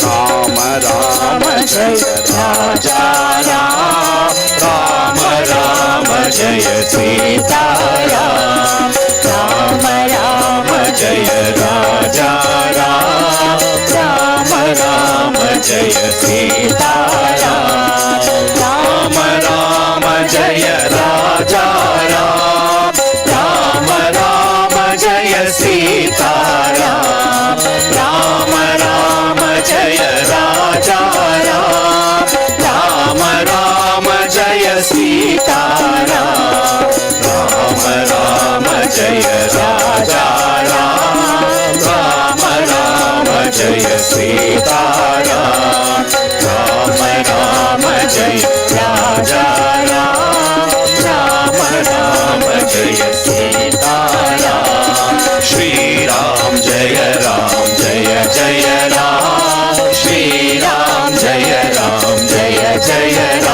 राम राम जय राजा राम, राम राम जय सीताराम, राम राम जय राजा राम, राम राम जय सीताराम, राम राम जय राजा राम, राम राम जय सीताराम, राम राम जय राजा राम, राम राम जय सीताराम, राम राम जय राजा राम, राम राम जय सीताराम, राम राम जय राजा राम, राम राम जय सीताराम, श्री राम जय जय राम, श्री राम जय जय Ram,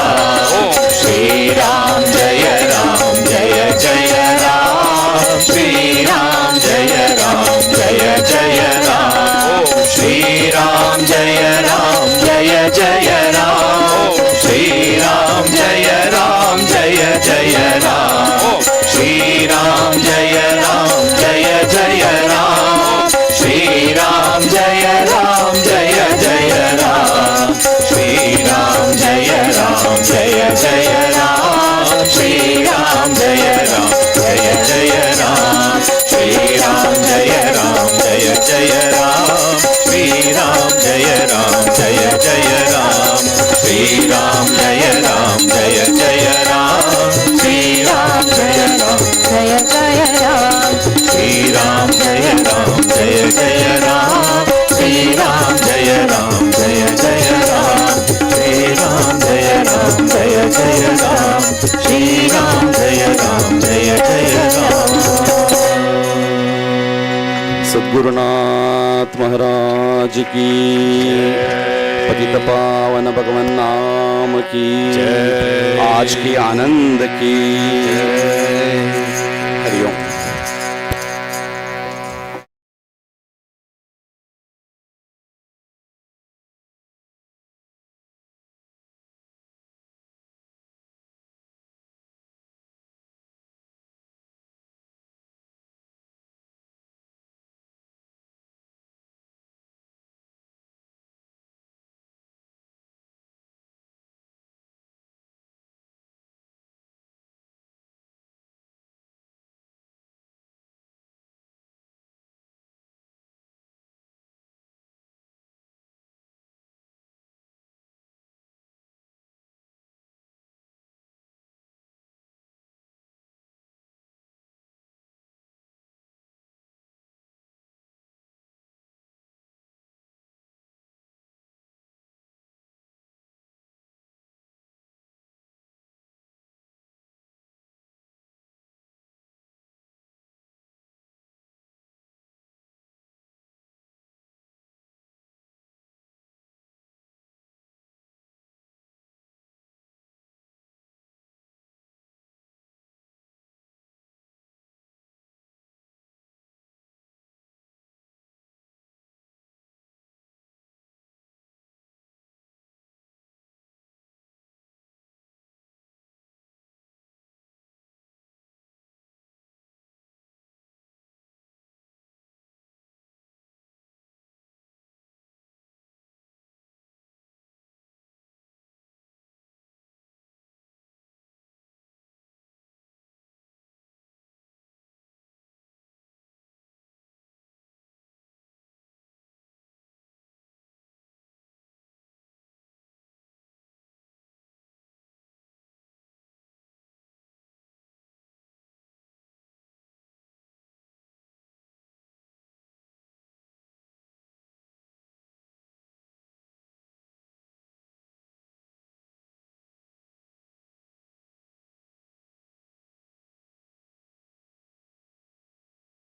Jaya Ram, Jaya Jaya Ram, Shri Ram, Jaya Ram, Jaya Jaya Ram, Shri Ram, Jaya Ram, Jaya Jaya Ram, Shri Ram, Jaya Ram, Jaya Jaya Ram, Shri Ram, Jaya Ram, Jaya Jaya Ram, Shri Ram, Jaya Ram, Jaya Jaya Ram, Shri Ram, Jaya Ram, Jaya Jaya Ram, Shri Ram, Jaya Ram, Jaya Jaya Ram, Shri Ram, Jaya Ram, Jaya Jaya Ram, Shri Ram, Jaya Ram, Jaya Jaya Ram, Shri Ram, Jaya Ram, Jaya Jaya Ram, Shri Ram, Jaya Ram, Jaya Jaya Ram, Shri Ram, Jaya Ram, Jaya Jaya Ram, Shri Ram, Jaya Ram, Jaya Jaya Ram. सद्गुरुनाथ महाराज की, पतित पावन भगवान नाम की, आज की आनंद की। Hariom.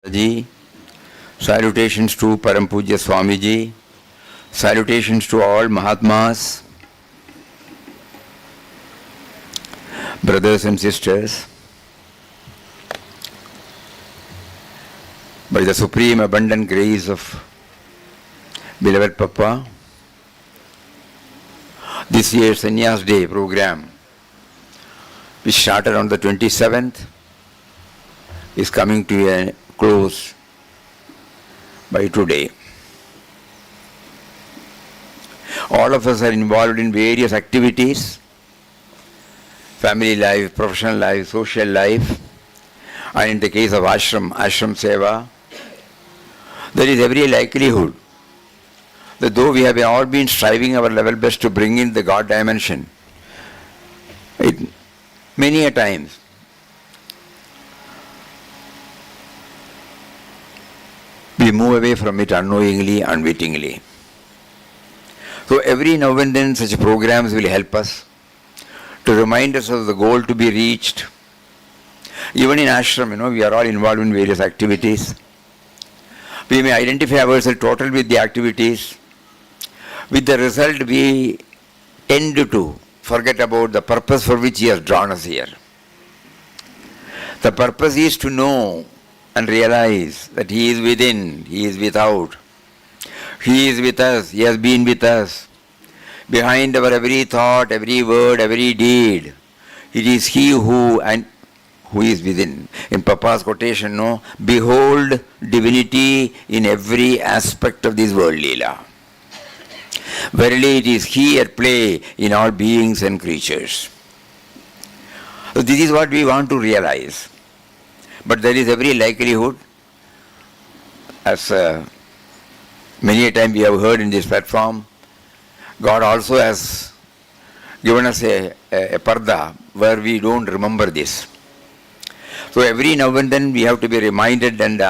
Ji, salutations to Param Pujya Swamiji, salutations to all Mahatmas, brothers and sisters. By the supreme abundant grace of beloved Papa, this year's Sanyas Day program, which started on the 27th, is coming to a close by today. All of us are involved in various activities, family life, professional life, social life, and in the case of ashram seva, there is every likelihood that though we have all been striving our level best to bring in the God dimension, many a times we move away from it unknowingly, unwittingly. So every now and then such programs will help us to remind us of the goal to be reached. Even in ashram, we are all involved in various activities. We may identify ourselves totally with the activities. With the result, we tend to forget about the purpose for which He has drawn us here. The purpose is to know and realize that He is within, He is without. He is with us. He has been with us. Behind our every thought, every word, every deed, it is He who is within. In Papa's quotation, no, behold divinity in every aspect of this world, Leela. Verily, it is He at play in all beings and creatures. So this is what we want to realize. But there is every likelihood, as many a time we have heard in this platform, God also has given us a parda where we don't remember this. So every now and then we have to be reminded and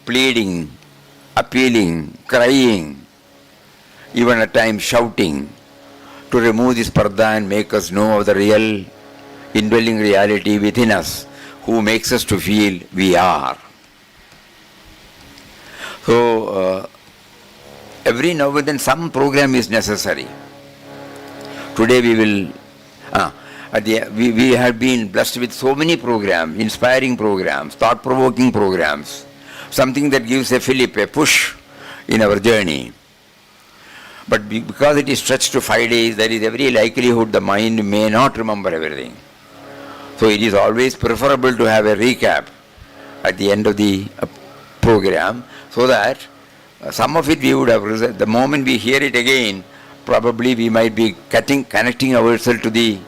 pleading, appealing, crying, even at times shouting, to remove this parda and make us know of the real indwelling reality within us, who makes us to feel we are. So every now and then some program is necessary. Today we will, we have been blessed with so many programs, inspiring programs, thought-provoking programs, something that gives a fillip, a push in our journey. But because it is stretched to 5 days, there is every likelihood the mind may not remember everything. So it is always preferable to have a recap at the end of the program, so that some of it we would have reserved. The moment we hear it again, probably we might be connecting ourselves to the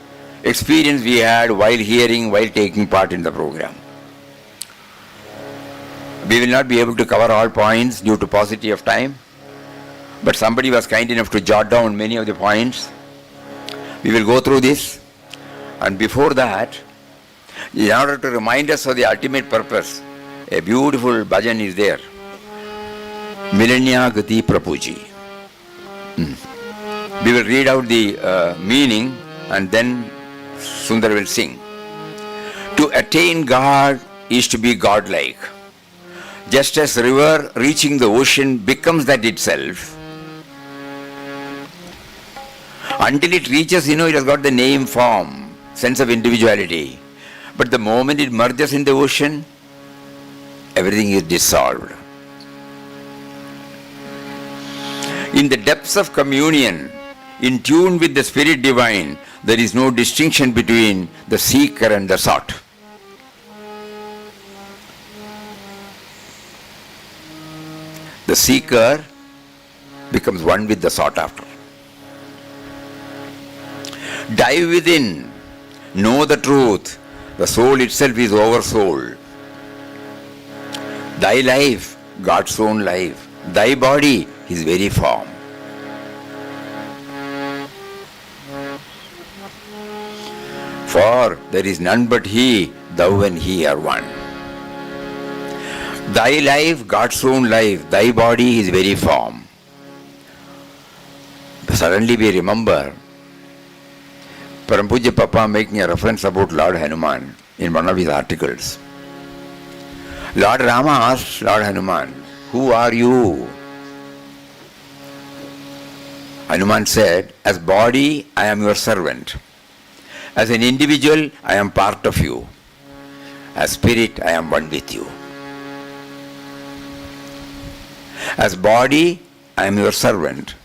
experience we had while hearing, while taking part in the program. We will not be able to cover all points due to paucity of time, but somebody was kind enough to jot down many of the points. We will go through this, and before that, in order to remind us of the ultimate purpose, a beautiful bhajan is there. Milanya Gati Prabhuji. We will read out the meaning and then Sundar will sing. To attain God is to be godlike. Just as river reaching the ocean becomes that itself, until it reaches, it has got the name, form, sense of individuality. But the moment it merges in the ocean, everything is dissolved. In the depths of communion, in tune with the Spirit Divine, there is no distinction between the seeker and the sought. The seeker becomes one with the sought after. Dive within, know the truth. The soul itself is oversouled. Thy life, God's own life. Thy body, His very form. For there is none but He, thou and He are one. Thy life, God's own life. Thy body, His very form. Suddenly we remember Param Pujya Papa making a reference about Lord Hanuman in one of his articles. Lord Rama asked Lord Hanuman, who are you? Hanuman said, as body, I am your servant. As an individual, I am part of you. As spirit, I am one with you. As body, I am your servant.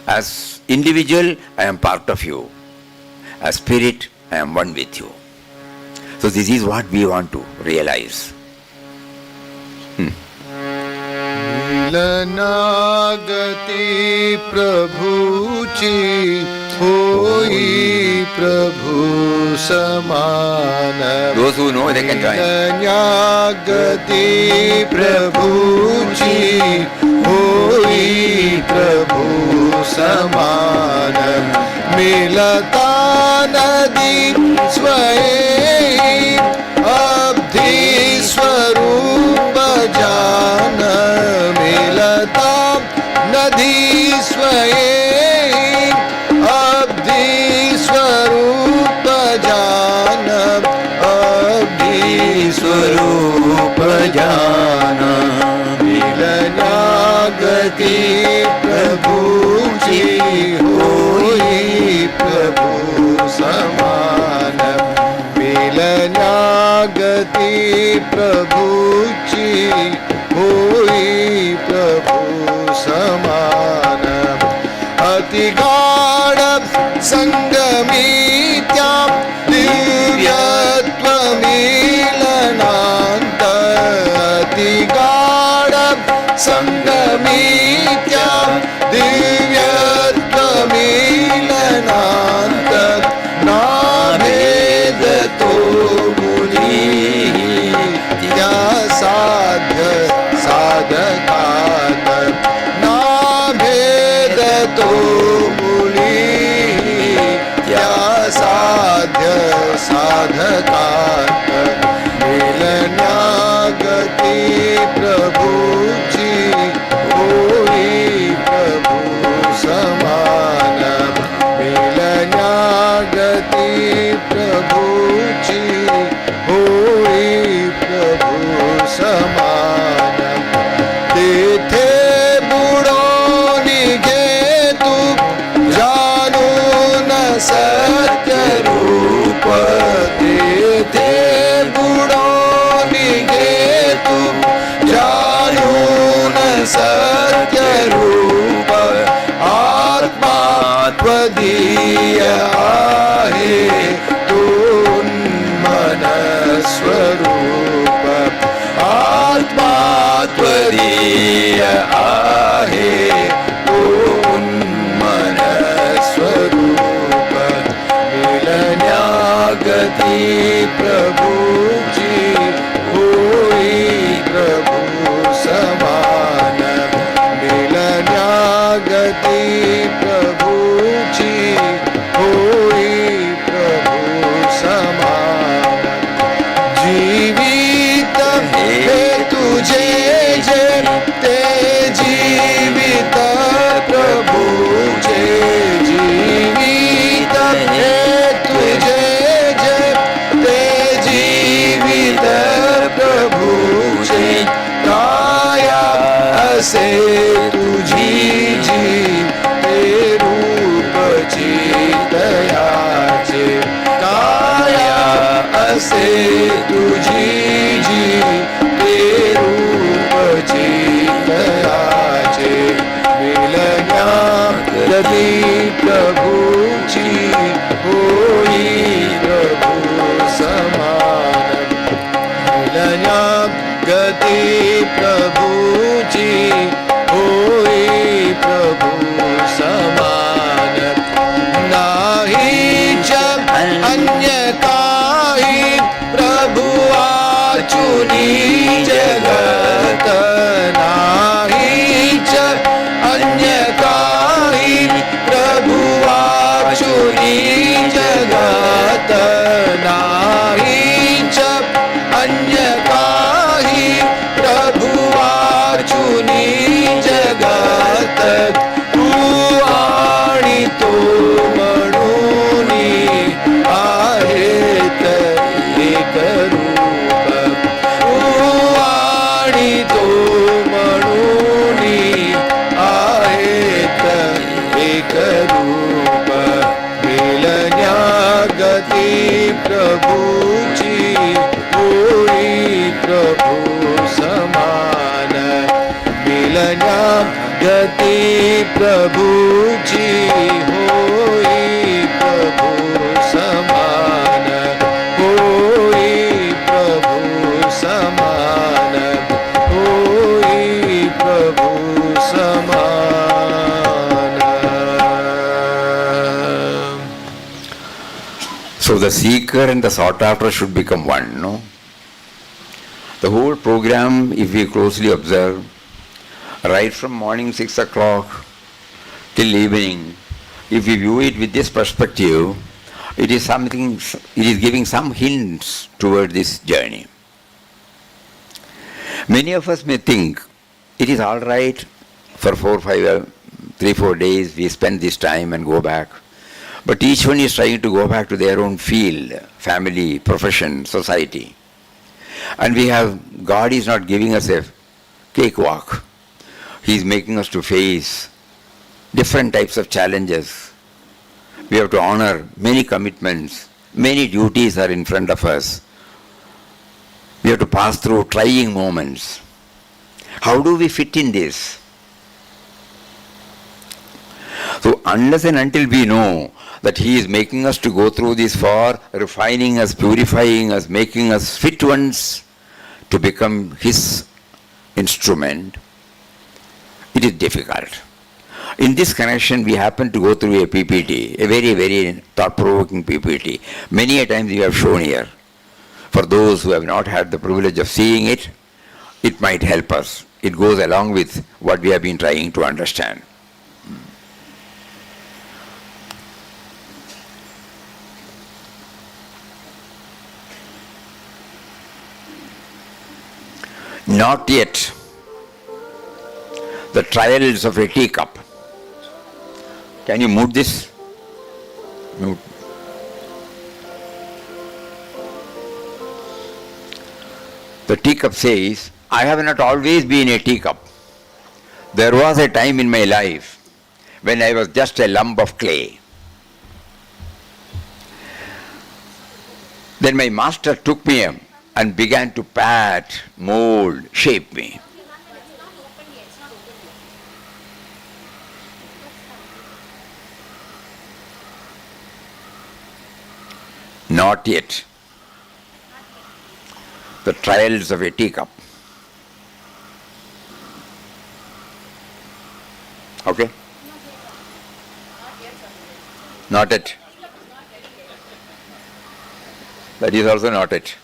As individual, I am part of you. As spirit, I am one with you. So this is what we want to realize. मिलनागति प्रभुची होई प्रभु समान. Those who know, they can join. मिलनागति प्रभुची होई प्रभु समान. मिलता नदी स्वयं अब्धि स्वरूप जान. मिलता नदी स्वयं अब्धि स्वरूप जान. अब्धि स्वरूप जान. मिलनागति प्रभु जी होई प्रभु समान. मिलनागति प्रभु जी होई प्रभु समान. संगमीत्यां दिव्यत्वमीलनान्त अतिगाढ संगमीत्यां दिव्यत्वमीलनान्त नाभेदतो मुनिः त्या साध्य साधकात नाभेदतो मुनिः त्या साध्य साधकात मिलन्यागती प्रभूची होई प्रभू समान मिलन्यागती प्रभूची होई प्रभू समान तेथे बुडून घे तू जाणून सत्य रूप तेथे बुडून घे तू जाणून सत्य रूप आत्मात्वदीय आहे तू मन स्वरूप आत्मात्वदीय आहे तू मन स्वरूप मिलन्यागती प्रभूची होई प्रभू समान मिलन्यागती प्रभूची होई प्रभू समान जीवित हे तुझे जे ते जीवित प्रभूचे जीवित हे तुझे जे ते जीवित प्रभूचे काया असे तुझी जी ते रूपची दयाचे काया असे तुझी जी ते रूपची दयाचे मिलन्यागती प्रभूची होई प्रभू समान मिलन्यागती प्रभूची होई प्रभू समान नाहीच अन्य काही प्रभु आचुनी जगत नाहीच अन्य काही प्रभु आचुनी जगत नाहीच अन्य काही प्रभु आचुनी जगत तू आणि तो म्हणून आहेत एक रूप तू आणि तो म्हणून आहेत एक रूप मिलन्यागती प्रभूची होई प्रभू समान मिलन्यागती प्रभूची होई प्रभू समान होई प्रभू समान होई प्रभू समान. So the seeker and the sought after should become one, no? The whole program, if we closely observe, right from morning 6 o'clock till evening, if we view it with this perspective, it is giving some hints toward this journey. Many of us may think it is all right for 3-4 days we spend this time and go back. But each one is trying to go back to their own field, family, profession, society. And God is not giving us a cakewalk. He is making us to face different types of challenges. We have to honor many commitments. Many duties are in front of us. We have to pass through trying moments. How do we fit in this? So unless and until we know that He is making us to go through this for refining us, purifying us, making us fit ones to become His instrument, it is difficult. In this connection, we happen to go through a PPT, a very, very thought-provoking PPT. Many a times we have shown here. For those who have not had the privilege of seeing it, it might help us. It goes along with what we have been trying to understand. Not yet the trials of a teacup. Can you move this? Move. The teacup says, I have not always been a teacup. There was a time in my life when I was just a lump of clay. Then my master took me and began to pat, mold, shape me. Not yet the trials of a teacup. Okay? Not it. That is also not it.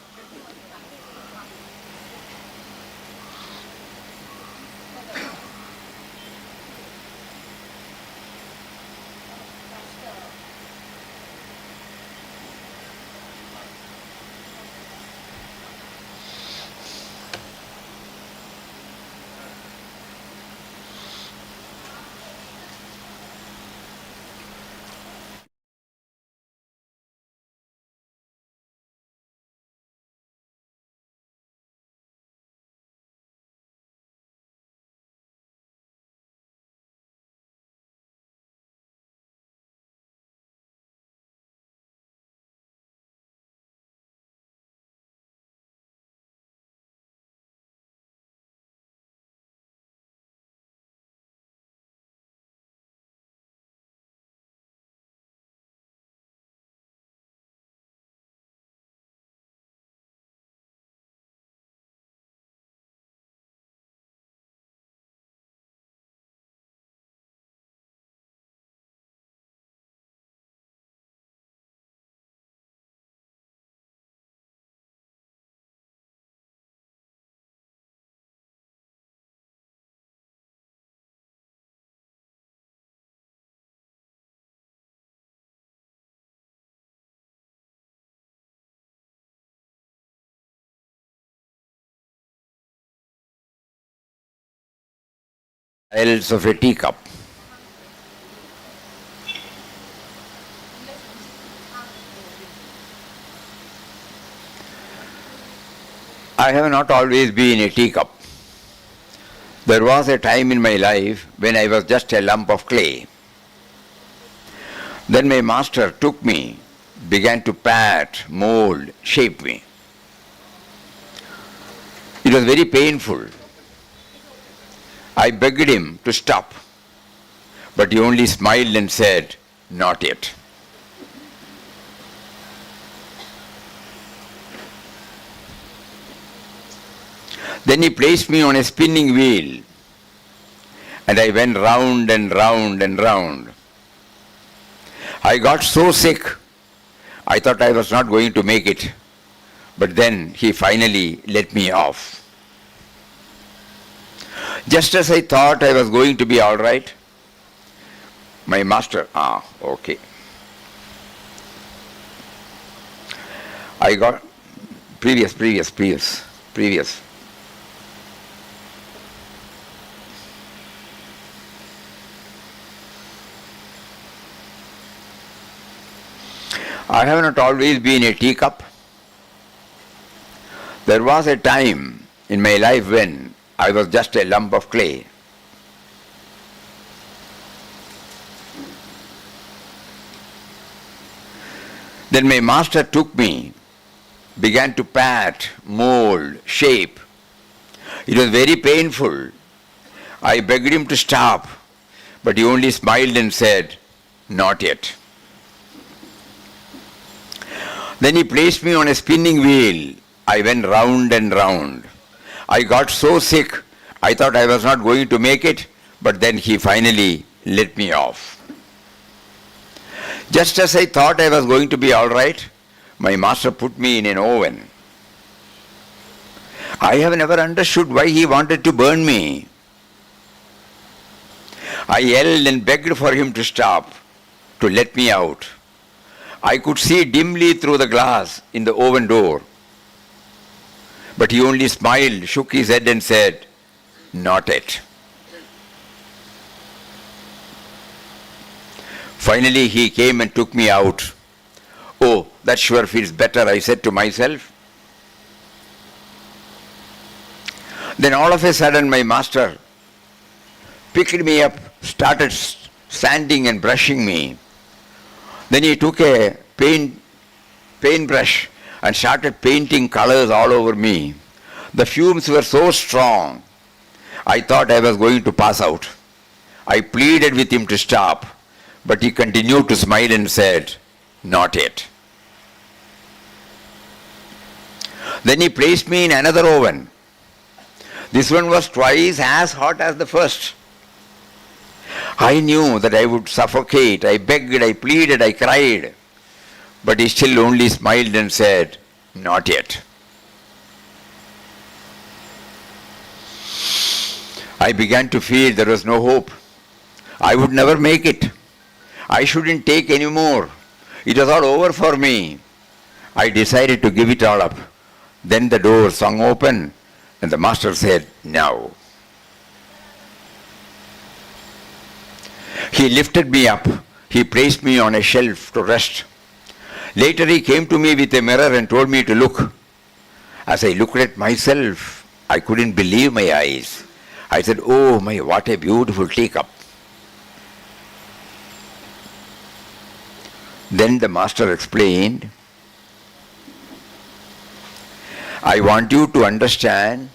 Trials of a teacup. I have not always been a teacup. There was a time in my life when I was just a lump of clay. Then my master took me, began to pat, mold, shape me. It was very painful. I begged him to stop, but he only smiled and said, not yet. Then he placed me on a spinning wheel, and I went round and round and round. I got so sick, I thought I was not going to make it, but then he finally let me off. Just as I thought I was going to be all right, my master, okay. I got previous. I have not always been a teacup. There was a time in my life when I was just a lump of clay. Then my master took me, began to pat, mold, shape. It was very painful. I begged him to stop, but he only smiled and said, not yet. Then he placed me on a spinning wheel. I went round and round. I got so sick, I thought I was not going to make it, but then he finally let me off. Just as I thought I was going to be all right, my master put me in an oven. I have never understood why he wanted to burn me. I yelled and begged for him to stop, to let me out. I could see dimly through the glass in the oven door. But he only smiled, shook his head and said, "Not yet." Finally he came and took me out. "Oh, that sure feels better," I said to myself. Then all of a sudden my master picked me up, started standing and brushing me. Then he took a paintbrush and started painting colors all over me. The fumes were so strong, I thought I was going to pass out. I pleaded with him to stop, but he continued to smile and said, "Not yet." Then he placed me in another oven. This one was twice as hot as the first. I knew that I would suffocate. I begged, I pleaded, I cried. But he still only smiled and said, "Not yet." I began to feel there was no hope. I would never make it. I shouldn't take any more. It was all over for me. I decided to give it all up. Then the door swung open and the master said, "Now." He lifted me up. He placed me on a shelf to rest. Later he came to me with a mirror and told me to look. As I looked at myself, I couldn't believe my eyes. I said, "Oh my, what a beautiful teacup." Then the master explained, "I want you to understand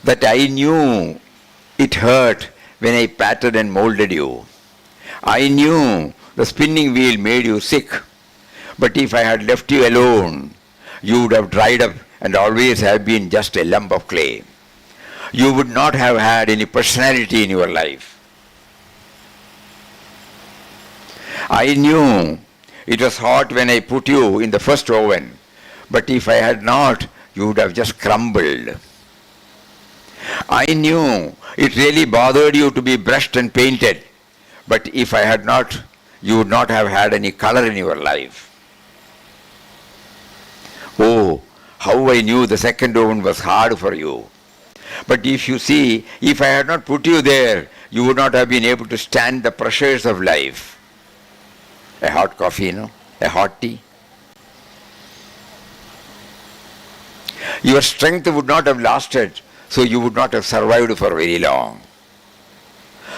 that I knew it hurt when I patted and molded you. I knew the spinning wheel made you sick. But if I had left you alone, you would have dried up and always have been just a lump of clay. You would not have had any personality in your life. I knew it was hot when I put you in the first oven, but if I had not, you would have just crumbled. I knew it really bothered you to be brushed and painted, but if I had not, you would not have had any color in your life. Oh, how I knew the second oven was hard for you. But if you see, if I had not put you there, you would not have been able to stand the pressures of life. A hot coffee, a hot tea. Your strength would not have lasted, so you would not have survived for very long.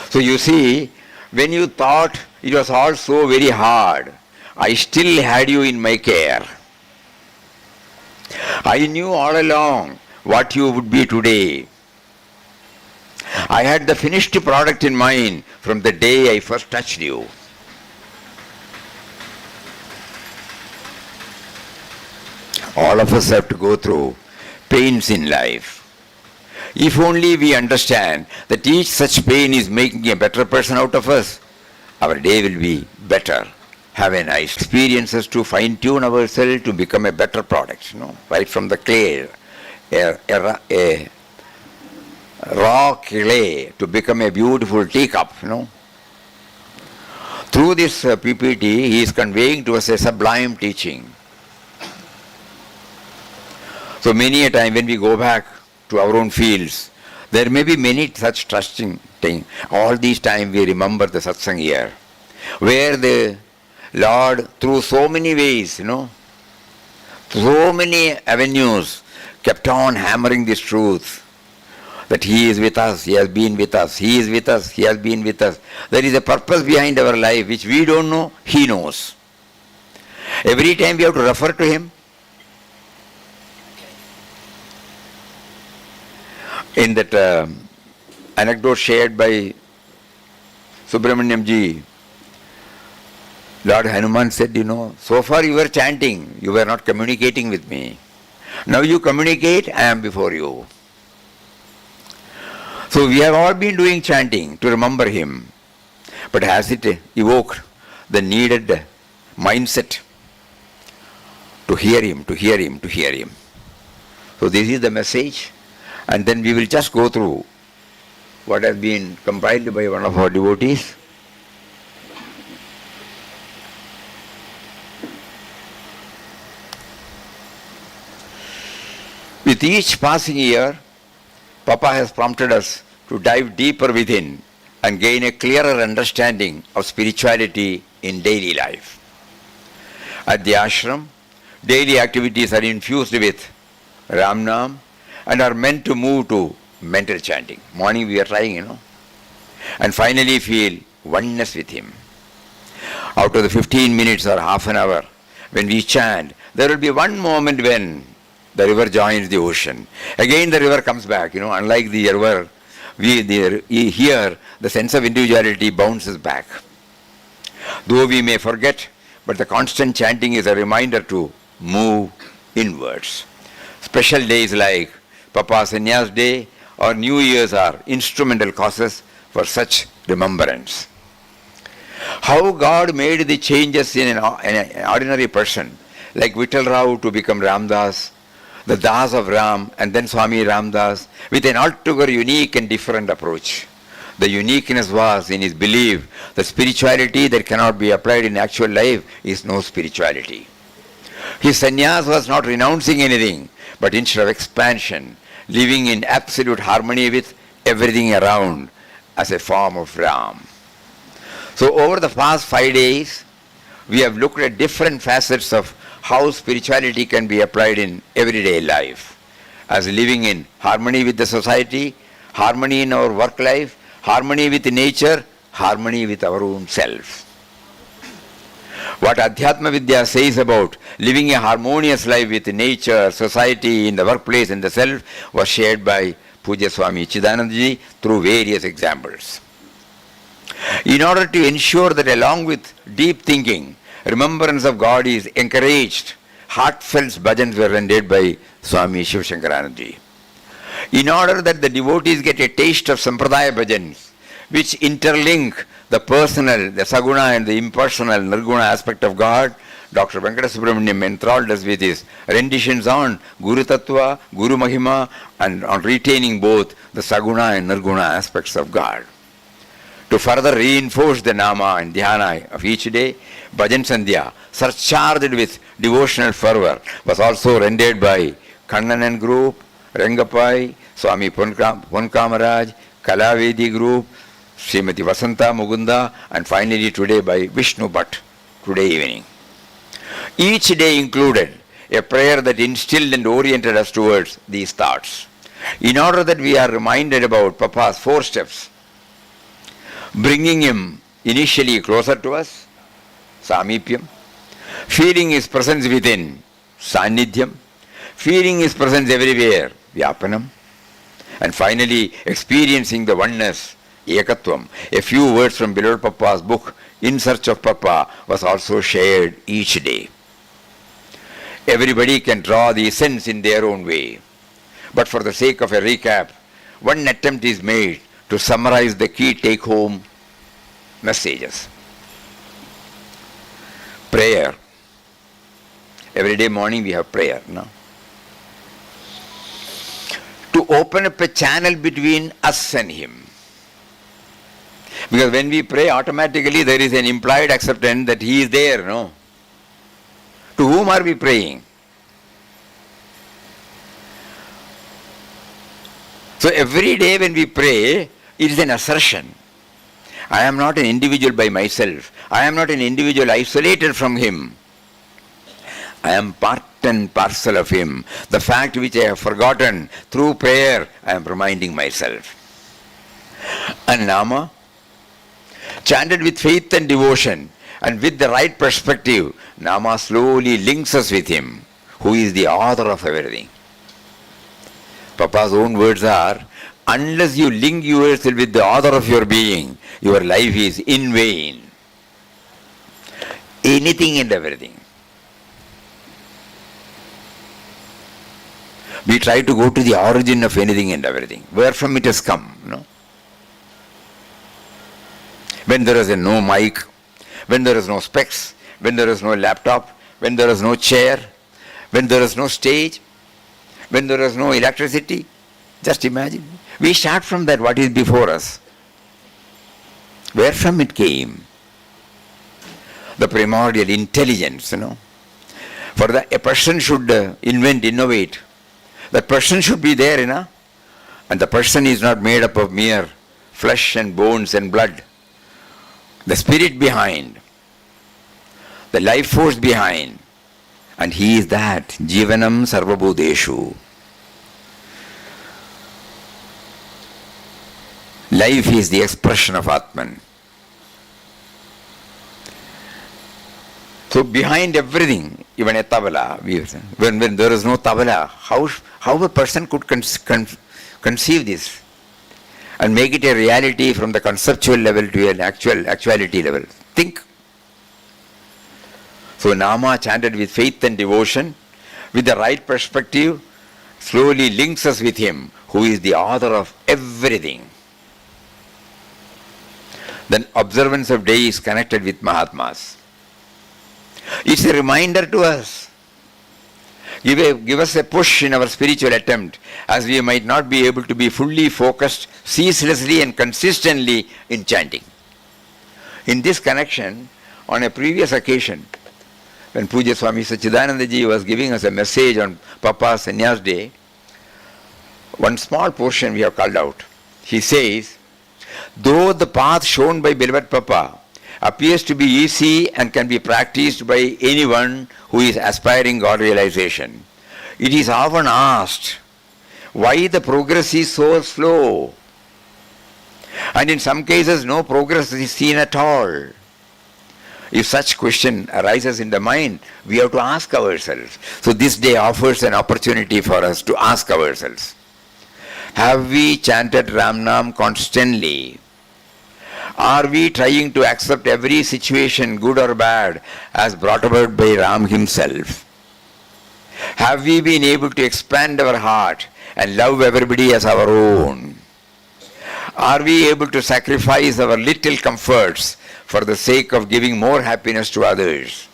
So you see, when you thought it was all so very hard, I still had you in my care. I knew all along what you would be today. I had the finished product in mind from the day I first touched you. All of us have to go through pains in life. If only we understand that each such pain is making a better person out of us, our day will be better. Have a nice experiences to fine-tune ourselves to become a better product, right from the clay, a raw clay to become a beautiful teacup, Through this PPT, he is conveying to us a sublime teaching. So many a time when we go back to our own fields, there may be many such trusting things. All these time we remember the satsang here, where the Lord, through so many ways, so many avenues, kept on hammering this truth, that He is with us, He has been with us, He is with us, He has been with us. There is a purpose behind our life which we don't know, He knows. Every time we have to refer to Him. In that anecdote shared by Subramanyam ji, Lord Hanuman said, so far you were chanting, you were not communicating with me. Now you communicate, I am before you. So we have all been doing chanting to remember him. But has it evoked the needed mindset to hear him, to hear him, to hear him? So this is the message. And then we will just go through what has been compiled by one of our devotees. With each passing year, Papa has prompted us to dive deeper within and gain a clearer understanding of spirituality in daily life. At the ashram, daily activities are infused with Ram Nam and are meant to move to mental chanting. Morning we are trying, and finally feel oneness with him. Out of the 15 minutes or half an hour when we chant, there will be one moment when the river joins the ocean. Again the river comes back, unlike the river, here the sense of individuality bounces back. Though we may forget, but the constant chanting is a reminder to move inwards. Special days like Papa's Sanyas Day or New Year's are instrumental causes for such remembrance. How God made the changes in an ordinary person, like Vittal Rao to become Ramdas, the Das of Ram, and then Swami Ramdas, with an altogether unique and different approach. The uniqueness was in his belief that spirituality that cannot be applied in actual life is no spirituality. His sannyas was not renouncing anything, but instead of expansion, living in absolute harmony with everything around as a form of Ram. So over the past 5 days, we have looked at different facets of how spirituality can be applied in everyday life, as living in harmony with the society, harmony in our work life, harmony with nature, harmony with our own self. What Adhyatma Vidya says about living a harmonious life with nature, society, in the workplace and the self was shared by Pujya Swami Chidanandaji through various examples. In order to ensure that along with deep thinking, remembrance of God is encouraged, heartfelt bhajans were rendered by Swami Shiv Shankaranandji. In order that the devotees get a taste of Sampradaya bhajans, which interlink the personal, the saguna and the impersonal nirguna aspect of God, Dr. Venkata Subramaniam enthralled us with his renditions on Guru Tattva, Guru Mahima, and on retaining both the saguna and nirguna aspects of God. To further reinforce the nama and dhyana of each day, Bhajan Sandhya, surcharged with devotional fervor, was also rendered by Kannanan group, Rengapai, Swami Ponkamaraj, Kalavedi group, Srimati Vasanta Mugunda, and finally today by Vishnu Bhatt, today evening. Each day included a prayer that instilled and oriented us towards these thoughts. In order that we are reminded about Papa's 4 steps, bringing him initially closer to us, Samipyam, feeling his presence within, Sannidhyam, feeling his presence everywhere, Vyapanam, and finally experiencing the oneness, Ekatvam. A few words from beloved Papa's book, In Search of Papa, was also shared each day. Everybody can draw the essence in their own way, but for the sake of a recap, one attempt is made to summarize the key take-home messages. Prayer. Every day morning we have prayer, no? To open up a channel between us and him. Because when we pray, automatically there is an implied acceptance that he is there, no? To whom are we praying? So every day when we pray, it is an assertion. I am not an individual by myself. I am not an individual isolated from him. I am part and parcel of him. The fact which I have forgotten, through prayer, I am reminding myself. And Nama, chanted with faith and devotion, and with the right perspective, Nama slowly links us with him, who is the author of everything. Papa's own words are, unless you link yourself with the author of your being, your life is in vain. anything and everything. We try to go to the origin of anything and everything, where from it has come, When there is no mic, when there is no specs, when there is no laptop, when there is no chair, when there is no stage, when there is no electricity, just imagine. We start from that, what is before us. Where from it came? The primordial intelligence, For that, a person should innovate. That person should be there, And the person is not made up of mere flesh and bones and blood. The spirit behind, the life force behind, and he is that, Jivanam Sarvabhudeshu. Life is the expression of Atman. So behind everything, even a tabla, when there is no tabla, how a person could conceive this and make it a reality from the conceptual level to an actuality level? Think. So Nama chanted with faith and devotion, with the right perspective, slowly links us with him, who is the author of everything. Then observance of day is connected with Mahatmas. It's a reminder to us. Give us a push in our spiritual attempt, as we might not be able to be fully focused ceaselessly and consistently in chanting. In this connection, on a previous occasion, when Pujya Swami Sachidananda Ji was giving us a message on Papa's Sanyas Day, one small portion we have called out. He says, though the path shown by beloved Papa appears to be easy and can be practiced by anyone who is aspiring God realization, it is often asked why the progress is so slow. And in some cases no progress is seen at all. If such question arises in the mind, we have to ask ourselves. So this day offers an opportunity for us to ask ourselves, have we chanted Ramnam constantly? Are we trying to accept every situation, good or bad, as brought about by Ram himself? Have we been able to expand our heart and love everybody as our own? Are we able to sacrifice our little comforts for the sake of giving more happiness to others?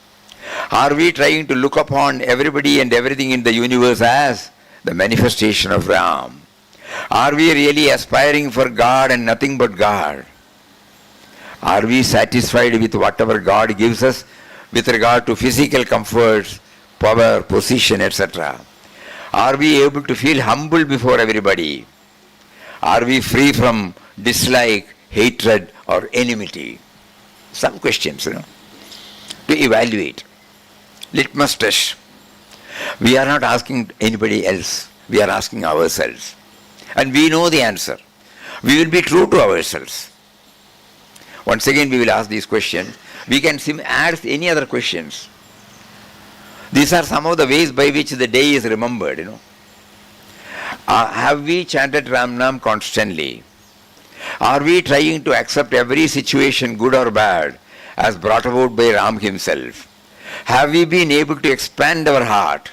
Are we trying to look upon everybody and everything in the universe as the manifestation of Ram? Are we really aspiring for God and nothing but God? Are we satisfied with whatever God gives us with regard to physical comforts, power, position, etc.? Are we able to feel humble before everybody? Are we free from dislike, hatred, or enmity? Some questions, to evaluate. Litmus test. We are not asking anybody else. We are asking ourselves. And we know the answer. We will be true to ourselves. Once again we will ask these questions. We can add any other questions. These are some of the ways by which the day is remembered, Have we chanted Ramnam constantly? Are we trying to accept every situation, good or bad, as brought about by Ram himself? Have we been able to expand our heart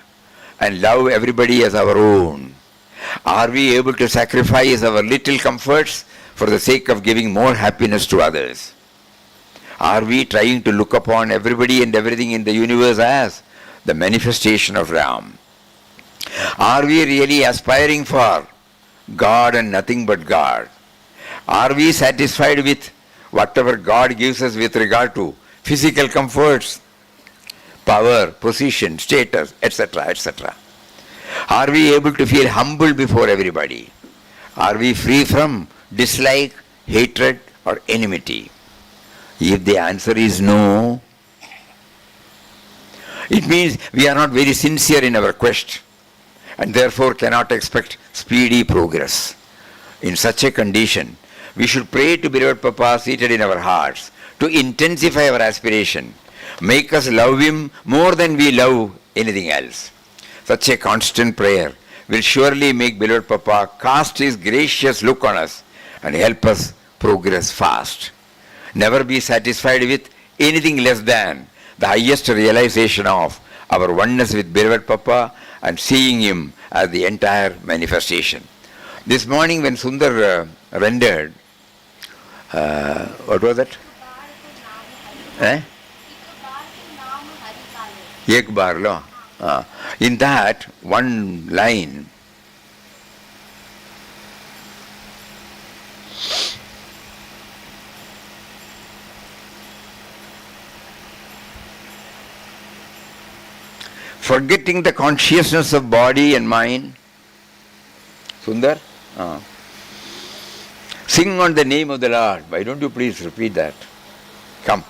and love everybody as our own? Are we able to sacrifice our little comforts for the sake of giving more happiness to others? Are we trying to look upon everybody and everything in the universe as the manifestation of Ram? Are we really aspiring for God and nothing but God? Are we satisfied with whatever God gives us with regard to physical comforts, power, position, status, etc., etc.? Are we able to feel humble before everybody? Are we free from dislike, hatred, or enmity? If the answer is no, it means we are not very sincere in our quest and therefore cannot expect speedy progress. In such a condition, we should pray to beloved Papa seated in our hearts to intensify our aspiration, make us love him more than we love anything else. Such a constant prayer will surely make beloved Papa cast his gracious look on us and help us progress fast. Never be satisfied with anything less than the highest realization of our oneness with beloved Papa and seeing him as the entire manifestation. This morning when Sundar rendered, what was that? Ek bar lo. In that one line, forgetting the consciousness of body and mind. Sundar? Sing on the name of the Lord. Why don't you please repeat that? Come.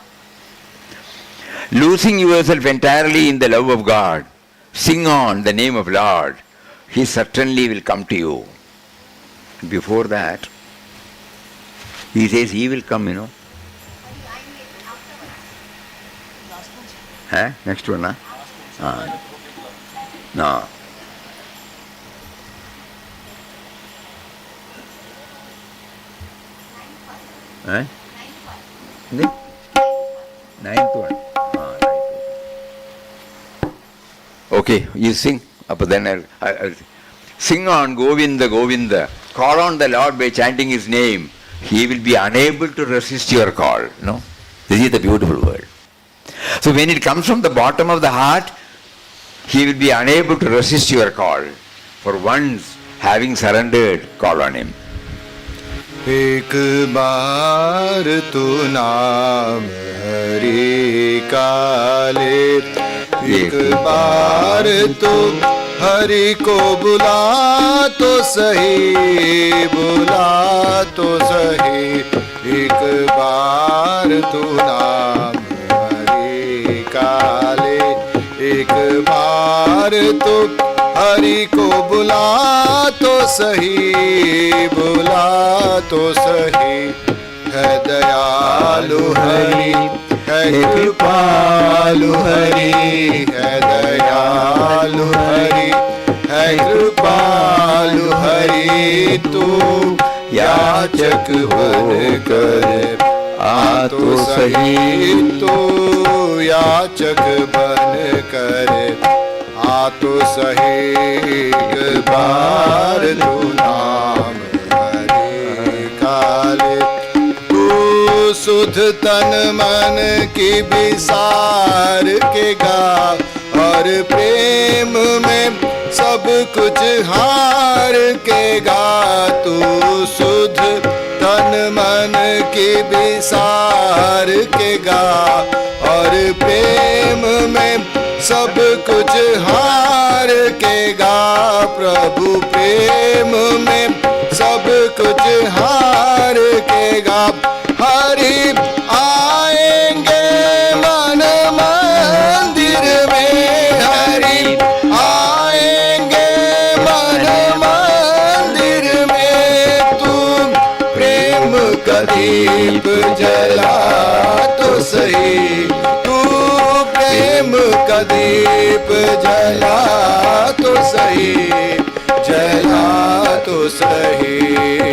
Losing yourself entirely in the love of God, sing on the name of Lord. He certainly will come to you. Before that, he says he will come, Next one, No. Ninth one. Okay, you sing. But then I'll sing on Govinda, Govinda. Call on the Lord by chanting his name. He will be unable to resist your call. No? This is the beautiful word. So when it comes from the bottom of the heart, he will be unable to resist your call. For once having surrendered, call on him. एक बार तू नाम हरि का ले, एक बार तू हरि को बुला तो सही, बुला तो सही। एक बार तू नाम हरि का ले, एक बार तू हरि को बुला तो सही, बुला तो सही। है दयालु हरि, है कृपालु हरि, है दयालु हरि, है कृपालु हरि। तू याचक बन कर आ तो सही, तू याचक बन कर आ तो सही। एक बार तू नाम हरि का ले, तू सुध तन मन की विसार के गा, और प्रेम में सब कुछ हार के गा। तू सुध तन मन की विसार के गा, और प्रेम में सब कुछ हार के गा। प्रभु प्रेम में सब कुछ हार के गा। हरि आएंगे मन मंदिर में, हरि आएंगे मन मंदिर में। तू प्रेम का दीप जला तो सही, तू प्रेम का दीप जला तो सही, जला तो सही।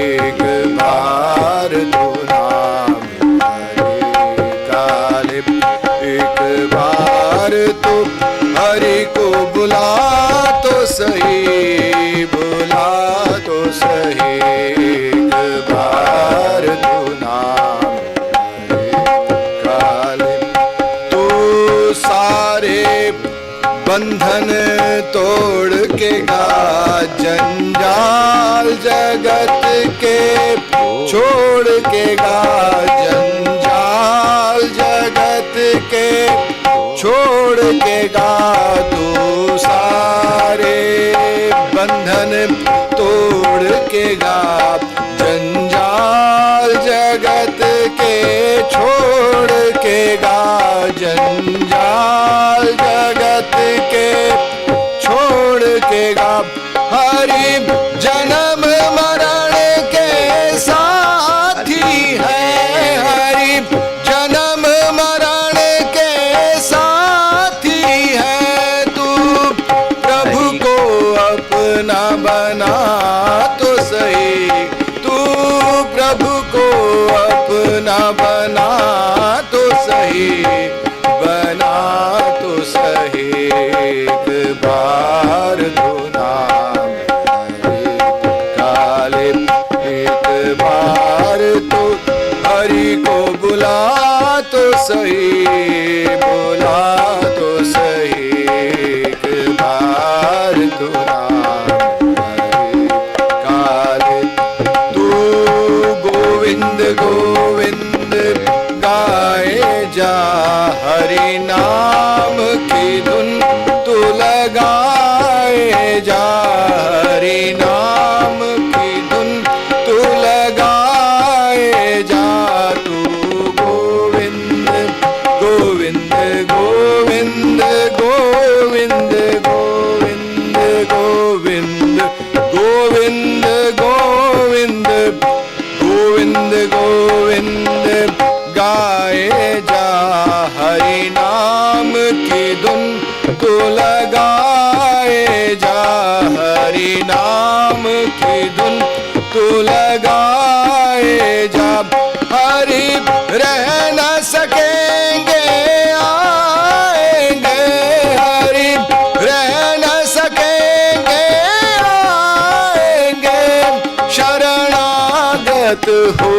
एक बार तू नाम हरि का ले, एक बार तू हरि को बुला तो सही, बुला तो सही। एक बार तू नाम हरि का ले, तू सारे बंधन तोड़ के गा, जंजाल जगत के छोड़ के गा, जंजाल जगत के छोड़ के गा। तू सारे बंधन तोड़ के गा, जंजाल जगत के छोड़ के गा, जंजाल जगत के छोड़ के गा। हरि जन्म मरण के साथी है, हरि जन्म मरण के साथी है। तू प्रभु को अपना बना तो सही, तू प्रभु को अपना बना तो सही। हरि नाम की धुन तू लगाए जा, हरि नाम की धुन तू लगाए जा। तू गोविंद गोविंद गोविंद गोविंद गोविंद गोविंद गोविंद गोविंद गोविंद गोविंद गाए जा, हरि नाम की धुन तू लगाए जा, हरि नाम की धुन तू लगाए जा। हरि रह न सकेंगे आएंगे, हरि रह न सकेंगे आएंगे, शरणागत हो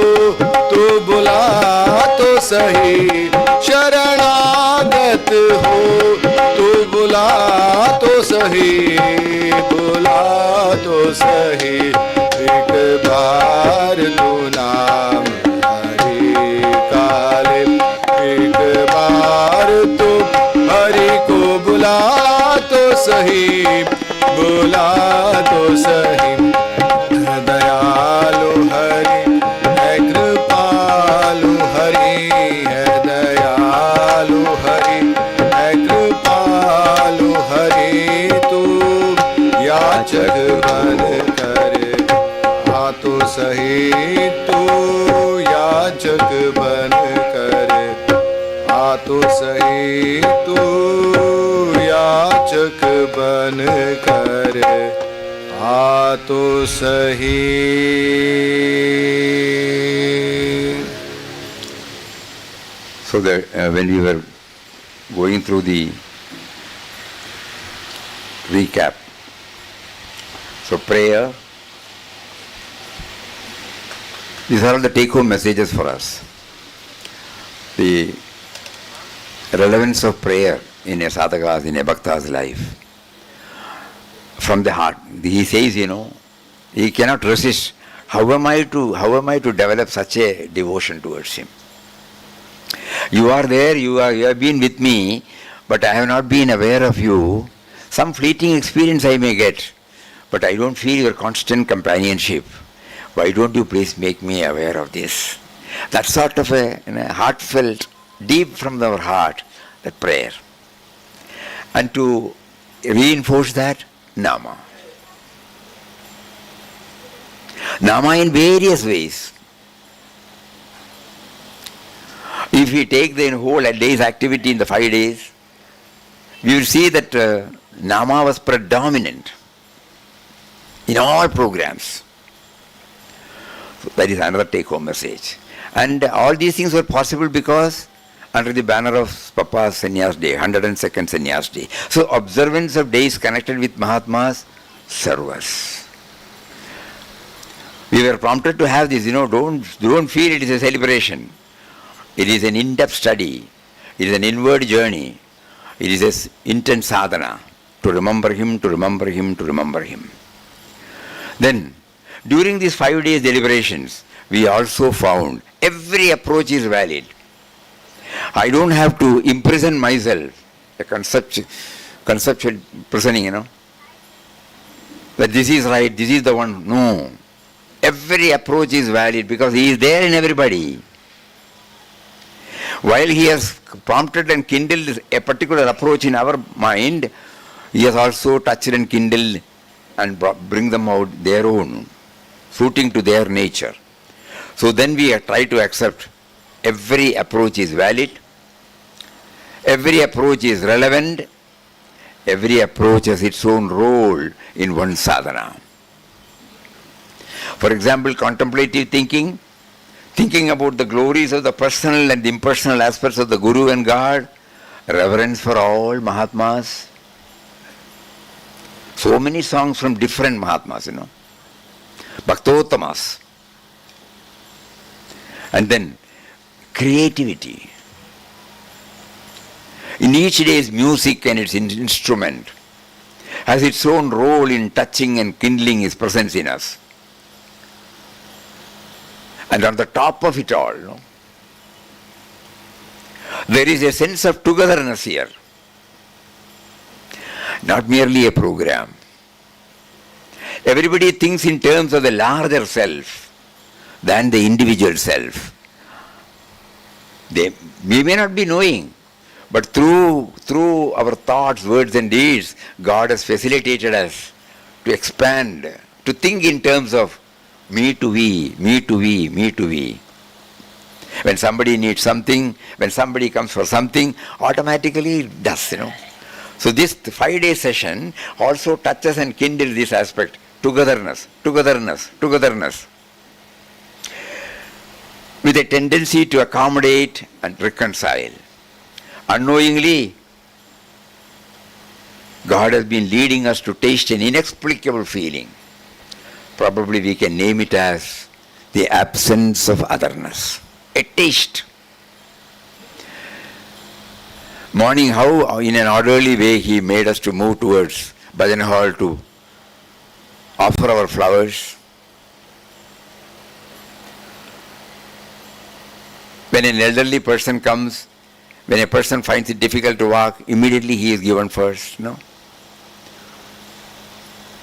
तो बुला तो सही, शरणागत हो तो बुला तो सही, बुला तो सही। एक बार तू नाम हरि काले, एक बार तो हरि को बुला तो सही, बुला तो सही। दयालु हरि है, कृपालु हरि है, दयालु हरि है, कृपालु हरि। तू याचक बन कर आ तो सही, तू याचक बन कर आ तो सही, तू याचक बन कर आ तो सही। So that when we were going through the recap, so prayer, these are all the take-home messages for us. The relevance of prayer in a sadhaka's, in a bhakta's life. From the heart. He says, he cannot resist. How am I to develop such a devotion towards him? You are there, you have been with me, but I have not been aware of you. Some fleeting experience I may get, but I don't feel your constant companionship. Why don't you please make me aware of this? That sort of a heartfelt, deep from our heart, that prayer. And to reinforce that, Nama. Nama in various ways. If we take the whole day's activity in the 5 days, we will see that Nama was predominant in all programs. So that is another take-home message. And all these things were possible because under the banner of Papa's Sanyas Day, 102nd Sanyas Day. So observance of days connected with Mahatmas serve us. We were prompted to have this, don't feel it is a celebration. It is an in-depth study. It is an inward journey. It is an intense sadhana to remember him, to remember him, to remember him. Then, during these 5 days deliberations, we also found every approach is valid. I don't have to imprison myself, a conceptual prisoning, that this is right, this is the one. No. Every approach is valid because he is there in everybody. While he has prompted and kindled a particular approach in our mind, he has also touched and kindled and bring them out their own, suiting to their nature. So then we try to accept every approach is valid, every approach is relevant, every approach has its own role in one sadhana. For example, contemplative thinking, thinking about the glories of the personal and the impersonal aspects of the Guru and God, reverence for all Mahatmas. So many songs from different Mahatmas, Bhaktottamas. And then creativity. In each day's music and its instrument has its own role in touching and kindling his presence in us. And on the top of it all, There is a sense of togetherness here, not merely a program. Everybody thinks in terms of the larger self than the individual self. We may not be knowing, but through our thoughts, words and deeds, God has facilitated us to expand, to think in terms of me to we, me to we, me to we. When somebody needs something, when somebody comes for something, automatically it does, So this 5-day session also touches and kindles this aspect, togetherness, togetherness, togetherness, with a tendency to accommodate and reconcile. Unknowingly, God has been leading us to taste an inexplicable feeling. Probably we can name it as the absence of otherness. A taste. Morning, how in an orderly way He made us to move towards Bhajan Hall to offer our flowers. When an elderly person comes, when a person finds it difficult to walk, immediately he is given first,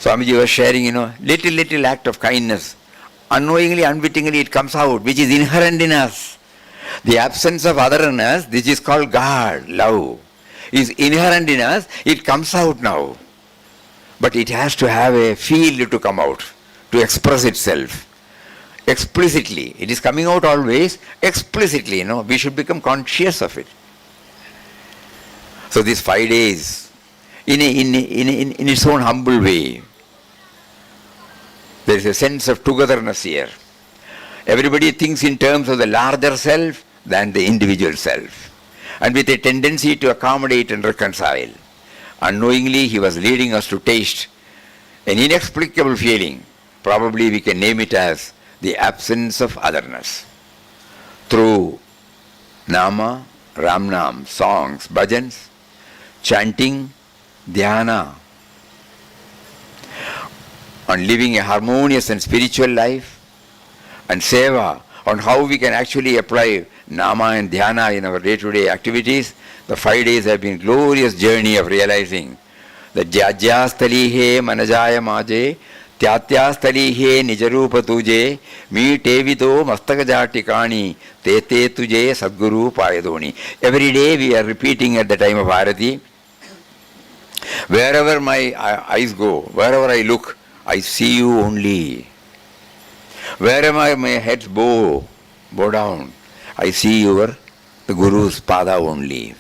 Swamiji was sharing, little act of kindness. Unknowingly, unwittingly it comes out, which is inherent in us. The absence of otherness, this is called God, love, is inherent in us, it comes out now. But it has to have a field to come out, to express itself. Explicitly. It is coming out always explicitly, We should become conscious of it. So these 5 days, in its own humble way, there is a sense of togetherness here. Everybody thinks in terms of the larger self than the individual self, and with a tendency to accommodate and reconcile. Unknowingly, He was leading us to taste an inexplicable feeling. Probably we can name it as the absence of otherness. Through Nama, Ramnam, songs, bhajans, chanting, dhyana, on living a harmonious and spiritual life, and seva, on how we can actually apply Nama and Dhyana in our day-to-day activities, the 5 days have been glorious journey of realizing that Jajyastali he manajaya maje, Tyatyastali he nijarupa tuje, mi tevito mastakaja tikani, tete tuje sadguru payadoni. Every day we are repeating at the time of Arati. Wherever my eyes go, wherever I look, I see you only. Wherever my heads bow down, I see the Guru's pada only.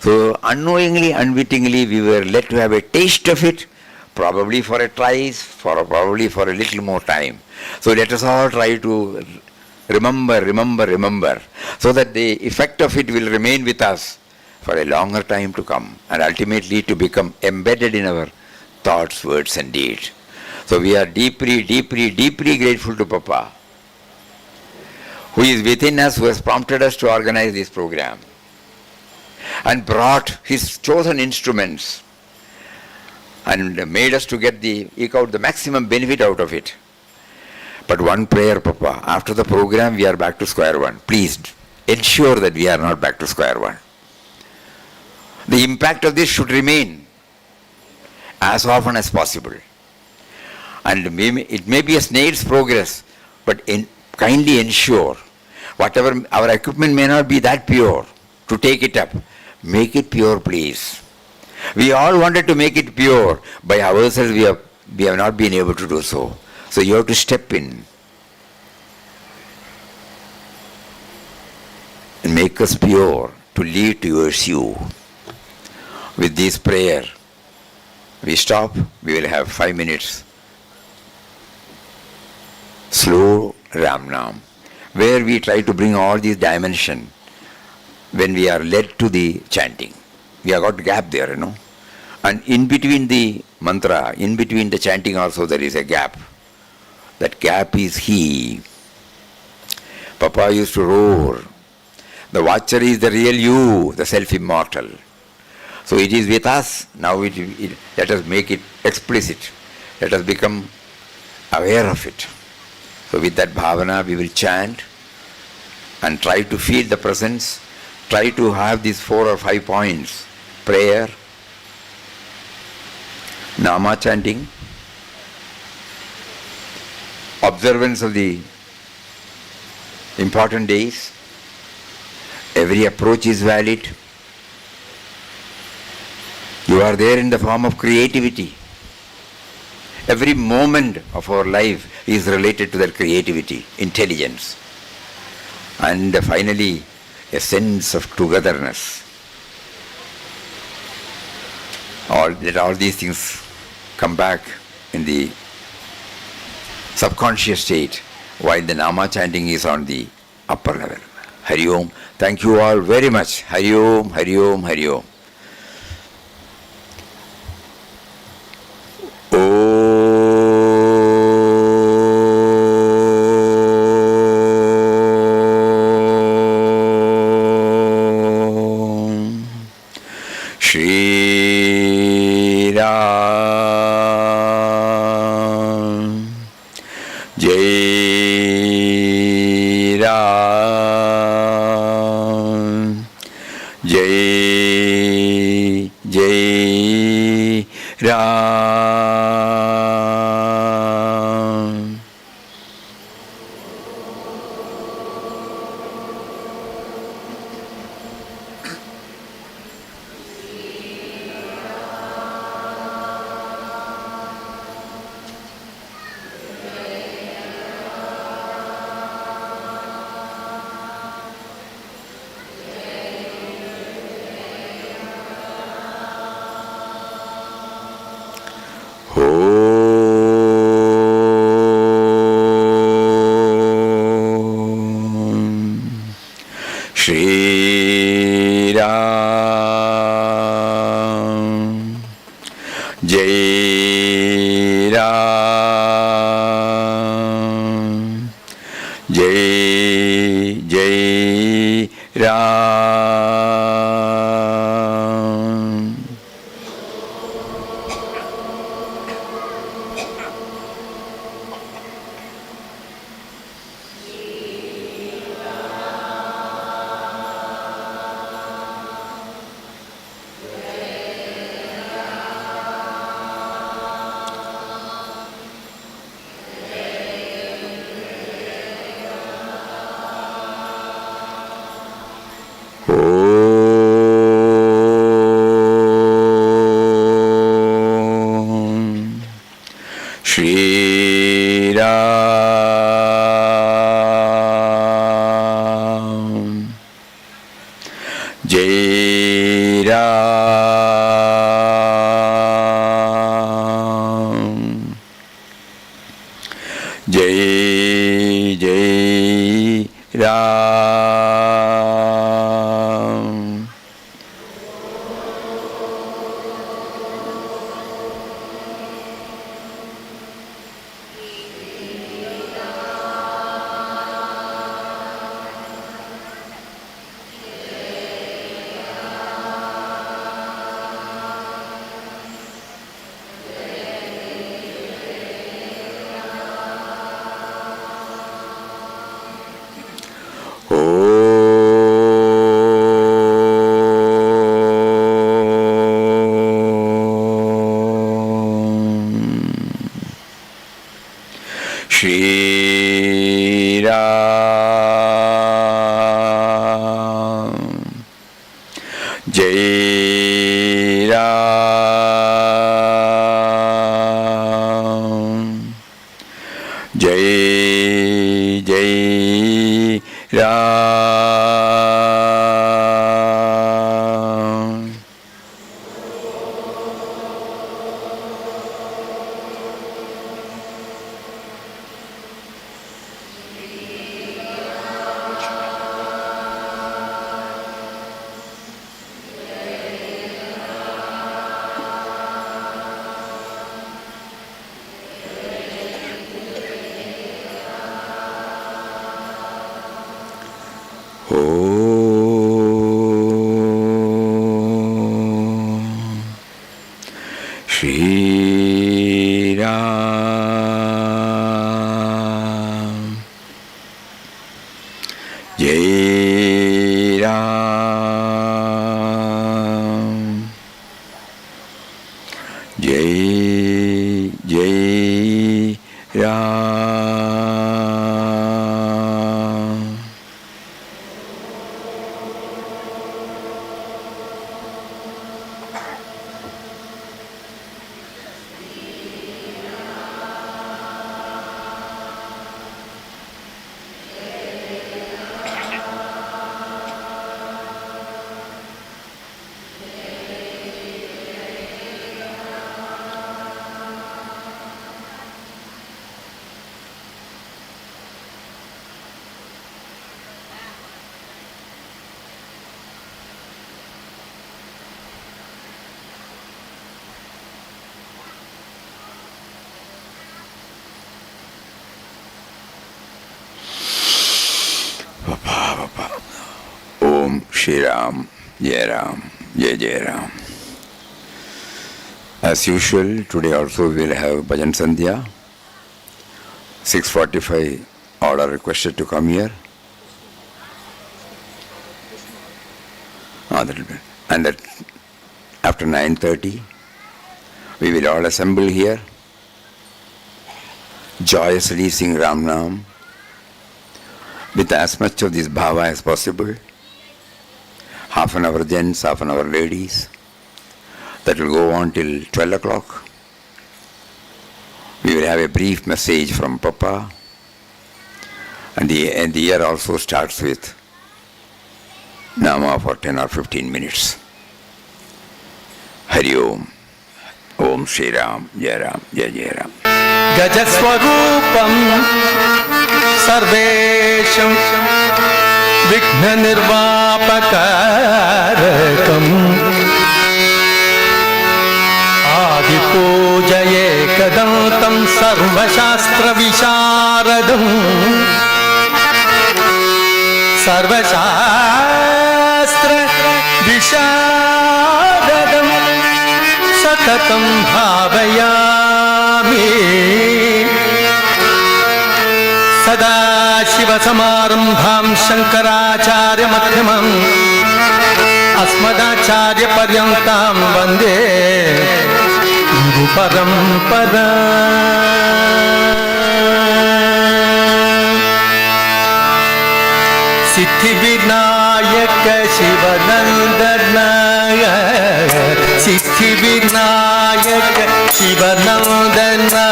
So unknowingly, unwittingly, we were led to have a taste of it, probably for a twice, probably for a little more time. So let us all try to remember, so that the effect of it will remain with us for a longer time to come, and ultimately to become embedded in our thoughts, words and deeds. So we are deeply grateful to Papa, who is within us, who has prompted us to organize this program and brought His chosen instruments and made us to eke out the maximum benefit out of it. But one prayer, Papa, after the program we are back to square one. Please ensure that we are not back to square one. The impact of this should remain as often as possible. And it may be a snail's progress, but kindly ensure, whatever, our equipment may not be that pure to take it up. Make it pure, please. We all wanted to make it pure. By ourselves we have not been able to do so. So you have to step in and make us pure to lead towards you. With this prayer, we stop. We will have 5 minutes. Slow Ramnam, where we try to bring all these dimensions when we are led to the chanting. We have got gap there, And in between the mantra, in between the chanting also there is a gap. That gap is He. Papa used to roar. The watcher is the real you, the self-immortal. So it is with us. Now let us make it explicit. Let us become aware of it. So with that bhavana we will chant and try to feel the presence, try to have these 4 or 5 points: prayer, nama chanting, observance of the important days. Every approach is valid. You are there in the form of creativity. Every moment of our life is related to that creativity, intelligence. And finally, a sense of togetherness. All these things come back in the subconscious state, while the nama chanting is on the upper level. Hari Om. Thank you all very much. Hari Om, Hari Om, Hari Om. Shri Ram, Jai Ram, Jai Jai Ram. Shri Ram, Jai Ram, Jai Jai Ram. Om Shri Ram, Jai Ram, Jai Jai Ram. Shri Ram, Jai Ram, Jai Jai Ram. Om Shri Ram, Jai Ram. Jai Jai Ram. Om Shri Ram, Jai Ram, Jai Jai Ram. As usual, today also we will have Bhajan Sandhya. 6:45 all are requested to come here. And that after 9:30 we will all assemble here, joyously sing Ram Nam with as much of this bhava as possible. Half an hour gents, half an hour ladies. That will go on till 12 o'clock. We will have a brief message from Papa. And the year also starts with Nama for 10 or 15 minutes. Hari Om. Om Shri Ram, Jai Ram, Jai Jai Ram. Gajaswarupam Sarvesham Vighna Nirvapakarakam Adipujaye Kadantam Sarvashastra Visharadam Sarvashastra Visharadam Satatam Bhavayami Sada Shiva Samarambham Shankaracharya Madhyamam Asmadacharya Paryantam Vande Guru Parampara. Siddhi Vinayaka Shivanandana Siddhi Vinayaka Shivanandana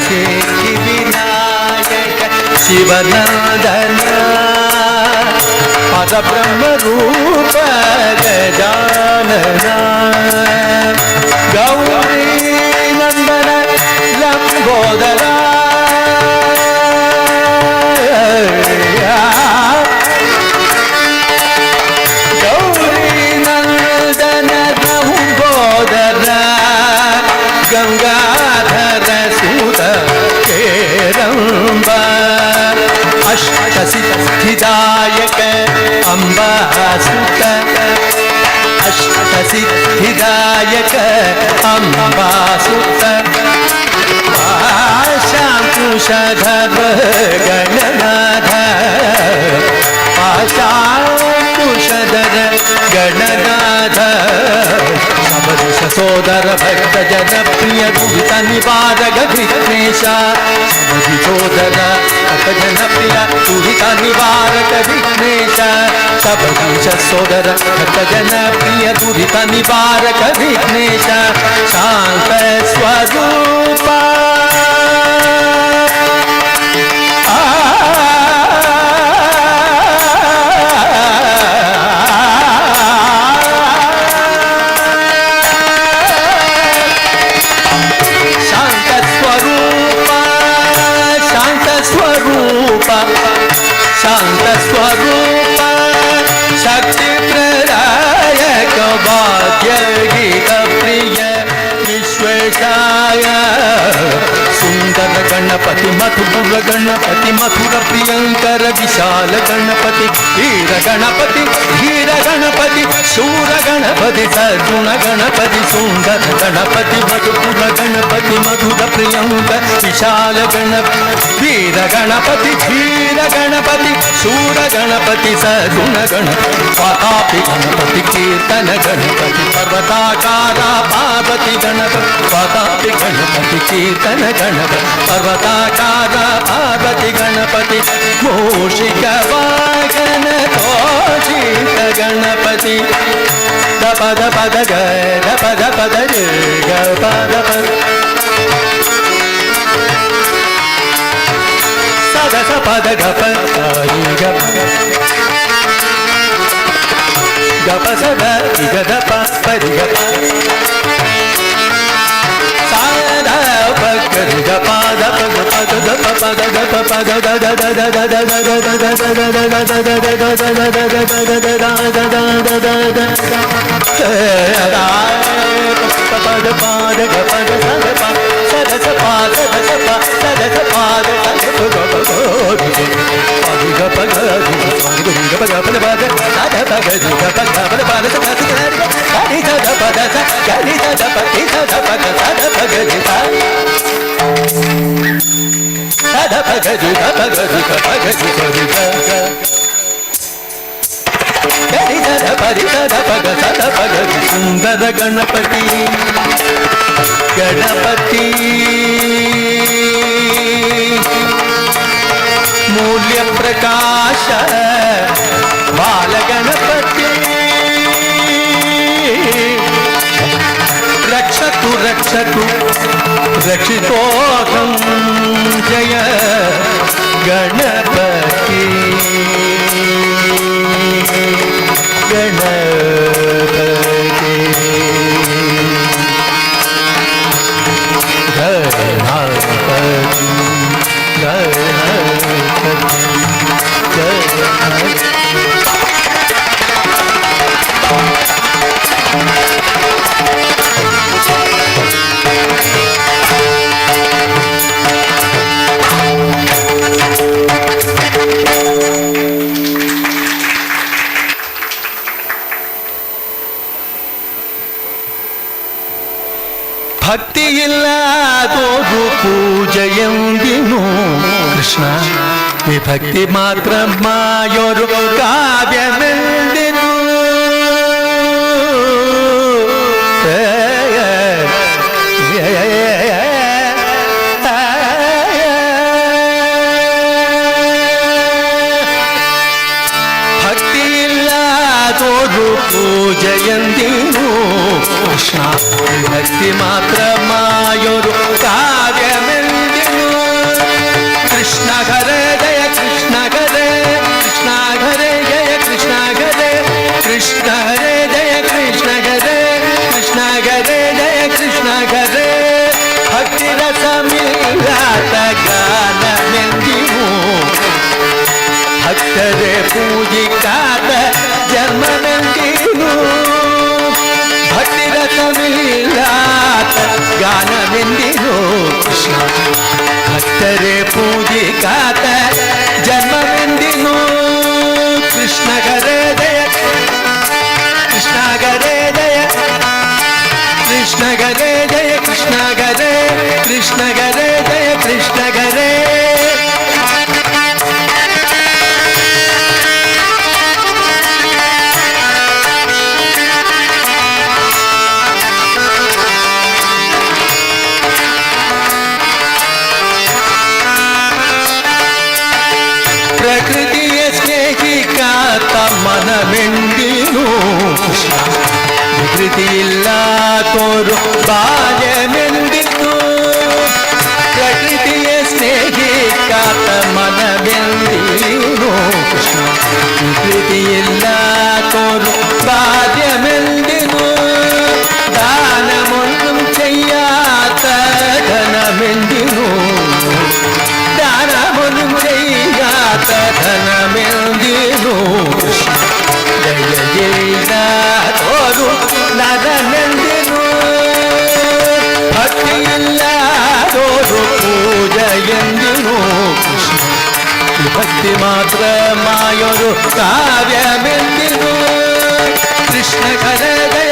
Siddhi Vinayaka Shivanandana Pada Brahma Rupa Gajanana Gauri Nandana Lambodara Gangadhara Sudha Keramba Ashtasiddhidayaka Amba Sutta Ashtasiddhidayaka Amba Sutta Ashankushadhava Gananadha Ashankushadhava Gananadha Sabadisha Sodara Bhakta Jana Priya Duvita Nivaraka Vignesha Sabadi Sodara Bhakta Jana Priya Duvita Nivaraka Vignesha Sabadisha Sodara Bhakta Jana Priya Duvita Nivaraka Vignesha Shanta Swarupa Shanta Swarupa Shakti Pradayaka Bhagya Gita Priya Vishweshaya Sundara Ganapati Mathura Ganapati Mathura Priyankara Vishala Ganapati Veera Ganapati Shura Ganapati Ganpati सगुण गणपति सुंदर गणपति मधुपुर गणपति मधुर प्रियंक विशाल गणपति वीर गणपति धीर गणपति शूर गणपति सगुण गणपति स्वातापि गणपति कीर्तन गणपति पर्वताकारा पार्वती गणपति स्वातापि गणपति कीर्तन गणपति पर्वताकारा पार्वती गणपति मूषिक वाहन तोषित गणपति पद पद ग पद पद ग पद पद सद स पद ग ग ग प स ग ग ध प ग सा प ग ग प द प ग प द प प द द प प the the the the the the the सुंदर गणपति गणपति मूल्य प्रकाश बाल गणपति रक्षतु रक्षतु रक्षितोऽहं जय गणपति गणपति ಭಕ್ತಿ ಇಲ್ಲದೋರು ಪೂಜೆಯೆಂದಿನು ಕೃಷ್ಣ ವಿಭಕ್ತಿ ಮಾತ್ರ ಮಾಯೋರು ಕಾವ್ಯಮೆಂದಿನು ಭಕ್ತಿ ಇಲ್ಲದೋರು ಪೂಜೆಯೆಂದಿನು ಕೃಷ್ಣ ವಿಭಕ್ತಿ ಮಾತ್ರ ಮಾಯೋರು ಕಾವ್ಯಮೆಂದಿನು ಕೃಷ್ಣ ಹರೇ ಜಯ ಕೃಷ್ಣ ಹರೇ ಕೃಷ್ಣ ಹರೇ ಜಯ ಕೃಷ್ಣ ಹರೇ ಕೃಷ್ಣ ಹರೇ ಜಯ ಕೃಷ್ಣ ಹರೇ ಕೃಷ್ಣ ಹರೇ ಜಯ ಕೃಷ್ಣ ಹರೇ ಭಕ್ತಿ ರಸ ಮಿಲಾತ ಗಾನಮೆಂದಿನು ಭಕ್ತರೇ ಪೂಜಿಕಾತ ಜನ್ಮವೆಂದಿನು ಭಕ್ತಿ ರಸ ಮಿಲಾತ ಗಾನವೆಂದಿನು ಕೃಷ್ಣ ಭಕ್ತರೇ ಪೂಜಿಕಾತ ಜನ್ಮವೆಂದಿನು ಕೃಷ್ಣ ಹರೇ ಜಯ ಕೃಷ್ಣ ಹರೇ ಜಯ ಕೃಷ್ಣ ಹರೇ ಜಯ ಕೃಷ್ಣ ಹರೇ ಕೃಷ್ಣ ಹರೇ ಜಯ ಕೃಷ್ಣ ಹರೇ ಪ್ರಕೃತಿಯ ಸ್ನೇಹಿ ಕಾತ ಮನವೆಂದಿನು ವಿಕೃತಿ ಇಲ್ಲ ತೋರು ಬಾಲ್ಯಮೆಂದಿತು ಪ್ರಕೃತಿಯ ಸ್ನೇಹಿ ಕಾತ ಮನವೆಂದಿನು ವಿಕೃತಿ ಇಲ್ಲ ತೋರು ಬಾಲ್ಯಮೆಂದಿನು ದಾನಮೊಂದು ಚೆಯ್ಯಾತ ಧನಮೆಂದಿನು ದಾನಮೊಂದು ಚೆಯ್ಯಾತ ಧನಮೆಂದಿನು ಜಯ ಜಯ ತೋರು ನರನೆಂದಿನು ಭಕ್ತಿ ಇಲ್ಲ ತೋರು ಪೂಜೆಯೆಂದಿನು ಭಕ್ತಿ ಮಾತ್ರ ಮಾಯೋರು ಕಾವ್ಯಮೆಂದಿನು ಕೃಷ್ಣ ಹರೇ ಜಯ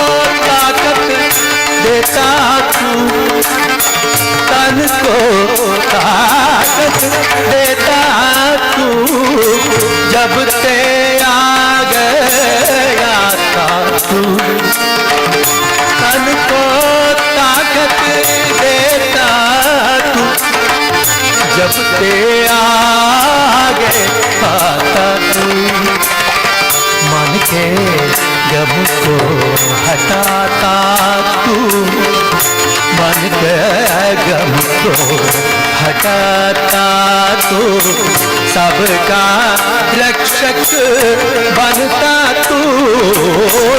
देता तू, तन को ताकत देता तू, जब ते आ गया था तू। तन को ताकत देता तू, जब ते आगे आता तू। मन के गम को हटाता तू, मन के गम को हटाता तू, सबका रक्षक बनता तू।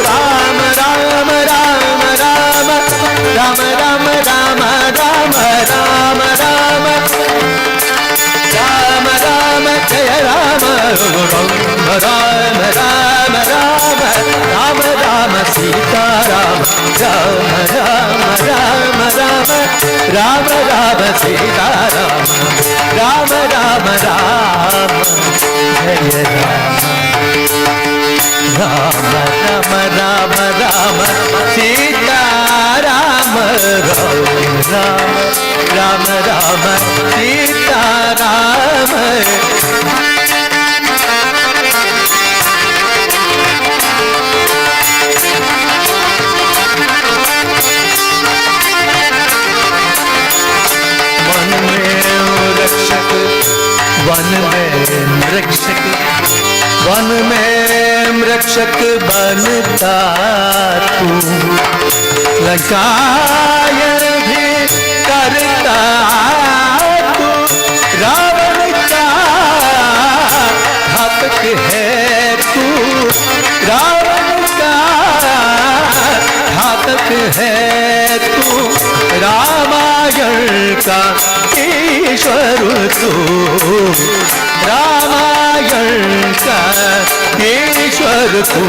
राम राम राम राम राम राम राम राम राम राम राम राम जय राम राम राम राम राम राम सीता राम राम राम राम राम राम राम सीता राम राम राम राम जय राम राम राम राम राम सीता राम राम राम राम सीता राम। वन में रक्षक, वन में रक्षक बनता तू, लंकायन भी करता तू। रावण का घातक है तू, रावण का घातक है तू, रामायण का ईश्वर तू, रामायण का ईश्वर तू।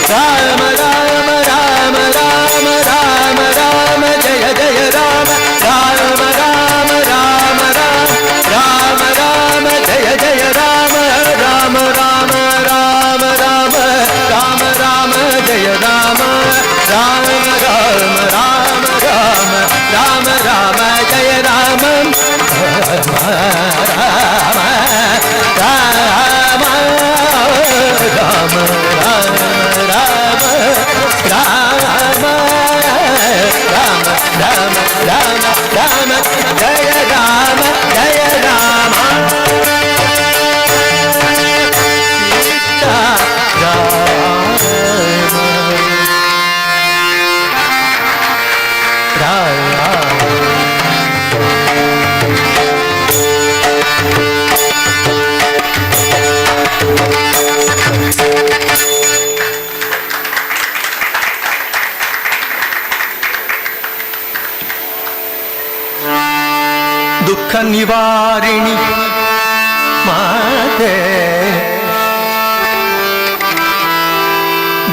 राम राम राम राम राम राम जय जय राम राम राम राम राम राम राम जय जय राम राम राम राम राम राम राम जय राम राम राम राम राम राम राम जय राम राम राम राम जय राम जय राम सीता दुख निवारिणी माते,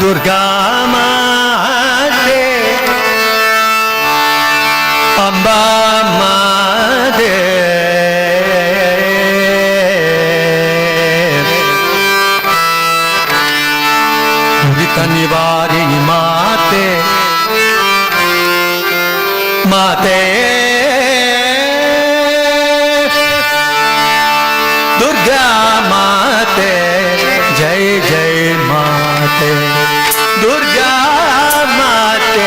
दुर्गा माते, अम्बा माते, दुख निवारिणी माते, माते दुर्गा माते, जय जय माते, दुर्गा माते,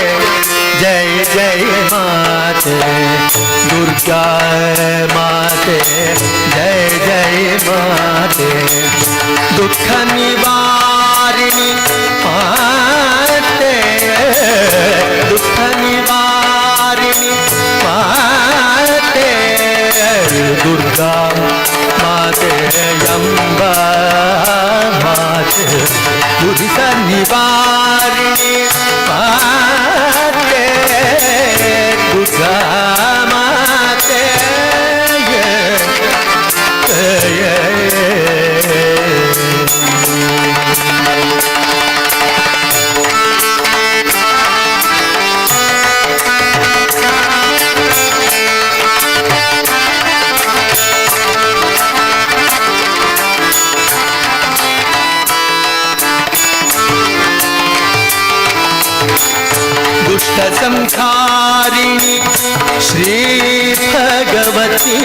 जय जय माते, दुर्गा माते, जय जय माते, दुख निवारिणी माते, दुख निवारिणी माते, दुर्गा माते, अम्बा माते, दुख निवारिणी माते, दुर्गा माते, दुष्टसंहारिणि श्री भगवती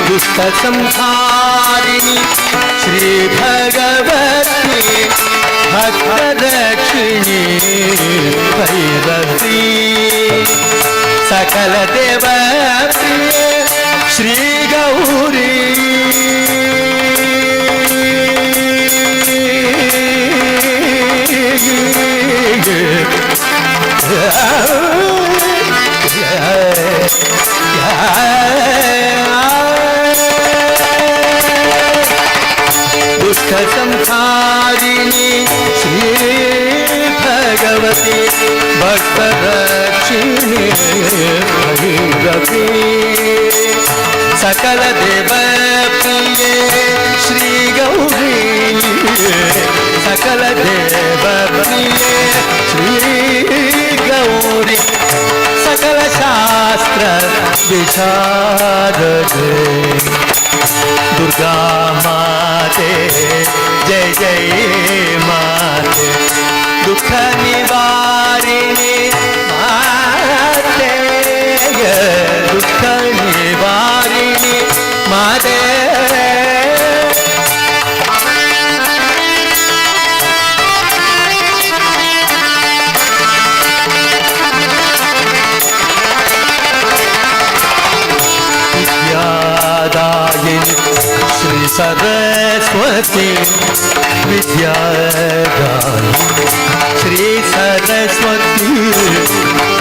दुष्टसंहारिणि श्री भगवती भक्तरक्षिणी भैरवी सकल देव प्रिये श्री गौरी दुष्ट संहारिणी श्री भगवती भक्त रक्षिणी भैरवी सकल देव प्रिये श्री गौरी सकल देव प्रिये श्री गौरी सकल शास्त्र विशारदे दुर्गा माते जय जय माते दुख निवारिणी माते दुख निवारिणी माते श्री सरस्वती विद्यादायिनी श्री सरस्वती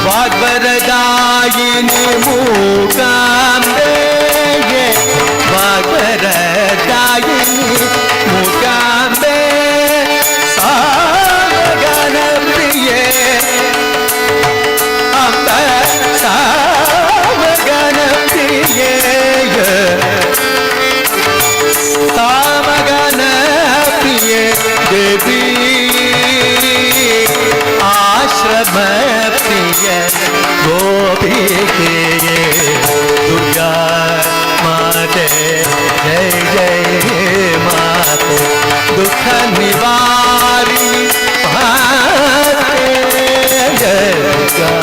वाग्वरदायिनी मूकाम्बे वाग्वरदायिनी मूकाम्बे सामगानप्रिये अम्ब सामगानप्रिये सामगानप्रिये देवी आश्रम प्रिय गोपिके दुर्गा माते जय जय माते दुख निवारिणी माते जय दुर्गा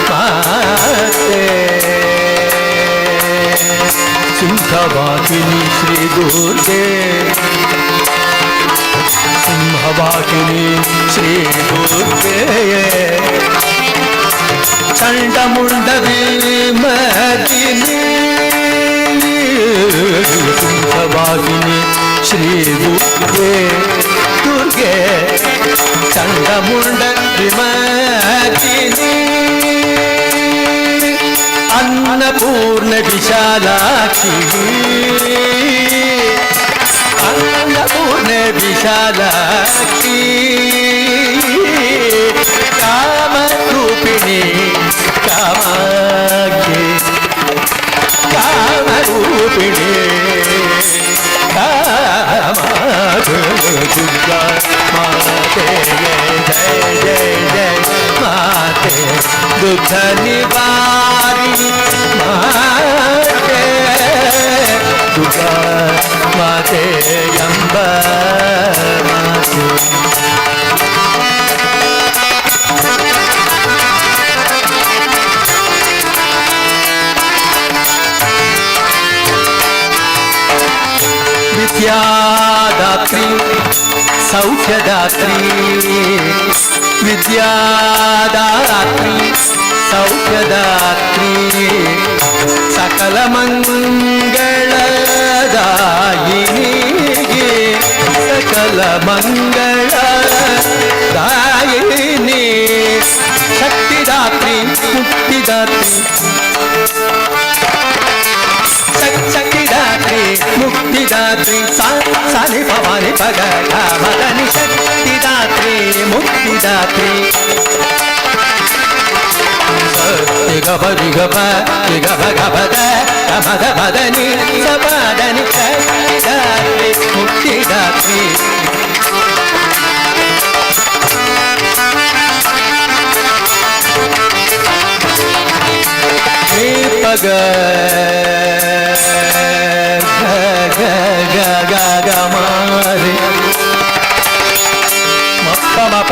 माते सिंहवाहिनी श्री दुर्गे सिंहवाहिनी श्री दुर्गे चंडमुंड विमर्दिनी सिंहवाहिनी श्री दुर्गे दुर्गे चंडमुंड विमर्दिनी अन्नपूर्ण विशालाक्षी अन्नपूर्ण विशालाक्षी कामरूपिणी कामाक्षी कामरूपिणी कामाक्षी दुर्गा माते जय जय जय माते दुख निवारिणी माते दुर्गा माते अम्ब माते विद्यादात्री सौख्यदात्री विद्यादात्री सौख्यदात्री सकल मंगलदायिनी सकल मंगलदायिनी शक्तिदात्री मुक्तिदात्री शक्तिदात्री मुक्तिदात्री सानि भवानी पग मदनी शक्तिदात्री मुक्तिदात्री गभ गभ गभ गभद गमद मदनी सपदनी शक्तिदात्री मुक्तिदात्री पग ग ग ग मारे मप मप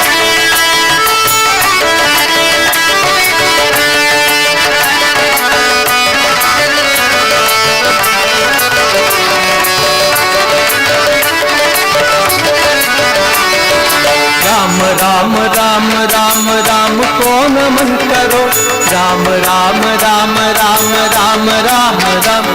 को नमन करो। राम राम राम राम राम राम राम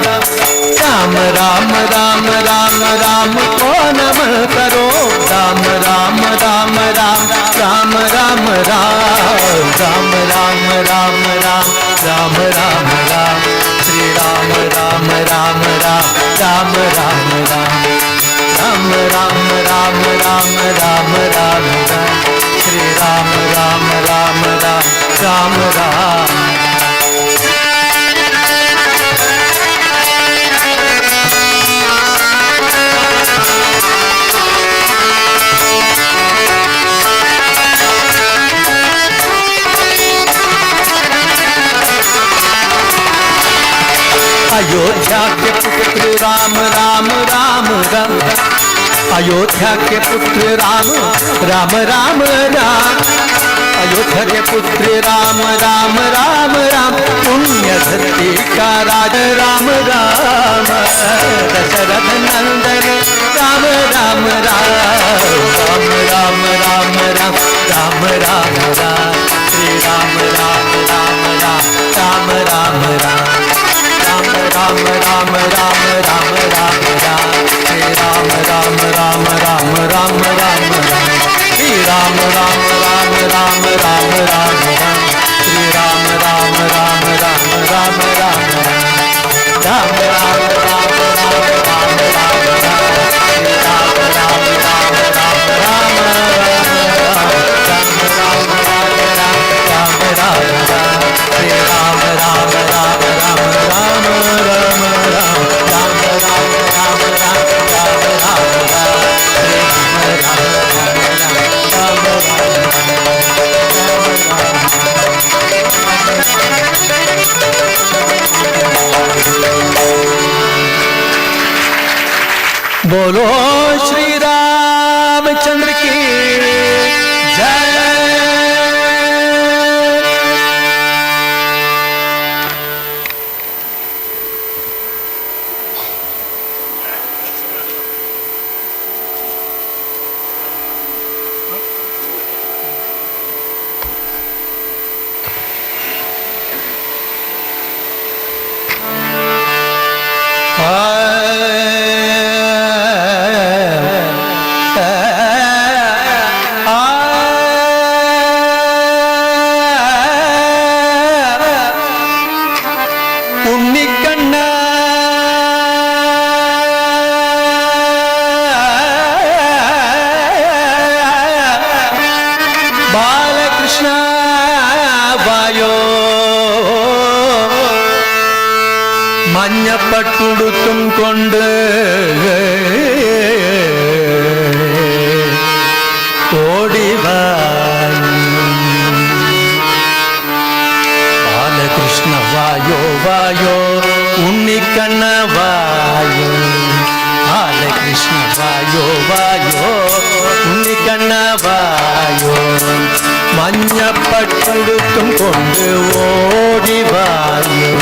राम राम राम राम राम को नमन करो। राम राम राम राम राम राम राम राम राम राम राम राम राम राम श्री राम राम राम राम राम राम राम राम राम राम राम राम राम श्री राम राम राम राम राम राम। अयोध्या के पुत्र राम राम राम राम अयोध्या के पुत्र राम राम राम राम अयोध्या के पुत्र राम राम राम राम पुण्य धरती का राज राम राम दशरथ नंदन राम राम राम राम राम राम राम राम राम राम श्री राम राम राम राम राम राम राम राम राम राम राम राम राम श्री राम राम राम राम राम राम श्री राम राम राम राम राम राम श्री राम राम राम राम राम राम राम राम राम राम राम श्री राम राम राम राम राम श्री राम राम राम राम राम बोलो श्री रामचंद्र की जय। മഞ്ഞപ്പട്ടുടുത്തും കൊണ്ട് ഓടിവാ ബാലകൃഷ്ണ വായോ വായോ ഉണ്ണിക്കണ്ണ വായോ ബാലകൃഷ്ണ വായോ വായോ ഉണ്ണിക്കണ്ണ വായോ മഞ്ഞപ്പട്ടുടുത്തും കൊണ്ട് ഓടിവായോ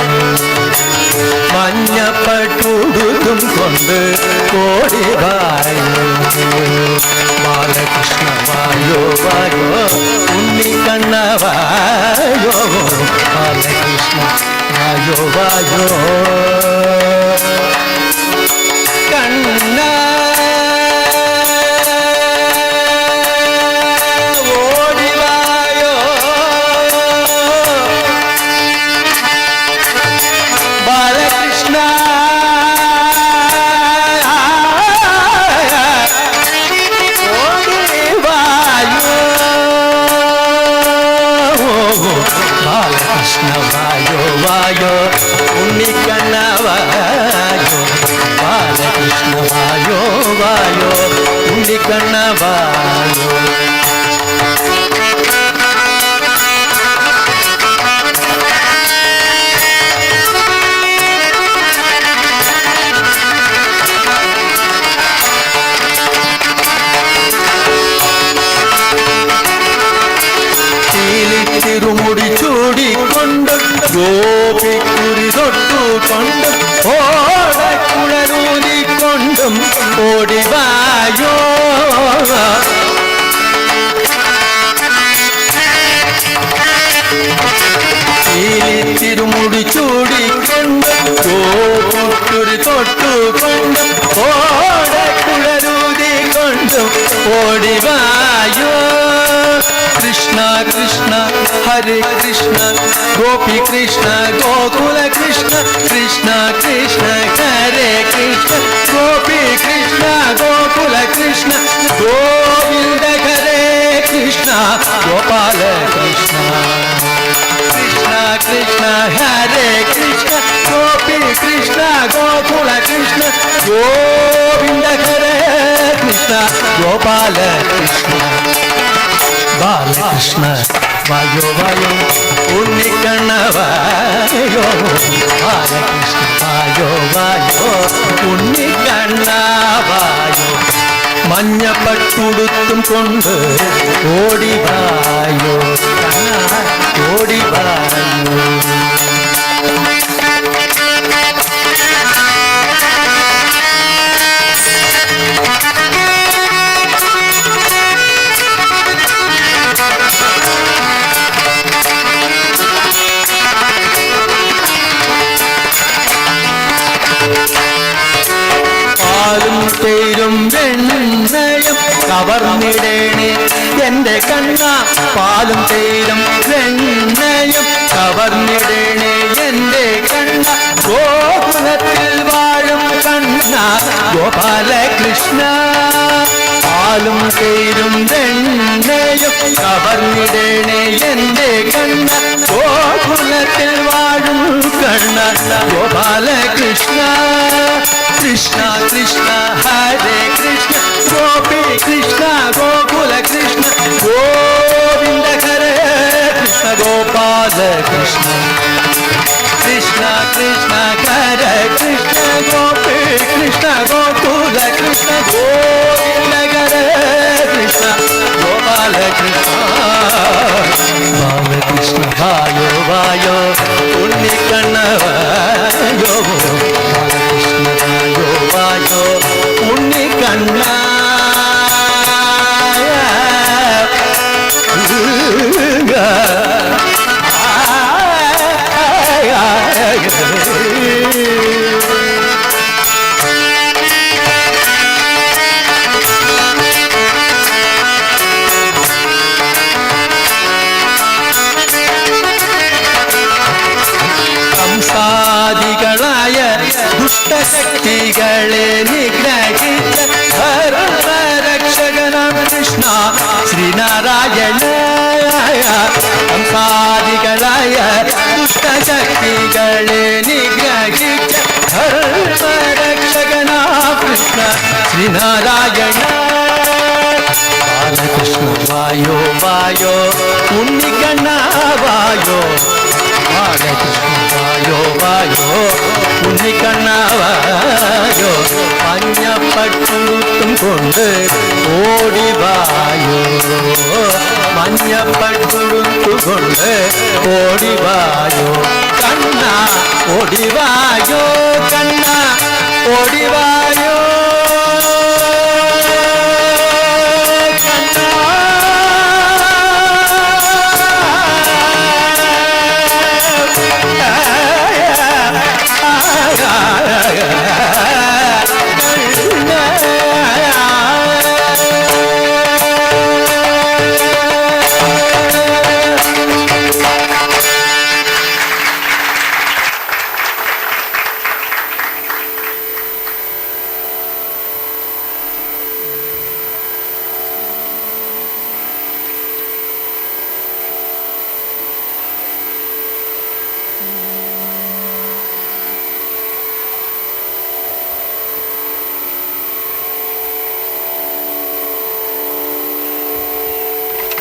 മഞ്ഞപ്പട്ടുടുത്തും കൊണ്ട് ഓടിവായോ ബാലകൃഷ്ണ വായോ വായോ ഉണ്ണിക്കണ്ണ വായോ ബാലകൃഷ്ണ വായോ വായോ കണ്ണ ഓടിവായോ ബാലകൃഷ്ണ ബാലകൃഷ്ണ വായോ വായോ ഉണ്ണിക്കണ്ണ വായോ ബാലകൃഷ്ണ വായോ വായോ ഉണ്ണിക്കണ്ണ വായോ തിരുമുടി ചൂടിക്കൊണ്ട് ഗോപിക്കുരി തൊട്ടുകൊണ്ട് ഓടക്കുഴലൂതിക്കൊണ്ടും ഓടിവായോ തൊട്ടുകൊണ്ടും ഓടക്കുഴലൂതിക്കൊണ്ടും ഓടിവായോ. കൃഷ്ണ കൃഷ്ണ ഹരേ കൃഷ്ണ ഗോപി കൃഷ്ണ ഗോകുല കൃഷ്ണ കൃഷ്ണ കൃഷ്ണ ഹരേ കൃഷ്ണ ഗോപി കൃഷ്ണ ഗോകുല കൃഷ്ണ ഗോവിന്ദ ഹരേ കൃഷ്ണ ഗോപാല കൃഷ്ണ കൃഷ്ണ കൃഷ്ണ ഹരേ കൃഷ്ണ ഗോപി കൃഷ്ണ ഗോകുല കൃഷ്ണ ഗോവിന്ദ ഹരേ കൃഷ്ണ ഗോപാല കൃഷ്ണ ബാലകൃഷ്ണ വായോ വായോ ഉണ്ണിക്കണ്ണ വായോ ബാലകൃഷ്ണ വായോ വായോ ഉണ്ണിക്കണ്ണ വായോ മഞ്ഞപ്പട്ടുടുത്തും കൊണ്ട് ഓടിവായോ കണ്ണ ഓടിവായോ. പാലും തേരും വെണ്ണയും കവർന്നിടേണേ എന്റെ കണ്ണ പാലും തേരും വെണ്ണയും കവർന്നിടേണേ എന്റെ കണ്ണ ഗോകുലത്തിൽ വാഴും കണ്ണ ഗോപാല കൃഷ്ണ പാലും തേരും വെണ്ണയും കവർന്നിടേണേ എന്റെ കണ്ണ ഗോകുലത്തിൽ വാഴും കണ്ണ ഗോപാല കൃഷ്ണ കൃഷ്ണ കൃഷ്ണ ഹരേ കൃഷ്ണ ഗോപി കൃഷ്ണ ഗോകുല കൃഷ്ണ ഗോവിന്ദ ഹരേ കൃഷ്ണ ഗോപാല കൃഷ്ണ കൃഷ്ണ കൃഷ്ണ ഹരേ കൃഷ്ണ ഗോപി കൃഷ്ണ ഗോകുല കൃഷ്ണ ഗോവിന്ദ ഹരേ കൃഷ്ണ ഗോപാല കൃഷ്ണ ബാലകൃഷ്ണ വായോ വായോ ഉണ്ണിക്കണ്ണ വായോ ബാലകൃഷ്ണ വായോ വായോ ഉണ്ണിക്കണ്ണ സംസാദികളായ ദുഷ്ടശക്തികളെ നിഗ്രഹിച്ച ധർമ്മരക്ഷകനാം കൃഷ്ണ ശ്രീനാരായണ സംസാദികളായ ദുഷ്ടശക്തികളെ നിഗ്രഹിച്ച ധർമ്മരക്ഷകനാം കൃഷ്ണ ശ്രീനാരായണ ബാലകൃഷ്ണ വായോ വായോ ഉണ്ണിക്കണ്ണ വായോ ബാലകൃഷ്ണ വായോ വായോ ഉണ്ണിക്കണ്ണ വായോ മഞ്ഞപ്പട്ടുടുത്തും കൊണ്ട് ഓടിവായോ മഞ്ഞപ്പട്ടുടുത്തു കൊണ്ട് ഓടിവായോ കണ്ണ ഓടിവായോ കണ്ണ ഓടിവായോ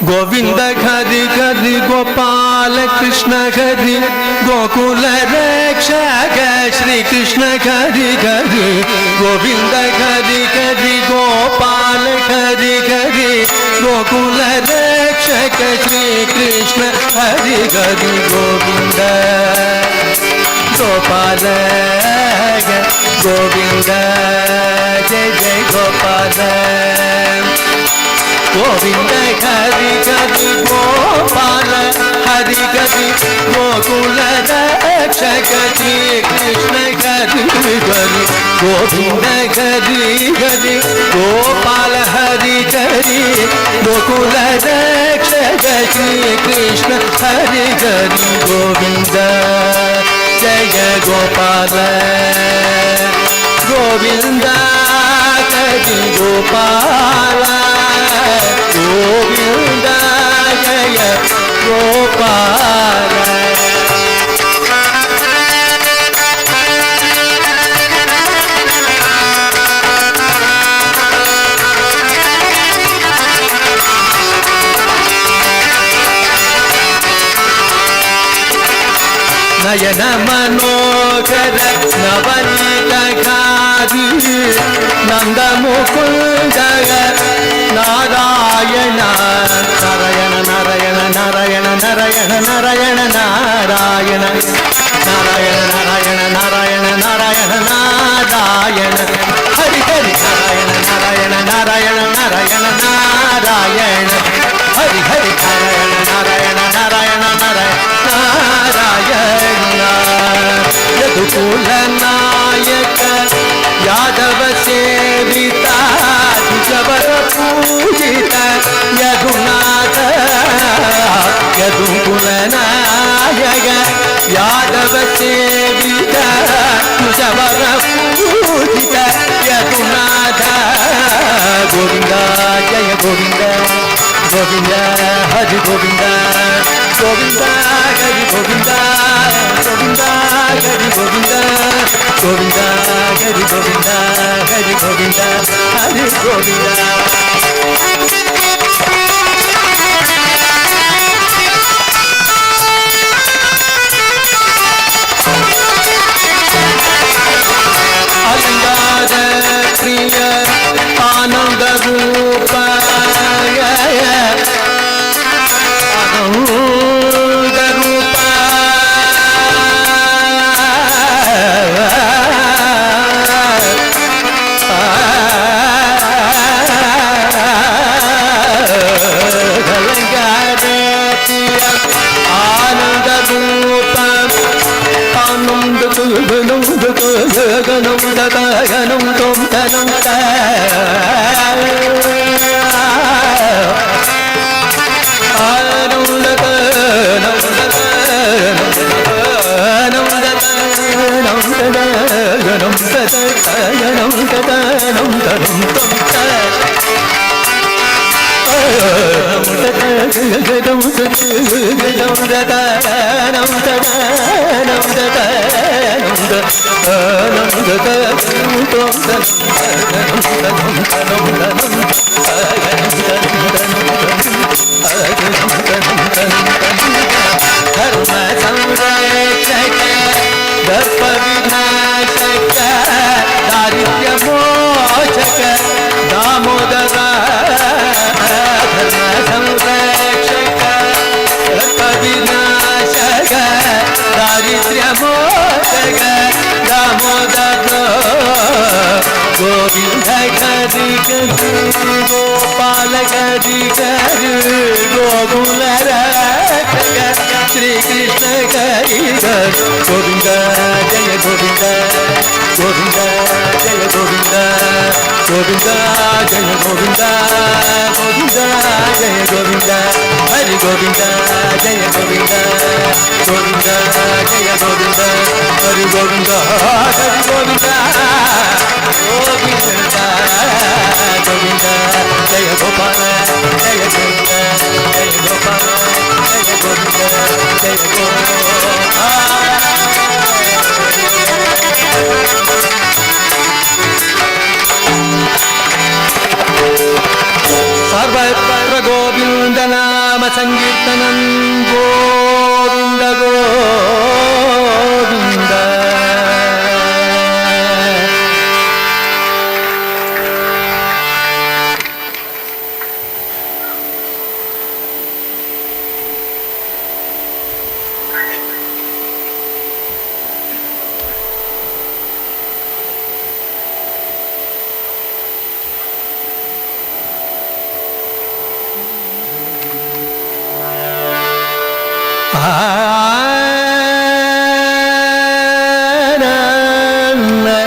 गोविंद हरि हरि गोपाल कृष्ण हरि गोकुल रक्षक श्री कृष्ण हरि हरि गोविंद हरि हरि गोपाल हरि हरि गोकुल रक्षक श्री कृष्ण हरि हरि गोविंद गोपाल गोविंद जय जय गोपाल गोविंद हरि हरि गोपाल हरि हरि गोकुल रक्षक Shri Krishna Hari Hari Govinda Hari Hari Gopal Hari Hari Gokula Rakshaka Shri Krishna Hari Hari Govinda Jaya Gopala Govinda Hari Gopala Govinda Jaya Gopala Nayana Manokara Navanita Khadi Nanda Mukunda Narayana Narayana Narayana Narayana Narayana Narayana Narayana Narayana Narayana Narayana Narayana Narayana Hari Hari Narayana Narayana Narayana Narayana Narayana Hari Hari Narayana Narayana Narayana Narayana Yadukula Nayaka Yadava Sevita Jabara Pujita Yadunata Yadukula Nayaka Yadava Sevita Jabara Pujita Yadunata Govinda Jaya Govinda Govinda Hari Govinda Govinda Hari Govinda Govinda Hari Govinda Govinda Hari Govinda Hari Govinda Hari Govinda Alangada Priya Ananda Rupa Govinda Hari Gopala Hari Gokula Rakshaka Shri Krishna Hari Govinda Jaya Govinda Govinda Jaya Govinda Govinda Jaya Govinda Govinda Jaya Govinda Hari Govinda Jaya Govinda Govinda Jaya Govinda Hari Govinda Hari Govinda Govinda Govinda Jaya Gopala Jaya Govinda Jaya Gopala Jaya Govinda Jaya Gopala Sarvatra Govinda Nama Sankirtanam Govinda Govinda na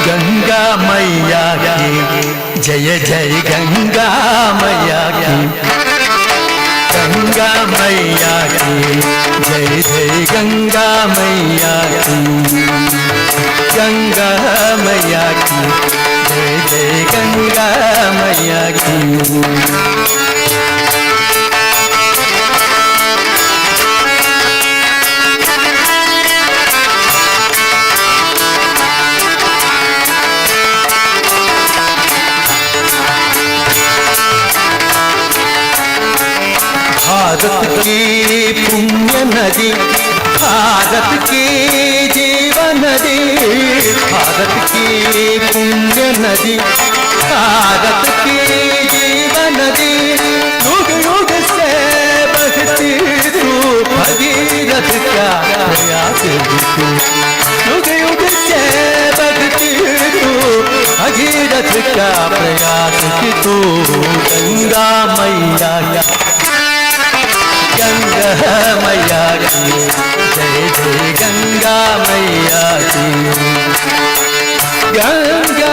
Ganga मैया की जय जय गंगा मैया की, गंगा मैया की जय जय गंगा मैया की, गंगा मैया की जय जय गंगा मैया की। भारत की पुण्य नदी, भारत की जीवन नदी, भारत की पुण्य नदी, भारत की जीवन नदी, युग युग से बहती तू भगीरथ का प्रयास तू, युग युग से बहती तू भगीरथ का प्रयास तू। गंगा मैया, गंगा मैया की जय जय गंगा मैया की, गंगा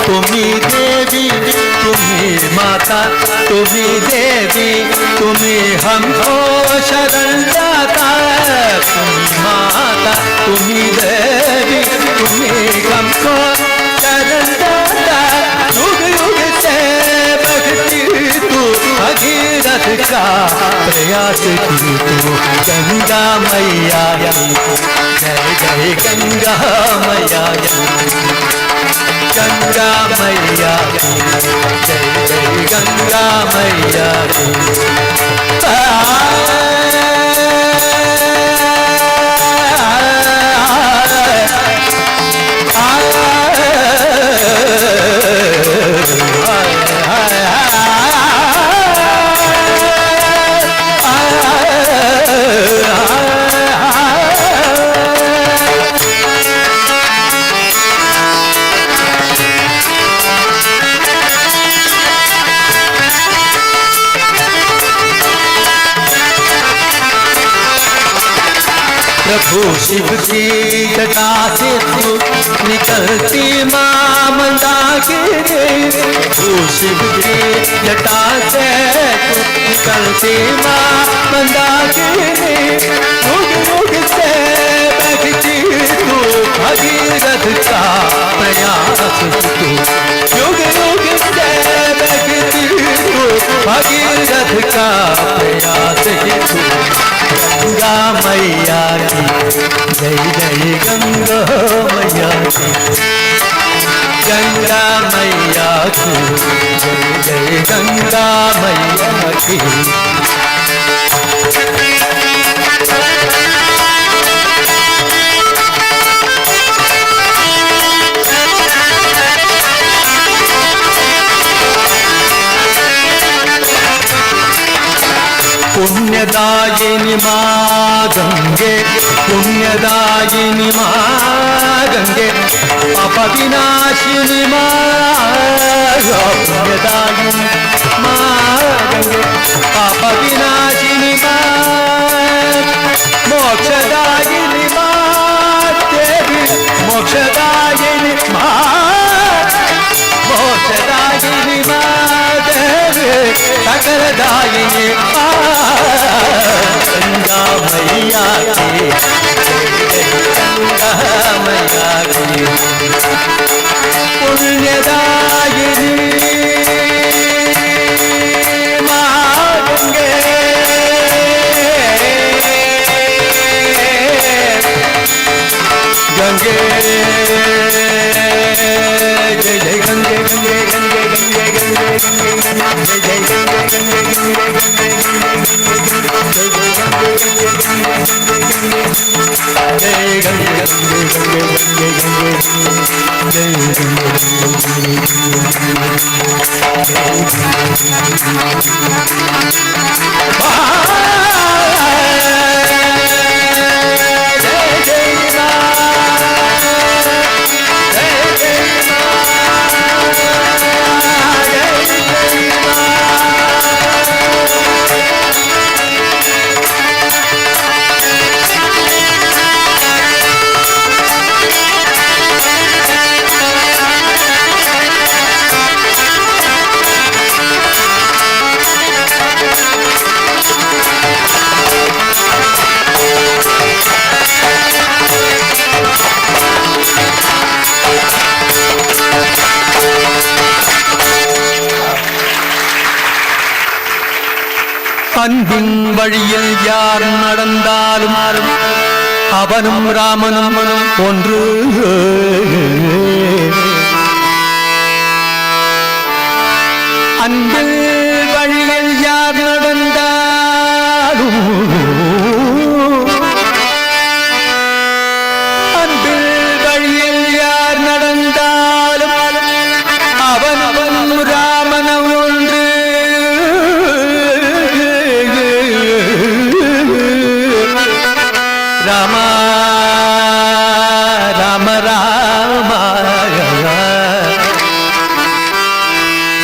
तुम्ही देवी, तुम्ही माता, तुम्ही देवी, तुम्ही हमको शरण दाता, तुम्ही माता, तुम्ही देवी, तुम्ही हमको शरण दाता, युग युग से बहती तू भगीरथ का प्रयास की तू। गंगा मैया जय जय गंगा मैया, गंगा मैया जय जय गंगा मैया। प्रभु शिव की जटा से तू निकलती मां मंदाकिनी, प्रभु शिव की जटा से तू निकलती मां मंदाकिनी, युग युग से बहती तू भगीरथ का प्रयास तू, युग युग से बहती तू भगीरथ का प्रयास तू। गंगा मैया की जय जय गंगा मैया की, गंगा मैया की जय जय गंगा मैया की। पुण्यदायिनी मां गंगे, पुण्यदायिनी मां गंगे, पाप विनाशिनी मां, पुण्यदायिनी मां गंगे, पाप विनाशिनी मां, मोक्षदायिनी मां देवी, मोक्षदायिनी मां, मोक्षदायिनी मां देवी, सकलदायिनी मां। அன்பின் வழியில் யார் நடந்தாலும் அவனும் ராமனும் ஒன்று. அன்பின் வழியில் யார் நடந்தாலும் அன்பின் வழியில் யார் நடந்தாலும் அவன் ராமனும் ஒன்று. ராம ராம ராம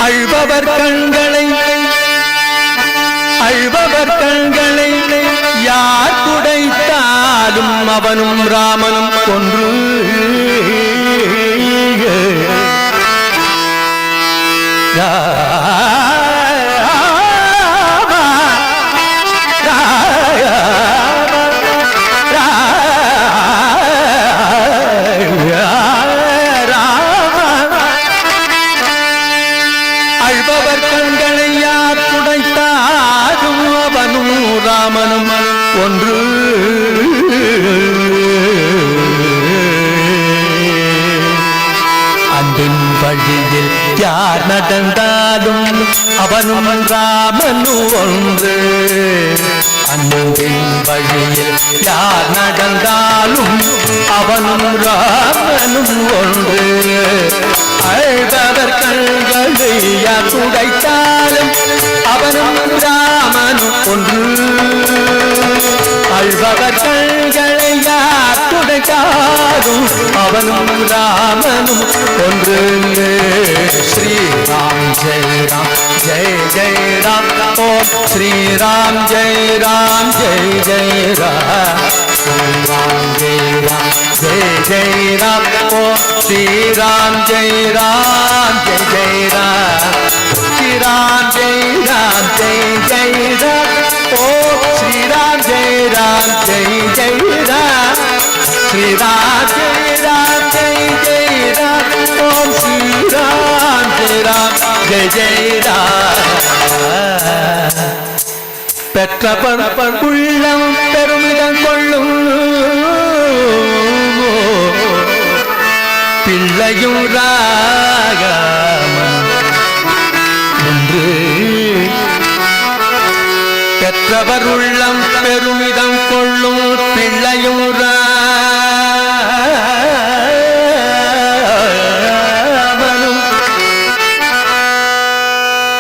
அழ்பவர் கண்களை யார் துடைத்தாலும் அவனும் ராமனும் ஒன்று. அழ்பவர் கண்களை யார் துடைத்தாலும் அவனும் ராமனும் ஒன்று. அன்பின் வழியில் யார் நடந்தாலும் அவனும் ராமனும் ஒன்று. அன்பின் வழியில் யார் நடந்தாலும் அவனும் ராமனும் ஒன்று. அழ்பவர் கண்களை யார் துடைத்தாலும் அவனும் ராமனும் ஒன்று. அழ்பவர் கண்களை யார் துடைத்தாலும் அவனும் ராமனும் ஒன்று. ஸ்ரீராம் ஜெய ராம் ஜெய ஜெய ராம். ஓம் ஸ்ரீராம் ஜெய ராம் ஜெய ஜெய ராம். ஸ்ரீராம் ஜெய ராம் ஜெய ஜெய ராம். ஓம் ஸ்ரீராம் ஜெய ராம் ஜெய ஜெய ராம். ஸ்ரீராம் ஜெய ராம் ஜெய ஜெய ராம். ஓம் ஸ்ரீராம் ஜெய ராம் ஜெய ஜெய ராம். ஸ்ரீராம் ஜெய ராம் ஜெய ஜெய ராம். ஓம் ஸ்ரீராம் ஜெய ராம் ஜெய ஜெய ராம். பெற்றபன் உள்ளம் பெருமிதம் கொள்ளும் பிள்ளையும் ராகமன் ஒன்று. பெற்றவர் உள்ளம் பெருமிதம் கொள்ளும் பிள்ளையும் ராமனும்.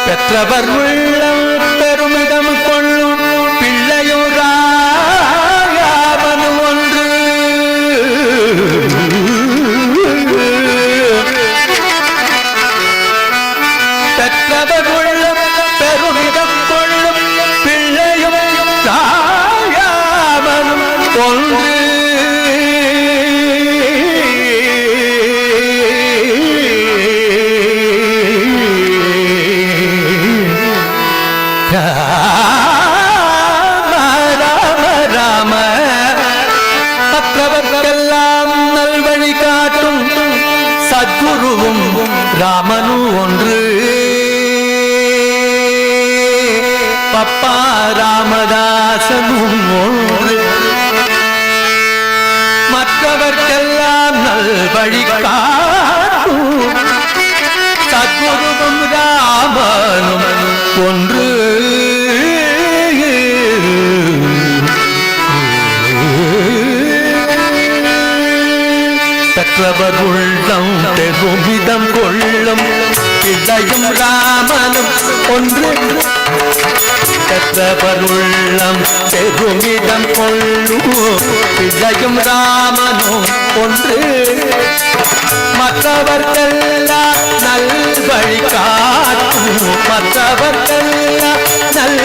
பெற்றவர் உள்ளம் பெருமிதம் கொள்ளும் பிள்ளையும் ராமனும் ஒன்று. பெற்றவர் உள்ளம் பெருமிதம் கொள்ளும் பிள்ளையும் ராமனும் ஒன்று. சத்குருவும் ராமனும் ஒன்று. பப்பா ராமதாசனும் ஒன்று. மற்றவர்க்கெல்லாம் நல்வழி காட்டும் சத்குருவும் ராமனும் ஒன்று. பெற்றவர் உள்ளம் பெருமிதம் கொள்ளும் பிள்ளையும் ராமனும் ஒன்று. பெற்றவர் உள்ளம் பெருமிதம் கொள்ளும் பிள்ளையும் ராமனும் ஒன்று. மற்றவர்க்கெல்லாம் நல் வழி காட்டும், மற்றவர்க்கெல்லாம் நல்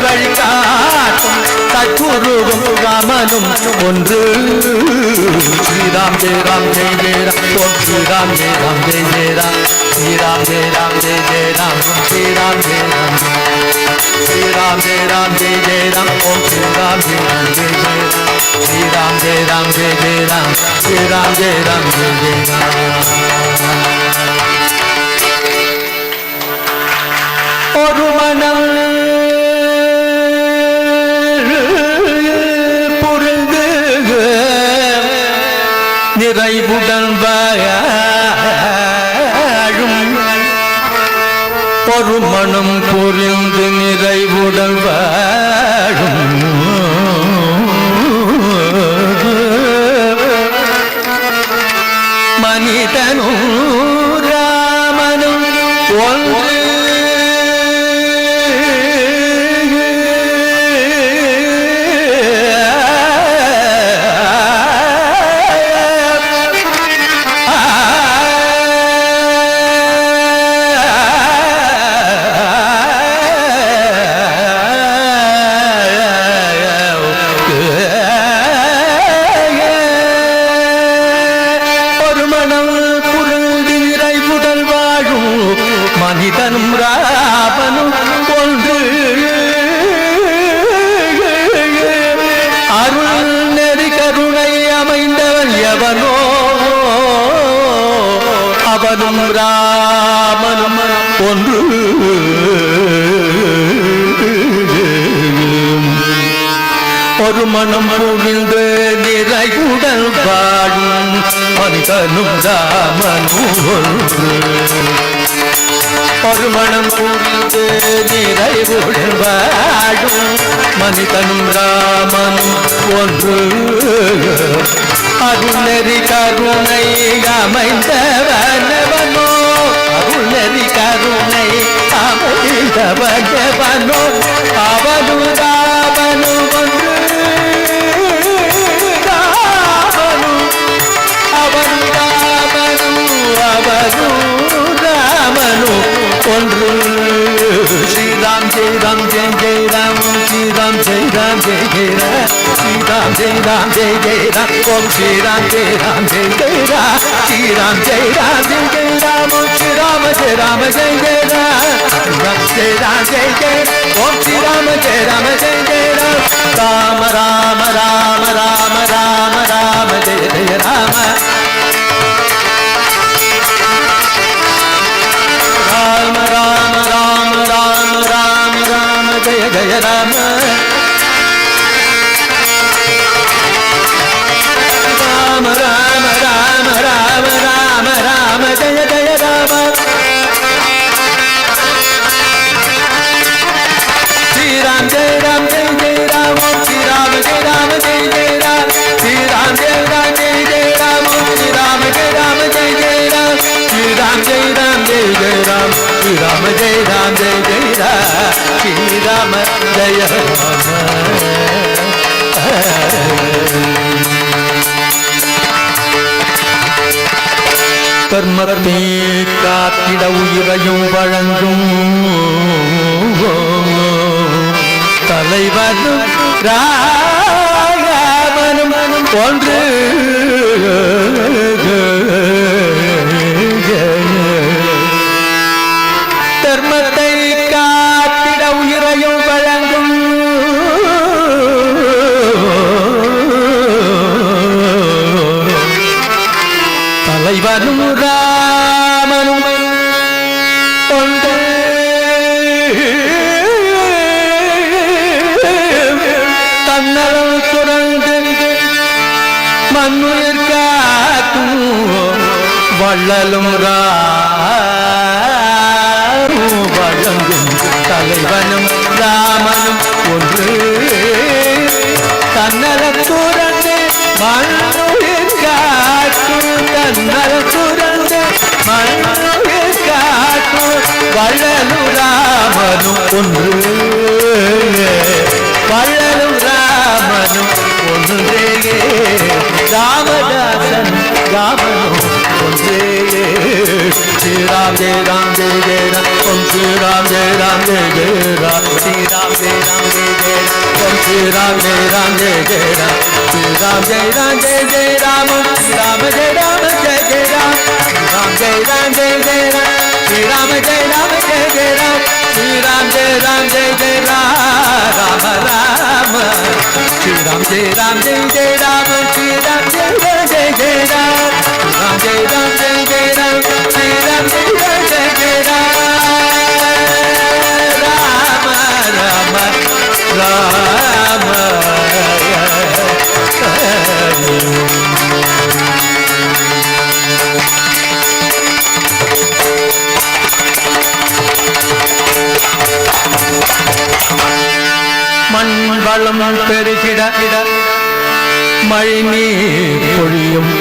வழி காட்டும் தற்குருவும் ராமனும் ஒன்று. ஸ்ரீராம் ஜெய ராம் ஜெய ஜெய ராம், ஓம் ஸ்ரீராம் ஜெய ராம் ஜெய ஜெய ராம், ஸ்ரீராம் ஜெய ராம் ஜெய ஜெய ராம், ஸ்ரீராம் ஜெய ராம், ஸ்ரீராம் ஜெய ராம் ஜெய ஜெய ராம், ஓம் ஸ்ரீராம் ஜெய ராம் ஜெய ஜெய ராம், ஸ்ரீராம் ஜெய ராம் ஜெய ஜெய ராம், ஸ்ரீராம் ஜெய ராம் ஜெய ஜெய ராம். ஒரு மனம் புரிந்து நிறைவுடன் வாழும், ஒரு மனம் புரிந்து நிறைவுடன் வாழும் மனிதனும் ராமனும் ஒன்று. மனிதனும் ராமனும் ஒன்று. அருள் நெறி கருணை அமைந்தவன் எவனோ அவனும் ராமனும் ஒன்று. ஒரு மனம் புரிந்து நிறைவுடன் வாழும் மனிதனும் ராமனும் ஒன்று. ஒரு மனம் புரிந்து நிறைவுடன் வாழும் மனிதனும் ராமனும் ஒன்று. அருள்நெறி கருணை அமைந்தவனவனோ, அருள்நெறி கருணை அமைந்தவனவனோ அவனு ராமனு ஒன்று. ராமனு அவனு ராமனு அவனு ராமனு ஒன்று. ஸ்ரீராம் ஜெய ராம் ஜெய ஜெய ராம், ஸ்ரீராம் ஜெய ராம் ஜெய ஜெய ராம், ஸ்ரீராம் ஜெய ராம் ஜெய ஜெய ராம், ஓம் ஸ்ரீராம் ஜெய ராம் ஜெய ஜெய ராம், ஸ்ரீராம் ஜெய ராம் ஜெய ஜெய ராம், ஓம் ஸ்ரீராம ஜெய ராம ஜெய ஜெய ராம், ஜெய ராம் ஜெய ஜெய, ஓம் ஸ்ரீராம ஜெய ராம ஜெய ஜெய ராம். ராம ராம ராம ராம ராம ராம ஜெய ஜெய ராம, ராம ராம ராம ராம ராம ராம ஜெய ஜெய ராம, ராம ராம ராம ராம ராம ராம ஜெய ஜெய ராம. ஸ்ரீராம் ஜெய ராம் ஜெய ஜெய ராம், ஓம் ஸ்ரீராம ஜெய ராம ஜெய ஜெய ராம், ஸ்ரீராம் ஜெய ராம் ஜெய ஜெய ராம், ஓம் ஸ்ரீராம ஜெய ராம ஜெய ஜெய ராம், ஸ்ரீராம் ஜெய ராம் ஜெய ஜெய ராம், ஸ்ரீராம ஜெய ராம் ஜெய ஜெய ராம், ஸ்ரீராம ஜெய ராம. கர்மத்தை காத்திட உயிரையும் வழங்கும் தலைவனும் ராமனும் ஒன்று. தர்மத்தை காத்திட உயிரையும் வழங்கும் தலைவனும் ராமனும் ஒன்று. தன்னலம் துறந்து மண்ணுயிர் காக்கும் வள்ளலும் ராமும் வழங்கும் தலைவனும் ராமனும் ஒன்று. தன்னலம் துறந்து மண்ணுயிர் காக்கும் மன்னர் துறந்து மன்னர் காட்டு வள்ளலு ராமனும் ஒன்று வள்ளலு ராமனும் ஒன்றே ராமதாசன் ராமனும் ஒன்றே ஸ்ரீராம் ஜெய ராம் ஜெய ஜெய ராம் ஓம் ஸ்ரீராம் ஜெய ராம் ஜெய ஜெய ராம் ஸ்ரீராம் ஜெய ராம் ஜெய ஜெய ராம் ஓம் ஸ்ரீராம் ஜெய ராம் ஜெய ஜெய ராம் ஸ்ரீராம் ஜெய ராம் ஜெய ஜெய ராம் ஸ்ரீராம் ஜெய ராம் ஜெய ஜெய ராம் ஸ்ரீராம் ஜெய ராம் ஜெய ஜெய ராம் ஸ்ரீராம் ஜெய ராம் ஜெய ஜெய ராம் ஸ்ரீராம் ஜெய ராம் ஜெய ஜெய ராம் ராம ராம ஸ்ரீராம் ஜெய ராம் ஜெய ஜெய ராம் ஸ்ரீராம் ஜெய ராம் ஜெய ஜெய ராம் ஸ்ரீராம் ஜெய ராம் ஜெய ஜெய ராம் ஸ்ரீராம் ஜெய ராம் ஜெய ஜெய ராம் ராம ராம மண் வளம் பெருகிட மழை நீர் பொழியும்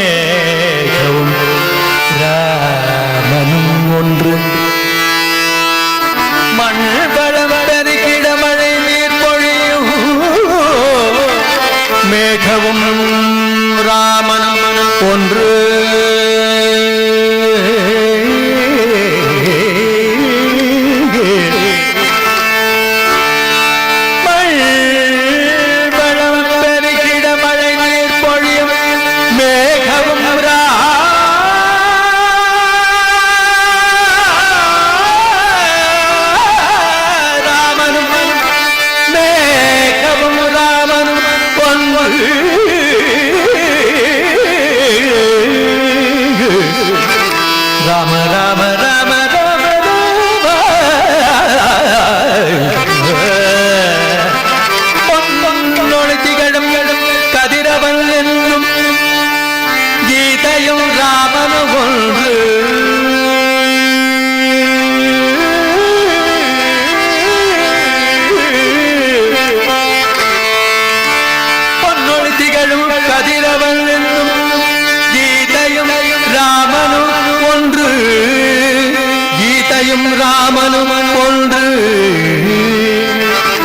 மேகவும் ராமனும் ஒன்று மண் வளம் பெருகிட மழை நீர் பொழியும் மேகவும் ராமனும் ஒன்று ராம ராம ராம ராம பொன்னொழி திகழும் கதிரவன் என்னும் கீதையும் ராமனும் ஒன்று பொன்னொழி திகழும் கதிரவன் என்னும் கீதையும் ராமனும் ஒன்று கீதையும் ராமனும் ஒன்று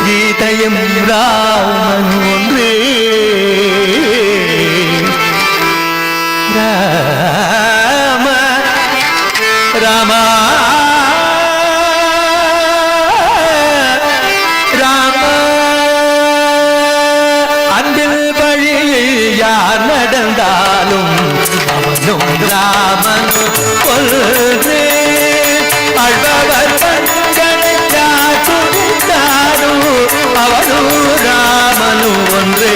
கீதையும் ராமன் ஒன்று ராம ராம ராம அன்பில் வழி யார் நடந்தாலும் அவனும் ராமன் ஒன்று அழ்பவர் கண்களை காட்டுகிறாரும் அவனும் ராமனும் ஒன்றே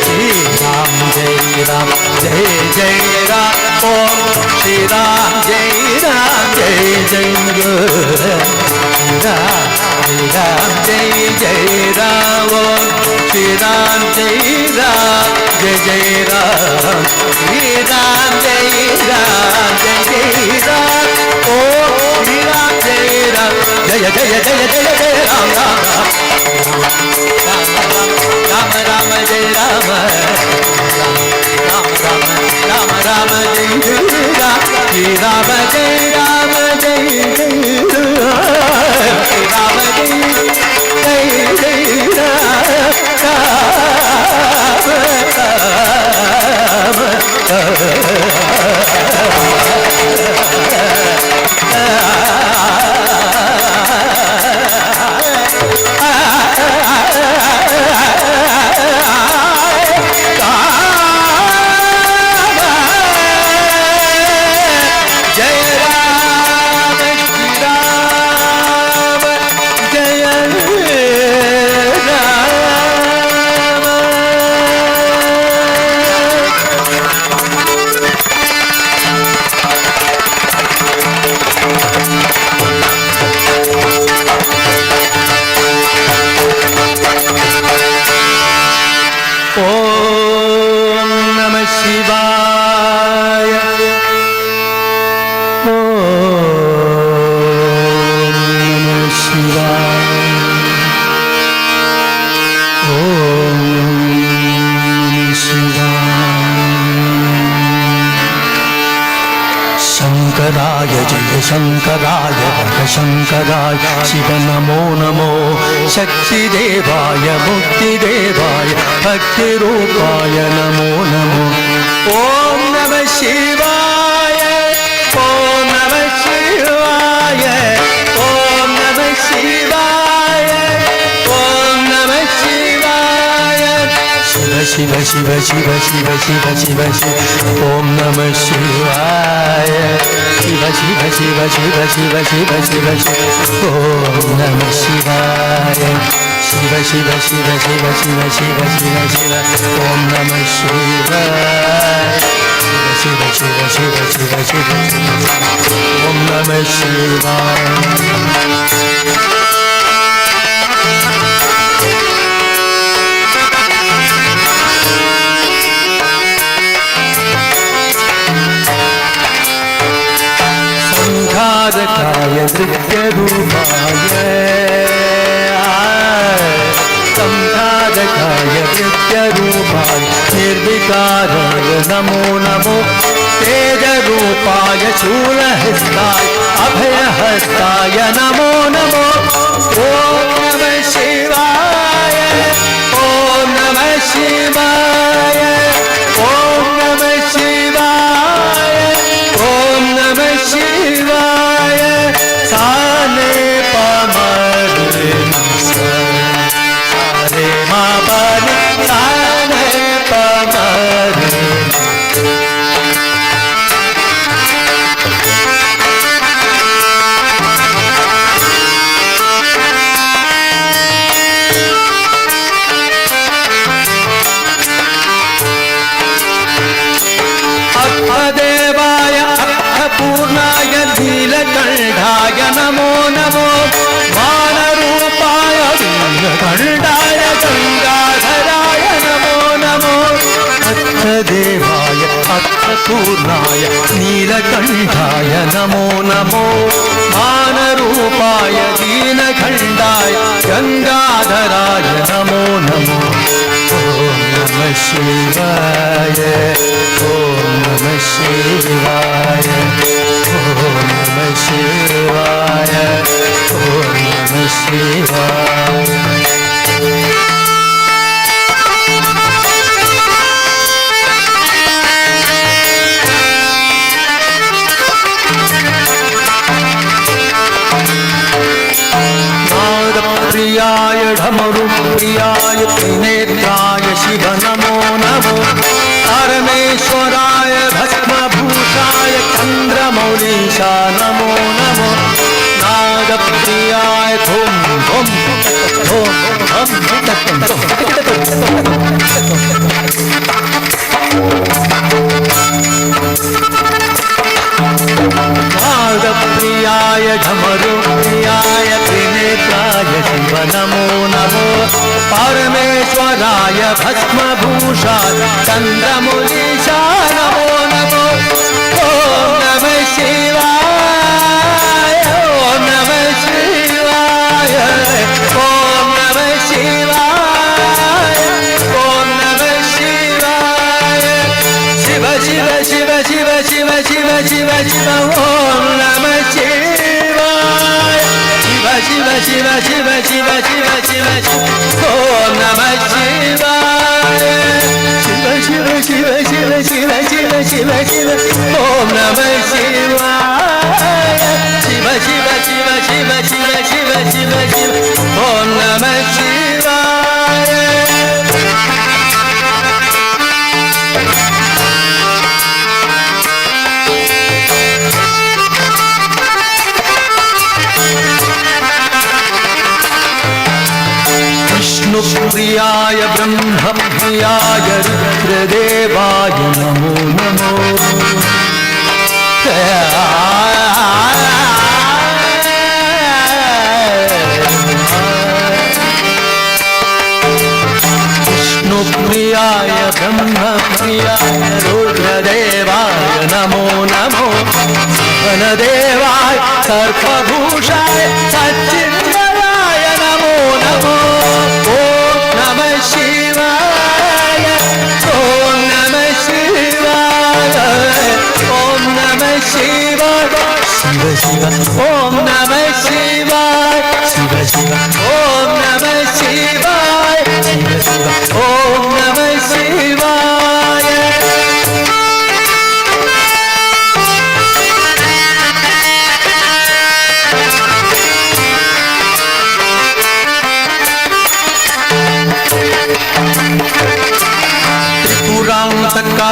ஸ்ரீராம் ஜெய ராம் ஜெய ஜெய ராம் ஓம் ஸ்ரீராம் ஜெய ராம் ஜெய ஜெய ராம் ஜெய ஜெய ராம் ஓம் ஸ்ரீராம் ஜெய ராம் ஜெய ஜெய ராம் ஸ்ரீராம் ஜெய ராம் ஜெய ஜெய ராம் ஓம் ஸ்ரீராம் ஜெய ராம் ஜெய ஜெய ஜெய ஜெய ஜெய ராம் ராம் ராம் ராம ராம ஜெய ராம ராம ராம ராம ராம ஜெய ஜெய ராம் ஸ்ரீ ராம ஜெய ராம ஜெய ஜெய ராம் ஸ்ரீ ராம ஜெய ஜெய ஓம் शङ्कराय जय शङ्कराय हर शङ्कराय शिव नमो नमो शक्तिदेवाय मुक्तिदेवाय भक्तिरूपाय नमो नमो ॐ नमः शिवाय ॐ नमः शिवाय ॐ नमः शिवाय ॐ नमः शिवाय शिव शिव शिव शिव शिव शिव शिव शिव ॐ नमः शिवाय शिव शिव शिव शिव शिव शिव शिव शिव ॐ नमः शिवाय शिव शिव शिव शिव शिव शिव शिव शिव ॐ नमः शिवाय शिव शिव शिव शिव शिव शिव ॐ नमः शिवाय संघारकाय नृत्यरूपाय निर्विकाराय नमो नमो तेजरूपाय शूलहस्ताय अभयहस्ताय नमो नमो ॐ नमः शिवाय ॐ नमः शिवाय ॐ नमः शिवाय ॐ नमः शिवाय साने पमरे सारे मा परे साने पमरे देवाय पूर्णाय नीलकण्ठाय नमो नमो मानरूपाय नीलकण्ठाय गङ्गाधराय नमो नमो देवाय पूर्णाय नीलकण्ठाय नमो नमो मानरूपाय दीनखण्डाय गङ्गाधराय नमो नमो ॐ नमः शिवाय ॐ नमः शिवाय ॐ नमः शिवाय ॐ नमः शिवाय प्रियाय ढमरु प्रियाय त्रिनेत्राय शिव नमो नमो परमेश्वराय भस्मभूषाय चन्द्रमौलीशा नमो नमो नादप्रियाय धूम धूम धूम नादप्रियाय ढमरुप्रियाय त्रिनेत्राय शिव नमो नमो परमेश्वराय भस्मभूषाय चन्द्रमौलीशा नमो नमो ॐ नमः शिवाय ॐ नमः शिवाय ॐ नमः शिवाय ॐ नमः शिवाय शिव शिव शिव शिव शिव शिव शिव शिव ॐ नमः शिवाय शिव शिव शिव शिव शिव शिव शिव शिव ॐ नमः शिवाय शिव शिव शिव शिव शिव शिव शिव शिव ॐ नमः शिवाय शिव शिव शिव शिव शिव शिव शिव शिव ॐ नमः शिवाय विष्णुप्रियाय ब्रह्मप्रियाय रुद्रदेवाय नमो नमो विष्णुप्रियाय ब्रह्मप्रियाय रुद्रदेवाय नमो नमो वनदेवाय सर्पभूषाय सच्चिन्मयाय नमो नमो ॐ नमः शिवाय ॐ नमः शिवाय ॐ नमः शिवाय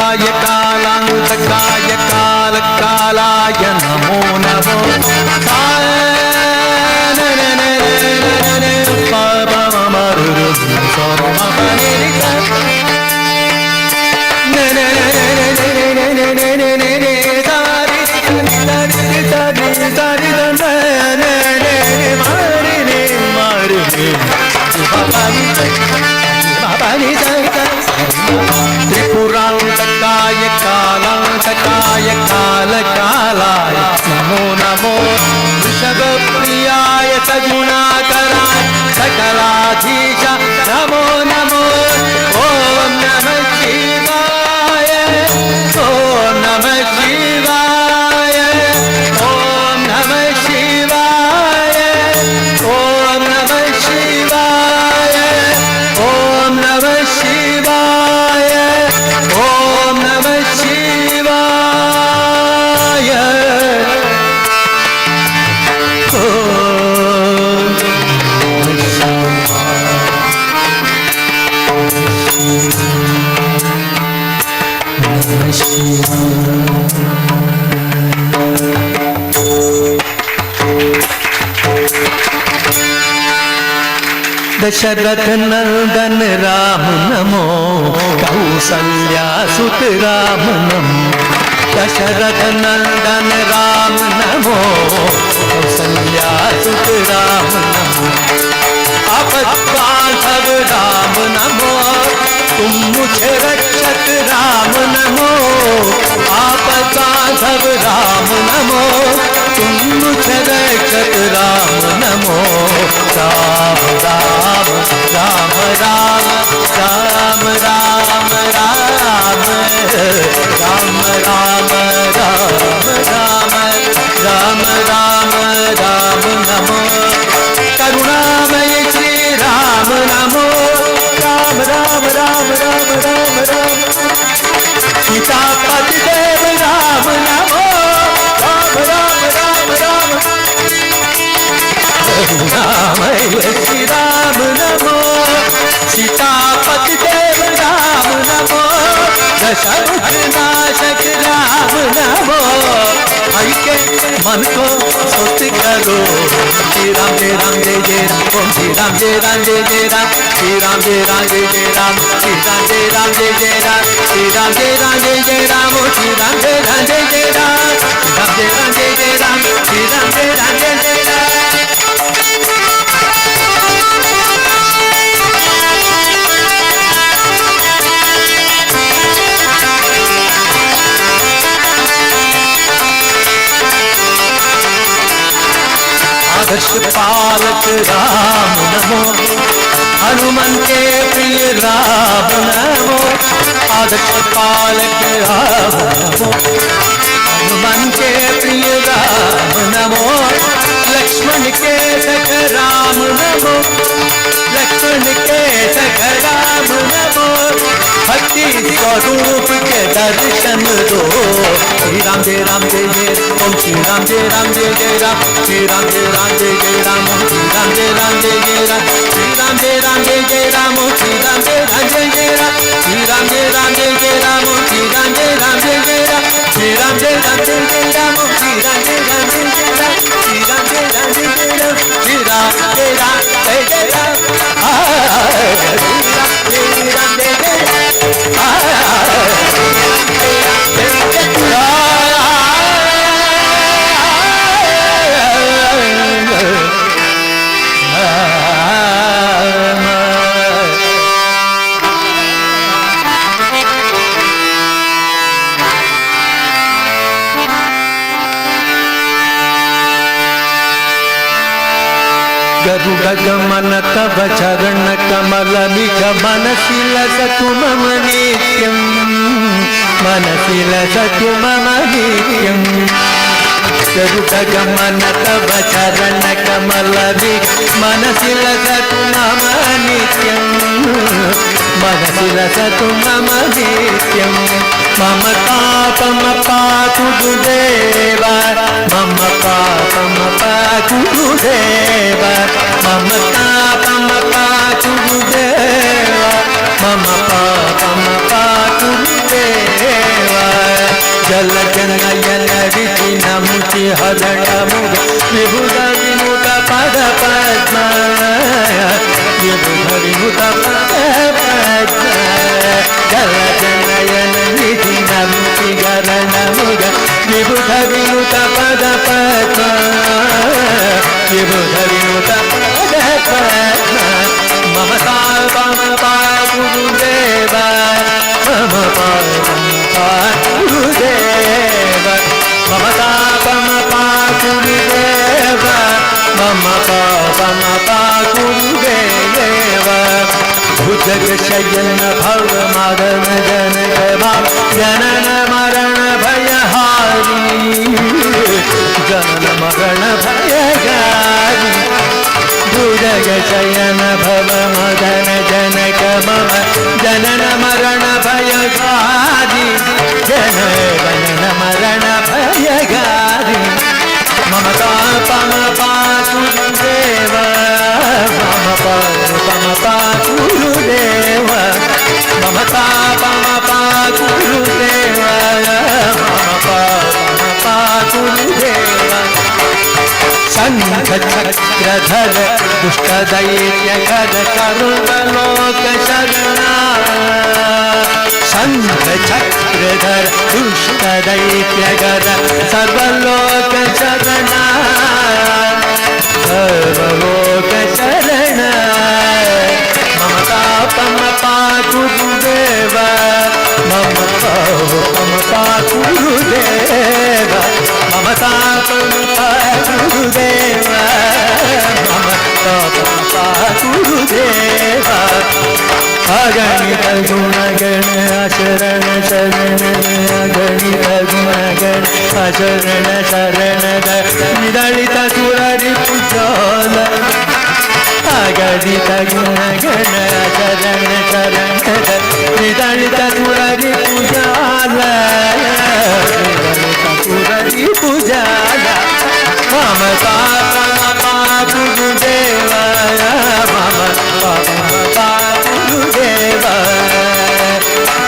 कालाय कालान्तकाय कालकालाय नमो नमो त्रिपुरान्तकाय कालान्तकाय कालकालाय नमो नमो वृषभप्रियाय सगुणाकराय सकलाधीश नमो नमो ॐ नमः शिवाय ॐ नमः शिवाय ॐ नमः शिवाय ॐ नमः शिवाय ॐ नमः शिवाय ॐ नमः शिवाय दशरथ नंदन राम नमो कौसल्या सुत राम नमो दशरथ नंदन राम नमो कौसल्या सुत राम नमो आपत्काल राम नमो तुम मुझे रक्षक राम नमो आपत्काल राम नमो तुम मुझे रक्षक राम नमो राम राम राम राम राम राम राम राम राम राम राम राम राम नमो करुणामय श्री राम नमो राम राम राम राम राम राम सीतापति देव राम नमो राम राम राम राम करुणामय श्री राम नमो सीतापति देव राम नमो दशरथ नाशक राम नमो हरि के मन को स्वस्ति करो श्री राम जय राम जय जय राम ओम श्री राम जय राम जय जय राम श्री राम जय राम जय जय राम श्री राम जय राम जय जय राम श्री राम जय राम जय जय राम ओम श्री राम जय राम जय जय राम श्री राम जय राम जय जय राम श्री राम जय राम जय जय राम आदर्श पालक राम नमो हनुमान के प्रिय राम नमो आदर्श पालक राम नमो हनुमान के प्रिय राम नमो लक्ष्मण के सख राम नमो लक्ष्मण के सख राम नमो भक्ति स्वरूप के दर्शन दो श्री राम जय जय ओम श्री राम जय जय राम श्री राम जय जय राम ओम श्री राम जय जय राम श्री राम जय जय राम ओम श्री राम जय जय राम श्री राम जय जय राम ओम श्री राम जय जय राम श्री राम जय जय राम ओम श्री राम जय जय राम श्री राम जय जय राम श्री राम जय जय राम श्री राम जय जय गरुडगमन तव चरण कमल मनसि लसतु मम नित्यं मनसि लसतु मम नित्यं गरुडगमन तव चरण कमल मनसि लसतु मम नित्यं मनसि लसतु मम नित्यं मम पापम पातु गुरुदेव मम पापम पातु गुरुदेव मम पापम पातु गुरुदेव मम पापम पातु गुरुदेव जल जनयन विपिन मुचि हरण मुग विभुध विनुत पद पद्म विभुध विनुत पद पद्म जल जनयन विपिन मुचि हरण मुग विभुध विनुत पद पद्म विभुध विनुत पद पद्म मम सापम पा गुरुदेव मम पापम पा गुरुदेव मम सापम पा गुरुदेव मम पापम पा गुरुदेव भुजग शयन भव मदन जनक भाव जनन मरण भयहारी जनन मरण भयहारी भुजग शयन भव मदन जनक मम जनन मरण भयगारी जनन मरण भयगारी मम तापम पातु देव मम पापम पातु देव मम तापम पातु देव मम पापम पातु देव शंख चक्रधर दुष्ट दैत्य कर करुणलोक शरणा शंख चक्रधर दुष्ट दैत्य कर सर्वलोक शरणा सर्वलोक शरणा मम तापम पातु देव मम पापम पातु देव मम तापम पातु देव मम पापम पातु देव अगणित गुण गण अशरण शरण अगणित गुण गण अशरण शरण निदलित सुररि पुजोल अगणित गुण गण अशरण शरण निदलित सुररि पुजाल निदलित सुररि पुजाल मम पापम पातु देव मम पापम पातु देव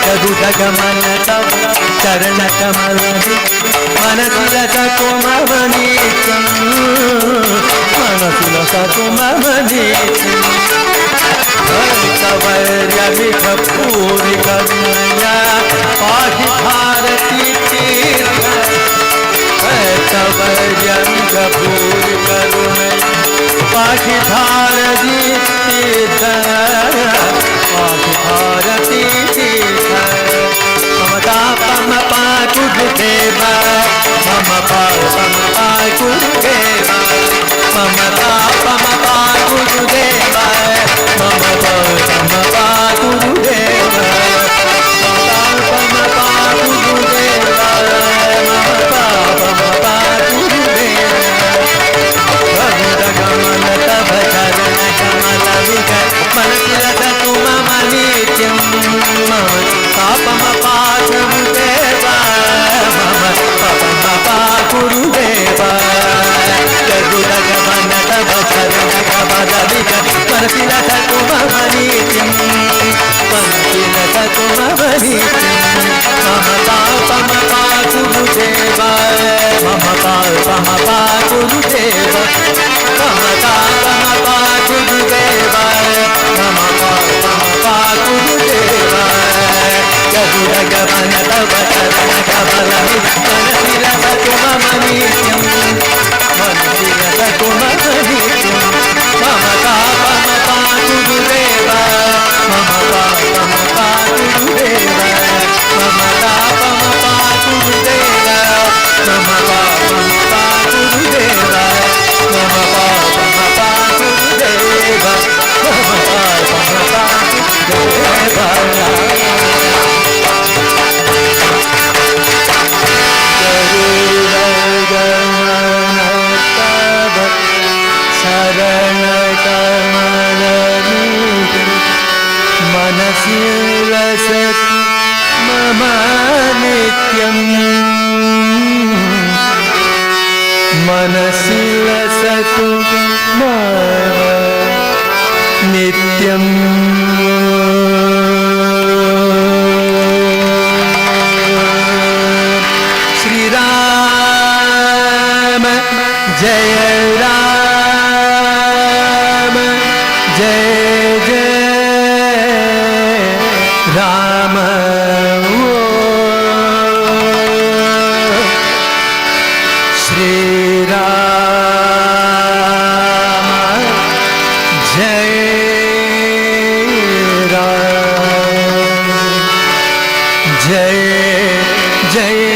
चतुर्थ गमन तव चरण कमल मनसि लसतु मम नित्यं मनसि लसतु मम नित्यं भक्तवर्य विभूरि करुणया पाहि भारती तीर्थ भक्तवर्य विभूरि करुणया पाहि भारती तीर्थ पाहि भारती तीर्थ मम तापम पातु देव मम पापम पातु देव मम तापम पातु देव मम पापम पातु देव तापम पातु देव मम पापम पातु देव गमन तव चरण कमल विकर मनसि लसतु मम नित्यं मम पापम पातु देव मम पापम पातु देव चतुर्थ गमन तव चरण कमल विकर मनसि लसतु मम नित्यं मनसि लसतु मम नित्यं मम पापम पातु देव मम पापम पातु देव मम तापम पातु देव मम पापम पातु देव चतुर्थ गमन तव चरण कमल मनसि लसतु मम नित्यं मनसि लसतु मम नित्यं मम तापम पातु देव मम पापम पातु देव मम तापम पातु देव मम पापम पातु देव मम पापम पातु देव मम पापम पातु देव शरण कमल मनसि लसतु मम नित्यं मनसि लसतु मम नित्यं जय जय राम श्री राम जय राम जय जय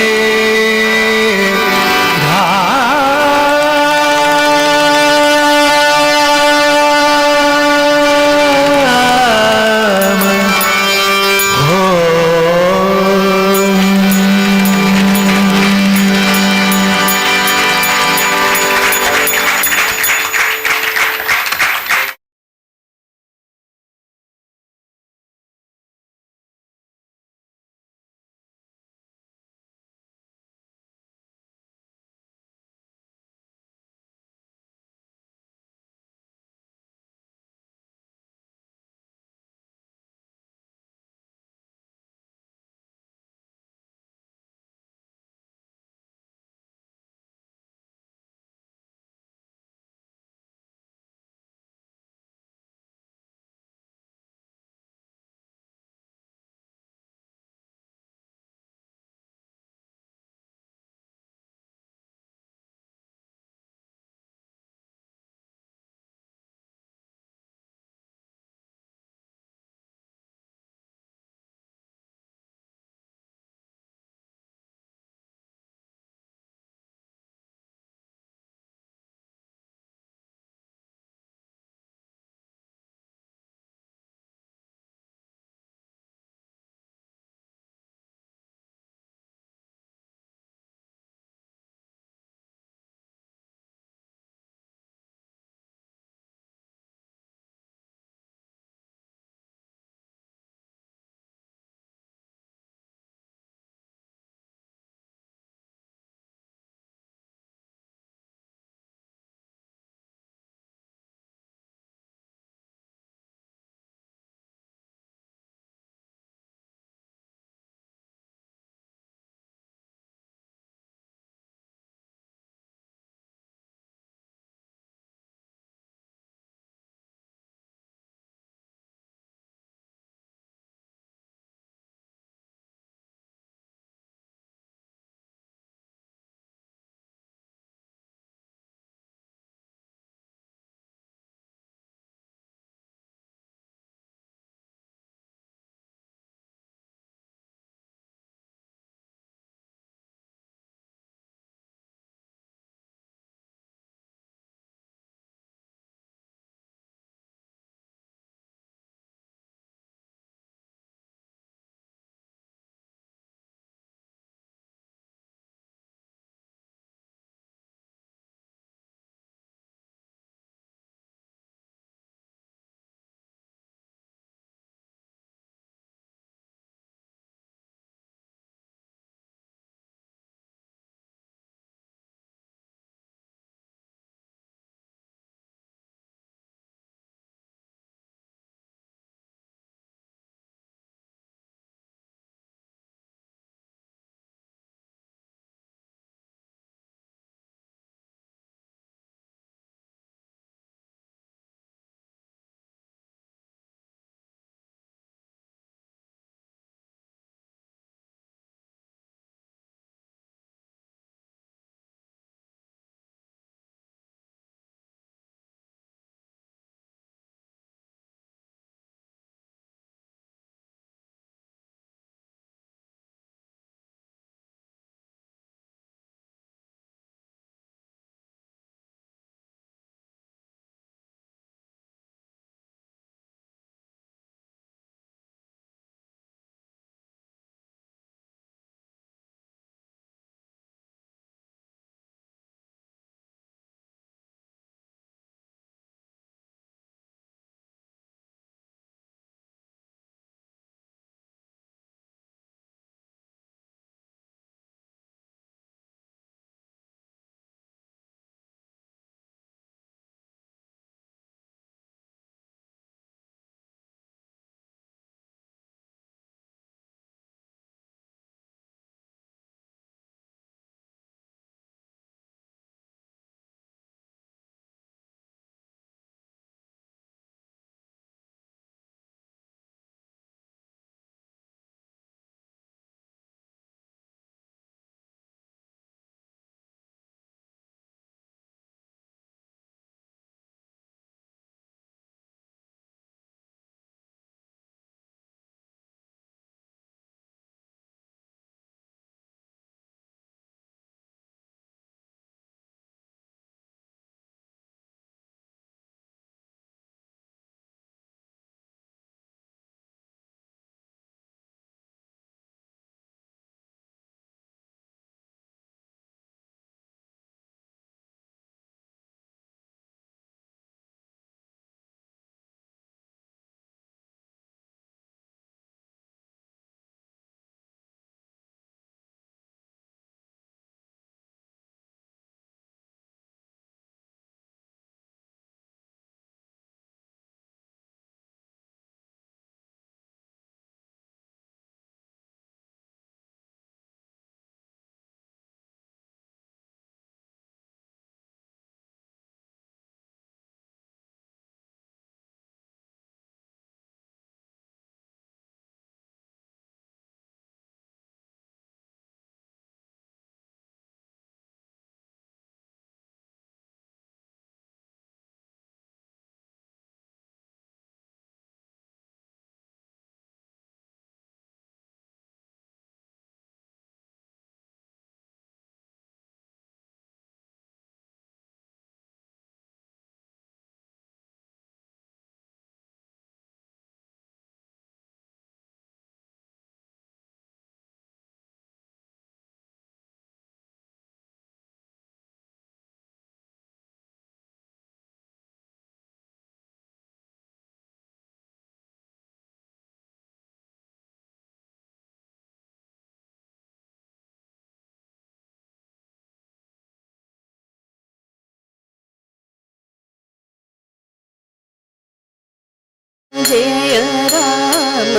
जय राम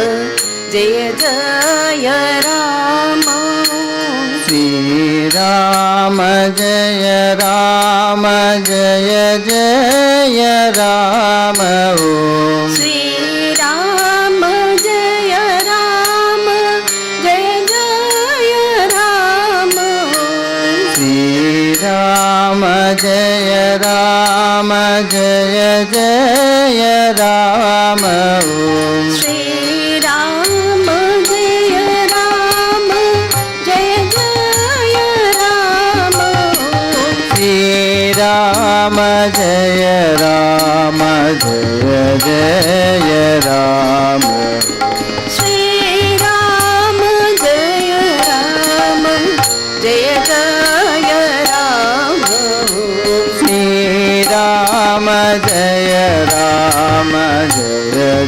जय जय राम श्री राम जय जय राम ओम श्री राम जय जय राम श्री राम जय जय राम ओम श्री राम जय जय राम श्री राम जय जय राम श्री राम जय जय राम श्री राम जय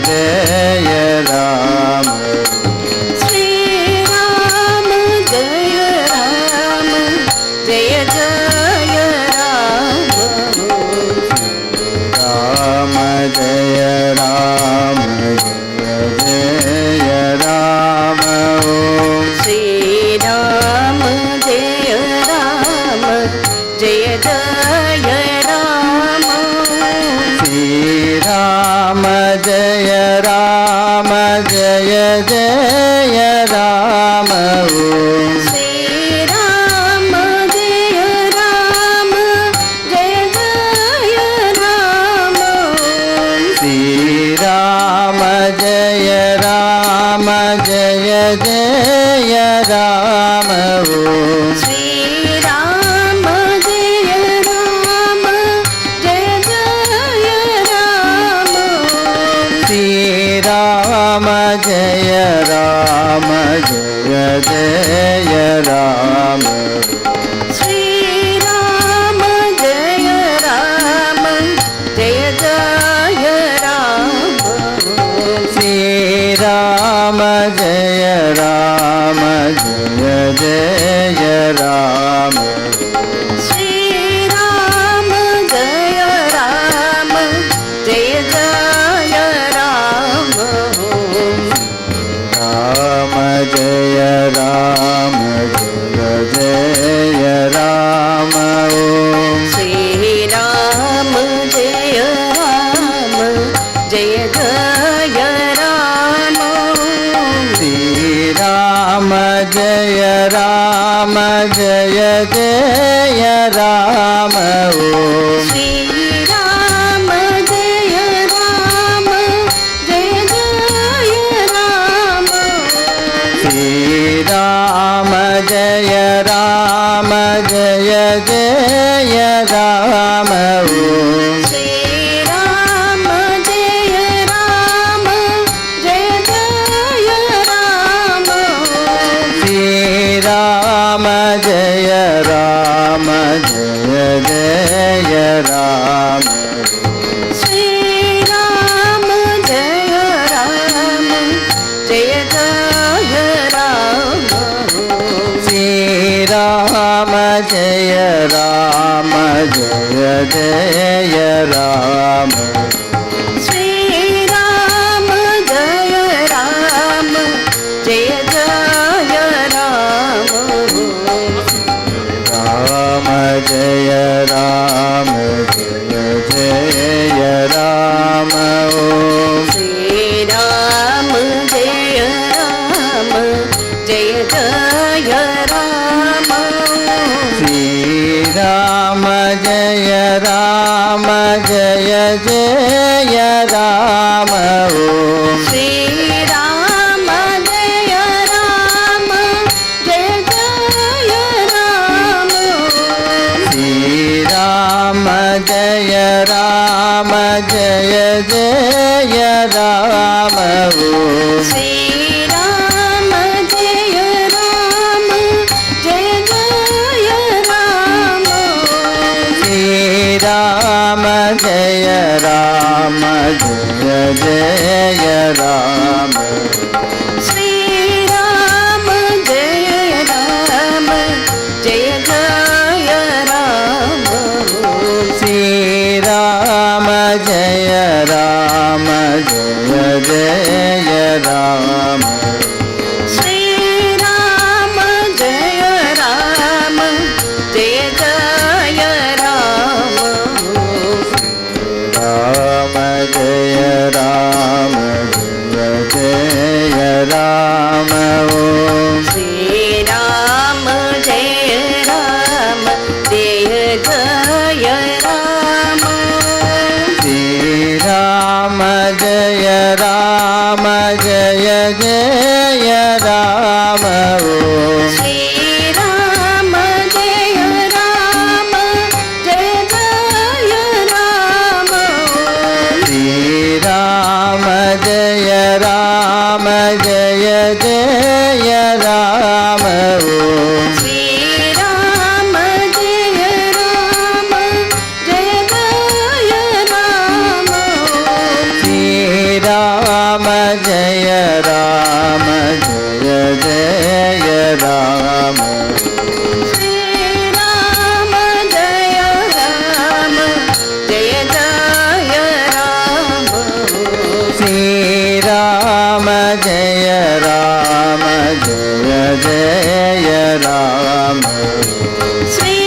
जय राम श्री राम जय जय राम राम जय राम ओम श्री राम जय जय राम श्री राम जय जय राम ओम श्री राम जय जय राम श्री राम जय जय राम ओम श्री राम जय जय राम श्री राम जय जय राम श्री राम जय जय राम श्री राम जय जय राम श्री राम जय जय राम राम जय जय राम ओम श्री राम जय जय राम श्री राम जय जय राम ओम श्री राम जय जय राम श्री राम जय जय राम ओम श्री राम जय जय राम श्री राम जय जय राम श्री राम जय राम श्री राम जय जय राम श्री राम जय जय राम राम जय राम ओम श्री राम जय जय राम श्री राम जय जय राम ओम श्री राम जय जय राम श्री राम जय जय राम ओम श्री राम जय जय राम श्री राम जय जय राम श्री राम जय जय राम श्री राम जय जय राम जय राम ओम श्री राम जय राम जय जय राम श्री राम जय राम जय जय राम ओम श्री राम जय राम जय जय राम श्री राम जय राम जय जय राम ओम श्री राम जय राम जय जय राम श्री राम जय राम जय जय राम श्री राम जय राम जय जय राम श्री राम जय राम जय जय राम श्री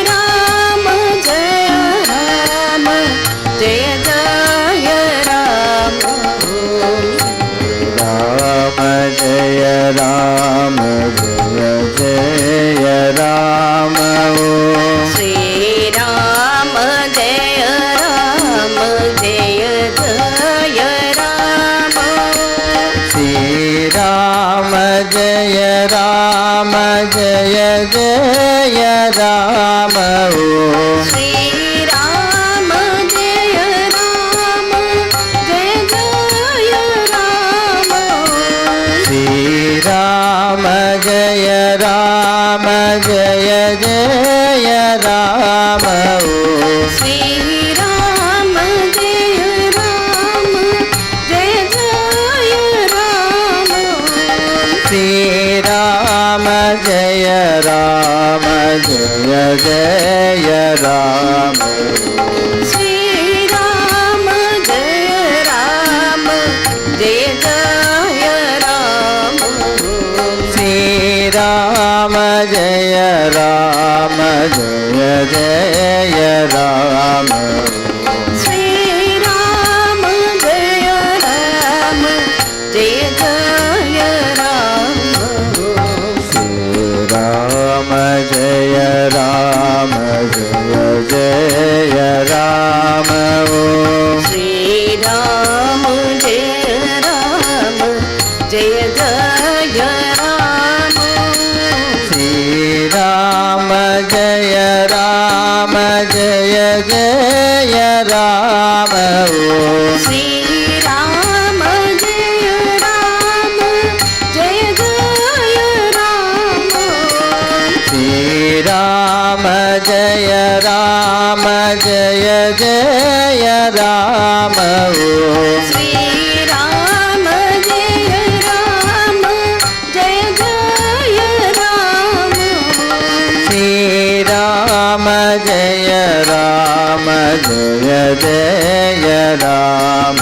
राम जय राम जय जय राम राम जय राम जय जय राम ओम श्री राम जय राम जय जय राम श्री राम जय राम जय जय राम ओम श्री राम जय राम जय जय राम श्री राम जय राम जय जय राम ओम श्री राम जय राम जय जय राम श्री राम जय राम जय जय राम श्री राम जय राम जय जय राम श्री राम जय राम जय जय राम श्री राम जय राम जय जय राम श्री राम जय राम जय जय राम ओम श्री राम जय राम जय जय राम श्री राम जय राम जय जय राम ओम श्री राम जय राम जय जय राम श्री राम जय राम जय जय राम ओम श्री राम जय राम जय जय राम श्री राम जय राम जय जय राम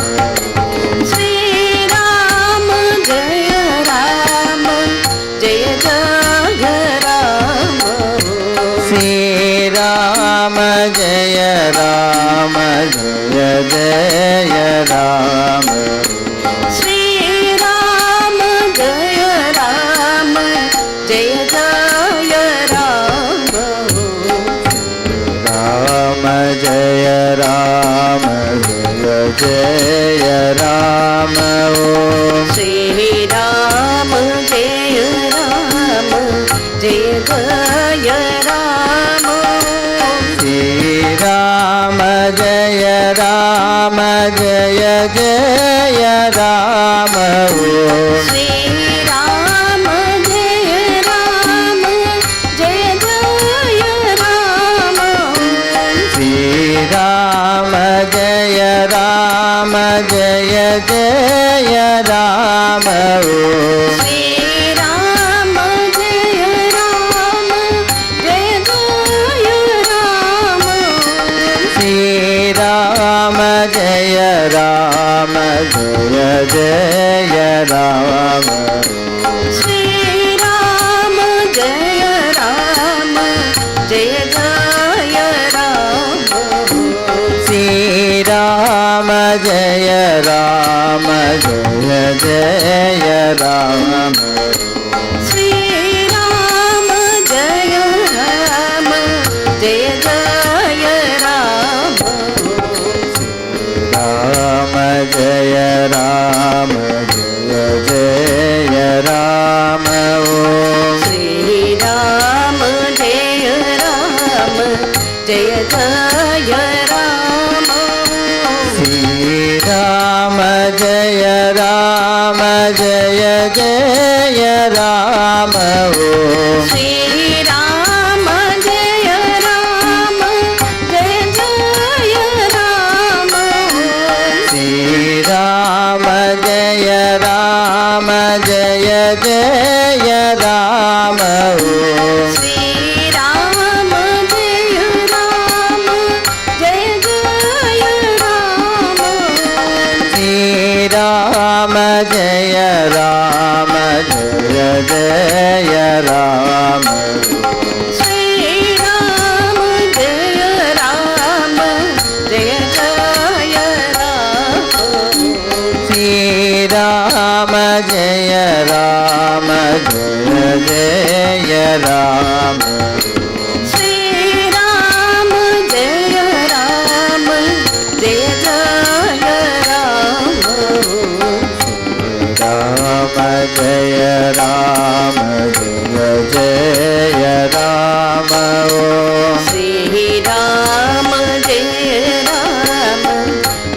श्री राम जय राम जय जय राम श्री राम जय राम जय जय राम श्री राम जय राम जय जय राम राम जय राम जय जय राम ओम श्री राम जय राम जय जय राम श्री राम जय राम जय जय राम ओम श्री राम जय राम जय जय राम श्री राम जय राम जय जय राम ओम श्री राम जय राम जय जय राम श्री राम जय राम जय जय राम श्री राम जय राम जय जय राम श्री राम జయ రామ జయ జయ రామ శ్రీరామ జయ రామ జయ జయ రామ రామ జయ రామ జయ జయ రామ శ్రీరామ జయ రామ జయ జయ రామ శ్రీరామ జయ రామ జయ జయ రామ శ్రీరామ జయ రామ జయ జయ రామ శ్రీరామ జయ రామ జయ జయ రామ శ్రీరామ జయ రామ జయ జయ రామ శ్రీరామ జయ రామ జయ జయ రామ శ్రీరామ జయ రామ జయ జయ రామ శ్రీరామ జయ రామ జయ జయ రామ శ్రీరామ జయ రామ జయ జయ రామ రామ జయ రామ జయ జయ రామ శ్రీరామ జయ రామ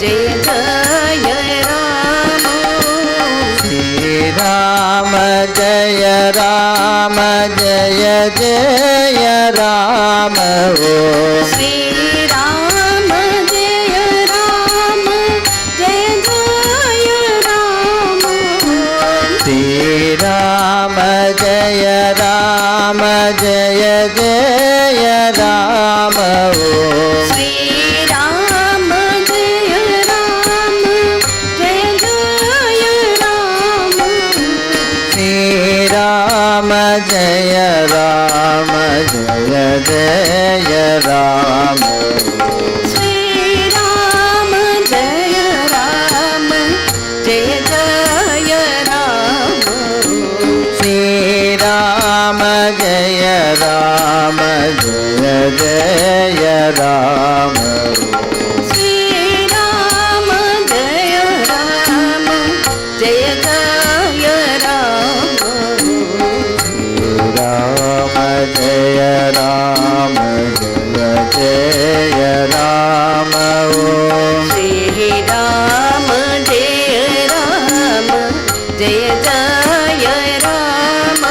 జయ జయ రామ శ్రీరామ జయ రామ జయ జయ రామ శ్రీరామ జయ రామ జయ జయ రామ శ్రీరామ జయ రామ జయ జయ రామ శ్రీరామ జయ రామ జయ జయ రామ శ్రీరామ జయ రామ జయ జయ రామ శ్రీరామ జయ రామ జయ జయ రామ శ్రీరామ జయ రామ జయ జయ రామ శ్రీరామ జయ రామ జయ జయ రామ రామ జయ రామ జయ జయ రామ శ్రీరామ జయ రామ జయ జయ రామ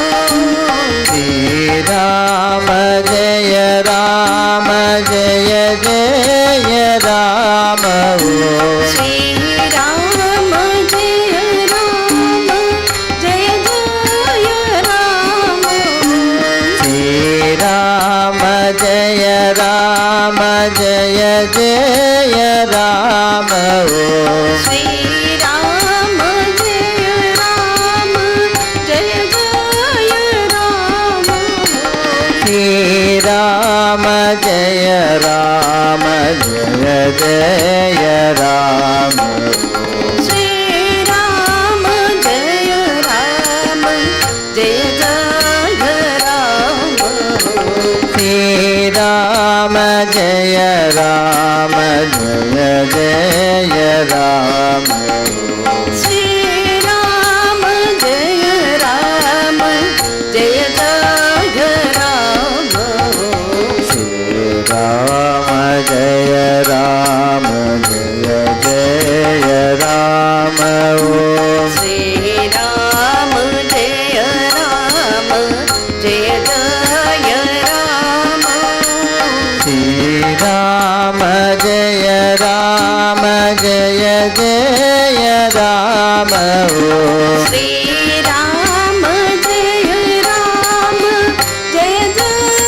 శ్రీరామ జయ రామ జయ జయ రామ శ్రీరామ జయ రామ జయ జయ రామ శ్రీరామ జయ రామ జయ జయ రామ శ్రీరామ జయ రామ జయ జయ రామ శ్రీరామ జయ రామ జయ జయ రామ శ్రీరామ జయ రామ జయ జయ రామ శ్రీరామ జయ రామ జయ జయ రామ శ్రీరామ జయ రామ జయ జయ రామ శ్రీరామ జయ రామ జయ జయ రామ శ్రీరామ జయ రామ జయ జయ రామ శ్రీరామ జయ రామ జయ జయ రామ శ్రీరామ జయ రామ జయ జయ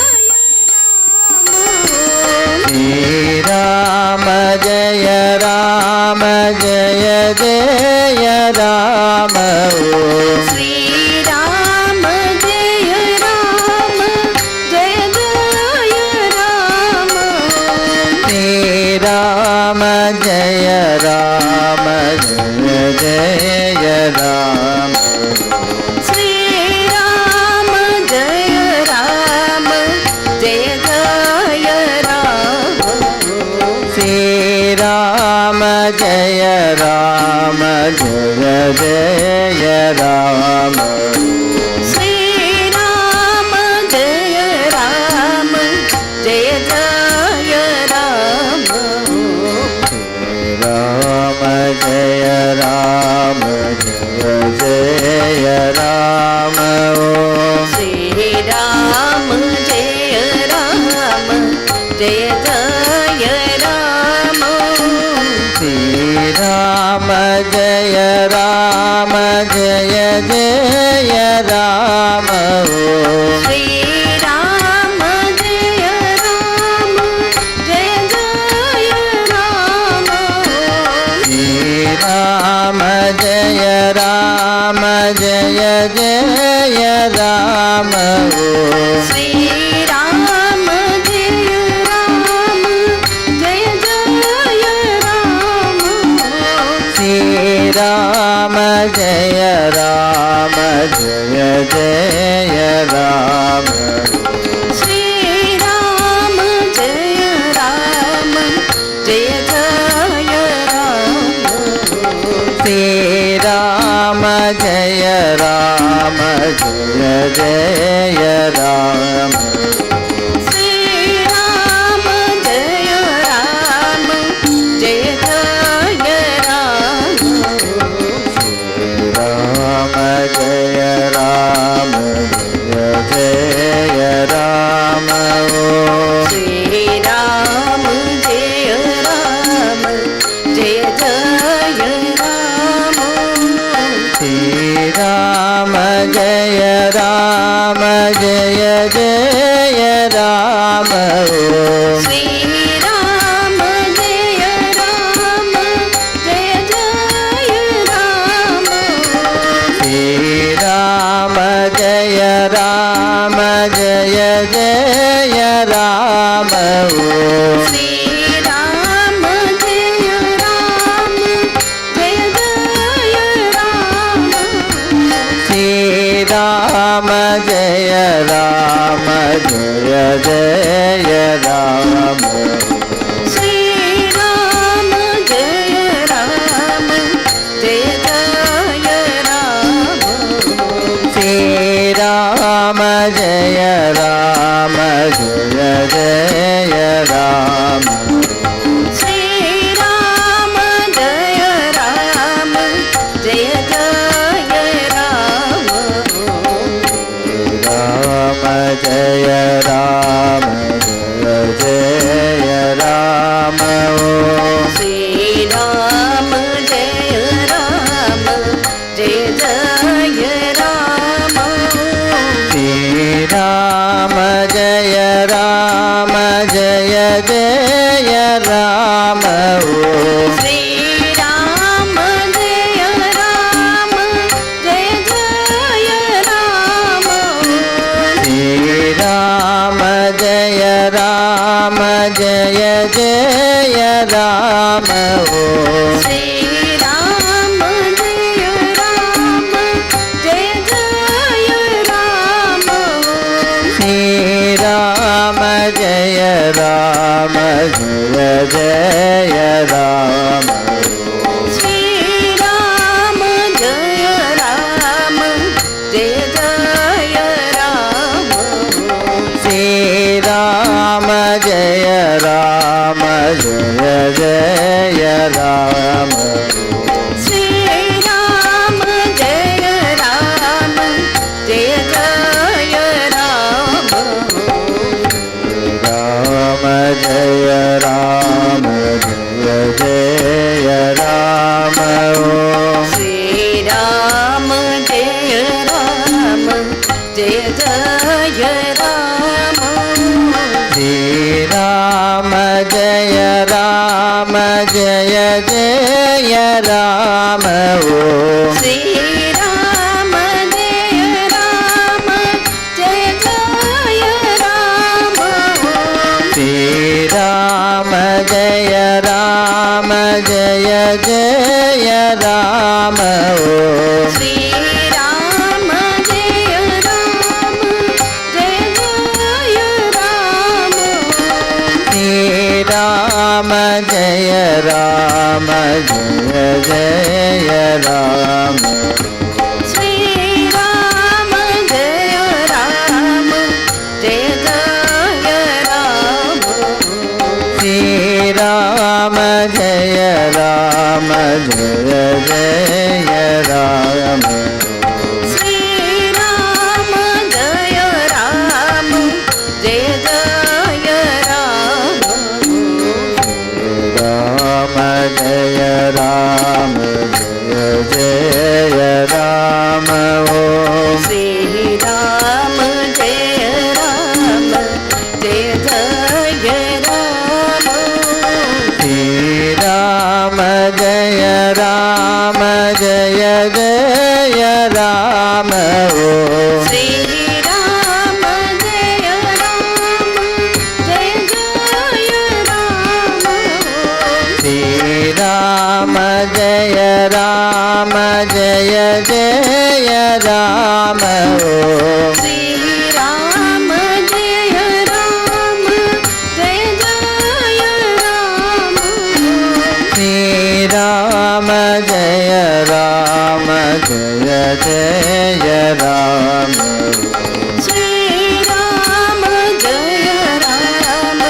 శ్రీరామ జయ రామ జయ జయ రామ శ్రీరామ జయ రామ జయ జయ రామ శ్రీరామ జయ రామ जय राम श्री राम जय राम जय जय राम श्री राम जय राम जय जय राम श्री राम जय राम जय जय राम राम जय राम जय जय राम श्री राम जय राम जय जय राम श्री राम जय राम जय जय राम श्री राम जय राम जय जय राम श्री राम जय राम जय जय राम श्री राम जय राम जय जय राम श्री राम जय राम जय जय राम श्री राम जय राम जय जय राम श्री राम जय राम जय जय राम श्री राम जय राम जय जय राम राम जय राम जय जय राम श्री राम जय राम जय जय राम श्री राम जय राम जय जय राम श्री राम जय राम जय जय राम श्री राम जय राम जय जय राम श्री राम जय राम जय जय राम श्री राम जय राम जय जय राम श्री राम जय राम जय जय राम श्री राम जय राम जय जय राम श्री राम जय राम जय जय राम राम जय राम जय जय राम श्री राम जय राम जय जय राम श्री राम जय राम जय जय राम श्री राम जय राम जय जय राम श्री राम जय राम जय जय राम श्री राम जय राम जय जय राम श्री राम जय राम जय जय राम श्री राम जय राम जय जय राम श्री राम जय राम जय जय राम श्री राम जय राम जय जय राम राम जय राम जय जय राम श्री राम जय राम जय जय राम श्री राम जय राम जय जय राम श्री राम जय राम जय जय राम श्री राम जय राम जय जय जय राम ओम श्री राम जय राम जय जय राम श्री राम जय राम जय जय राम श्री राम जय राम जय जय राम श्री राम जय राम जय जय राम श्री राम जय राम जय जय राम राम जय राम जय जय राम ओम श्री राम जय राम जय जय राम श्री राम जय राम जय जय राम ओम श्री राम जय राम जय जय राम श्री राम जय राम जय जय राम ओम श्री राम जय राम जय जय राम श्री राम जय राम जय जय राम श्री राम जय राम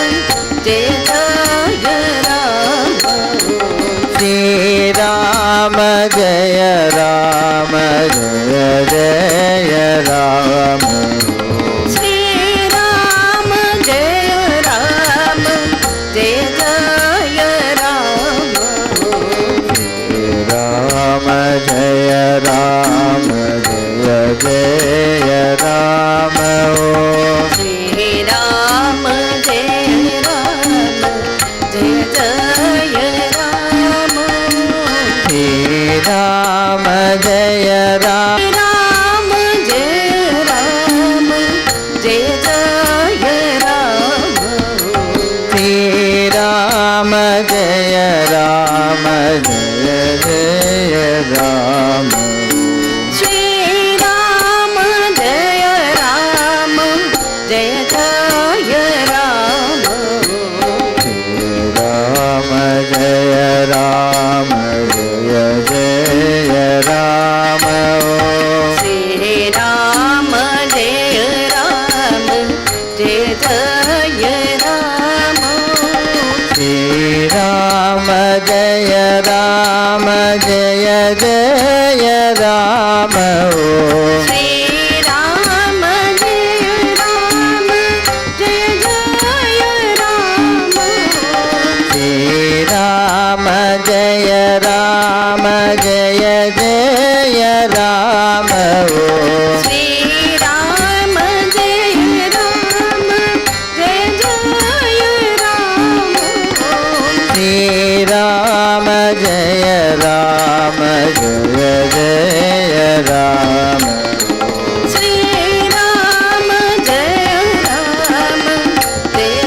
जय जय राम श्री राम जय राम जय जय राम श्री राम जय राम जय जय राम राम जय राम जय जय राम ओम श्री राम जय राम जय जय राम श्री राम जय राम राम जय राम जय जय राम श्री राम जय राम जय जय राम श्री राम जय राम जय जय राम राम जय राम जय जय राम ओम श्री राम जय राम जय जय राम श्री राम जय राम जय जय राम ओम श्री राम जय राम जय जय राम श्री राम जय राम जय जय राम ओम श्री राम जय राम जय जय राम श्री राम जय राम जय जय राम श्री राम जय राम जय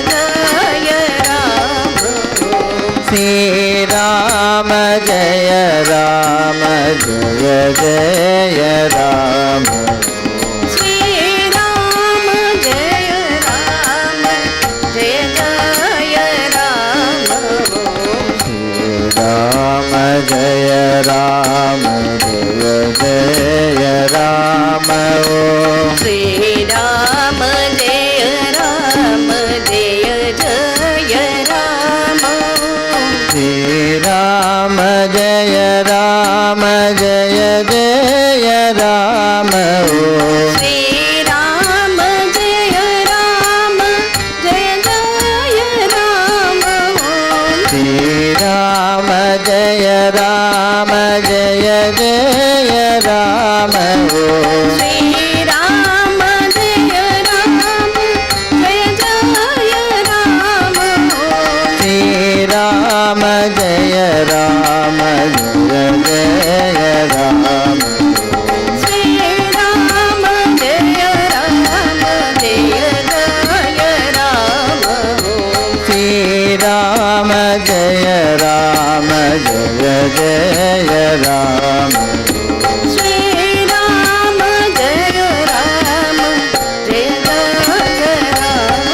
जय राम श्री राम जय राम जय जय राम श्री राम जय राम जय जय राम राम जय राम जय जय राम ओम श्री राम जय राम जय जय राम श्री राम जय राम जय जय राम ओम श्री राम जय राम जय जय राम श्री राम जय राम जय जय राम ओम श्री राम जय राम जय जय राम श्री राम जय राम जय जय राम श्री राम जय राम जय जय राम श्री राम जय राम जय जय Ram. Shri Ram Jai Ram Jai Jai Ram.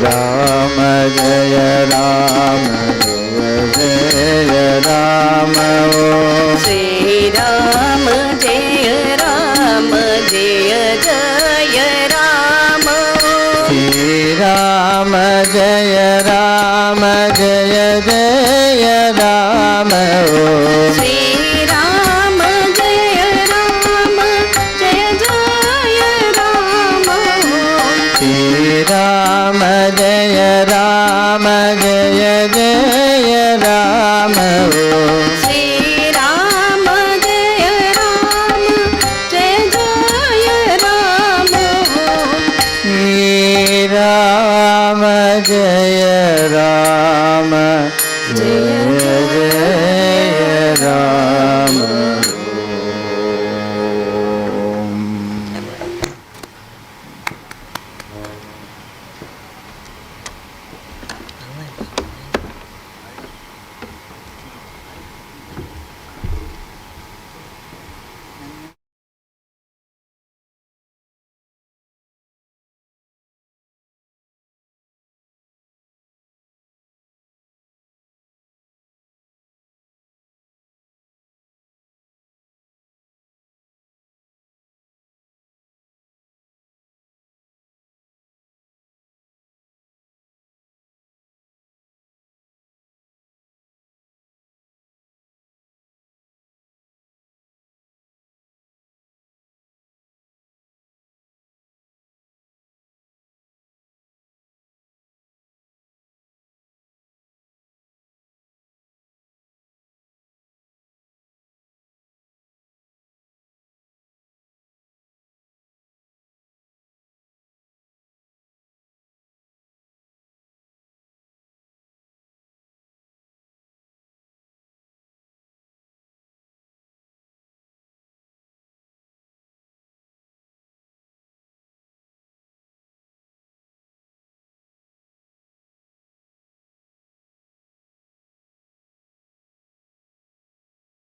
Ram Jaya Ram Jaya Ram. Shri Ram Jai Ram Jai Jai Ram. Shri Ram Jaya Ram Jaya Jaya Ram. Shri Ram Jai Ram Jai Jai Ram. Shri Ram Jaya Ram Jaya Jaya Ram. Shri Ram Jai Ram Jai Jai Ram. Shri Ram Jaya Ram Jaya Jaya Ram.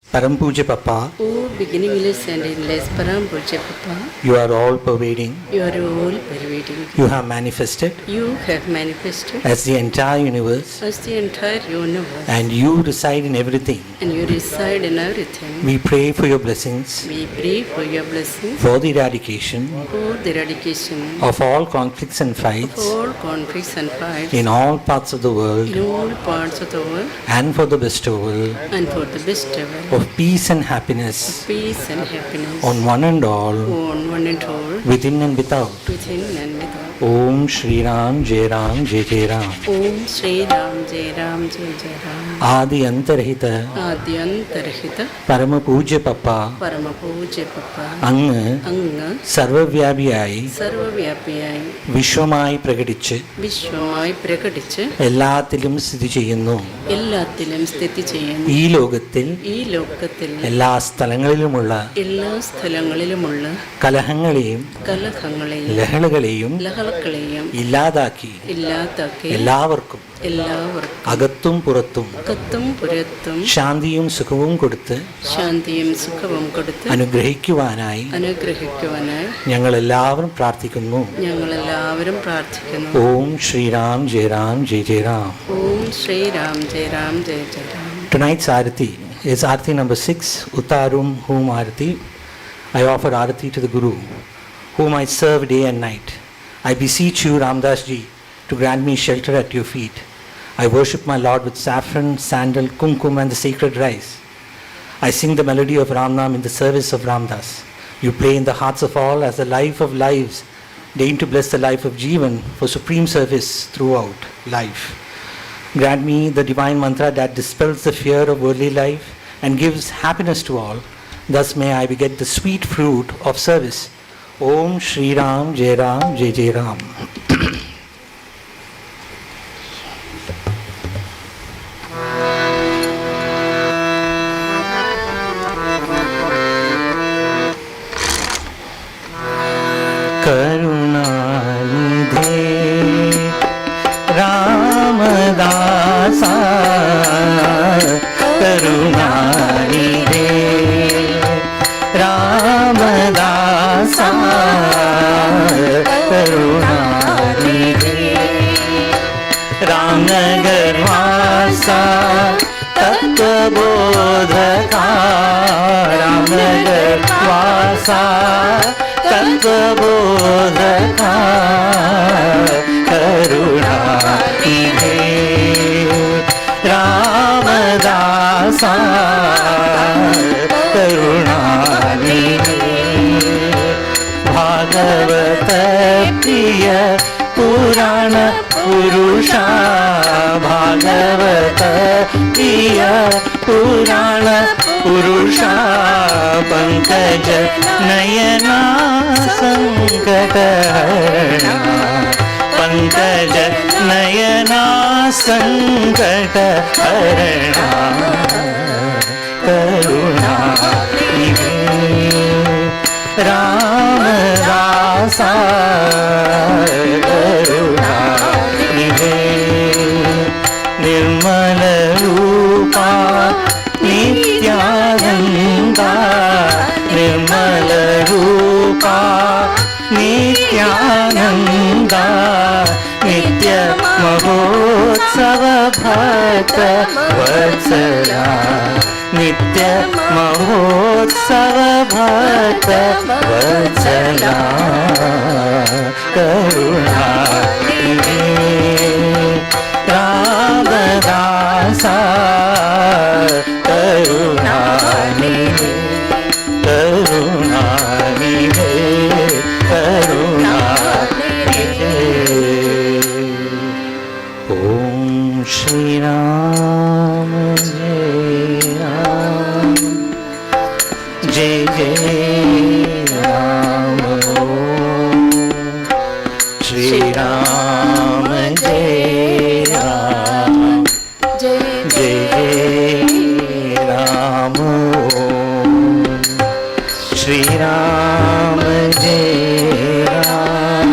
Param Puja Papa, O beginningless and endless Param Puja Papa, you are all pervading. you are all pervading. You have manifested You have manifested as the entire universe, as the entire universe, and you reside in everything. and you reside in everything. We pray for your blessings, We pray for your blessings, for the eradication for the eradication of all conflicts and of fights all conflicts and fights in all parts of the world, in all parts of the world, and for the bestowal and for the bestowal of peace and happiness peace and happiness on one and all, on one and all, within and without. within and without. Om Shri Ram Jai Ram Jai Jai Ram. Om Shri Ram Jai Ram Jai Jai Ram. Adi Antarahita Adyantarahita Parama Puja Papa, Parama Puja Papa, അങ്ങ് അങ്ങ് സർവവ്യാപിയായി സർവവ്യാപിയായി വിശ്വമായി പ്രകടിച്ച് വിശ്വമായി പ്രകടിച്ച് എല്ലാത്തിലും സ്ഥിതി ചെയ്യുന്നു. എല്ലാത്തിലും സ്ഥിതി ചെയ്യുന്നു. ഈ ലോകത്തിൽ ഈ ലോകത്തിൽ എല്ലാ സ്ഥലങ്ങളിലുമുള്ള എല്ലാ സ്ഥലങ്ങളിലുമുള്ള കലഹങ്ങളെയും കലഹങ്ങളെയും ലഹളകളെയും ലഹളകളെയും ഇല്ലാതാക്കി ഇല്ലാതാക്കി എല്ലാവർക്കും എല്ലാവർക്കും അകത്തും പുറത്തും അകത്തും പുറത്തും ശാന്തിയും സുഖവും കൊടുത്ത് ശാന്തിയും സുഖവും കൊടുത്ത് അനുഗ്രഹിക്കുവാനായി അനുഗ്രഹിക്കുവാനായി ഞങ്ങൾ എല്ലാവരും പ്രാർത്ഥിക്കുന്നു. ഞങ്ങളെല്ലാവരും പ്രാർത്ഥിക്കുന്നു. ഓം ശ്രീറാം ജയ രാം ജയ ജയ രാം. ഓം Shriram Jaya Ram Jaya Jaya Ram. Tonight's Arati is Arati number 6, Uttarum Hum Arati. I offer Arati to the Guru, whom I serve day and night. I beseech you, Ramdas ji, to grant me shelter at your feet. I worship my Lord with saffron, sandal, kumkum and the sacred rice. I sing the melody of Ramnam in the service of Ramdas. You play in the hearts of all as the life of lives. Deign to bless the life of Jeevan for supreme service throughout life. Grant me the divine mantra that dispels the fear of worldly life and gives happiness to all. Thus may I beget the sweet fruit of service. Om Shri Ram Jai Ram Jai Jai Ram. Karunanidhe Ramadasa Karunanidhe करुणानिधे रामदासा करुणानिधे रामनगरवासा तत्त्वबोधका रामनगरवासा तत्त्वबोधका करुणानिधे रामदासा करुणानिधे Bhagavat प्रिय पुराण पुरुषा भागवत प्रिय पुराण पुरुषा पंकज नयना संकटहरणा पंकज नयना संकटहरणा करुणानिधे रामदासा करुणानिधे निर्मल रूपा नित्यानंदा निर्मल रूपा नित्यानंदा नित्य महोत्सव भक्त वत्सला नित्य महोत्सव भक्त वत्सला करुणानिधे रामदासा करुणानिधे करुणानिधे करुणानिधे ओम श्री राम जय राम श्री राम जय राम जय राम श्री राम जय राम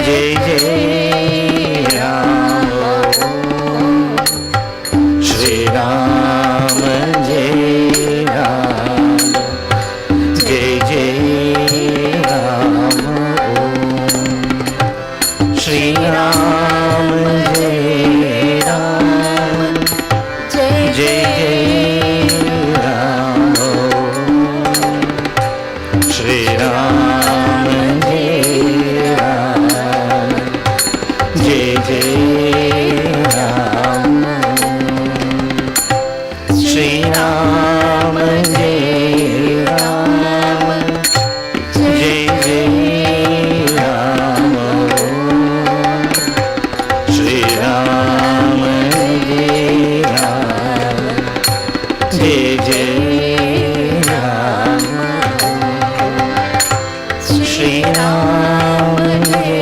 जय राम श्री राम जय राम जय राम श्री राम जय राम जय राम श्री राम जय राम जय राम श्री राम जय राम जय राम श्री राम जय राम जय राम श्री राम जय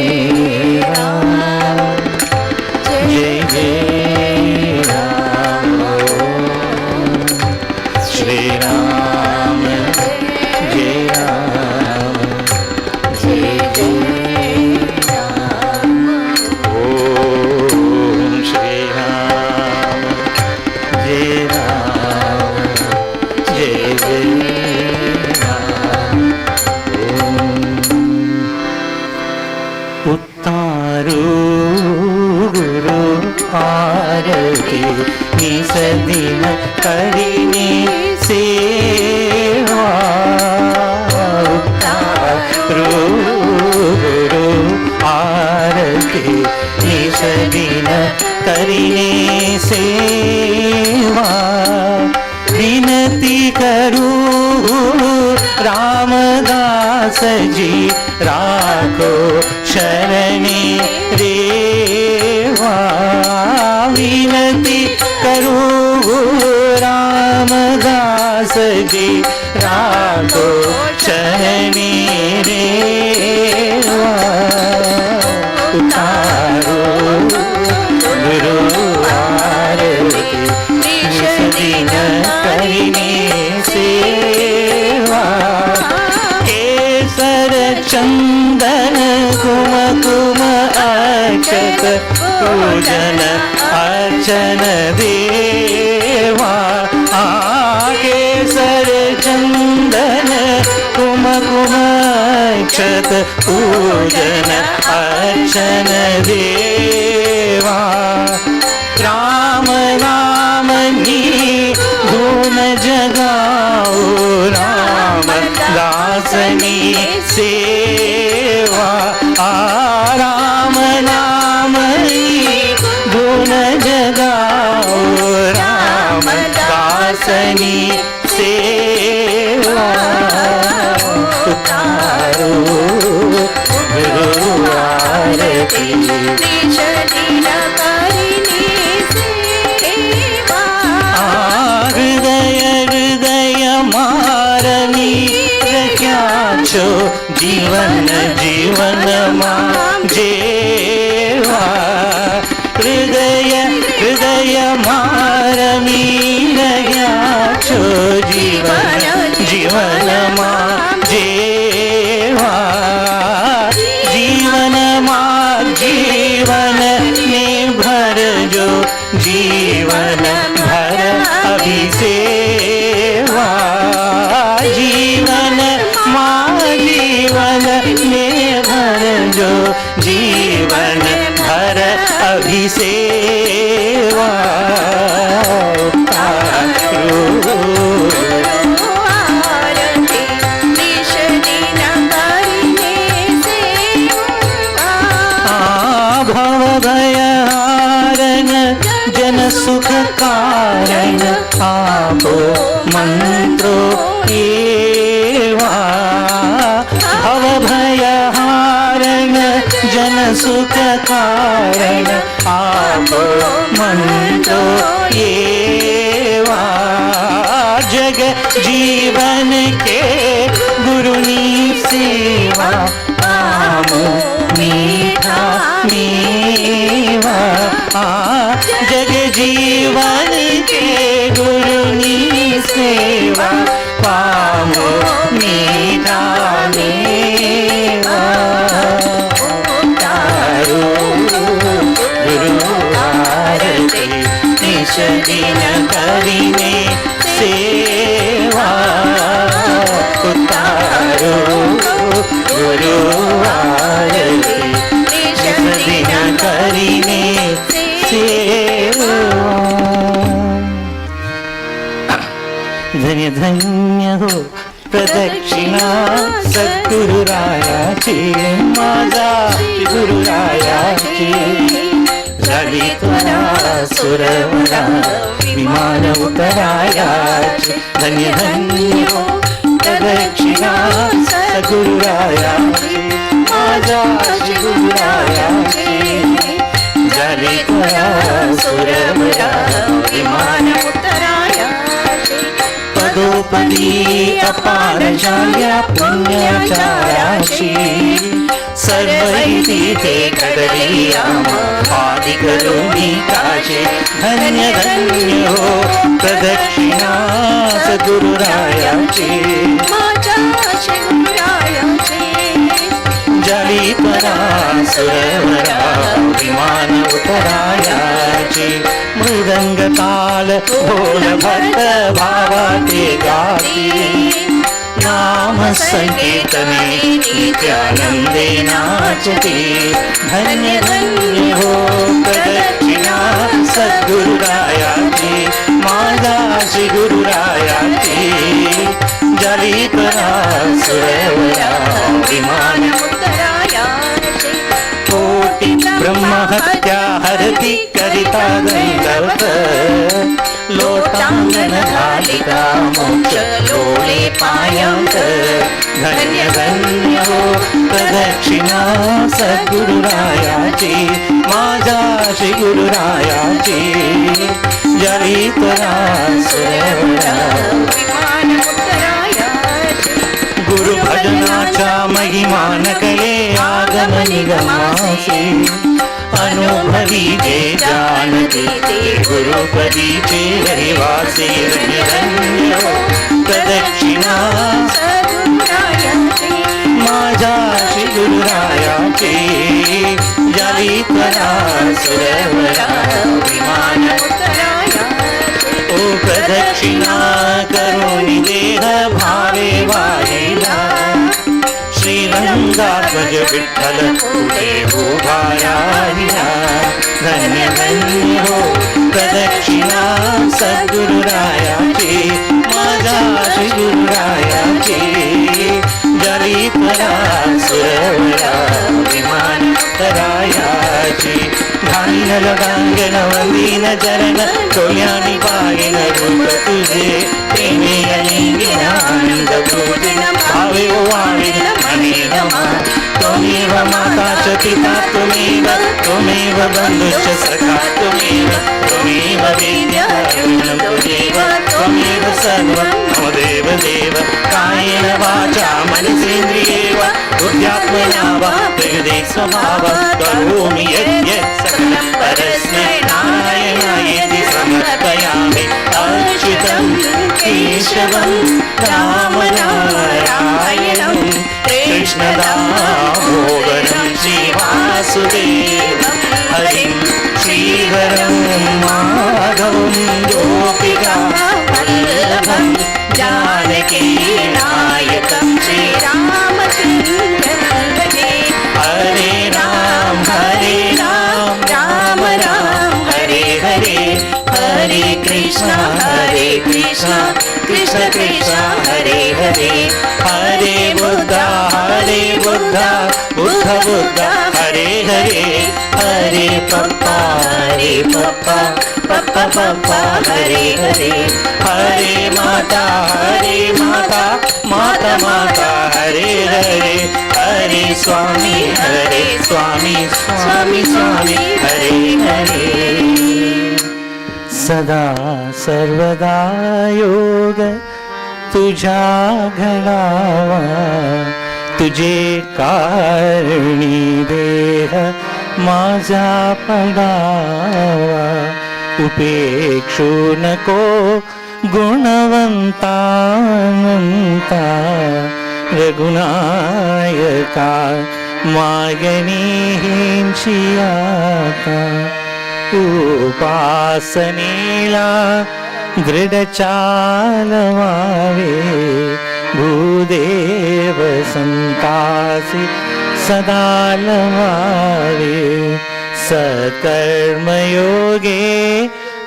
राम जय राम श्री राम जय राम जय राम ओम श्री राम जय राम जय राम उतारू गुरु आरती निसदिन करिने सेवा उतारू गुरु आरती निसदिन करिने सेवा विनती करूं रामदास जी राखो शरणे रेवा विनती करूं रामदास जी राखो शरणे रेवा उतारो गुरु आरती निसदिन करिने सेवा केसर चंदन कुमकुम अक्षत पूजन अर्चन देवा अक्षत पूजन अर्चन देवा राम राम नी धून जगाओ राम दासनी सेवा राम नाम धून जगाओ राम दासनी सेवा उतारो गुरु आरती हृदय हृदय मारनी रख्याछो जीवन जीवन मां जेवा हृदय हृदय मारनी रख्याछो जीवन जीवन मां जेवा जीवन मां जीवन में भर जो जीवन भर अभिसेवा जीवन मां जीवन में भर जो जीवन भर अभिसेवा भव भयहारन जन सुख कारण आपो मंत्रो एवा भव भयहारन जन सुख कारण आपो मंत्रो एवा जग जीवन के गुरुनी सेवा पामो मीठा मेवा जग जीवन के गुरुनी सेवा पामो मीठा मेवा तारो गुरु आरती निश दिन करीने सेवा उतारो गुरु आरती निश दिन करीने सेवा धन्य धन्य हो प्रदक्षिणा सद्गुरु रायाची माझा गुरु रायाची झाली तुला सुरवरा विमान उतरायाची धन्य धन्य हो प्रदक्षिणा सद्गुरु रायाची माझा गुरु रायाची झाली तुला सुरवरा विमान उतरायाची पदोपदी अपार झाल्या पुण्याचाराशी सर्वैती ते घडली आदि करुणी काचे धन्य धन्य हो प्रदक्षिणा सद्गुरु रायाची जली परा सुरवरा विमान उतरायाची मृदंग ताल ढोल भक्त भावाते गाती नाम संकीर्तने नित्यानंदे नाचते धन्य धन्य हो प्रदक्षिणा सद्गुरु रायाची माझा श्री गुरु रायाची जली परा सुरवरा विमान कोटि ब्रह्म हत्या हरती करिता गंधर्व लोटांगण घालिता मोक्ष लोळे पायांत धन्य धन्य हो प्रदक्षिणा सद्गुरु रायाची माझा श्री गुरु रायाची जली तरा सुरवरा गुरु भजनाचा महिमा नकळे आगम निगमासे अनुभवी जे जानते ते गुरुपदीचे रहिवासी धन्य धन्य हो प्रदक्षिणा माझा श्री गुरु रायाची जली तरा सुरवरा विमान ओ प्रदक्षिणा करुणी देह भावे वाहिला श्रीरंग विठ्ठल कुठे उभा राहिला. धन्य धन्य हो प्रदक्षिणा सद्गुरुरायाची, माझ्या श्री गुरुरायाची. जरी परा सुरवरा विमान करायाची. घालीन लोटांगण वंदीन चरण, डोळ्यानी पाहिन रूप तुझे. प्रेमी अलिंगन आनंद पूजिन, भावे ओवाळीन मने नमा. त्वमेव माता च पिता त्वमेव, त्वमेव बंधुश्च सखा त्वमेव. त्वमेव वेद्यः सर्वं त्वमेव, त्वमेव सर्वं मम देव देव. कायेन वाचा मनसेन्द्रियेव, बुद्ध्यात्मना वा प्रकृते स्वभावः. करोमि यद्यत् सकलं परस्मै नारायणायेति समर्पयामि. अच्युतं केशवं रामनारायणं कृष्ण दामोदरं श्रीवासुदेवं हरिं श्रीहरं माधवं गोपिका वल्लभं जानकी नायकं श्रीरामचन्द्रं भजे. हरे राम राम राम हरे हरे. हरे कृष्ण कृष्ण कृष्ण हरे हरे. हरे बुद्ध बुद्ध बुद्ध हरे हरे. हरे पप्पा पप्पा हरे हरे. हरे माता माता माता हरे हरे. हरे स्वामी स्वामी स्वामी हरे हरे. सदा सर्वदा योग तुझा घडावा, तुझे कारणी देह माझा पडावा. उपेक्षू नको गुणवंता रघुनायका. मागणी हींची आता, उपासनेला दृढ चालवावे. भूदेव संतासी सदा लवावे. सकर्मयोगे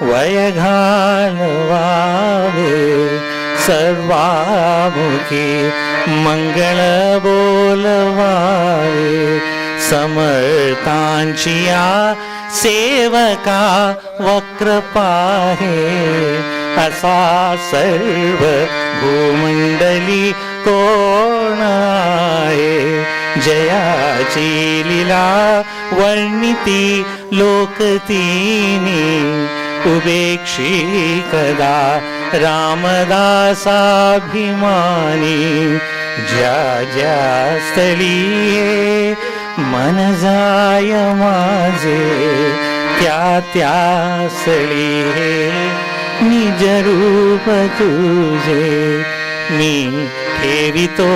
वय घालवावे. सर्वामुखी मंगळ बोलवावे. समर्थांची या सेवका वक्र पाहे. असा सर्व भूमंडली कोण आहे. जयाची लीला वर्णिती लोकतीनी. उपेक्षी कदा रामदासाभिमानी. ज्या ज्या स्थळी मन जाय माझे, त्या त्या स्थळी निज रूप तुझे. मी ठेवितो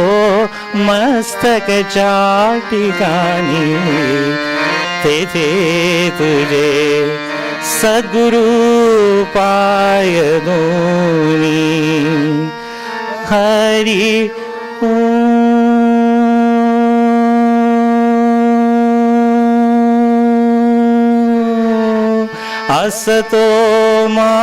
मस्तकच्या ठिकाणी, तेथे तुझे सद्गुरु पाय दोनी. हरी असतो मा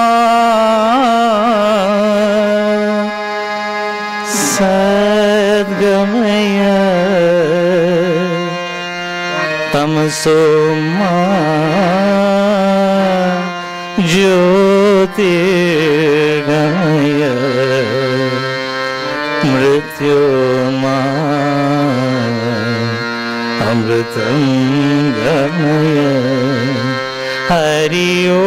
सद्गमय, तमसो मा ज्योतिर्गमय. मृत्युर्मा अमृतं गमय. हरि ओम.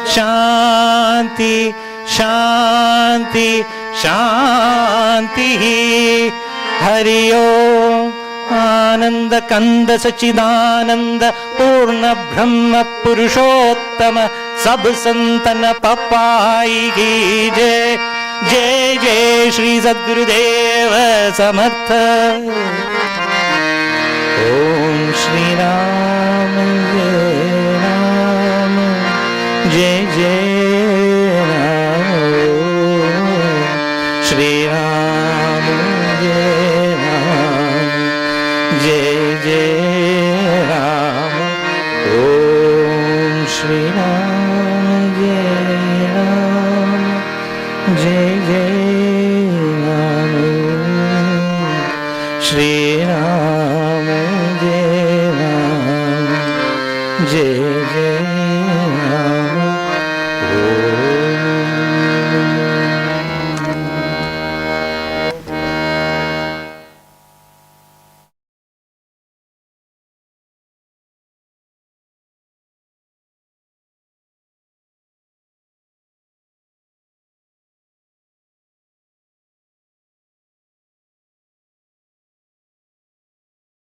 शांति शांति शांति. हरि ओम. आनंद कंद सच्चिदानंद पूर्ण ब्रह्म पुरुषोत्तम सब संतन पपाई की जय. जय जय श्री सद्गुरुदेव समर्थ. ओम श्री राम जय जय Ram. Shri Ram, Jai Ram, Jai Jai Ram. Shri Ram, Jai Ram, Jai Jai Ram.